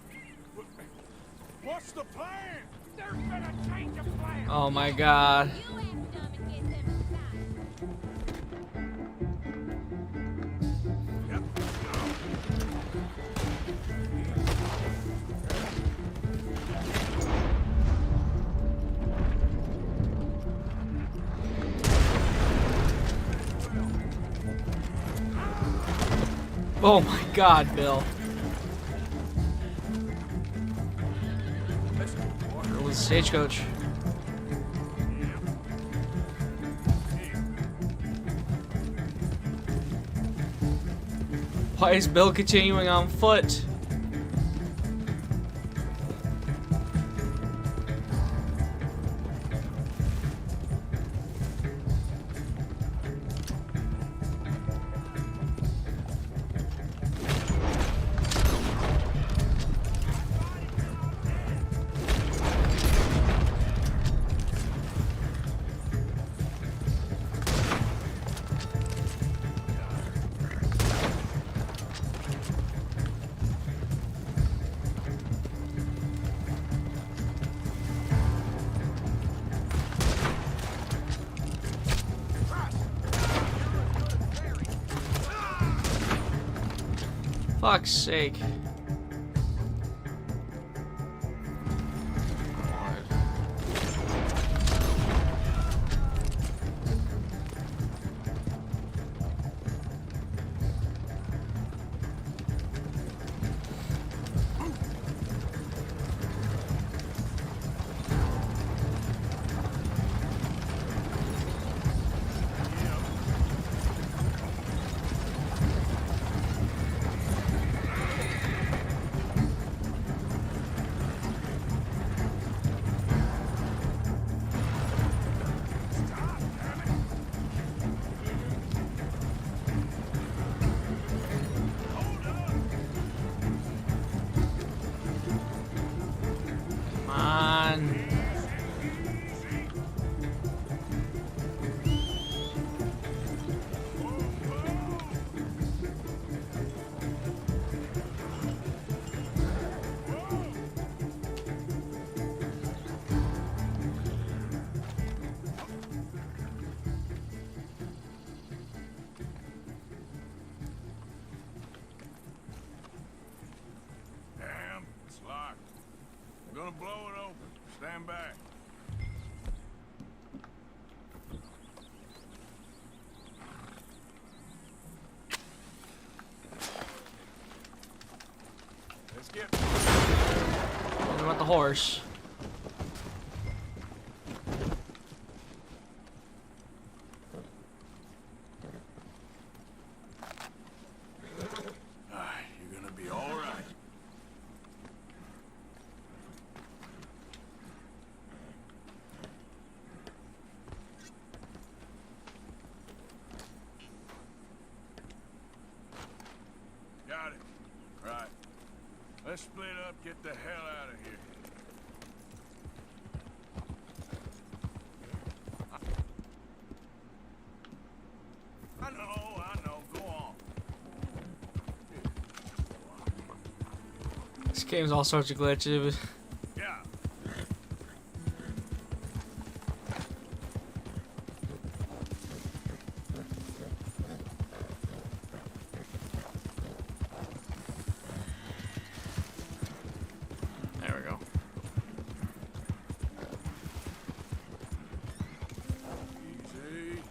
What's the plan? There's been a change of plan. Oh my god. You act dumb and get them Oh my god, Bill. It was stagecoach. Why is Bill continuing on foot? Fuck's sake. Gonna blow it open. Stand back. Let's get... What about the horse? You're gonna be all right. Let's split up, get the hell out of here. I know, go on. This game's all sorts of glitches. Yeah. There we go. Easy.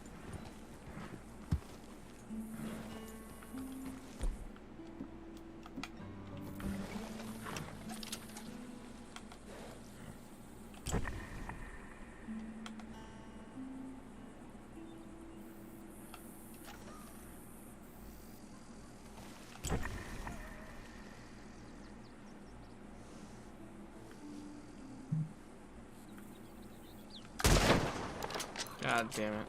God damn it.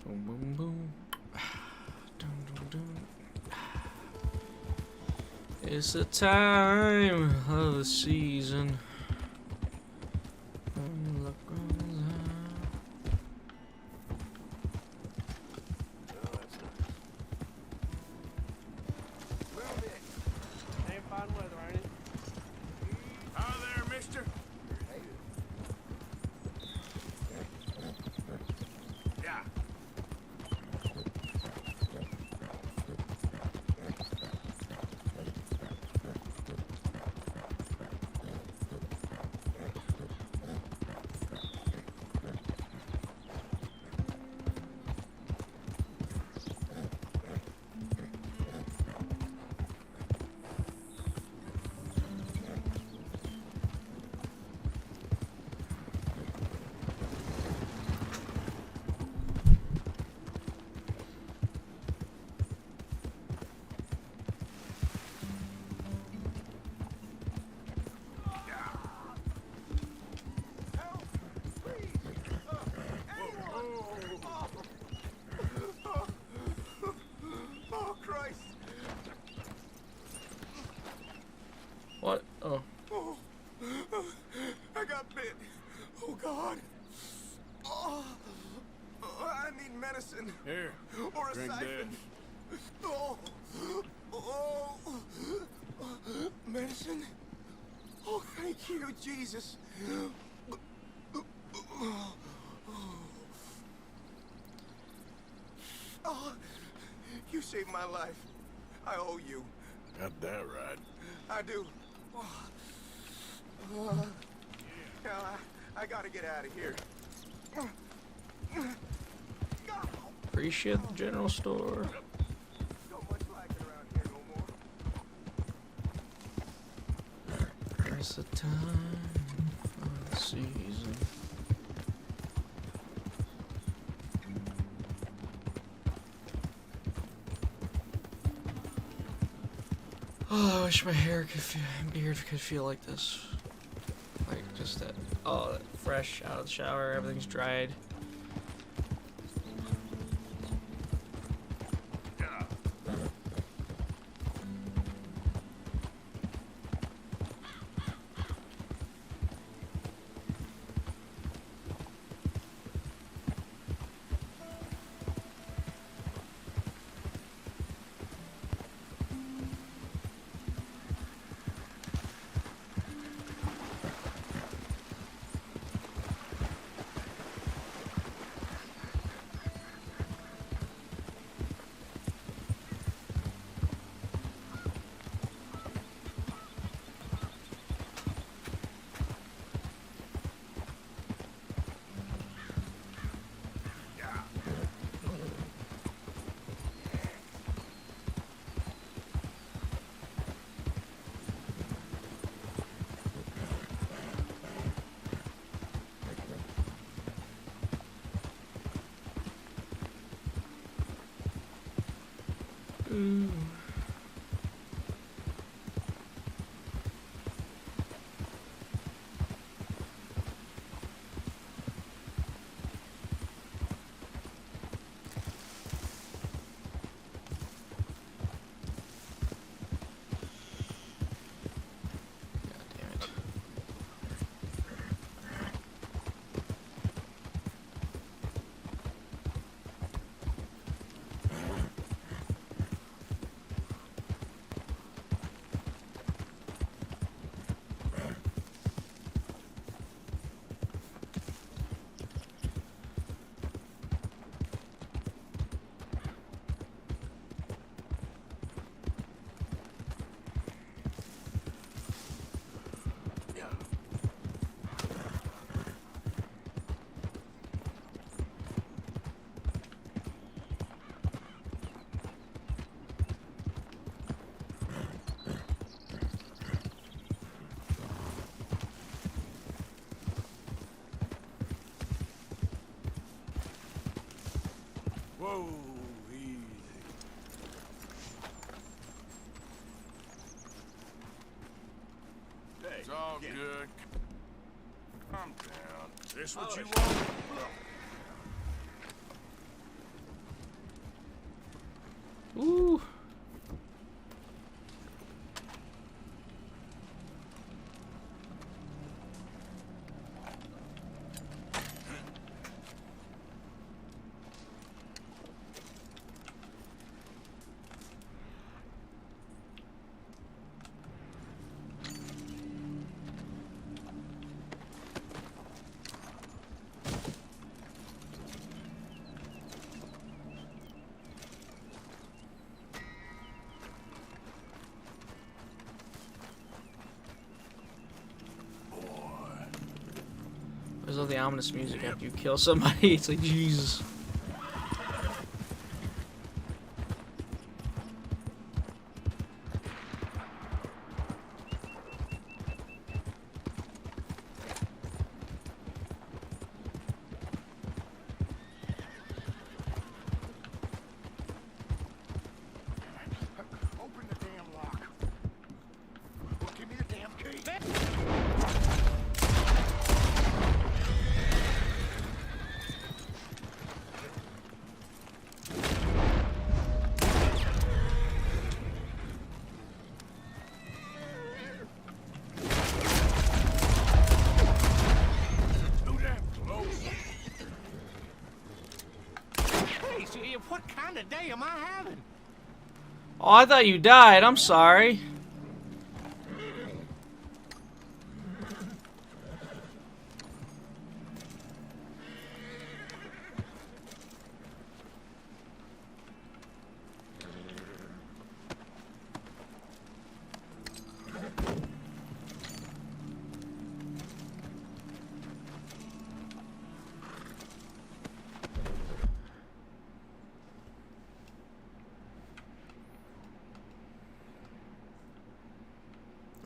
Boom, boom, boom. Dun, dun, dun. It's the time of the season. Ain't fine weather, ain't it? Hi there, mister. Yeah. Oh, Christ! What? Oh. Oh, I got bit. Oh, God. Oh, I need medicine. Here, Or a drink siphon. Oh, oh, medicine. Oh, thank you, Jesus. Oh, you saved my life. I owe you. Got that right. I do. Now, I gotta get out of here. Appreciate the general store. Don't much like it around here no more. It's the time of the season. Oh, I wish my beard could feel like this. Like just that, oh, that fresh out of the shower, everything's dried. Whoa, easy. Hey, It's all yeah. good. Calm down. Is this what you want? Ooh. There's all the ominous music after you kill somebody. It's like, Jesus. Open the damn lock. Well, give me the damn key. Hey, what kind of day am I having? Oh, I thought you died. I'm sorry.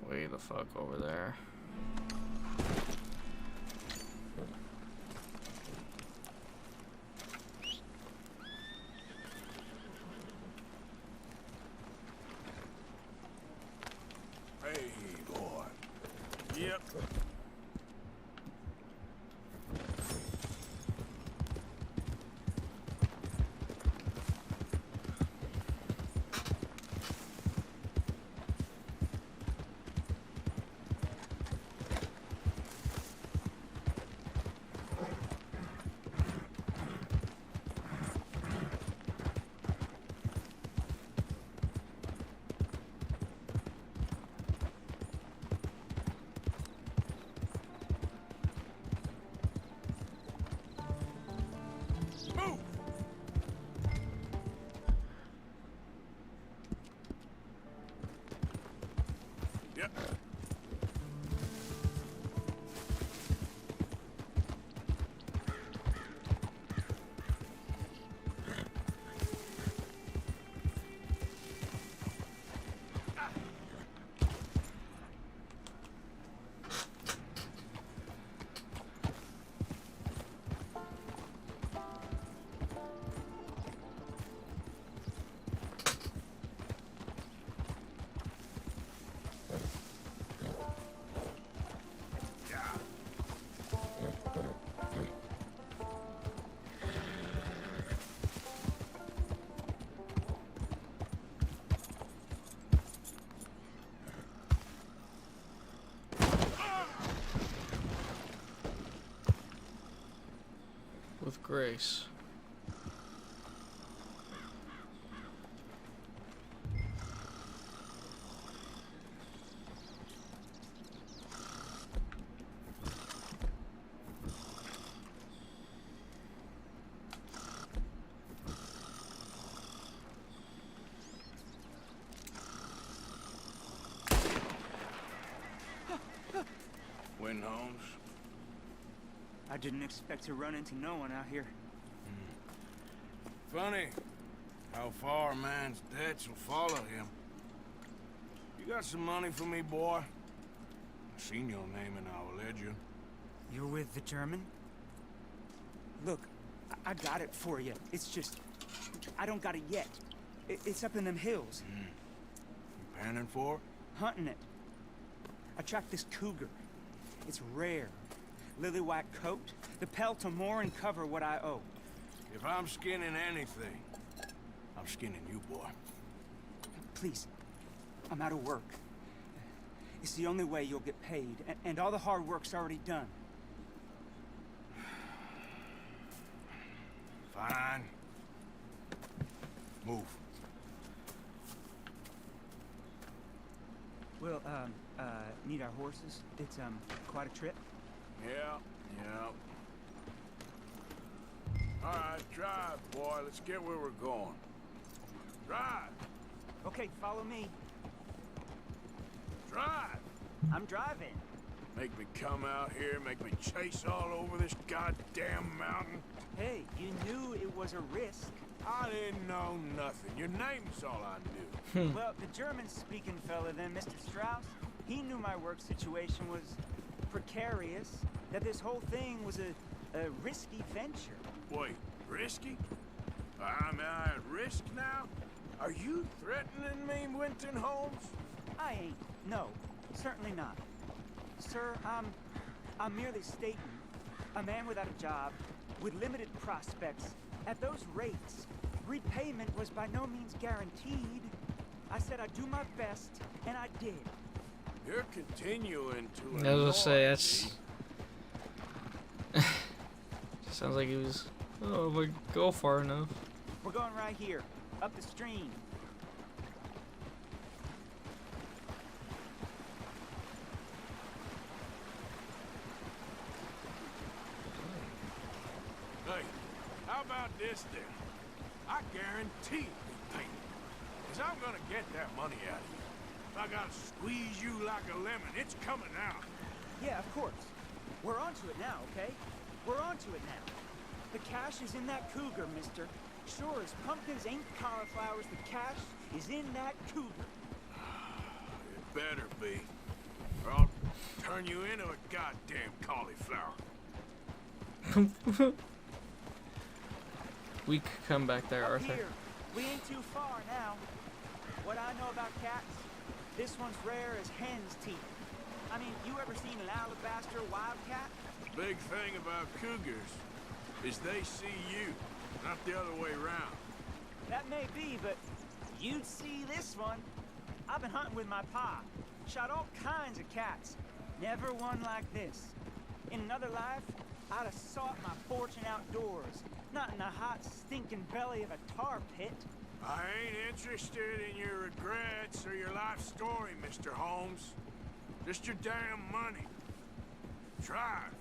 Way the fuck over there. Hey, boy. Yep. with grace. Win, Holmes. I didn't expect to run into no one out here. Funny how far a man's debts will follow him. You got some money for me, boy? I seen your name in our ledger. You're with the German? Look, I got it for you. It's just, I don't got it yet. It's up in them hills. You panning for it? Hunting it. I tracked this cougar. It's rare. Lily white coat, the pelt to more and cover what I owe. If I'm skinning anything, I'm skinning you, boy. Please, I'm out of work. It's the only way you'll get paid, and all the hard work's already done. Fine. Move. Well, need our horses? It's, quite a trip. Yeah. All right, drive, boy. Let's get where we're going. Drive. Okay, follow me. Drive. I'm driving. Make me come out here, make me chase all over this goddamn mountain. Hey, you knew it was a risk. I didn't know nothing. Your name's all I knew. Well, the German-speaking fella then, Mr. Strauss, he knew my work situation was precarious, that this whole thing was a risky venture. Wait, risky? Am I at risk now? Are you threatening me, Winton Holmes? I ain't. No, certainly not. Sir, I'm merely stating, a man without a job, with limited prospects, at those rates, repayment was by no means guaranteed. I said I'd do my best, and I did. You're continuing to I was gonna say, that's... Sounds like he was... Oh, but go far enough. We're going right here, up the stream. Hey, how about this then? I guarantee you pay me. Because I'm gonna get that money out of you. If I gotta squeeze you like a lemon, it's coming out. Yeah, of course. We're onto it now, okay? We're onto it now. The cash is in that cougar, mister. Sure as pumpkins ain't cauliflowers, the cash is in that cougar. It better be. Or I'll turn you into a goddamn cauliflower. We could come back there, Up Arthur. here. We ain't too far now. What I know about cats, this one's rare as hen's teeth. I mean, you ever seen an alabaster wildcat? The big thing about cougars is they see you, not the other way around. That may be, but you'd see this one. I've been hunting with my pa. Shot all kinds of cats. Never one like this. In another life, I'd have sought my fortune outdoors, not in the hot, stinking belly of a tar pit. I ain't interested in your regrets or your life story, Mr. Holmes. Just your damn money. Drive.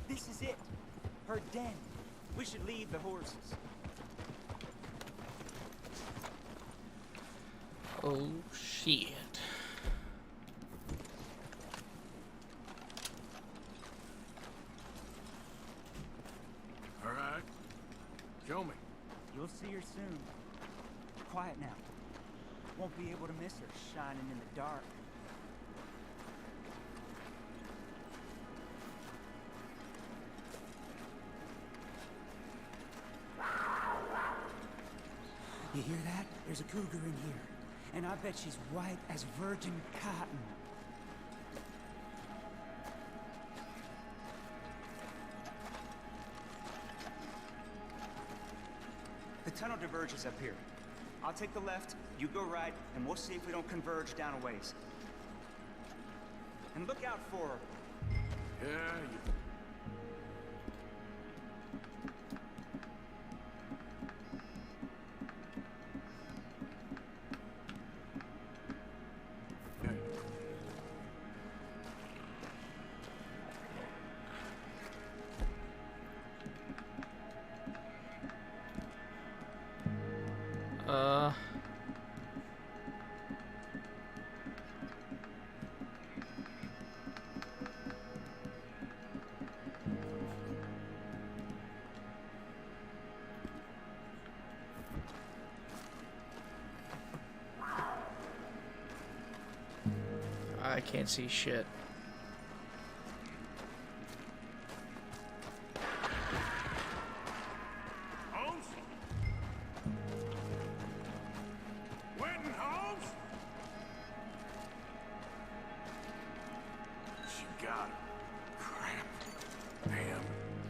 This is it. Her den. We should leave the horses. Oh, shit. All right. Show me. You'll see her soon. Quiet now. Won't be able to miss her shining in the dark. You hear that? There's a cougar in here. And I bet she's white as virgin cotton. tunnel diverges up here. I'll take the left, you go right, and we'll see if we don't converge down a ways. And look out for... Yeah, I can't see shit. Holmes? Winton Holmes? She got him. Crap. Damn.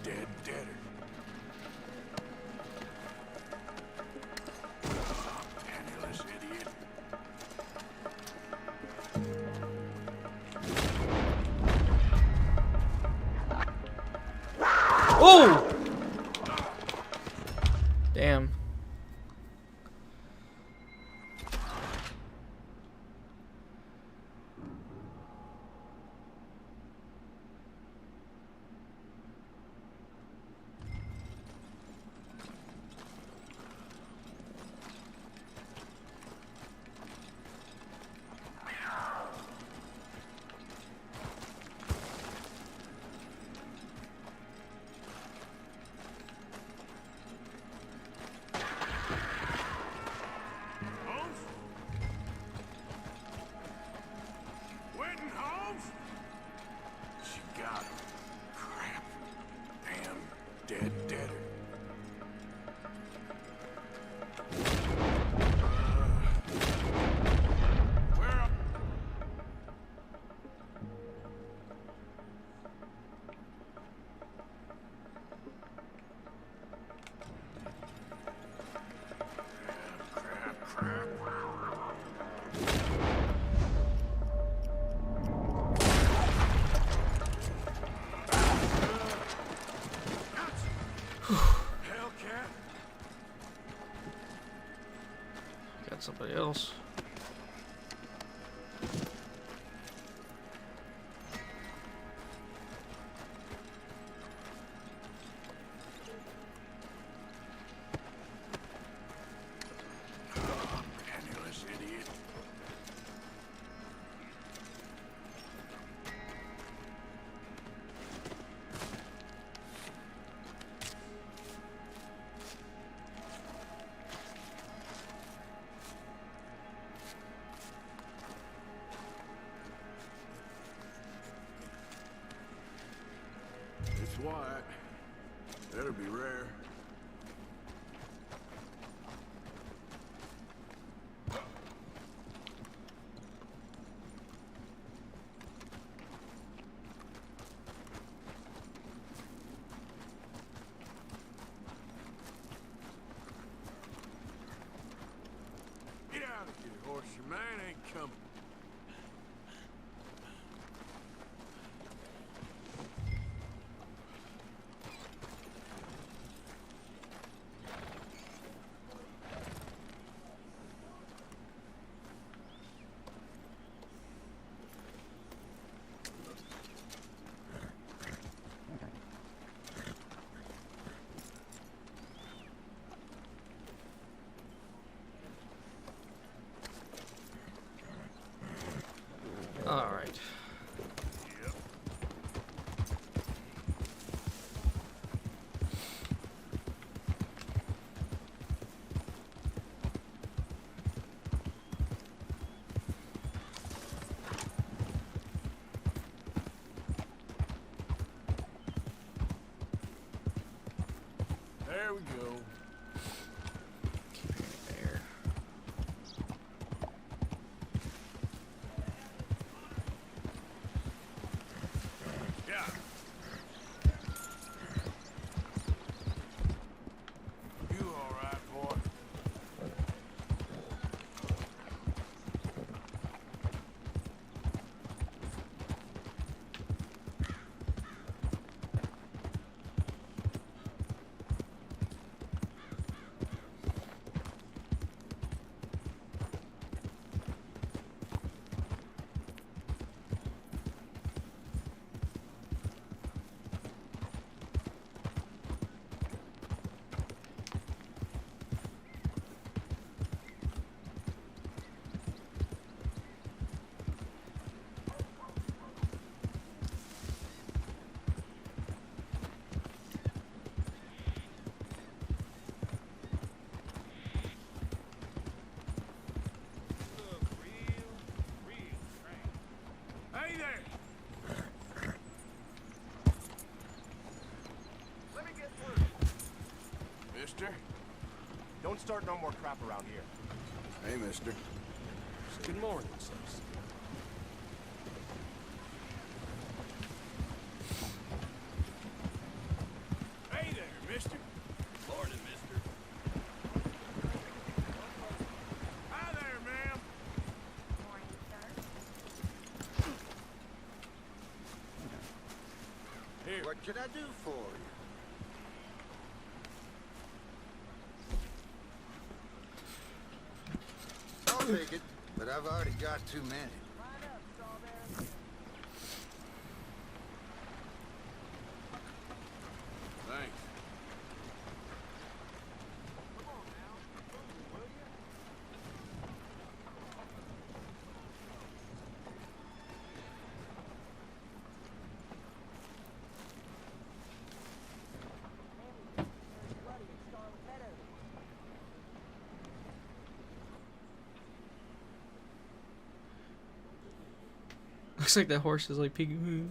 Deader. Penniless idiot. Oh! Damn. Winton Holmes? She got him. Crap. Damn. Deader. Where are... Crap. Hellcat? Got somebody else. Penniless idiot. It's Wyatt. That'll be rare. Get out of here, horse. Your man ain't coming. All right. There we go. There. Yeah. You all right, boy? Don't start no more crap around here. Hey, mister. Good morning, citizen. Hey there, mister. Morning, mister. Hi there, ma'am. Here. What can I do for you? I'll take it, but I've already got too many. Thanks. Looks like that horse is like peeking.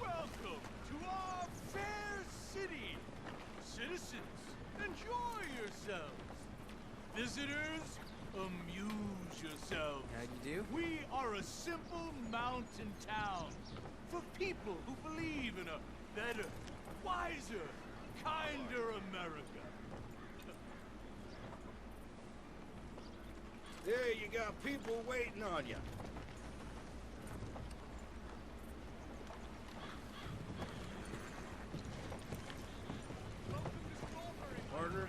Welcome to our fair city. Citizens, enjoy yourselves. Visitors, amuse yourselves. How'd you do? We are a simple mountain town for people who believe in a better, wiser, kinder America. There you got people waiting on you. Partner.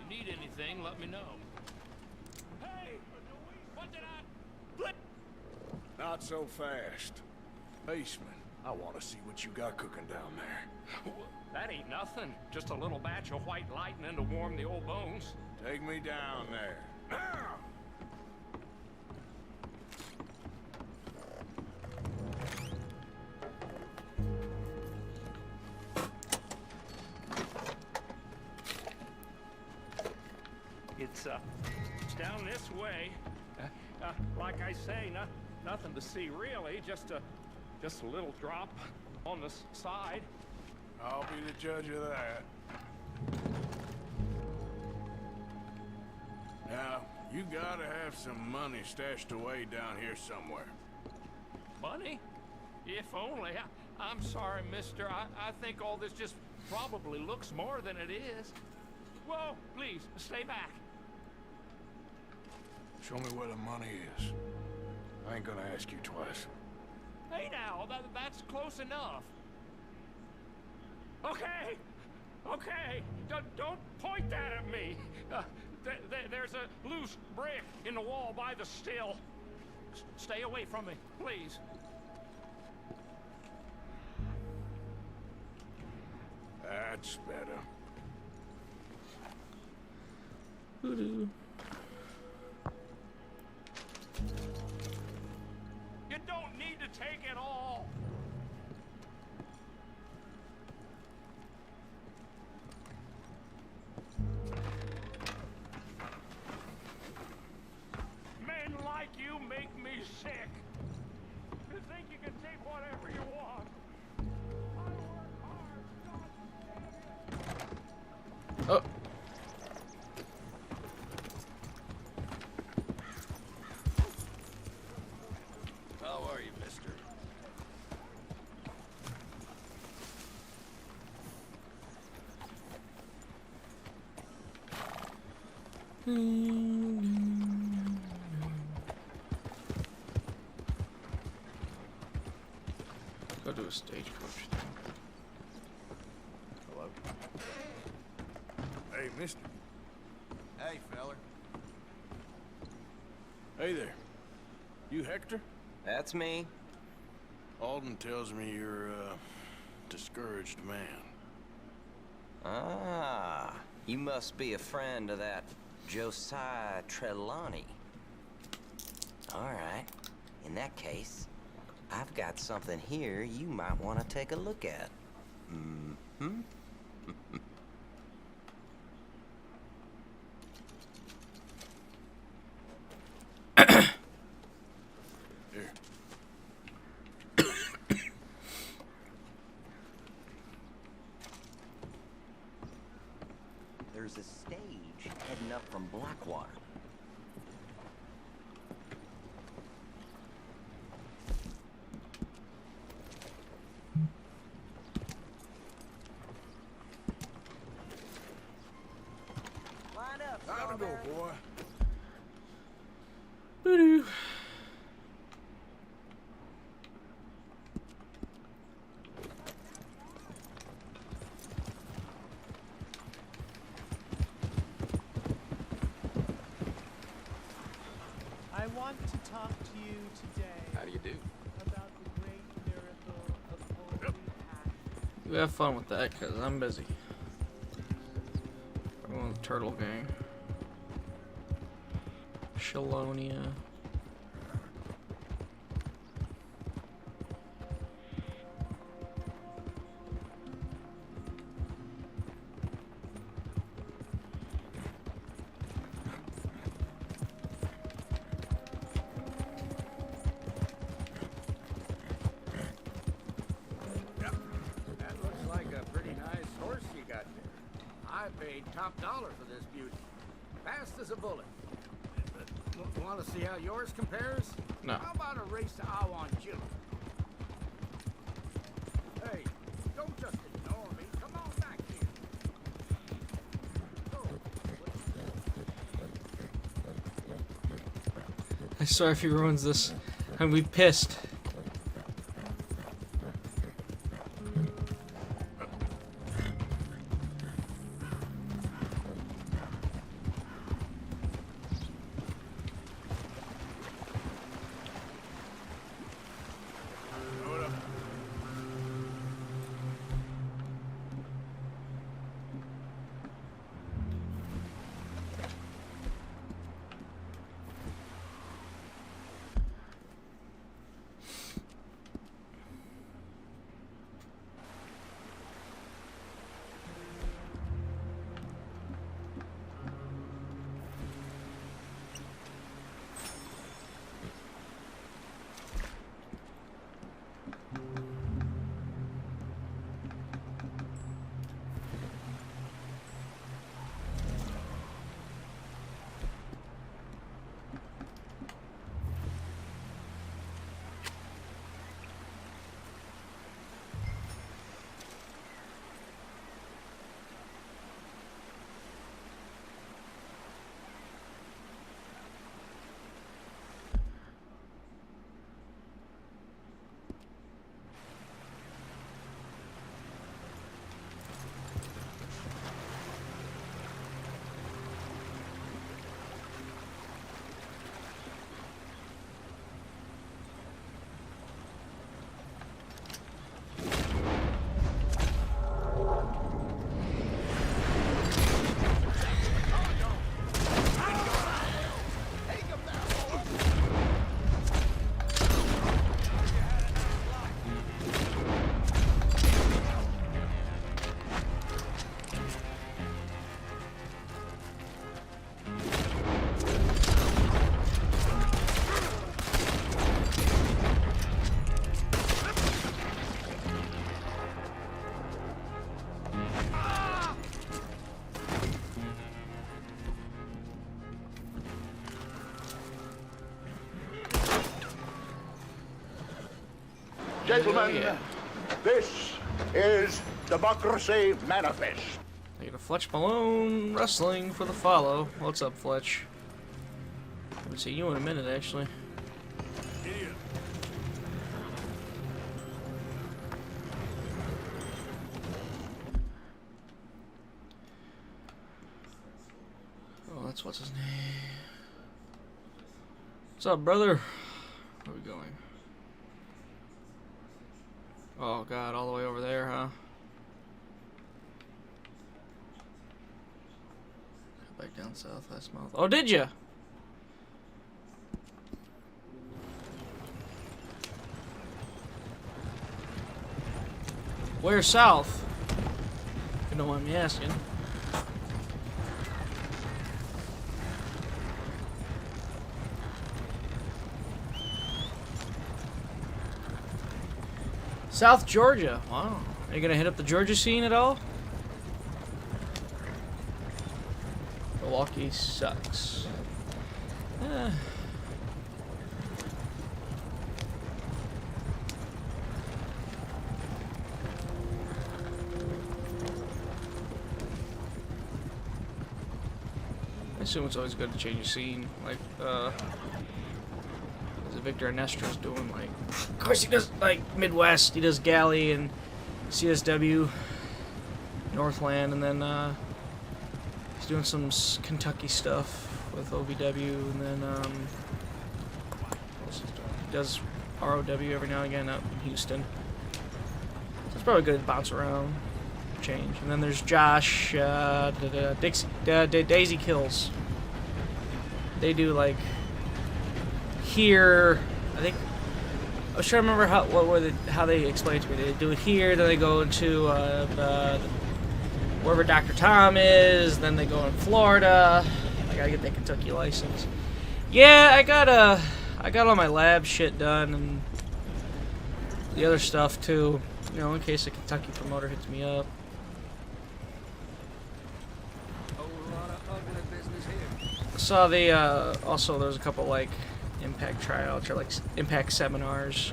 You need anything, let me know. Hey, What did I... Not so fast. Paceman, I want to see what you got cooking down there. That ain't nothing. Just a little batch of white lightning to warm the old bones. Take me down there. Now! It's down this way. Like I say, nothing to see really. Just a little drop on the side. I'll be the judge of that. Now, you gotta have some money stashed away down here somewhere. Money? If only. I'm sorry, mister. I think all this just probably looks more than it is. Whoa, please, stay back. Show me where the money is. I ain't gonna ask you twice. Hey now, that's close enough. Okay, okay, don't point that at me. There's a loose brick in the wall by the still. Stay away from me, please. That's better. Voodoo. You don't need to take it all. Men like you make me sick. You think you can take whatever you want. I work hard, God damn it. Oh. How are you, mister? Go to a stagecoach thing. Hello? Hey, mister. Hey, feller. Hey there. You Hector? That's me. Alden tells me you're a discouraged man. Ah, you must be a friend of that Josiah Trelawney. All right. In that case, I've got something here you might want to take a look at. Mm-hmm. There's a stage heading up from Blackwater. Line up, Time to go, boy. Boo-doo. I want to talk to you today. How do you do? About the great miracle of Holy Passion. You have fun with that, because I'm busy. I'm on the Turtle Gang. Shalonia. That looks like a pretty nice horse you got there. I paid top dollar for this beauty. Fast as a bullet. Want to see how yours compares? No. How about a race to I want you? Hey, don't just ignore me. Come on back here. I swear if he ruins this, I'm gonna be pissed. Gentlemen, this is Democracy Manifest. I get a Fletch Malone wrestling for the follow. What's up, Fletch? Haven't seen you in a minute, actually. Oh, that's what's his name. What's up, brother? Where are we going? Oh god, all the way over there, huh? Back down south last month. Oh, did ya? Where south? You know what I'm asking. South Georgia. Wow. Are you gonna hit up the Georgia scene at all? Milwaukee sucks. I assume it's always good to change your scene. Like, Victor Anestro's doing, like, of course he does, like, Midwest, he does Galley and CSW, Northland, and then, he's doing some Kentucky stuff with OVW, and then, what else is he doing? He does ROW every now and again out in Houston. So it's probably good to bounce around, change. And then there's Josh, Daisy Kills. They do, like, here, I think, I was trying to remember how they explained it to me. They do it here, then they go to wherever Dr. Tom is, then they go in Florida. I gotta get that Kentucky license. Yeah, I got all my lab shit done and the other stuff too, you know, in case a Kentucky promoter hits me up. Saw the also there's a couple like Impact tryouts or like Impact seminars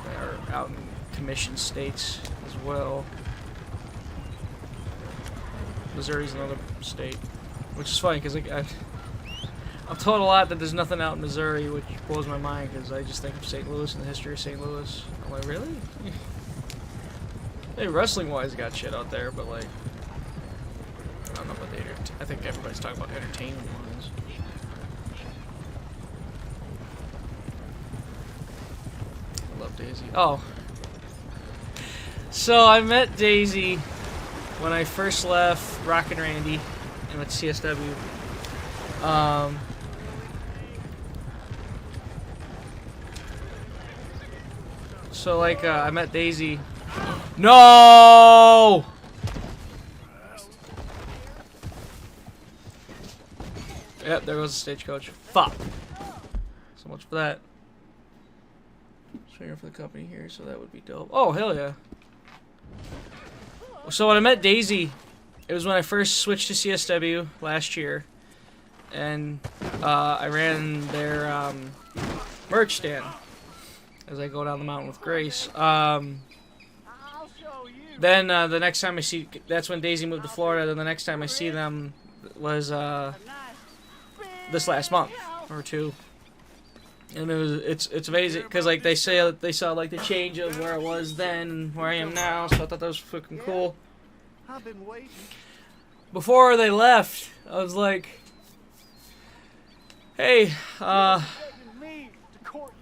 that are out in commission states as well. Missouri's another state, which is funny because like, I'm told a lot that there's nothing out in Missouri, which blows my mind because I just think of St. Louis and the history of St. Louis. I'm like, really? Hey, wrestling-wise, got shit out there, but like, I don't know what I think everybody's talking about entertainment-wise. I love Daisy. Oh. So I met Daisy when I first left Rockin' Randy and went to CSW. So like I met Daisy. No! Yep, there goes the stagecoach. Fuck. So much for that. Just waiting for the company here, so that would be dope. Oh, hell yeah. So when I met Daisy, it was when I first switched to CSW last year. And I ran their merch stand as I go down the mountain with Grace. Then the next time I see, that's when Daisy moved to Florida. Then the next time I see them was this last month or two, and it's amazing because like they saw like the change of where I was then and where I am now. So I thought that was fucking cool. I've been waiting. Before they left, I was like, hey,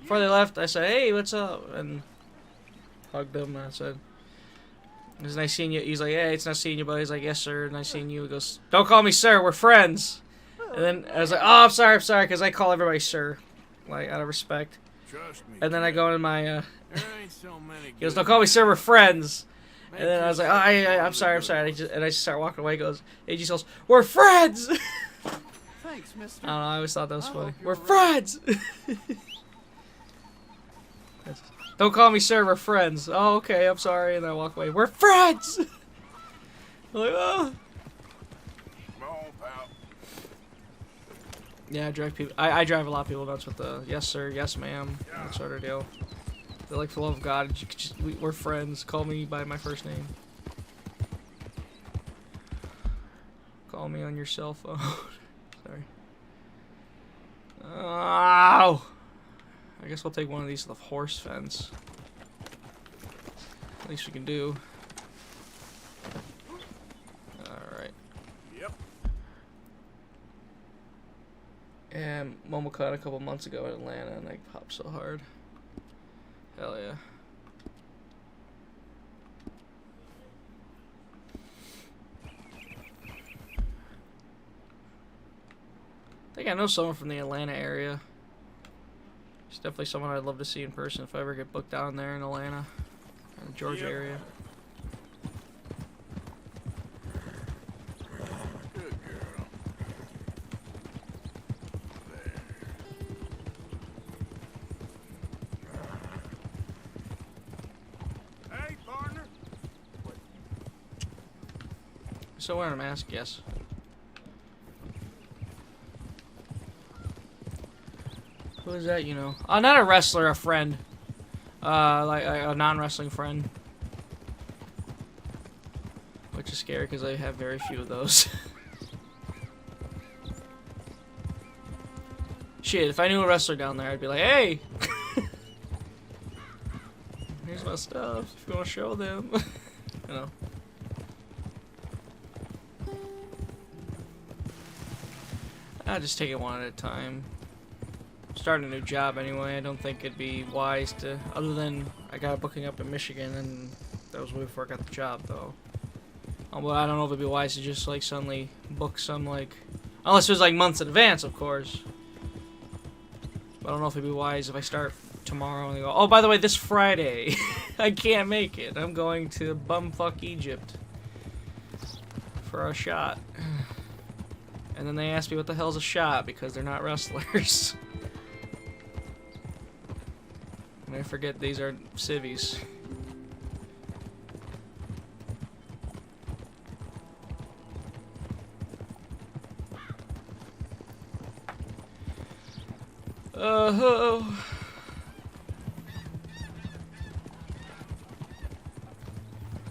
before they left, I said, hey, what's up? And hugged him, and I said, it's nice seeing you. He's like, hey, it's nice seeing you, buddy. He's like, yes, sir, nice seeing you. He goes, don't call me sir, we're friends. And then I was like, oh, I'm sorry, because I call everybody sir, like, out of respect. Trust me. And then I go in my, There ain't so many he goes, don't call me sir, we're friends. And then I was like, oh, I'm sorry. And I just start walking away. He goes, he just goes, we're friends! Thanks, mister. I don't know, I always thought that was funny. We're friends! Don't call me sir, we're friends. Oh, okay, I'm sorry. And I walk away. We're friends! I'm like, oh. Yeah, I drive people. I drive a lot of people nuts with the yes sir, yes ma'am, that sort of deal. They're like, for the love of God, we're friends. Call me by my first name. Call me on your cell phone. Sorry. Oh! I guess we'll take one of these to the horse fence. At least we can do. Alright. Yep. And Momo caught a couple months ago in Atlanta and I popped so hard. Hell yeah. I think I know someone from the Atlanta area. It's definitely someone I'd love to see in person if I ever get booked down there in Atlanta, in the Georgia area. Still wearing a mask? Yes. Who is that, you know? Oh, not a wrestler, a friend. Like a non-wrestling friend. Which is scary because I have very few of those. Shit, if I knew a wrestler down there, I'd be like, hey! Here's my stuff, if you want to show them. You know. I'll just take it one at a time. Starting a new job anyway, I don't think it'd be wise to, other than I got a booking up in Michigan, and that was way before I got the job, though. Well, I don't know if it'd be wise to just, like, suddenly book some, like, unless it was, like, months in advance, of course. But I don't know if it'd be wise if I start tomorrow and they go, oh, by the way, this Friday, I can't make it. I'm going to bumfuck Egypt for a shot. And then they ask me what the hell's a shot because they're not wrestlers. And I forget these are civvies.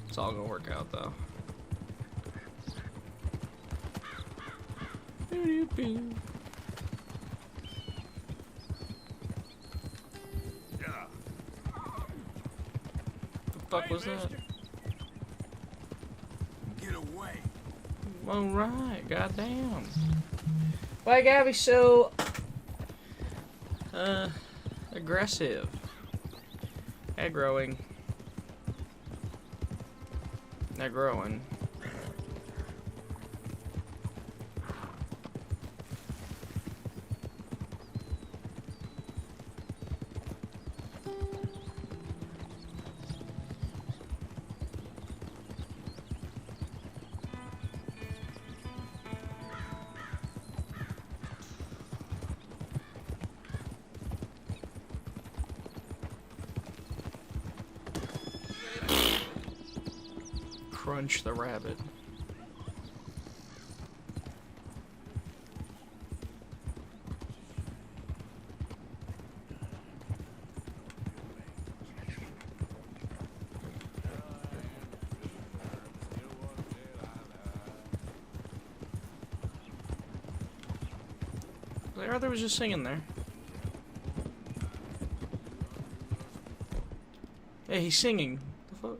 It's all gonna work out though. The fuck was that? Get away. Alright, goddamn. Why you gotta be so aggressive? Aggroing. Not growing. Crunch the rabbit. Arthur was just singing there. Hey, he's singing. The fuck?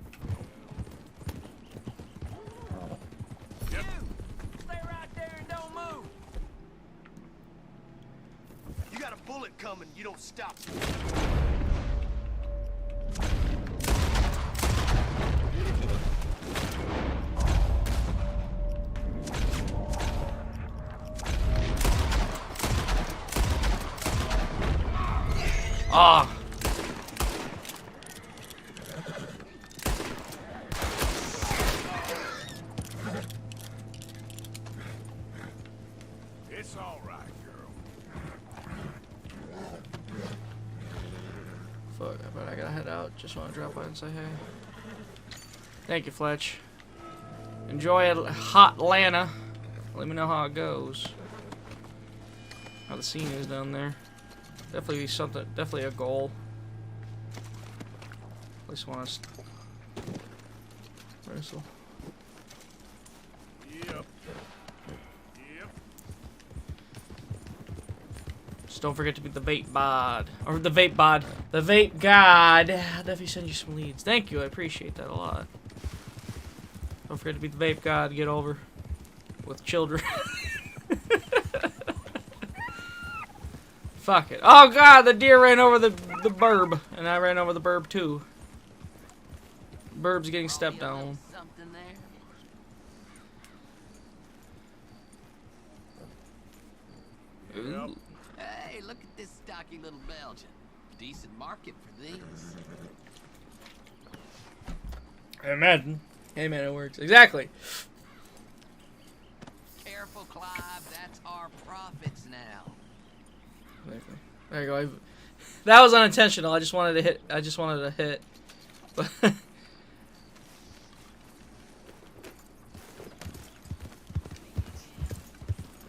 Coming, you don't stop. Ah. It's all right, girl. Fuck, but I gotta head out. Just want to drop by and say hey. Thank you, Fletch. Enjoy hot Atlanta. Let me know how it goes. How the scene is down there. Definitely something. Definitely a goal. At least want to wrestle. Yep. Just don't forget to be the vape bod. Or the vape bod. The vape god. I'll definitely send you some leads. Thank you. I appreciate that a lot. Don't forget to be the vape god. Get over with children. Fuck it. Oh god, the deer ran over the burb. And I ran over the burb too. Burb's getting stepped on. Something there. Ooh. Hey, look at this stocky little Belgian. Decent market for these. I imagine. Hey man, it works. Exactly. Careful, Clive. That's our profits now. Exactly. There you go. That was unintentional. I just wanted to hit. I just wanted to hit. But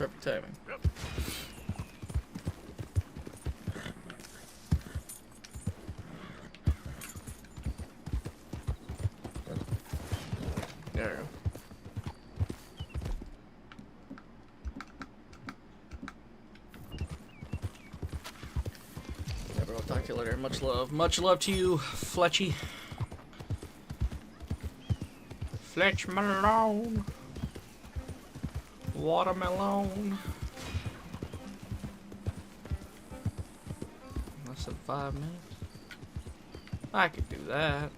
Perfect timing. Yep. There we go. Never will talk to you later. Much love. Much love to you, Fletchy. Fletch Malone. Watermelon. Less than 5 minutes. I could do that.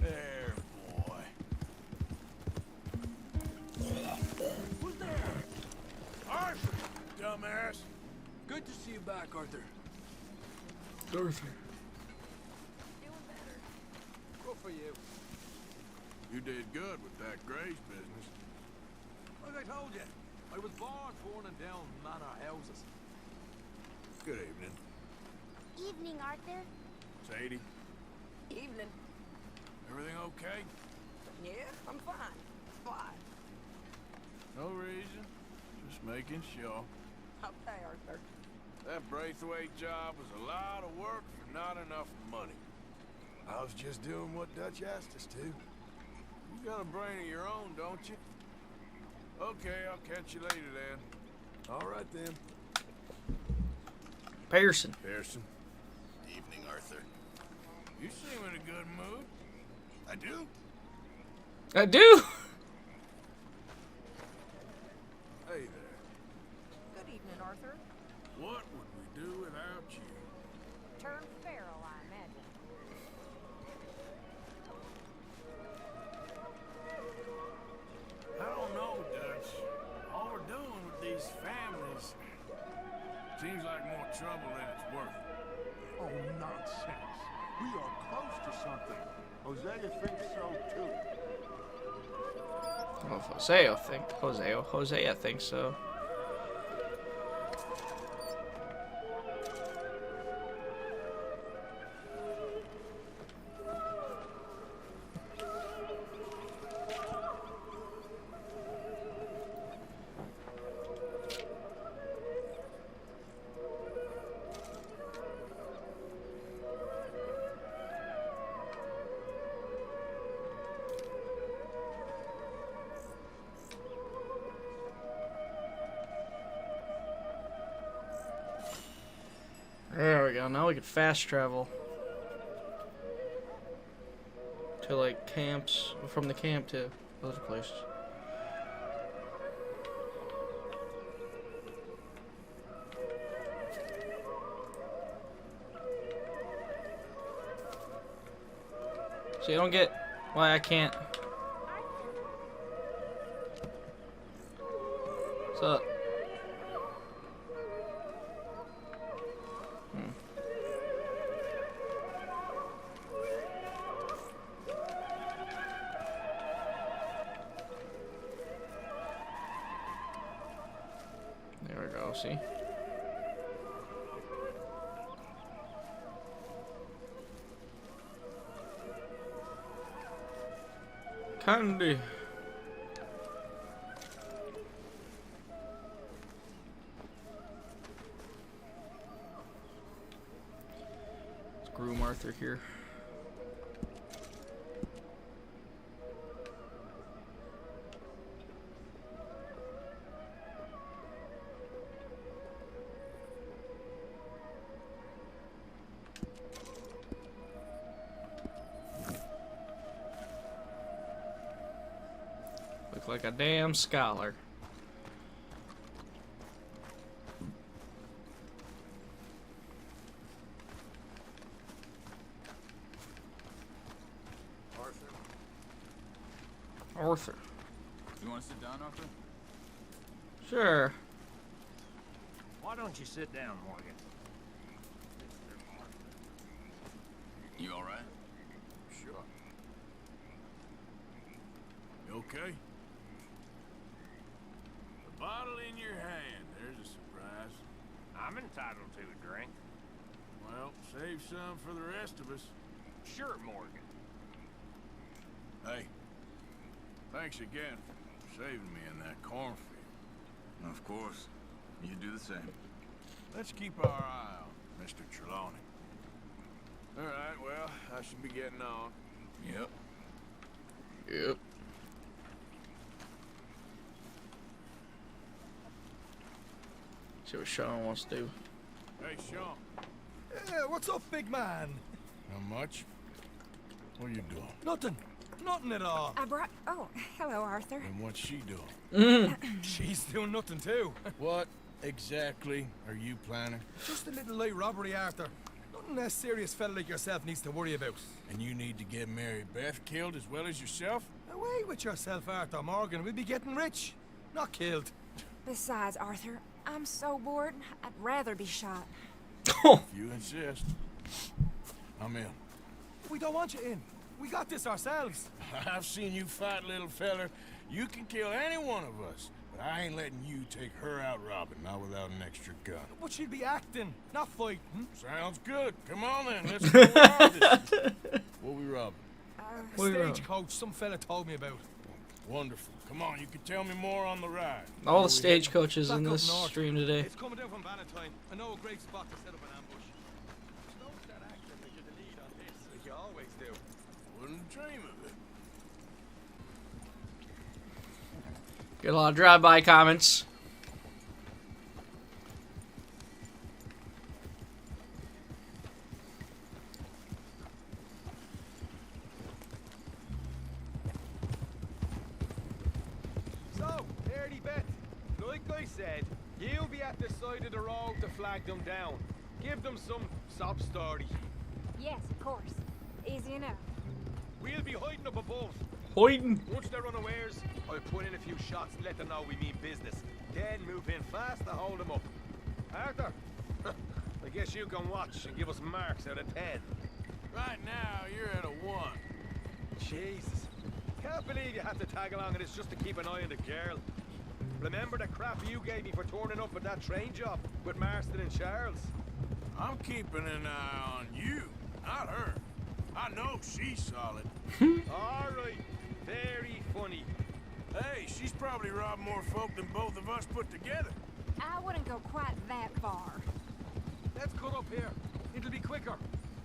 There, boy. Who's there? Arthur, dumbass. Good to see you back, Arthur. Arthur. Good for you. You did good with that Graves business. Like I told you, I was born burning down manor houses. Good evening. Evening, Arthur. Sadie, Evening. everything okay? Yeah, I'm fine. Fine. No reason. Just making sure. Okay, Arthur. That Braithwaite job was a lot of work for not enough money. I was just doing what Dutch asked us to. You got a brain of your own, don't you? Okay, I'll catch you later then. All right then. Pearson. Pearson. Evening, Arthur. You seem in a good mood. I do? I do. Hey there. Good evening, Arthur. What would we do without you? Turn feral, I imagine. I don't know, Dutch. All we're doing with these families seems like more trouble than it's worth. Oh, nonsense. We are close to something. Hosea thinks so, too. Well, if Hosea thinks so. There we go. Now we can fast travel to like camps, from the camp to other places. So you don't get why I can't. What's up? There we go, see? Candy. Let's groom Arthur here. Look like a damn scholar. Arthur. You want to sit down, Arthur? Sure. Why don't you sit down, Morgan? You all right? Sure. You okay? The bottle in your hand. There's a surprise. entitled to a drink. Well, save some for the rest of us. Sure, Morgan. Hey, thanks again for saving me in that cornfield. Of course. You do the same. Let's keep our eye on Mr. Trelawney. All right, well, I should be getting on. Yep. Yep. See what Sean wants to do. Hey, Sean. Yeah, what's up, big man? Not much. What are you doing? Nothing. Nothing at all. I brought... Oh, hello, Arthur. And what's she doing? She's doing nothing, too. What exactly are you planning? Just a little light robbery, Arthur. Nothing a serious fella like yourself needs to worry about. And you need to get Mary Beth killed as well as yourself? Away with yourself, Arthur Morgan. We'll be getting rich, not killed. Besides, Arthur, I'm so bored, I'd rather be shot. If you insist. I'm in. We don't want you in. We got this ourselves. I've seen you fight, little feller. You can kill any one of us. But I ain't letting you take her out robbing, not without an extra gun. But she'll be acting, not fighting. Sounds good. Come on then, let's go rob this. What we robbing? Stagecoach some fella told me about. Wonderful. Come on, you can tell me more on the ride. All the stagecoaches in Back up this north. stream today. It's coming down from Valentine. I know a great spot to set up an ambush. Don't start acting like you're the lead on this, like you always do. Wouldn't dream of it. Get a lot of drive-by comments. So, Early Bet, like I said, you'll be at the side of the road to flag them down. Give them some sob story. Yes, of course. Easy enough. We'll be hiding up above. Hiding? Once they're unawares, I'll put in a few shots and let them know we mean business. Then move in fast to hold them up. Arthur, I guess you can watch and give us marks out of 10. Right now, you're at a 1. Jesus. Can't believe you have to tag along and it's just to keep an eye on the girl. Remember the crap you gave me for turning up at that train job with Marston and Charles? I'm keeping an eye on you, not her. I know she's solid. All right. Very funny. Hey, she's probably robbed more folk than both of us put together. I wouldn't go quite that far. Let's cut up here. It'll be quicker.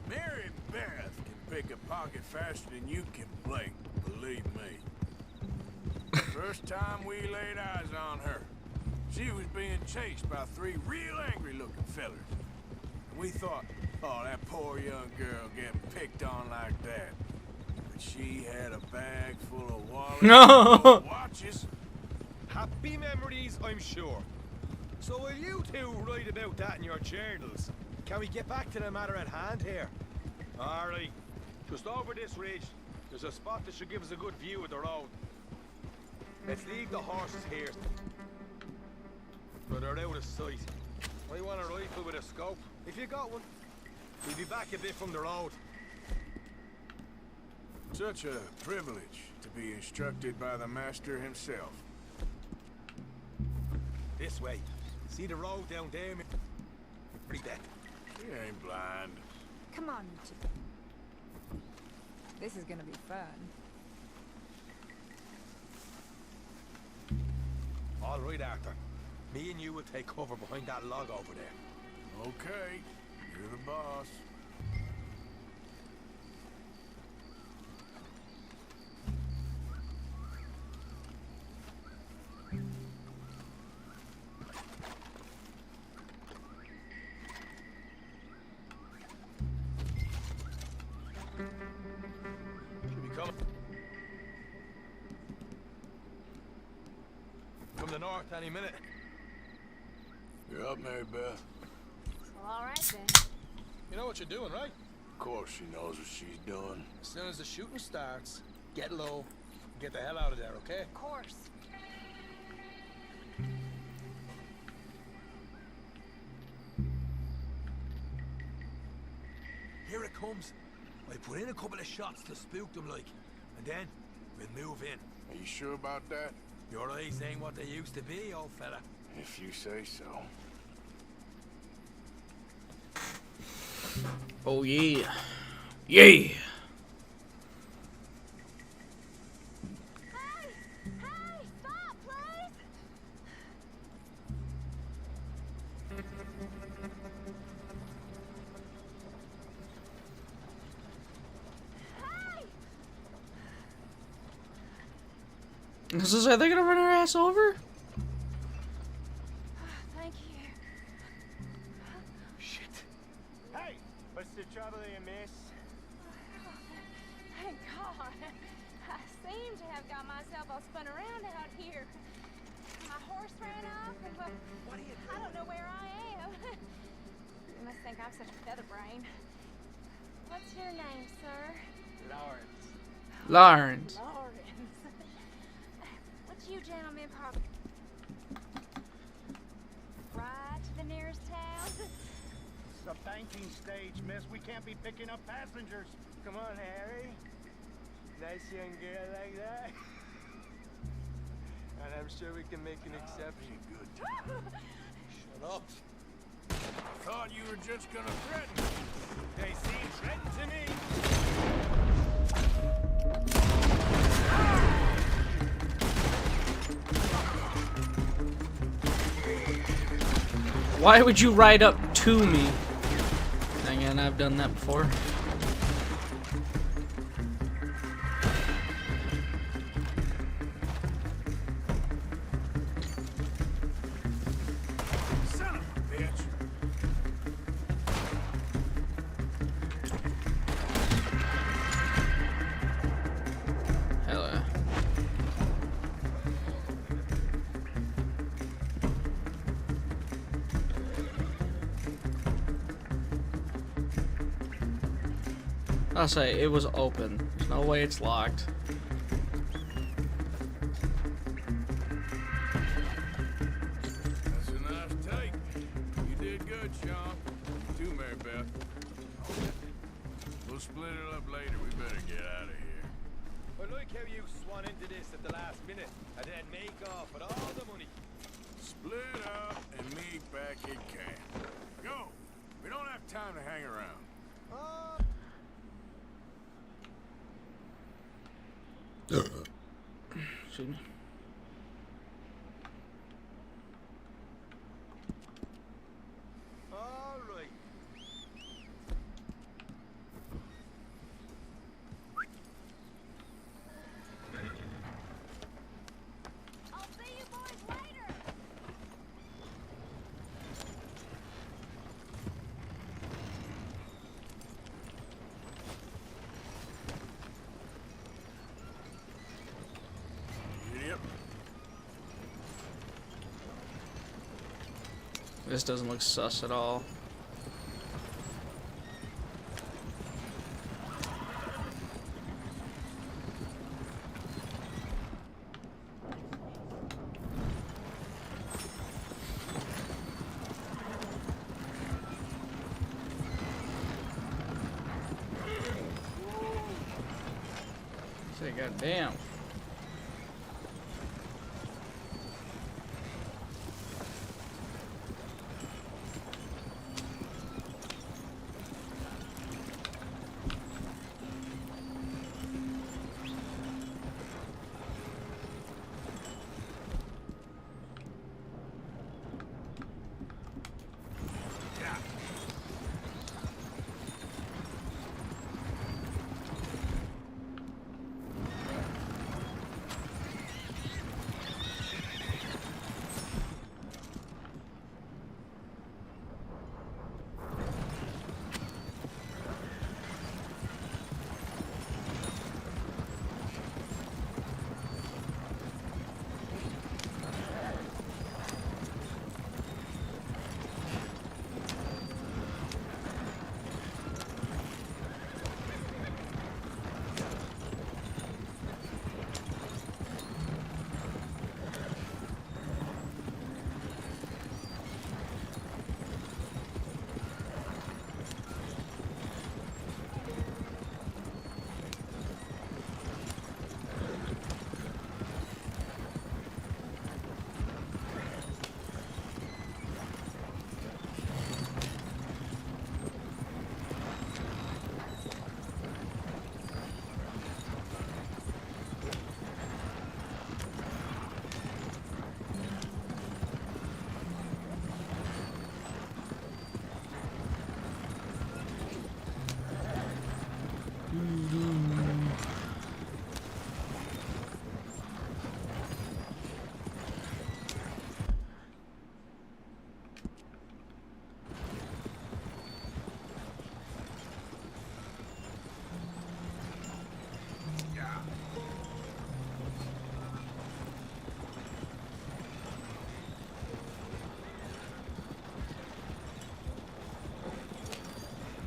Mary Beth can pick a pocket faster than you can blink, believe me. First time we laid eyes on her, she was being chased by 3 real angry-looking fellers. And we thought, oh, that poor young girl getting picked on like that. But she had a bag full of wallets and watches. Happy memories, I'm sure. So will you two write about that in your journals? Can we get back to the matter at hand here? All right. Just over this ridge, there's a spot that should give us a good view of the road. Let's leave the horses here. So they're out of sight. I want a rifle with a scope. If you got one, we'll be back a bit from the road. Such a privilege to be instructed by the master himself. This way. See the road down there? Pretty dead. He ain't blind. Come on, you two. This is gonna be fun. All right, Arthur. Me and you will take cover behind that log over there. Okay, you're the boss. Should be coming from the north any minute. You're up, Mary Beth. Well, all right then. You know what you're doing, right? Of course she knows what she's doing. As soon as the shooting starts, get low, get the hell out of there, okay? Of course. Here it comes. I put in a couple of shots to spook them like, and then we'll move in. Are you sure about that? Your eyes ain't what they used to be, old fella. If you say so. Oh yeah. Yeah. Are they gonna run her ass over? Thank you. Shit. Hey, what's the trouble here, miss? Thank God. I seem to have got myself all spun around out here. My horse ran off, and well, I don't know where I am. You must think I'm such a featherbrain. What's your name, sir? Lawrence. Lawrence. Lawrence. What's you gentlemen probably ride to the nearest town? It's a banking stage, miss. We can't be picking up passengers. Come on, Harry. Nice young girl like that. And I'm sure we can make an exception. Good. Shut up. I thought you were just gonna threaten. They seem threatened to me. Why would you ride up to me? Again, I've done that before. Son of a bitch. Hell yeah. I'll say it was open. There's no way it's locked. That's a nice take. You did good, Sean. You too, Mary Beth. We'll split it up later. We better get out of here. I like how you swan into this at the last minute and then make off with all the money. Split up and meet back at camp. Go. We don't have time to hang around. Excuse me. All right. I'll see you boys later. Yep. This doesn't look sus at all. Say goddamn.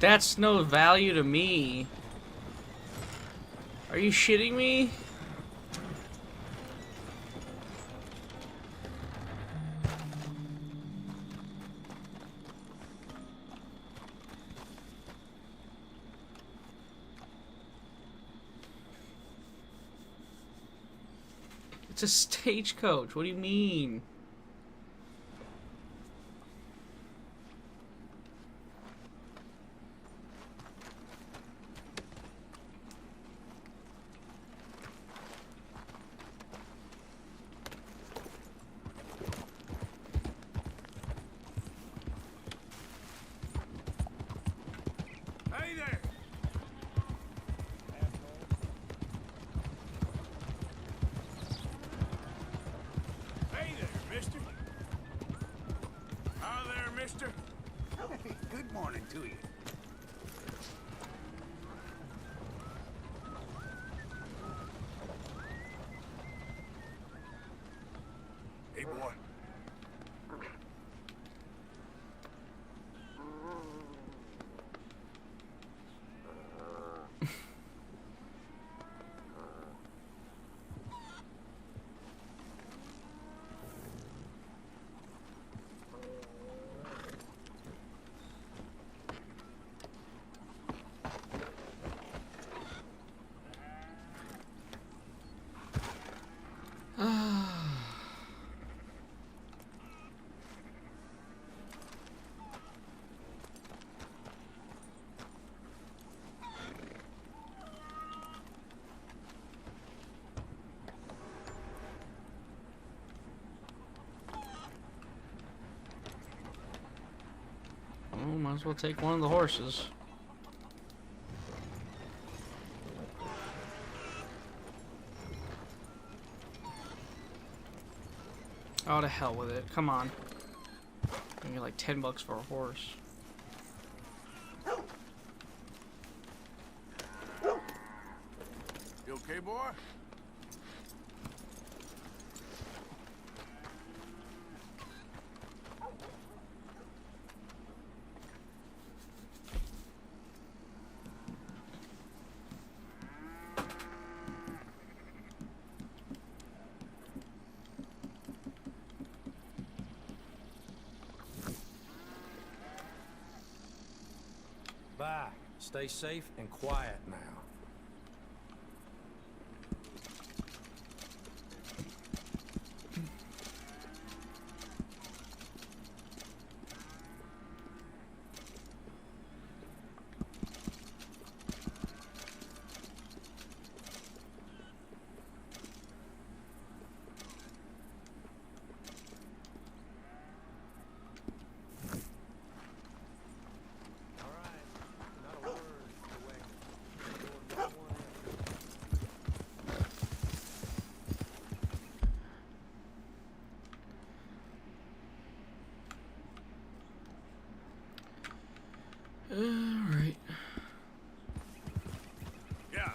That's no value to me. Are you shitting me? It's a stagecoach. What do you mean? Hey there! Hey there, mister. Hi there, mister. Hey, good morning to you. Hey, boy. Oh, might as well take one of the horses. Oh, to hell with it. Come on. I get like $10 for a horse. You okay, boy? Bye. Stay safe and quiet now. Alright. Yeah.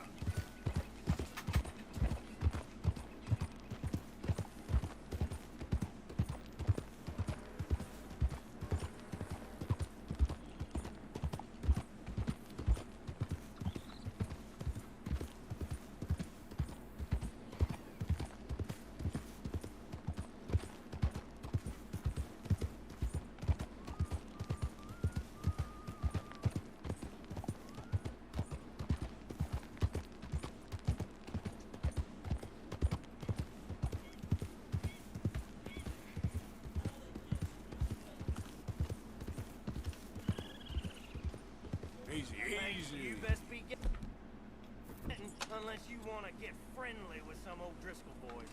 Easy, easy. You best be getting, unless you want to get friendly with some old Driscoll boys.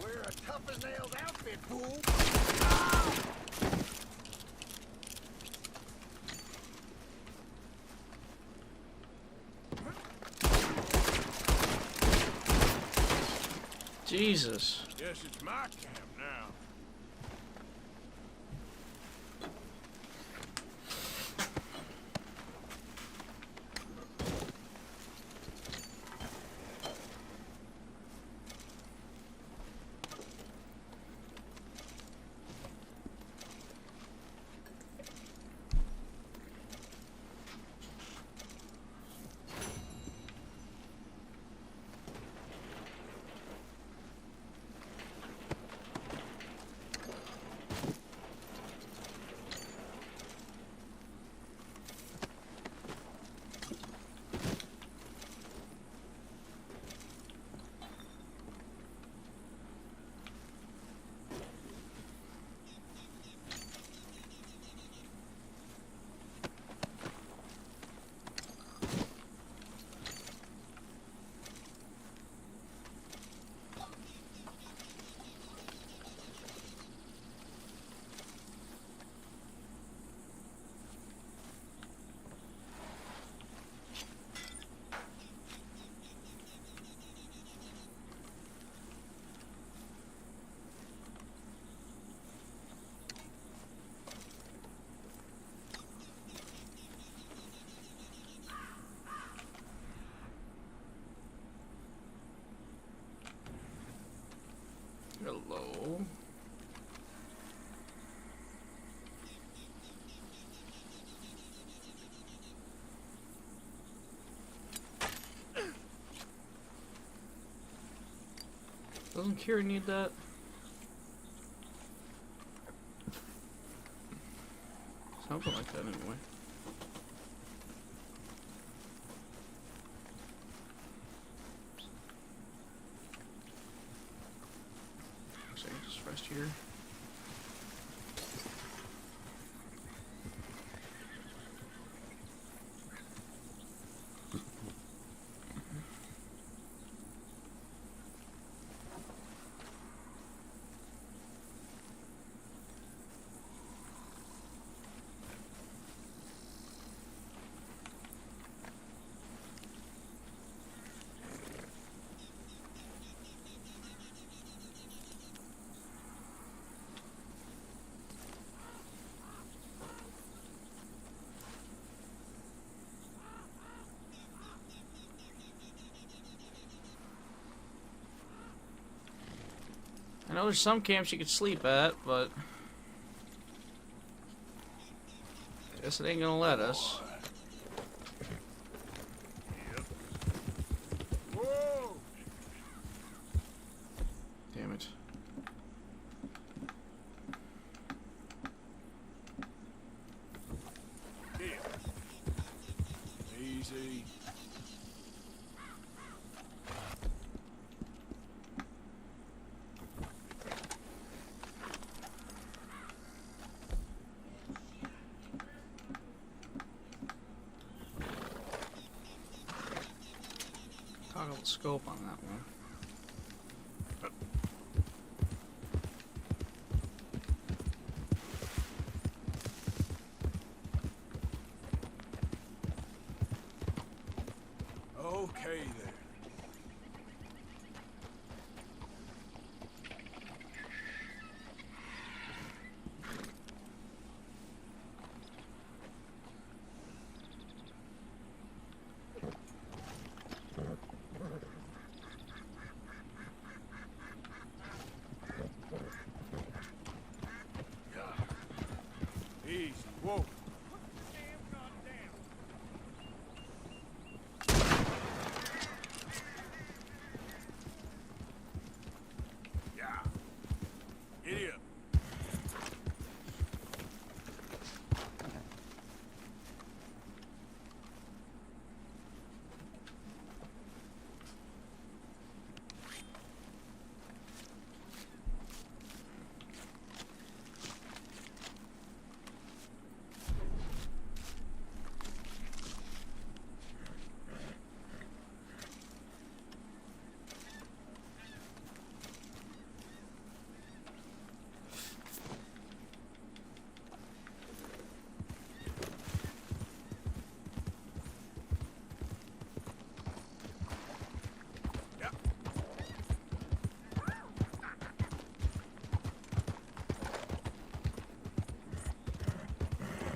We're a tough-as-nails outfit, fool. Jesus. Guess it's my camp now. Kira need that. Something like that anyway. So I just rest here. I know there's some camps you could sleep at, but I guess it ain't gonna let us. Whoa! Damn it. Here. Easy. Toggle the scope on that one. Okay then. Easy. Whoa. Yeah. Idiot.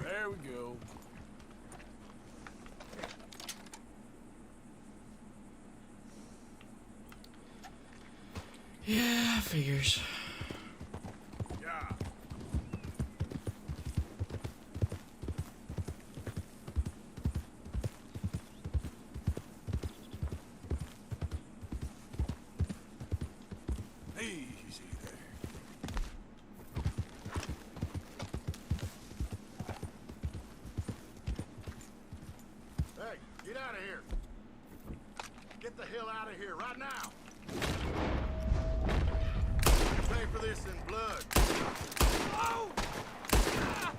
There we go. Yeah, figures. Yeah. Easy there. Hey, get out of here. Get the hell out of here right now. Pay for this in blood. Oh! Ah!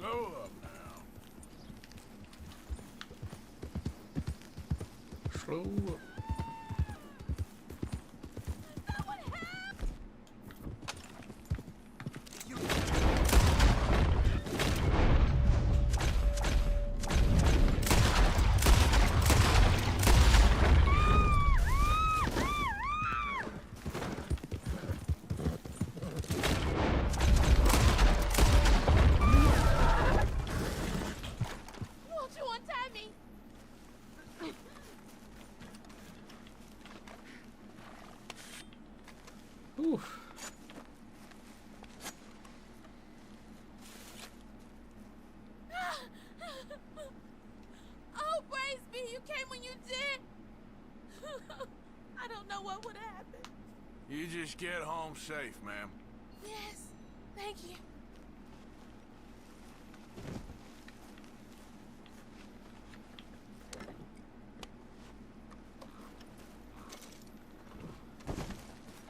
Slow up now. Slow up. Won't you untie me? Oof. Oh, praise be, you came when you did. I don't know what would happen. You just get home safe, ma'am. Yes, thank you.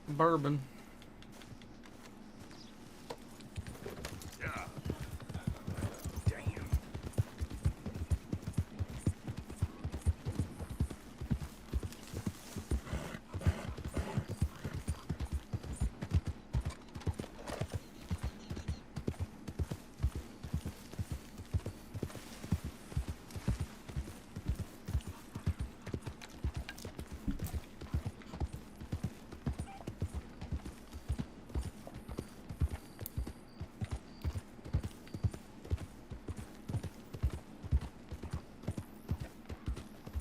Bourbon. Yeah.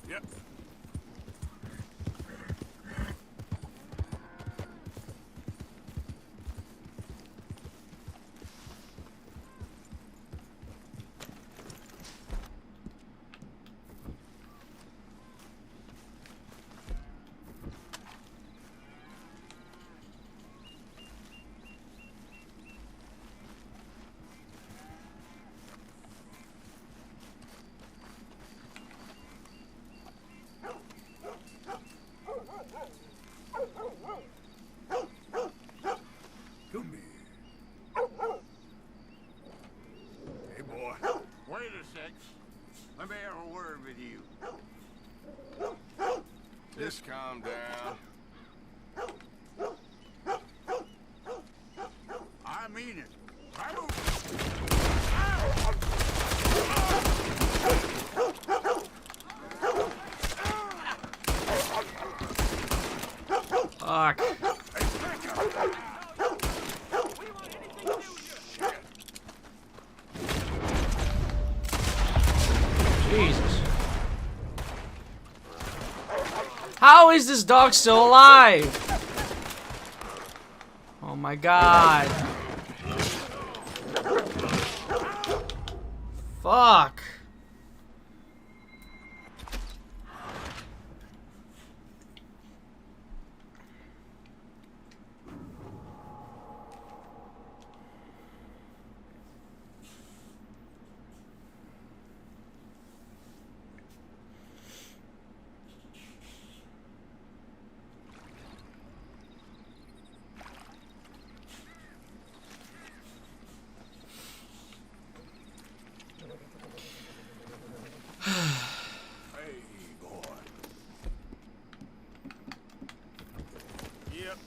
Yep. Come here. Hey, boy. Wait a sec. Let me have a word with you. Just calm down. I mean it. I don't... Fuck. Jesus. How is this dog still alive? Oh my god. Fuck. Hey, boy. Yep.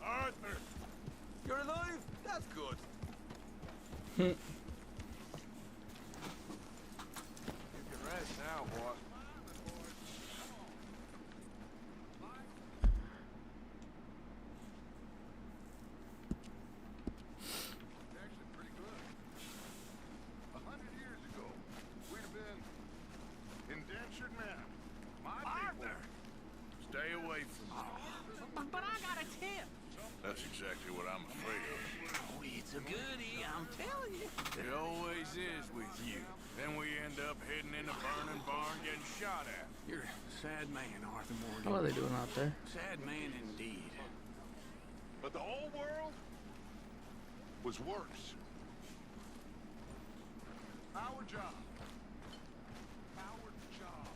Arthur! You're alive? That's good. You can rest now, boy. Actually pretty good. 100 years ago, we'd have been indentured men. My Arthur! Stay away from me. But I got a tip. That's exactly what I'm afraid of. Oh, it's a goodie, I'm telling you. It always is with you. Then we end up heading in a burning barn getting shot at. You're a sad man, Arthur Morgan. What are they doing out there? Sad man indeed. But the whole world was worse. Our job. Our job.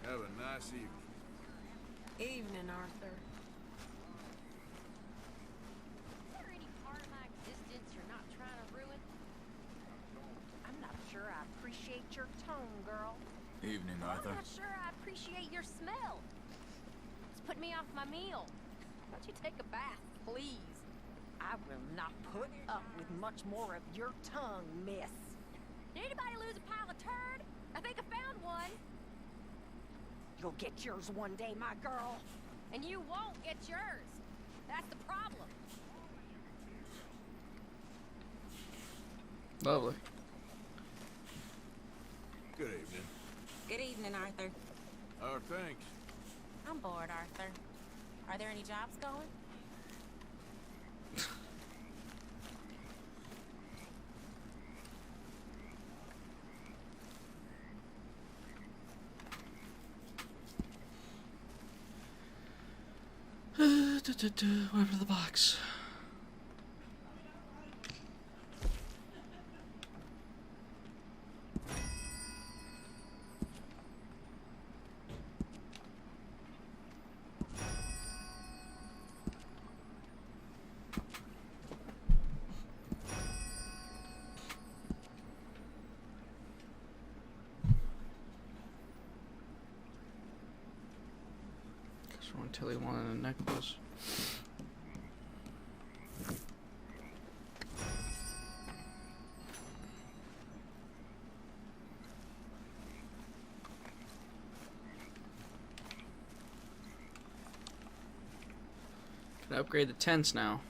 Have a nice evening. Evening, Arthur. Is there any part of my existence you're not trying to ruin? I'm not sure I appreciate your tone, girl. Evening, I'm Arthur. not sure I appreciate your smell. It's put me off my meal. Why don't you take a bath, please? I will not put up with much more of your tongue, miss. Did anybody lose a pile of turd? I think I found one. You'll get yours one day, my girl. And you won't get yours. That's the problem. Lovely. Good evening. Good evening, Arthur. Thanks. I'm bored, Arthur. Are there any jobs going? Whatever the box. Until he wanted a necklace. Can upgrade the tents now.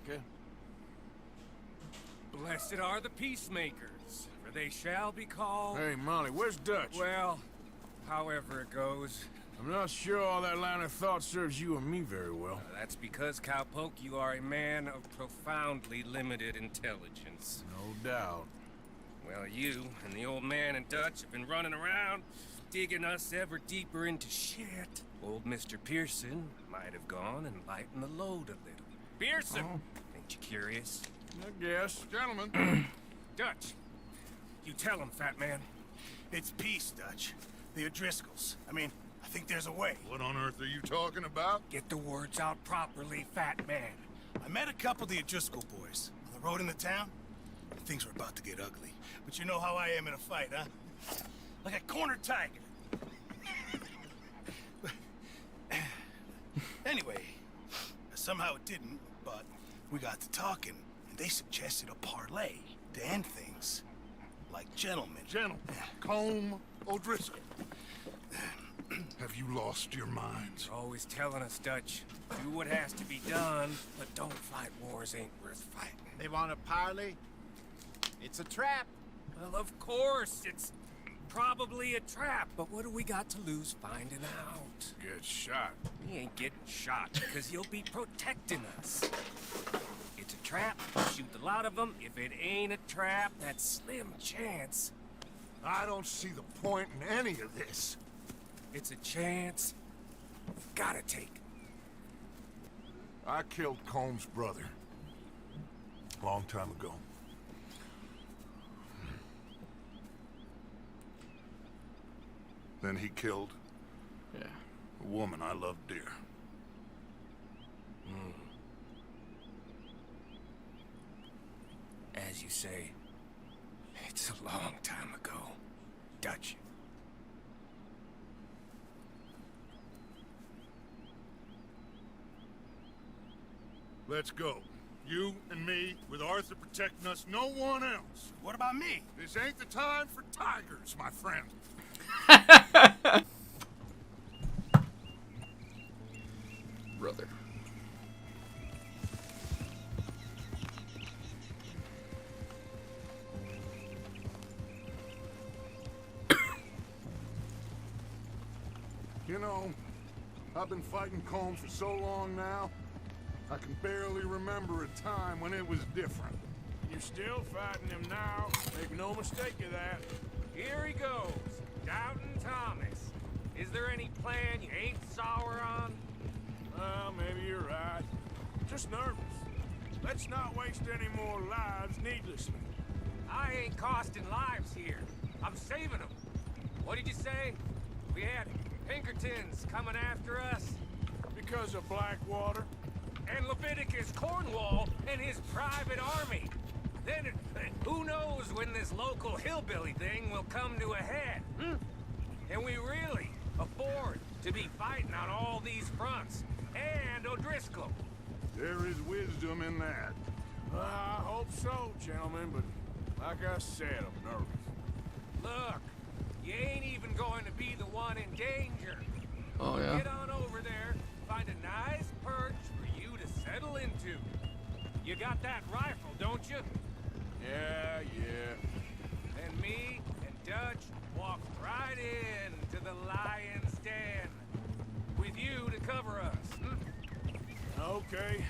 Micah? Blessed are the peacemakers, for they shall be called... Hey, Molly, where's Dutch? Well, however it goes. I'm not sure all that line of thought serves you and me very well. That's because, Cowpoke, you are a man of profoundly limited intelligence. No doubt. Well, you and the old man and Dutch have been running around, digging us ever deeper into shit. Old Mr. Pearson might have gone and lightened the load a little. Pearson! Oh. Ain't you curious? I guess. Gentlemen. Dutch, you tell him, fat man. It's peace, Dutch. The O'Driscolls. I mean, I think there's a way. What on earth are you talking about? Get the words out properly, fat man. I met a couple of the O'Driscoll boys on the road into town. Things were about to get ugly. But you know how I am in a fight, huh? Like a cornered tiger. Anyway, somehow it didn't, but we got to talking, and they suggested a parlay to end things. Like gentlemen. Gentlemen. Combe O'Driscoll. Have you lost your minds? You're always telling us, Dutch. Do what has to be done, but don't fight wars ain't worth fighting. They want a parley? It's a trap. Well, of course, it's probably a trap, but what do we got to lose finding out? Get shot. He ain't getting shot because he'll be protecting us. It's a trap, shoot the lot of them. If it ain't a trap, that's slim chance. I don't see the point in any of this. It's a chance. Gotta take. I killed Combs' brother. Long time ago. Then he killed a woman I loved dear. As you say, it's a long time ago, Dutch. Let's go. You and me, with Arthur protecting us, no one else. What about me? This ain't the time for tigers, my friend. Brother. You know, I've been fighting Combs for so long now, I can barely remember a time when it was different. You're still fighting him now. Make no mistake of that. Here he goes, Doubting Thomas. Is there any plan you ain't sour on? Well, maybe you're right. Just nervous. Let's not waste any more lives needlessly. I ain't costing lives here. I'm saving them. What did you say? We had Pinkertons coming after us? Because of Blackwater? And Leviticus Cornwall and his private army. Then, who knows when this local hillbilly thing will come to a head, Can we really afford to be fighting on all these fronts? And O'Driscoll? There is wisdom in that. I hope so, gentlemen, but like I said, I'm nervous. Look, you ain't even going to be the one in danger. Oh, yeah? Get on over there, find a nice perch for you to settle into. You got that rifle, don't you? Yeah. And me and Dutch walk right into the lion's den. With you to cover us, Okay,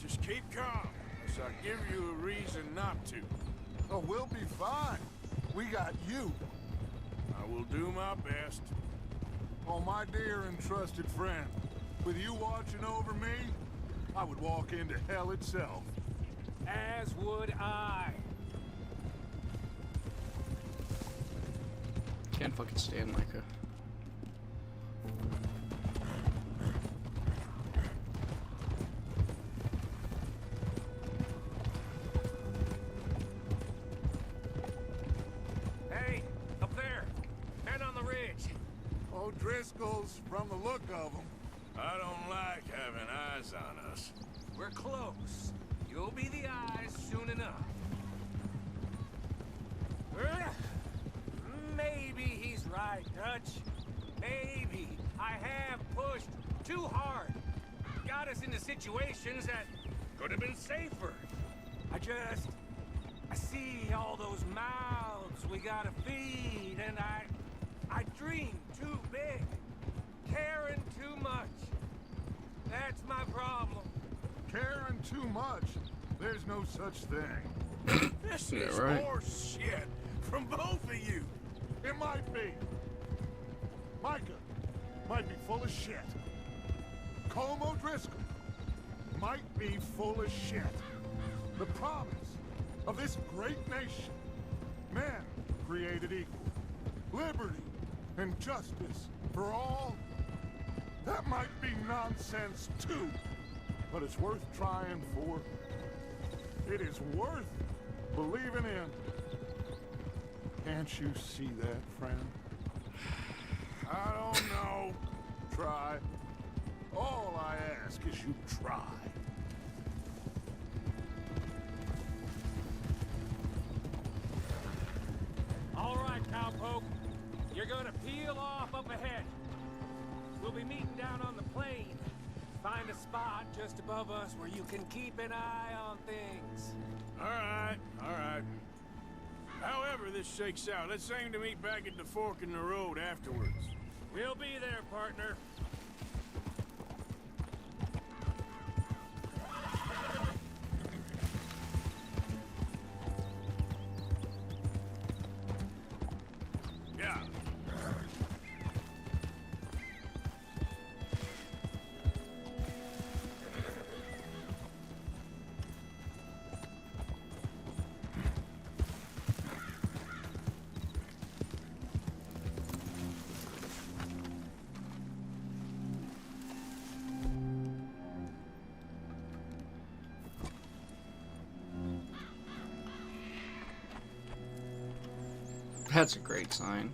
just keep calm, unless I give you a reason not to. Oh, we'll be fine. We got you. I will do my best. Oh, my dear and trusted friend. With you watching over me, I would walk into hell itself. As would I. Can't fucking stand Micah. Hey, up there. Men on the ridge. O'Driscoll's, from the look of them. I don't like having eyes on us. We're close. You'll be the eyes soon enough. Maybe he's right, Dutch. Maybe I have pushed too hard. Got us into situations that could have been safer. I see all those mouths we gotta feed, and I dream too big. Caring too much. That's my problem. Caring too much? There's no such thing. This Yeah, is right. horse shit from both of you. It might be. Micah might be full of shit. Colm O'Driscoll might be full of shit. The promise of this great nation. Men created equal. liberty and justice for all, that might be nonsense too. But it's worth trying for. It is worth believing in. Can't you see that, friend? I don't know. Try. All I ask is you try. All right, cowpoke. You're gonna peel off up ahead. We'll be meeting down on the plain. Find a spot just above us where you can keep an eye on things. All right, all right. However this shakes out, let's aim to meet back at the fork in the road afterwards. We'll be there, partner. Yeah. That's a great sign.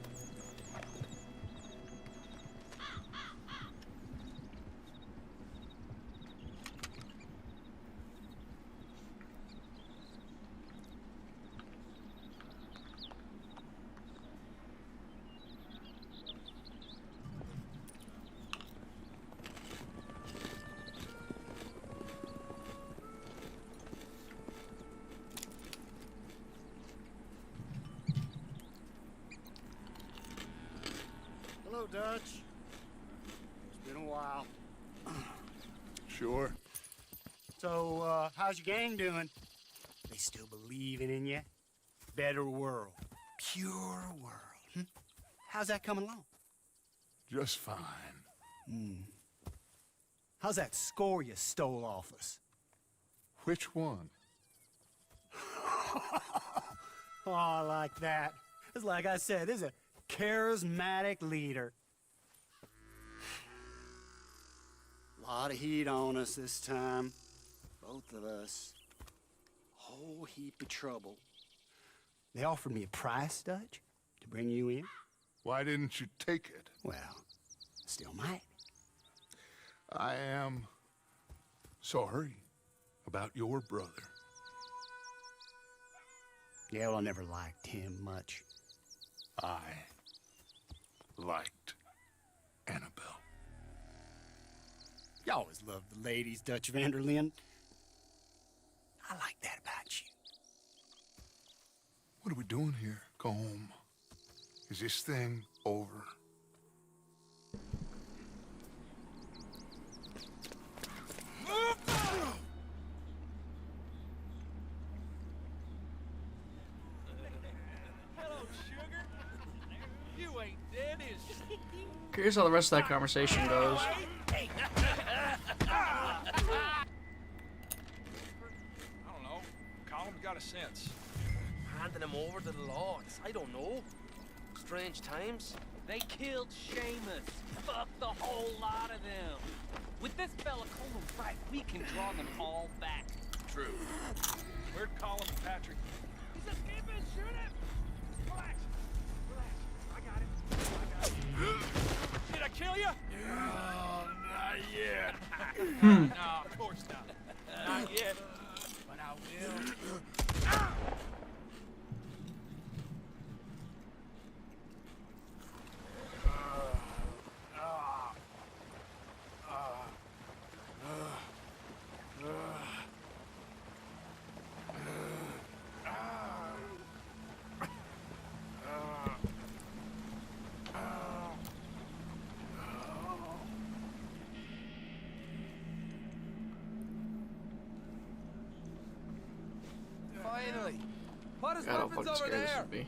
Hello, Dutch. It's been a while. Sure. So, how's your gang doing? They still believing in you? Better world. Pure world. How's that coming along? Just fine. How's that score you stole off us? Which one? Oh, I like that. It's like I said, this is a charismatic leader. Lot of heat on us this time. Both of us. Whole heap of trouble. They offered me a price, Dutch, to bring you in. Why didn't you take it? Well, still might. I am sorry about your brother. Yeah, well, I never liked him much. I liked Annabelle. You always loved the ladies, Dutch Vanderlyn. I like that about you. What are we doing here? Go home. Is this thing over? Hello, sugar. You ain't dead, is you? Curious how the rest of that conversation goes. I don't know. Column's got a sense. Handing them over to the lords. I don't know. Strange times. They killed Seamus. Fuck the whole lot of them. With this fella Colin right, we can draw them all back. True. Where'd Colin and Patrick? He's escaping. Shoot him. Relax. Relax. I got him. Did I kill you? Oh, not yet. No, of course not. Not yet. But I will. Finally. What is God, how weapons fucking over scary this there? would be.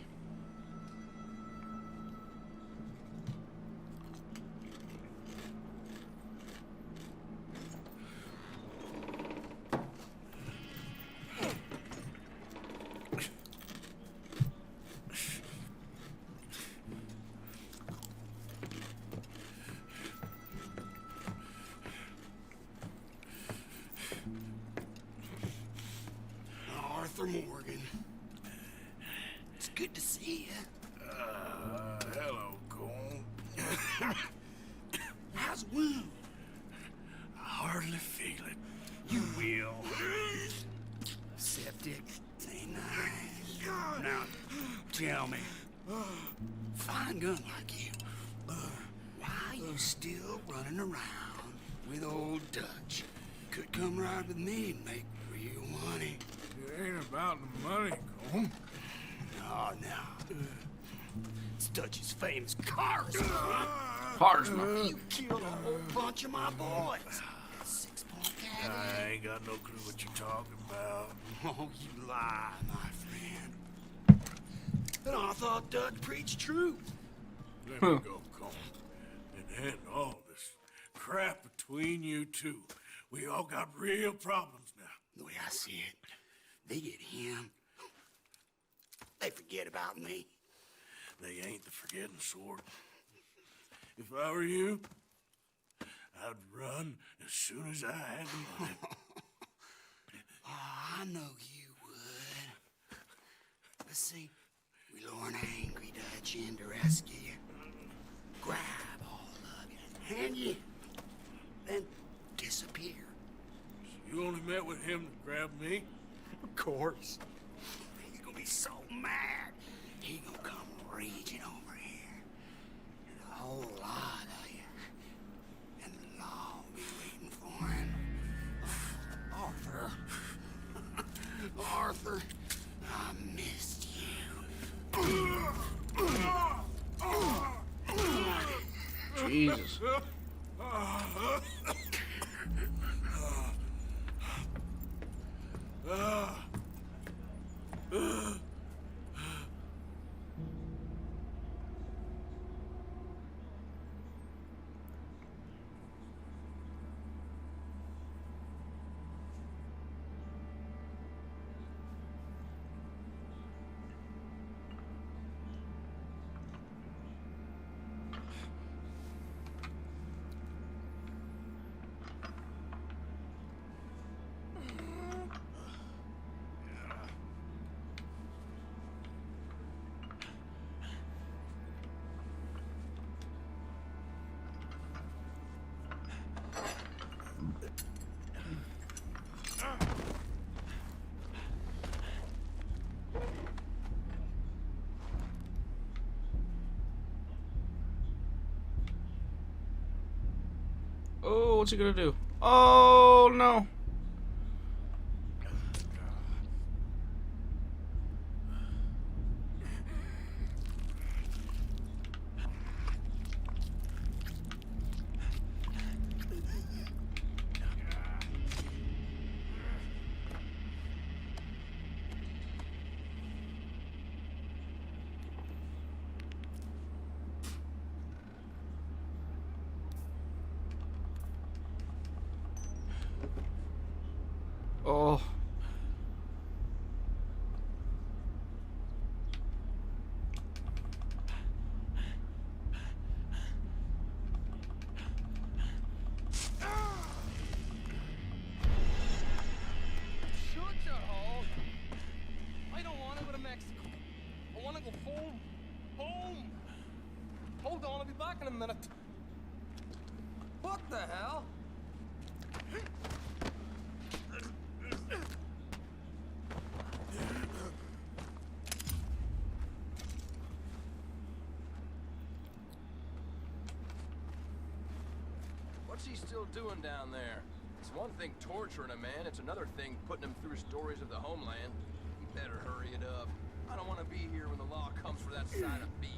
Good to see you. Hello, Cole. How's the wound? I hardly feel it. You will. Septic. Ain't nice. Now, tell me. Fine gun like you. Why are you still running around with old Dutch? Could come right with me and make real money. It ain't about the money, Cole. Oh, no. It's Dutch's famous cars. Harsma. You killed a whole bunch of my boys. 6-point caddy. I ain't got no clue what you're talking about. Oh, you lie, my friend. But I thought Dutch preached truth. Let me go, Cole. And end all this crap between you two. We all got real problems now. The way I see it, they get him. They forget about me. They ain't the forgetting sort. If I were you, I'd run as soon as I had the money. Oh, I know you would. But see, we lure an angry Dutch in to rescue you. Grab all of you, hand you, then disappear. So you only met with him to grab me? Of course. He's gonna be so mad. He gonna come raging over here. And a whole lot of you. And the law will be waiting for him. Arthur. Arthur, I missed you. Jesus. Oh, what's he gonna do? Oh, no. Oh. Shut your hole. I don't want to go to Mexico. I want to go home. Home. Hold on, I'll be back in a minute. What the hell? What's he still doing down there? It's one thing torturing a man, it's another thing putting him through stories of the homeland. You better hurry it up. I don't want to be here when the law comes for that side of beef.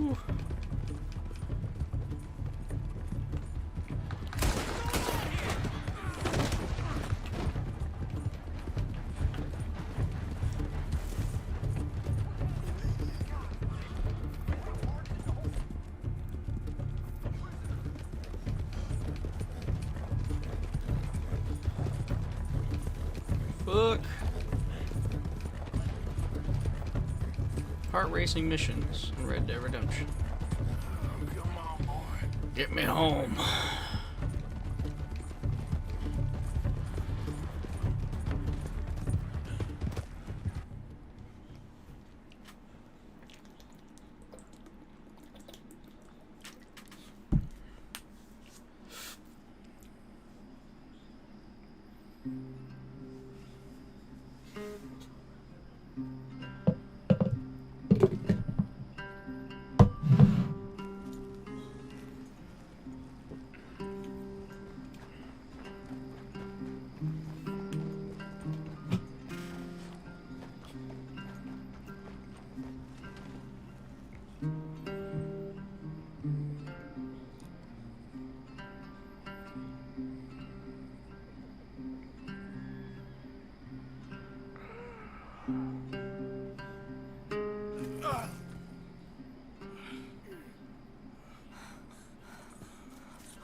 Woo. Fuck. Heart racing missions in Red Dead Redemption. Come on, boy. Get me home.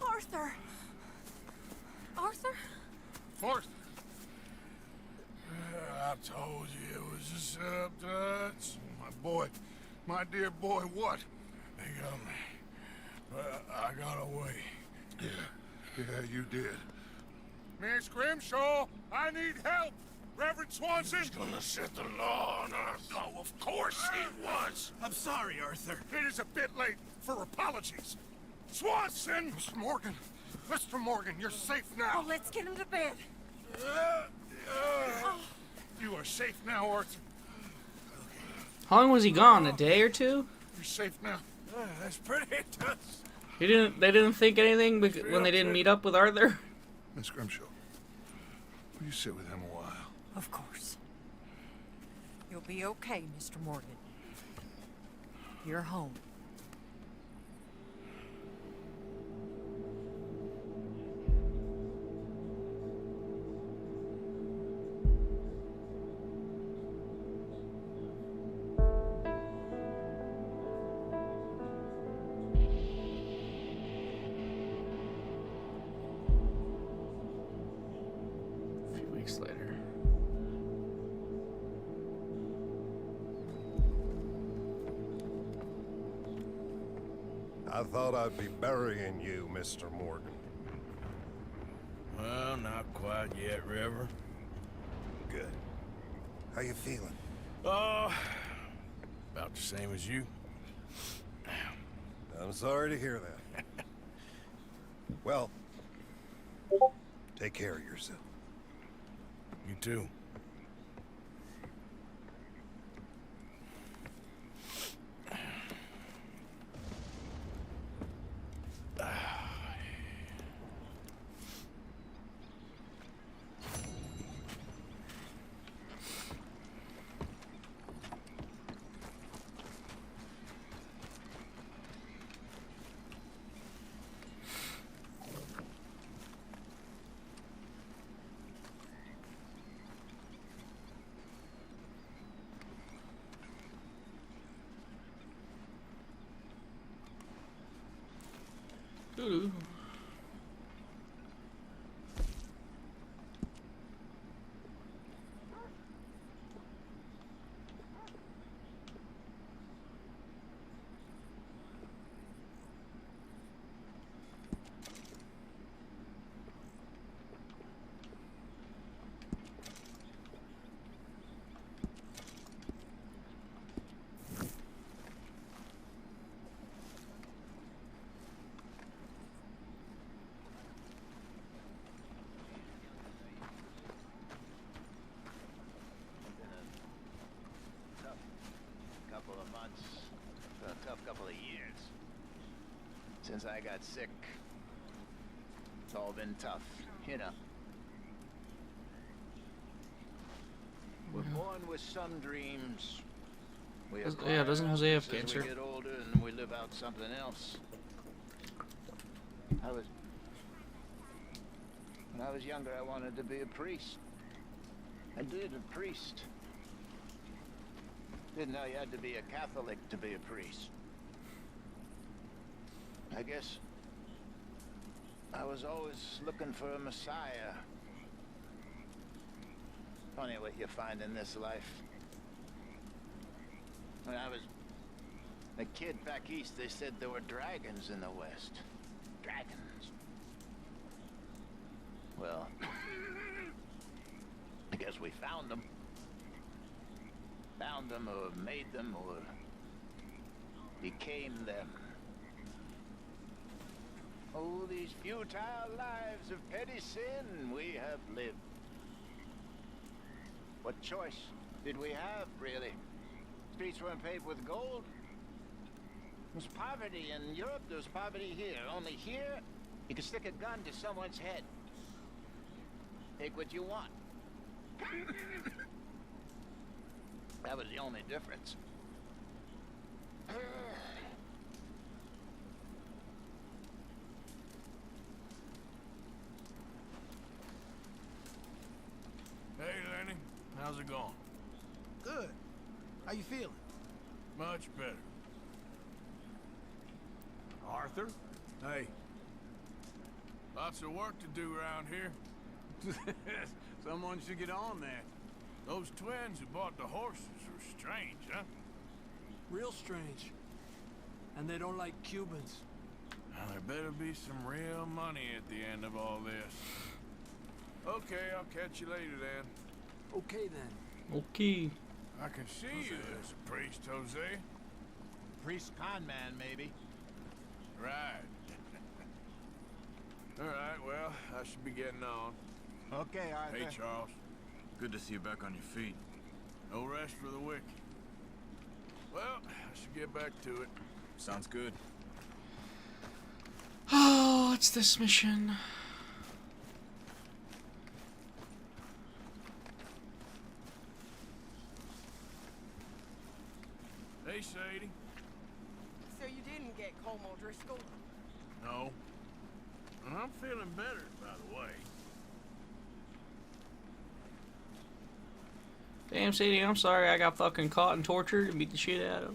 Arthur! Arthur? Forrest. I told you it was a setup, Dutch. My boy, my dear boy, what? They got me. But I got away. Yeah, you did. Miss Grimshaw, I need help. Reverend Swanson. He's gonna set the law on us. Oh, of course he was. I'm sorry, Arthur. It is a bit late for apologies. Swanson! Mr. Morgan. Mr. Morgan, you're safe now. Oh, let's get him to bed. You are safe now, Arthur. How long was he gone? A day or two? You're safe now. That's pretty tough. They didn't think anything when they didn't meet up with Arthur? Miss Grimshaw, will you sit with him a while? Of course. You'll be okay, Mr. Morgan. You're home. A few weeks later. I thought I'd be burying you, Mr. Morgan. Well, not quite yet, River. Good. How you feeling? Oh, about the same as you. I'm sorry to hear that. Well, take care of yourself. You too. Doo-doo. Couple of months, a tough couple of years. Since I got sick, it's all been tough, you know. We're born with some dreams. We Yeah, doesn't Jose have cancer? As we get older and we live out something else. When I was younger, I wanted to be a priest. I did, a priest. Didn't know you had to be a Catholic to be a priest. I guess I was always looking for a Messiah. Funny what you find in this life. When I was a kid back east, they said there were dragons in the West. Dragons. Well, I guess we found them. Found them, or made them, or became them. Oh, these futile lives of petty sin we have lived. What choice did we have, really? Streets weren't paved with gold. There was poverty in Europe, there was poverty here. Only here, you could stick a gun to someone's head. Take what you want. That was the only difference. Hey, Lenny. How's it going? Good. How you feeling? Much better. Arthur? Hey. Lots of work to do around here. Someone should get on that. Those twins who bought the horses are strange, huh? Real strange. And they don't like Cubans. Now, there better be some real money at the end of all this. Okay, I'll catch you later then. Okay then. Okay. I can see you as a priest, Jose. Priest con man, maybe. Right. All right, well, I should be getting on. Okay, Arthur. Hey, Charles. Good to see you back on your feet. No rest for the wicked. Well, I should get back to it. Sounds good. Oh, what's this mission? Hey, Sadie. So you didn't get Colm O'Driscoll? No. And I'm feeling better, by the way. Damn, Sadie, I'm sorry I got fucking caught and tortured and beat the shit out of.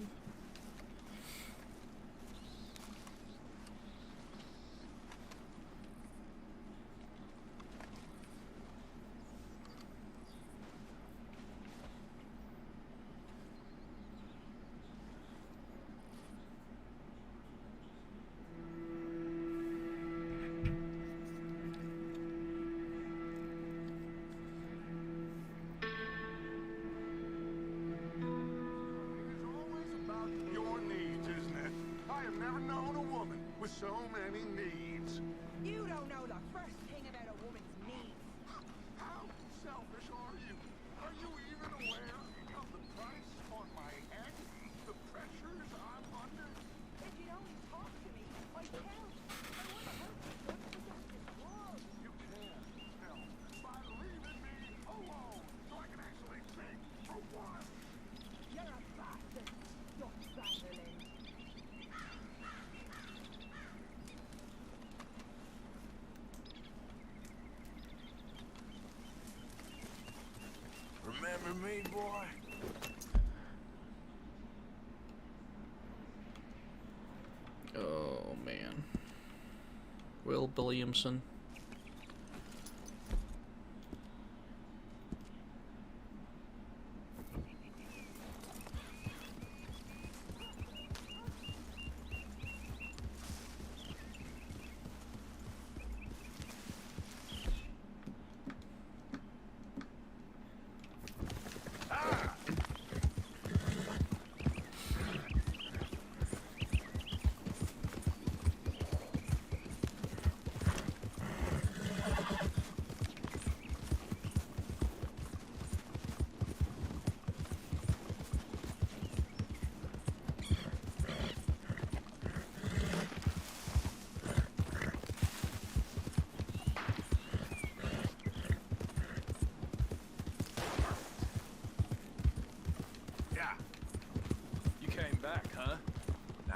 So many needs. You don't know the first thing about a woman's needs. How selfish are you? Are you even aware of the price on my head? The pressures I'm under? If you'd only talk to me, I'd help. I want to help you, but it's wrong. You can help by leaving me alone so I can actually think for once. You're a bastard, Dutch Vanderlyn. Remember me, boy? Oh, man. Will Williamson.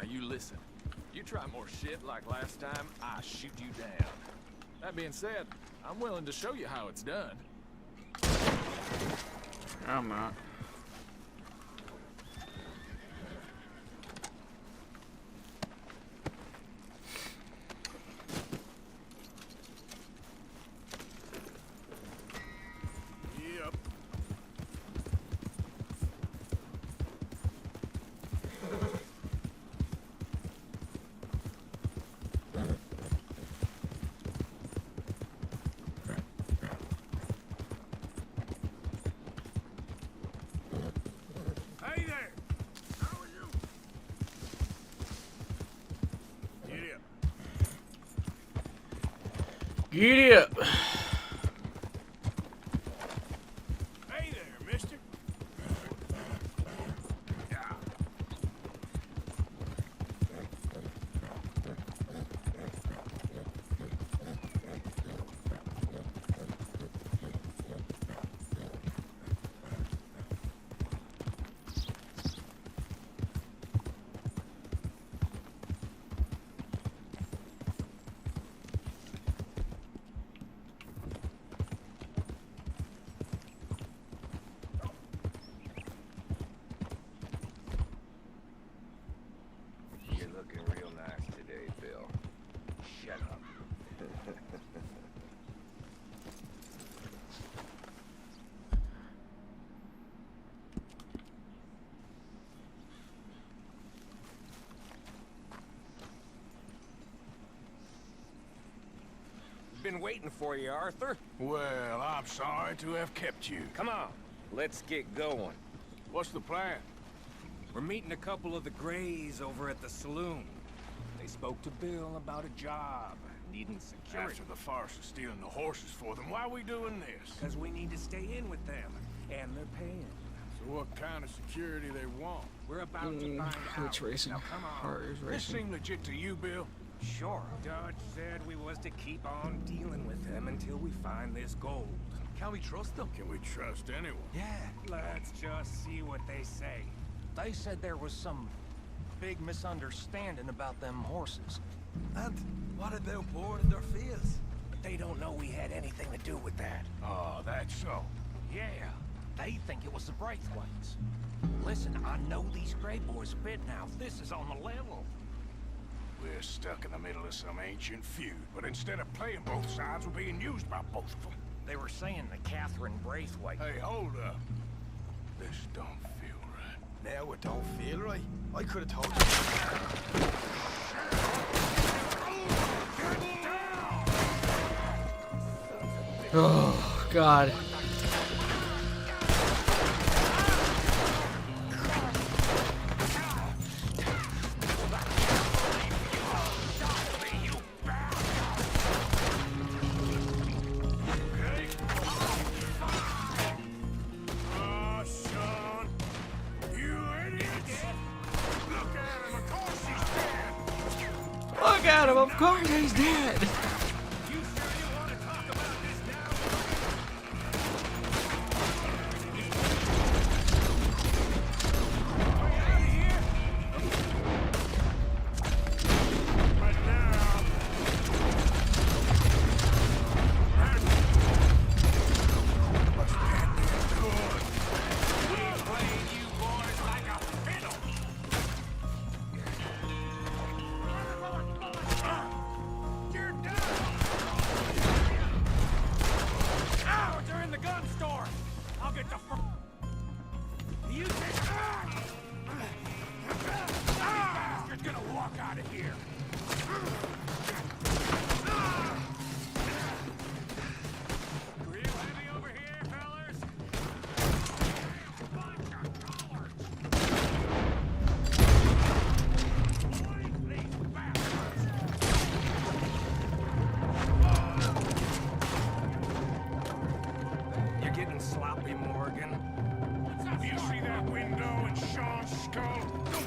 you listen. You try more shit like last time, I shoot you down. That being said, I'm willing to show you how it's done. I'm not. Yep. Hey there! How are you? Giddy up. Hey there, mister. You're looking real nice today, Bill. Shut up. Been waiting for you, Arthur. Well, I'm sorry to have kept you. Come on, let's get going. What's the plan? We're meeting a couple of the Greys over at the saloon. They spoke to Bill about a job, needing security. After the farce of stealing the horses for them, why are we doing this? Because we need to stay in with them, and they're paying. So what kind of security they want? We're about to find out. It's racing. Now, come on. Heart is This racing. seem legit to you, Bill? Sure. Dutch said we was to keep on dealing with them until we find this gold. Can we trust them? Can we trust anyone? Yeah. Let's just see what they say. They said there was some big misunderstanding about them horses. And what they poured in their fields? They don't know we had anything to do with that. Oh, that's so. Yeah. They think it was the Braithwaites. Listen, I know these Grey boys a bit now. This is on the level. We're stuck in the middle of some ancient feud, but instead of playing both sides, we're being used by both of them. They were saying that Catherine Braithwaite... Hey, hold up. This don't feel right. Now it don't feel right? I could have told you. Oh, God. Oh, son. You idiots. Look at him. Of course he's dead. Look at him. Of course he's dead.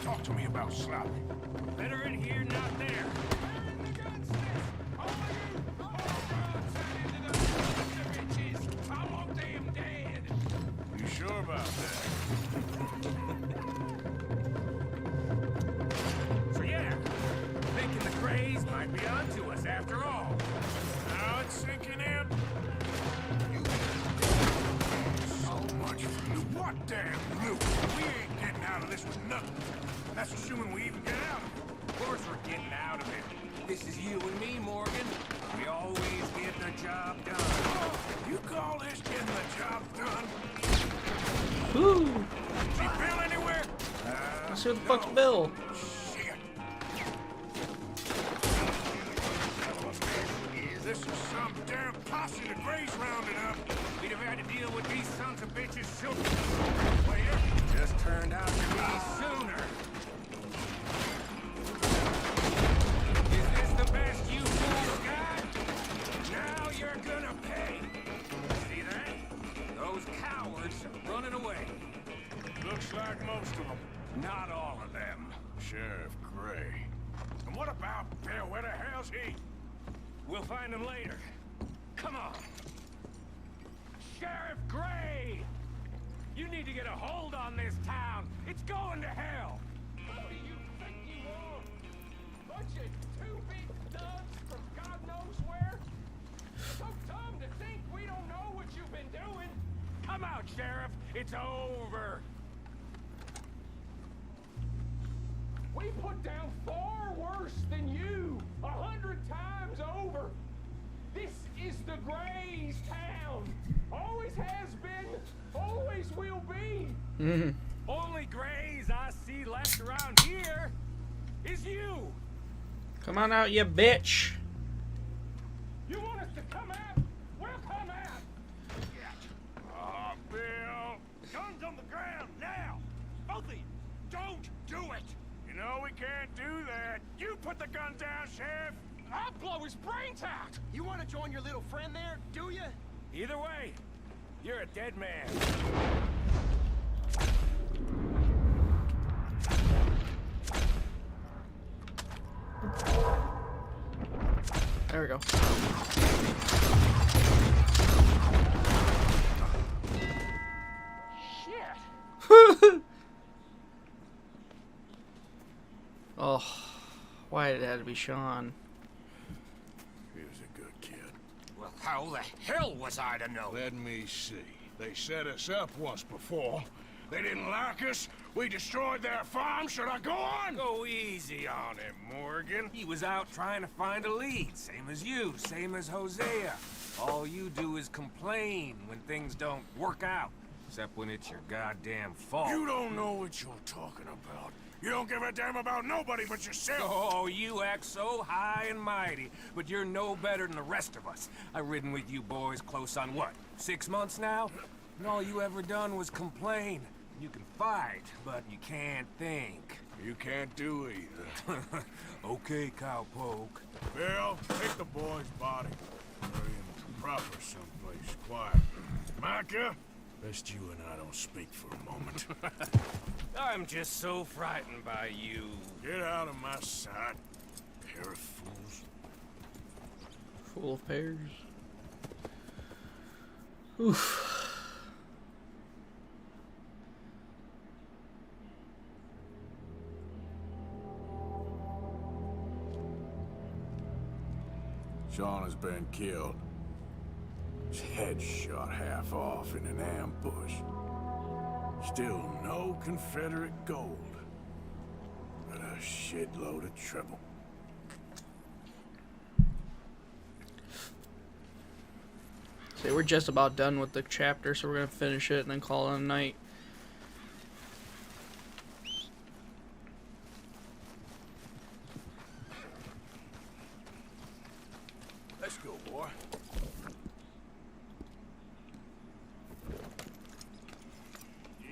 Talk to me about sloppy. Better in here, not there. You sure about that? So yeah, with nothing. That's assuming we even get out. Of course we're getting out of it. This is you and me, Morgan. We always get the job done. Oh, you call this getting the job done? Woo! See Bill anywhere? Let's see what the fuck's Bill. Shit. This is some damn posse the Grays rounded up. We'd have had to deal with these sons of bitches sooner. Well, just turned out to be sooner. Is this the best you fools got? Now you're gonna pay. See that? Those cowards are running away. Looks like most of them. Not all of them. Sheriff Gray. And what about Bill? Where the hell's he? We'll find him later. Come on. Sheriff Gray! You need to get a hold on this town. It's going to hell. What do you think you are? Bunch of two big thugs from God knows where? So dumb to think we don't know what you've been doing. Come out, Sheriff. It's over. We put down far worse than you, 100 times over. This is the Grays town. Always has been, always will be. Only Grays I see left around here is you. Come on out, you bitch. You want us to come out? We'll come out. Oh, Bill. Guns on the ground, now! Both of you! Don't do it! You know we can't do that. You put the gun down, Sheriff. I'll blow his brains out. You want to join your little friend there, do you? Either way, you're a dead man. There we go. Shit. Oh, why did it have to be Sean? He was a good kid. Well, how the hell was I to know? Let me see. They set us up once before. They didn't like us. We destroyed their farm. Should I go on? Go easy on him, Morgan. He was out trying to find a lead. Same as you, same as Hosea. All you do is complain when things don't work out. Except when it's your goddamn fault. You don't know what you're talking about. You don't give a damn about nobody but yourself. Oh, you act so high and mighty, but you're no better than the rest of us. I've ridden with you boys close on what, 6 months now? And all you ever done was complain. You can fight, but you can't think. You can't do either. Okay, cowpoke. Bill, take the boy's body. Bury him proper someplace quiet. Micah, best you and I don't speak for a moment. I'm just so frightened by you. Get out of my sight, pair of fools. Full of pears. Oof. Sean has been killed. His head shot half off in an ambush. Still no Confederate gold, but a shitload of trouble. So we're just about done with the chapter, so we're gonna finish it and then call it a night. Let's go, boy.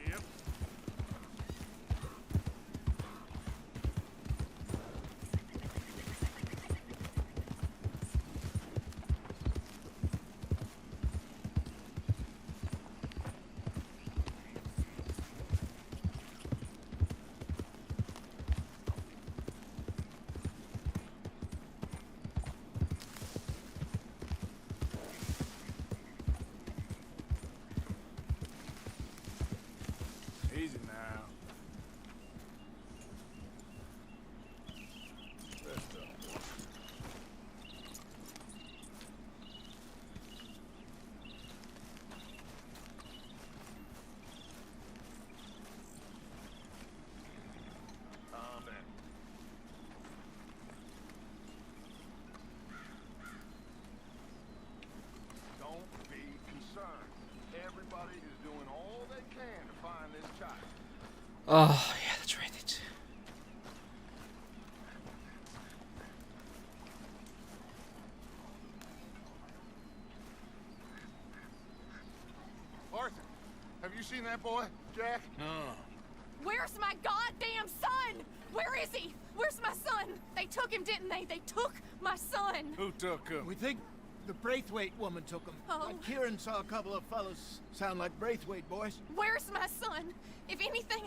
Yep. seen that boy, Jack? No. Where's my goddamn son? Where is he? Where's my son? They took him, didn't they? They took my son. Who took him? We think the Braithwaite woman took him. Oh. Kieran saw a couple of fellows sound like Braithwaite boys. Where's my son? If anything,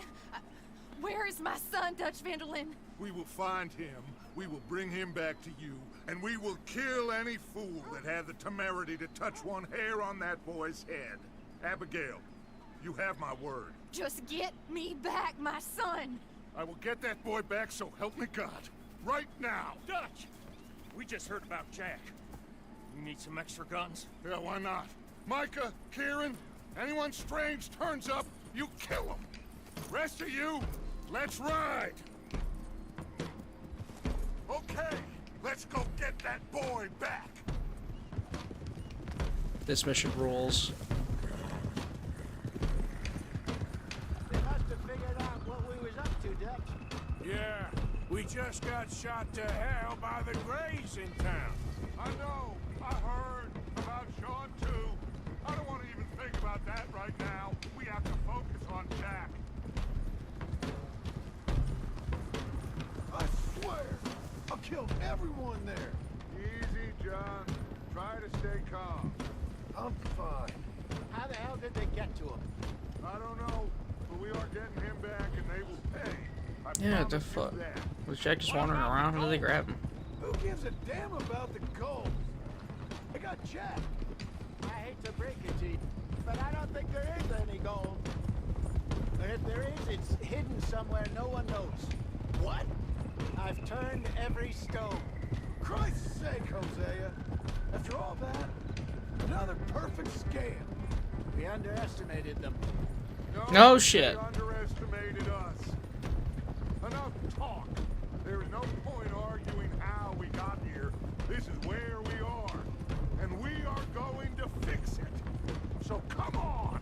where is my son, Dutch Van der Linde? We will find him, we will bring him back to you, and we will kill any fool that had the temerity to touch one hair on that boy's head. Abigail, you have my word. Just get me back, my son. I will get that boy back, so help me God. Right now. Dutch! We just heard about Jack. You need some extra guns? Yeah, why not? Micah, Kieran, anyone strange turns up, you kill him. Rest of you, let's ride. Okay, let's go get that boy back. This mission rules. They must have figured out what we was up to, Dutch. Yeah, we just got shot to hell by the Greys in town. I know. I heard about Sean, too. I don't want to even think about that right now. We have to focus on Jack. I swear, I killed everyone there. Easy, John. Try to stay calm. I'm fine. How the hell did they get to him? I don't know, but we are getting him back and they will pay. I Yeah, the promise you fuck. that. Was Jack just wandering around? How did they grab him? Who gives a damn about the gold? I got Jack. I hate to break it to you, but I don't think there is any gold. Or if there is, it's hidden somewhere no one knows. What? I've turned every stone. Christ's sake, Hosea. After all that, another perfect scam. We underestimated them. No shit. They underestimated us. Enough talk. There is no point arguing how we got here. This is where we are. And we are going to fix it. So come on.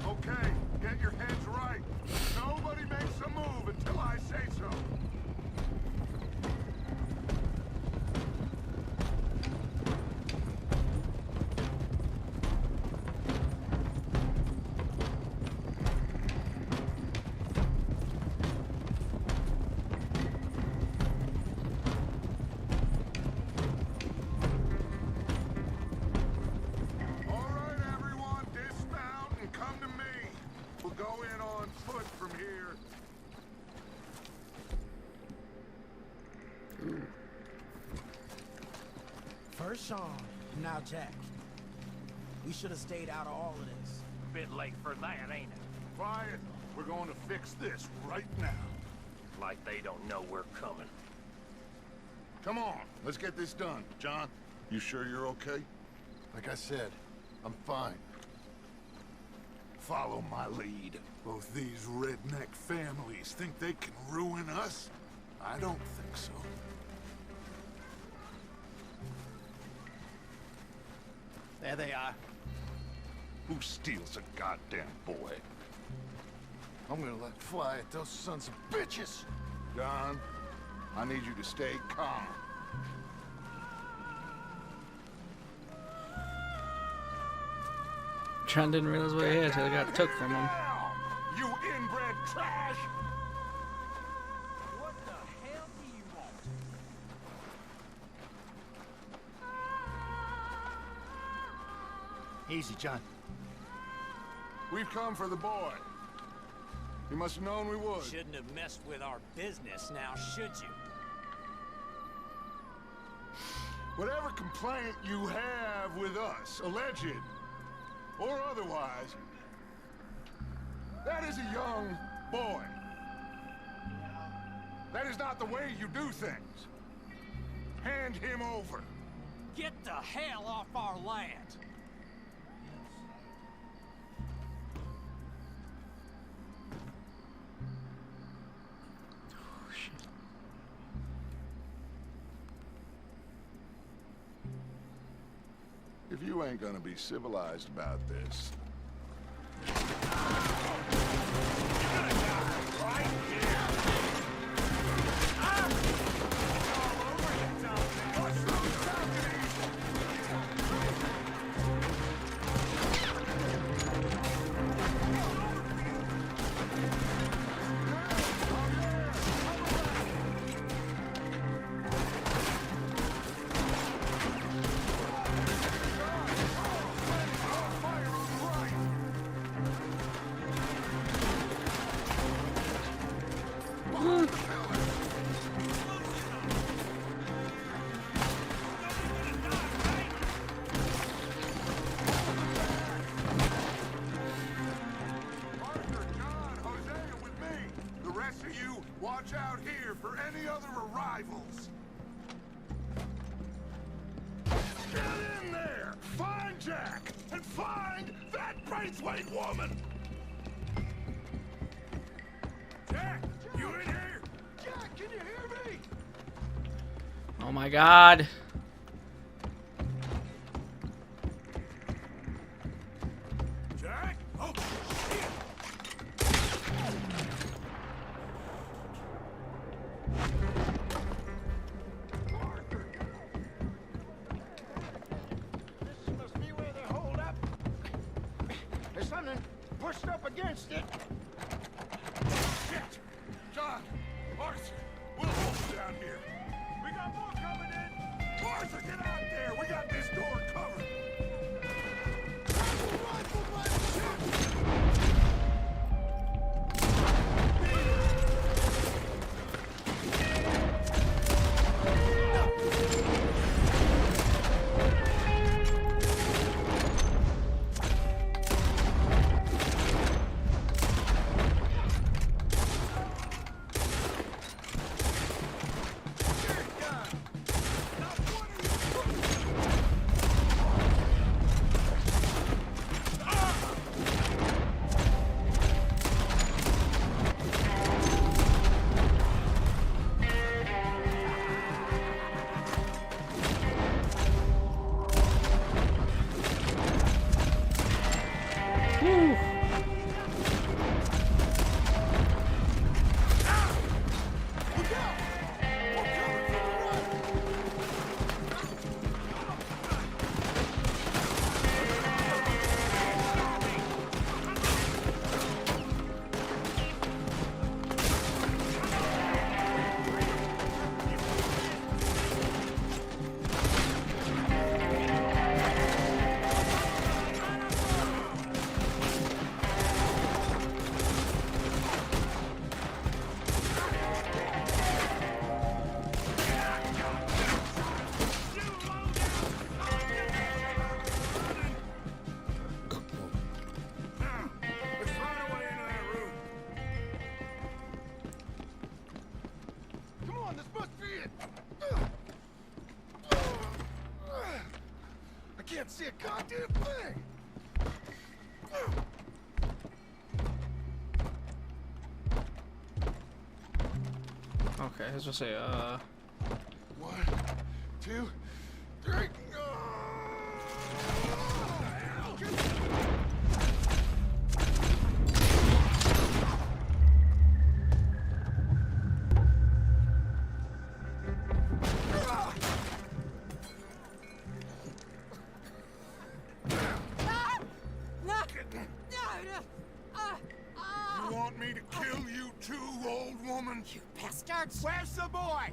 Okay, get your heads right. Nobody makes a move until I say so. All right, everyone, dismount and come to me. We'll go in on foot from here. First Sean, now Jack. We should have stayed out of all of this. Bit late for that, ain't it? Quiet. We're going to fix this right now. Like they don't know we're coming. Come on, let's get this done. John, you sure you're okay? Like I said, I'm fine. Follow my lead. Both these redneck families think they can ruin us? I don't think so. There they are. Who steals a goddamn boy? I'm gonna let fly at those sons of bitches. John, I need you to stay calm. John didn't realize what he had until it got took from him. You inbred trash! What the hell do you want? Easy, John. We've come for the boy. You must have known we would. Shouldn't have messed with our business now, should you? Whatever complaint you have with us, alleged or otherwise, that is a young boy. That is not the way you do things. Hand him over. Get the hell off our land! If you ain't gonna be civilized about this. You're gonna die, right? swing woman! Jack, you in here? Jack, can you hear me? Oh my god. Jack? Oh, shit! This must be where they're holed up. There's something pushed up against it. Shit! John, Arthur, we'll hold you down here. We got more coming in. Arthur, get out there. We got this door covered. Can't see a goddamn thing! Okay, I was gonna say, 1, 2, 3. You want me to kill you too, old woman? You bastards! Where's the boy?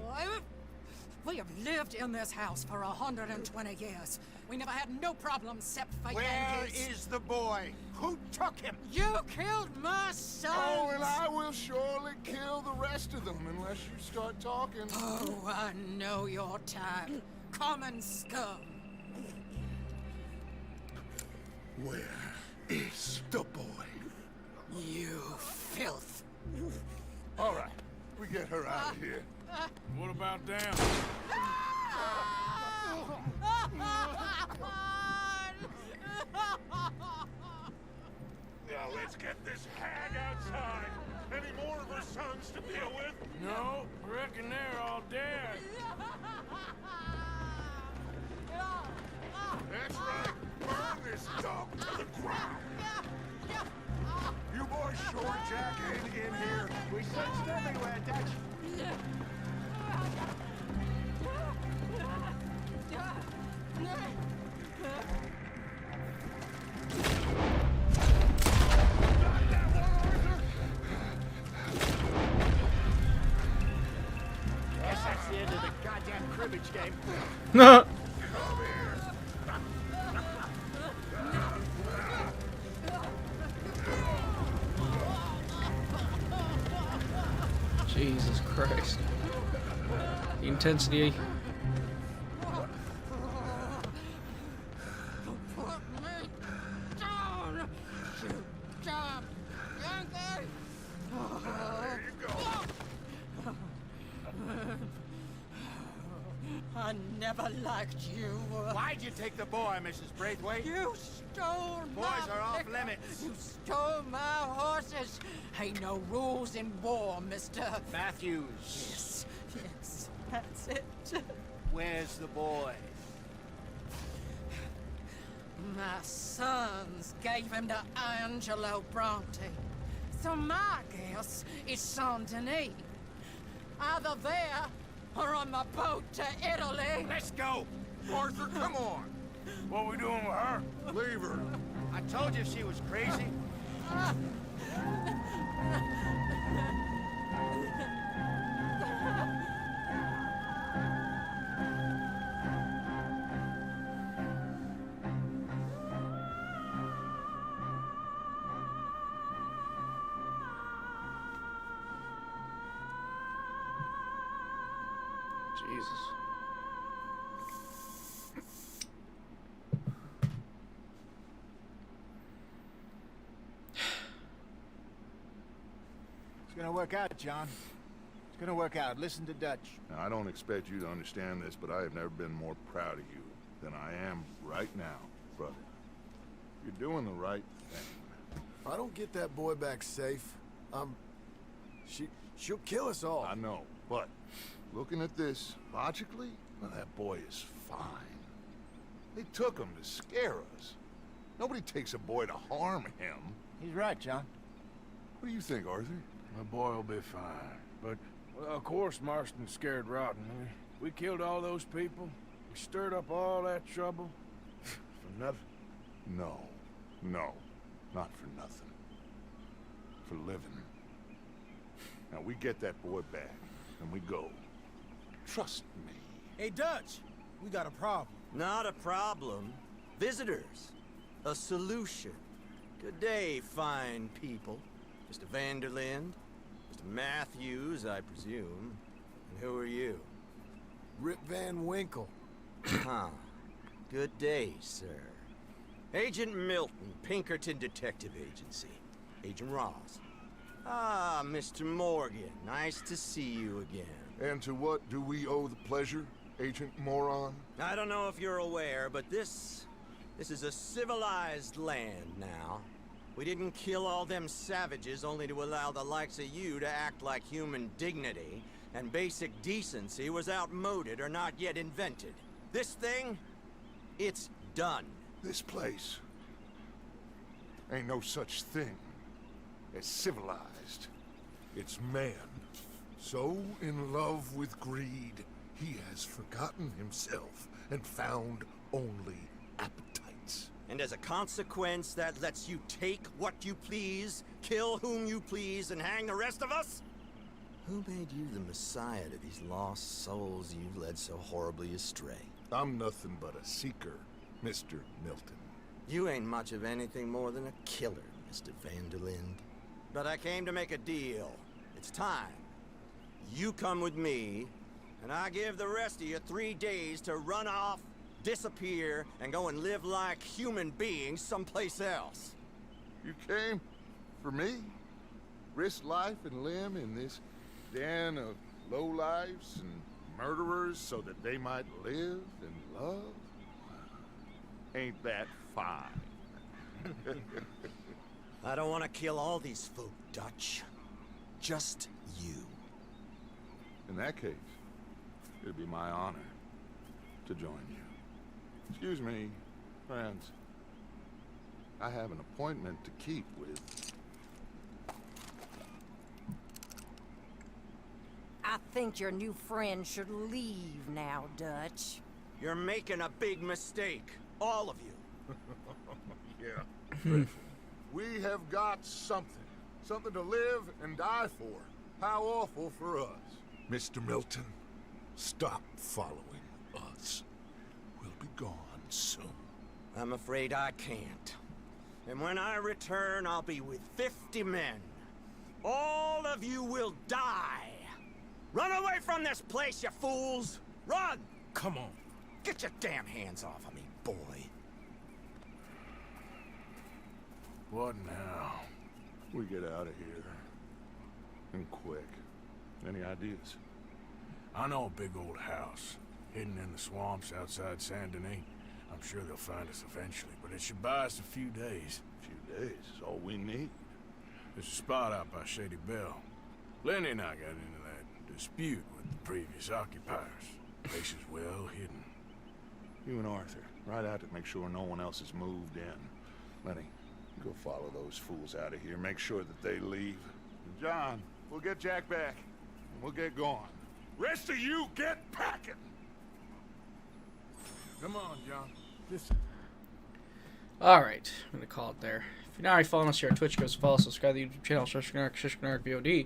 We have lived in this house for 120 years. We never had no problems except for Where Yankees. is the boy? Who took him? You killed my son! Oh, and I will surely kill the rest of them unless you start talking. Oh, I know your type. Common scum. Where is the boy? You filth. All right, we get her out of here. What about them? Now let's get this hag outside. Any more of her sons to deal with? No, reckon they're all dead. That's right. Burn this dog to the ground. You boys sure Jack ain't in here? We searched everywhere, Dutch. Guess that's the end of the goddamn cribbage game. No. Jesus Christ. The intensity. Put me down! You damn Yankee! There you go. I never liked you. Why'd you take the boy, Mrs. Braithwaite? You stole my Boys are off liquor. limits. You stole my horses. Ain't no rules in war, mister. Matthews. Yes, yes, that's it. Where's the boy? My sons gave him to Angelo Bronte. So my guess is Saint Denis. Either there or on the boat to Italy. Let's go. Arthur, come on. What are we doing with her? Leave her. I told you she was crazy. Jesus. It's gonna work out, John. It's gonna work out. Listen to Dutch. Now, I don't expect you to understand this, but I have never been more proud of you than I am right now, brother. You're doing the right thing. If I don't get that boy back safe, she'll kill us all. I know, but looking at this logically, well, that boy is fine. They took him to scare us. Nobody takes a boy to harm him. He's right, John. What do you think, Arthur? My boy will be fine. But, well, of course Marston's scared rotten. We killed all those people. We stirred up all that trouble. For nothing. No. No. Not for nothing. For living. Now, we get that boy back, and we go. Trust me. Hey, Dutch, we got a problem. Not a problem. Visitors. A solution. Good day, fine people. Mr. Vanderlinde, Mr. Matthews, I presume. And who are you? Rip Van Winkle. Huh. Good day, sir. Agent Milton, Pinkerton Detective Agency. Agent Ross. Ah, Mr. Morgan. Nice to see you again. And to what do we owe the pleasure, Agent Moron? I don't know if you're aware, but this is a civilized land now. We didn't kill all them savages only to allow the likes of you to act like human dignity, and basic decency was outmoded or not yet invented. This thing, it's done. This place ain't no such thing as civilized. It's man. So in love with greed, he has forgotten himself and found only appetites. And as a consequence, that lets you take what you please, kill whom you please, and hang the rest of us? Who made you the messiah to these lost souls you've led so horribly astray? I'm nothing but a seeker, Mr. Milton. You ain't much of anything more than a killer, Mr. Vanderlinde. But I came to make a deal. It's time. You come with me, and I give the rest of you 3 days to run off, disappear, and go and live like human beings someplace else. You came for me? Risk life and limb in this den of lowlifes and murderers so that they might live and love? Ain't that fine? I don't want to kill all these folk, Dutch. Just you. In that case, it'd be my honor to join you. Excuse me, friends. I have an appointment to keep with... I think your new friend should leave now, Dutch. You're making a big mistake. All of you. Yeah. We have got something. Something to live and die for. How awful for us. Mr. Milton, stop following us. We'll be gone soon. I'm afraid I can't. And when I return, I'll be with 50 men. All of you will die. Run away from this place, you fools! Run! Come on. Get your damn hands off of me, boy. What now? We get out of here. And quick. Any ideas? I know a big old house. hidden in the swamps outside Saint Denis. I'm sure they'll find us eventually, but it should buy us a few days. A few days is all we need. There's a spot out by Shady Bell. Lenny and I got into that dispute with the previous occupiers. Place is well hidden. You and Arthur, ride out to make sure no one else has moved in. Lenny, go follow those fools out of here. Make sure that they leave. And John, we'll get Jack back. And we'll get going. Rest of you, get packing! Come on, John. Alright, I'm going to call it there. If you're not already following us here on Twitch, go follow, subscribe to the YouTube channel, Shishkanark VOD.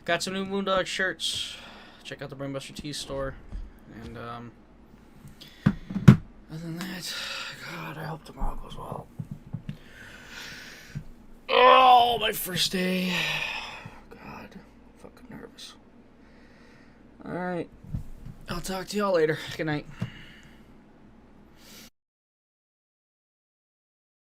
Got some new Moondog shirts. Check out the Brainbuster Tees store. And, other than that, God, I hope tomorrow goes well. Oh, my first day. God, I'm fucking nervous. Alright. I'll talk to y'all later. Good night.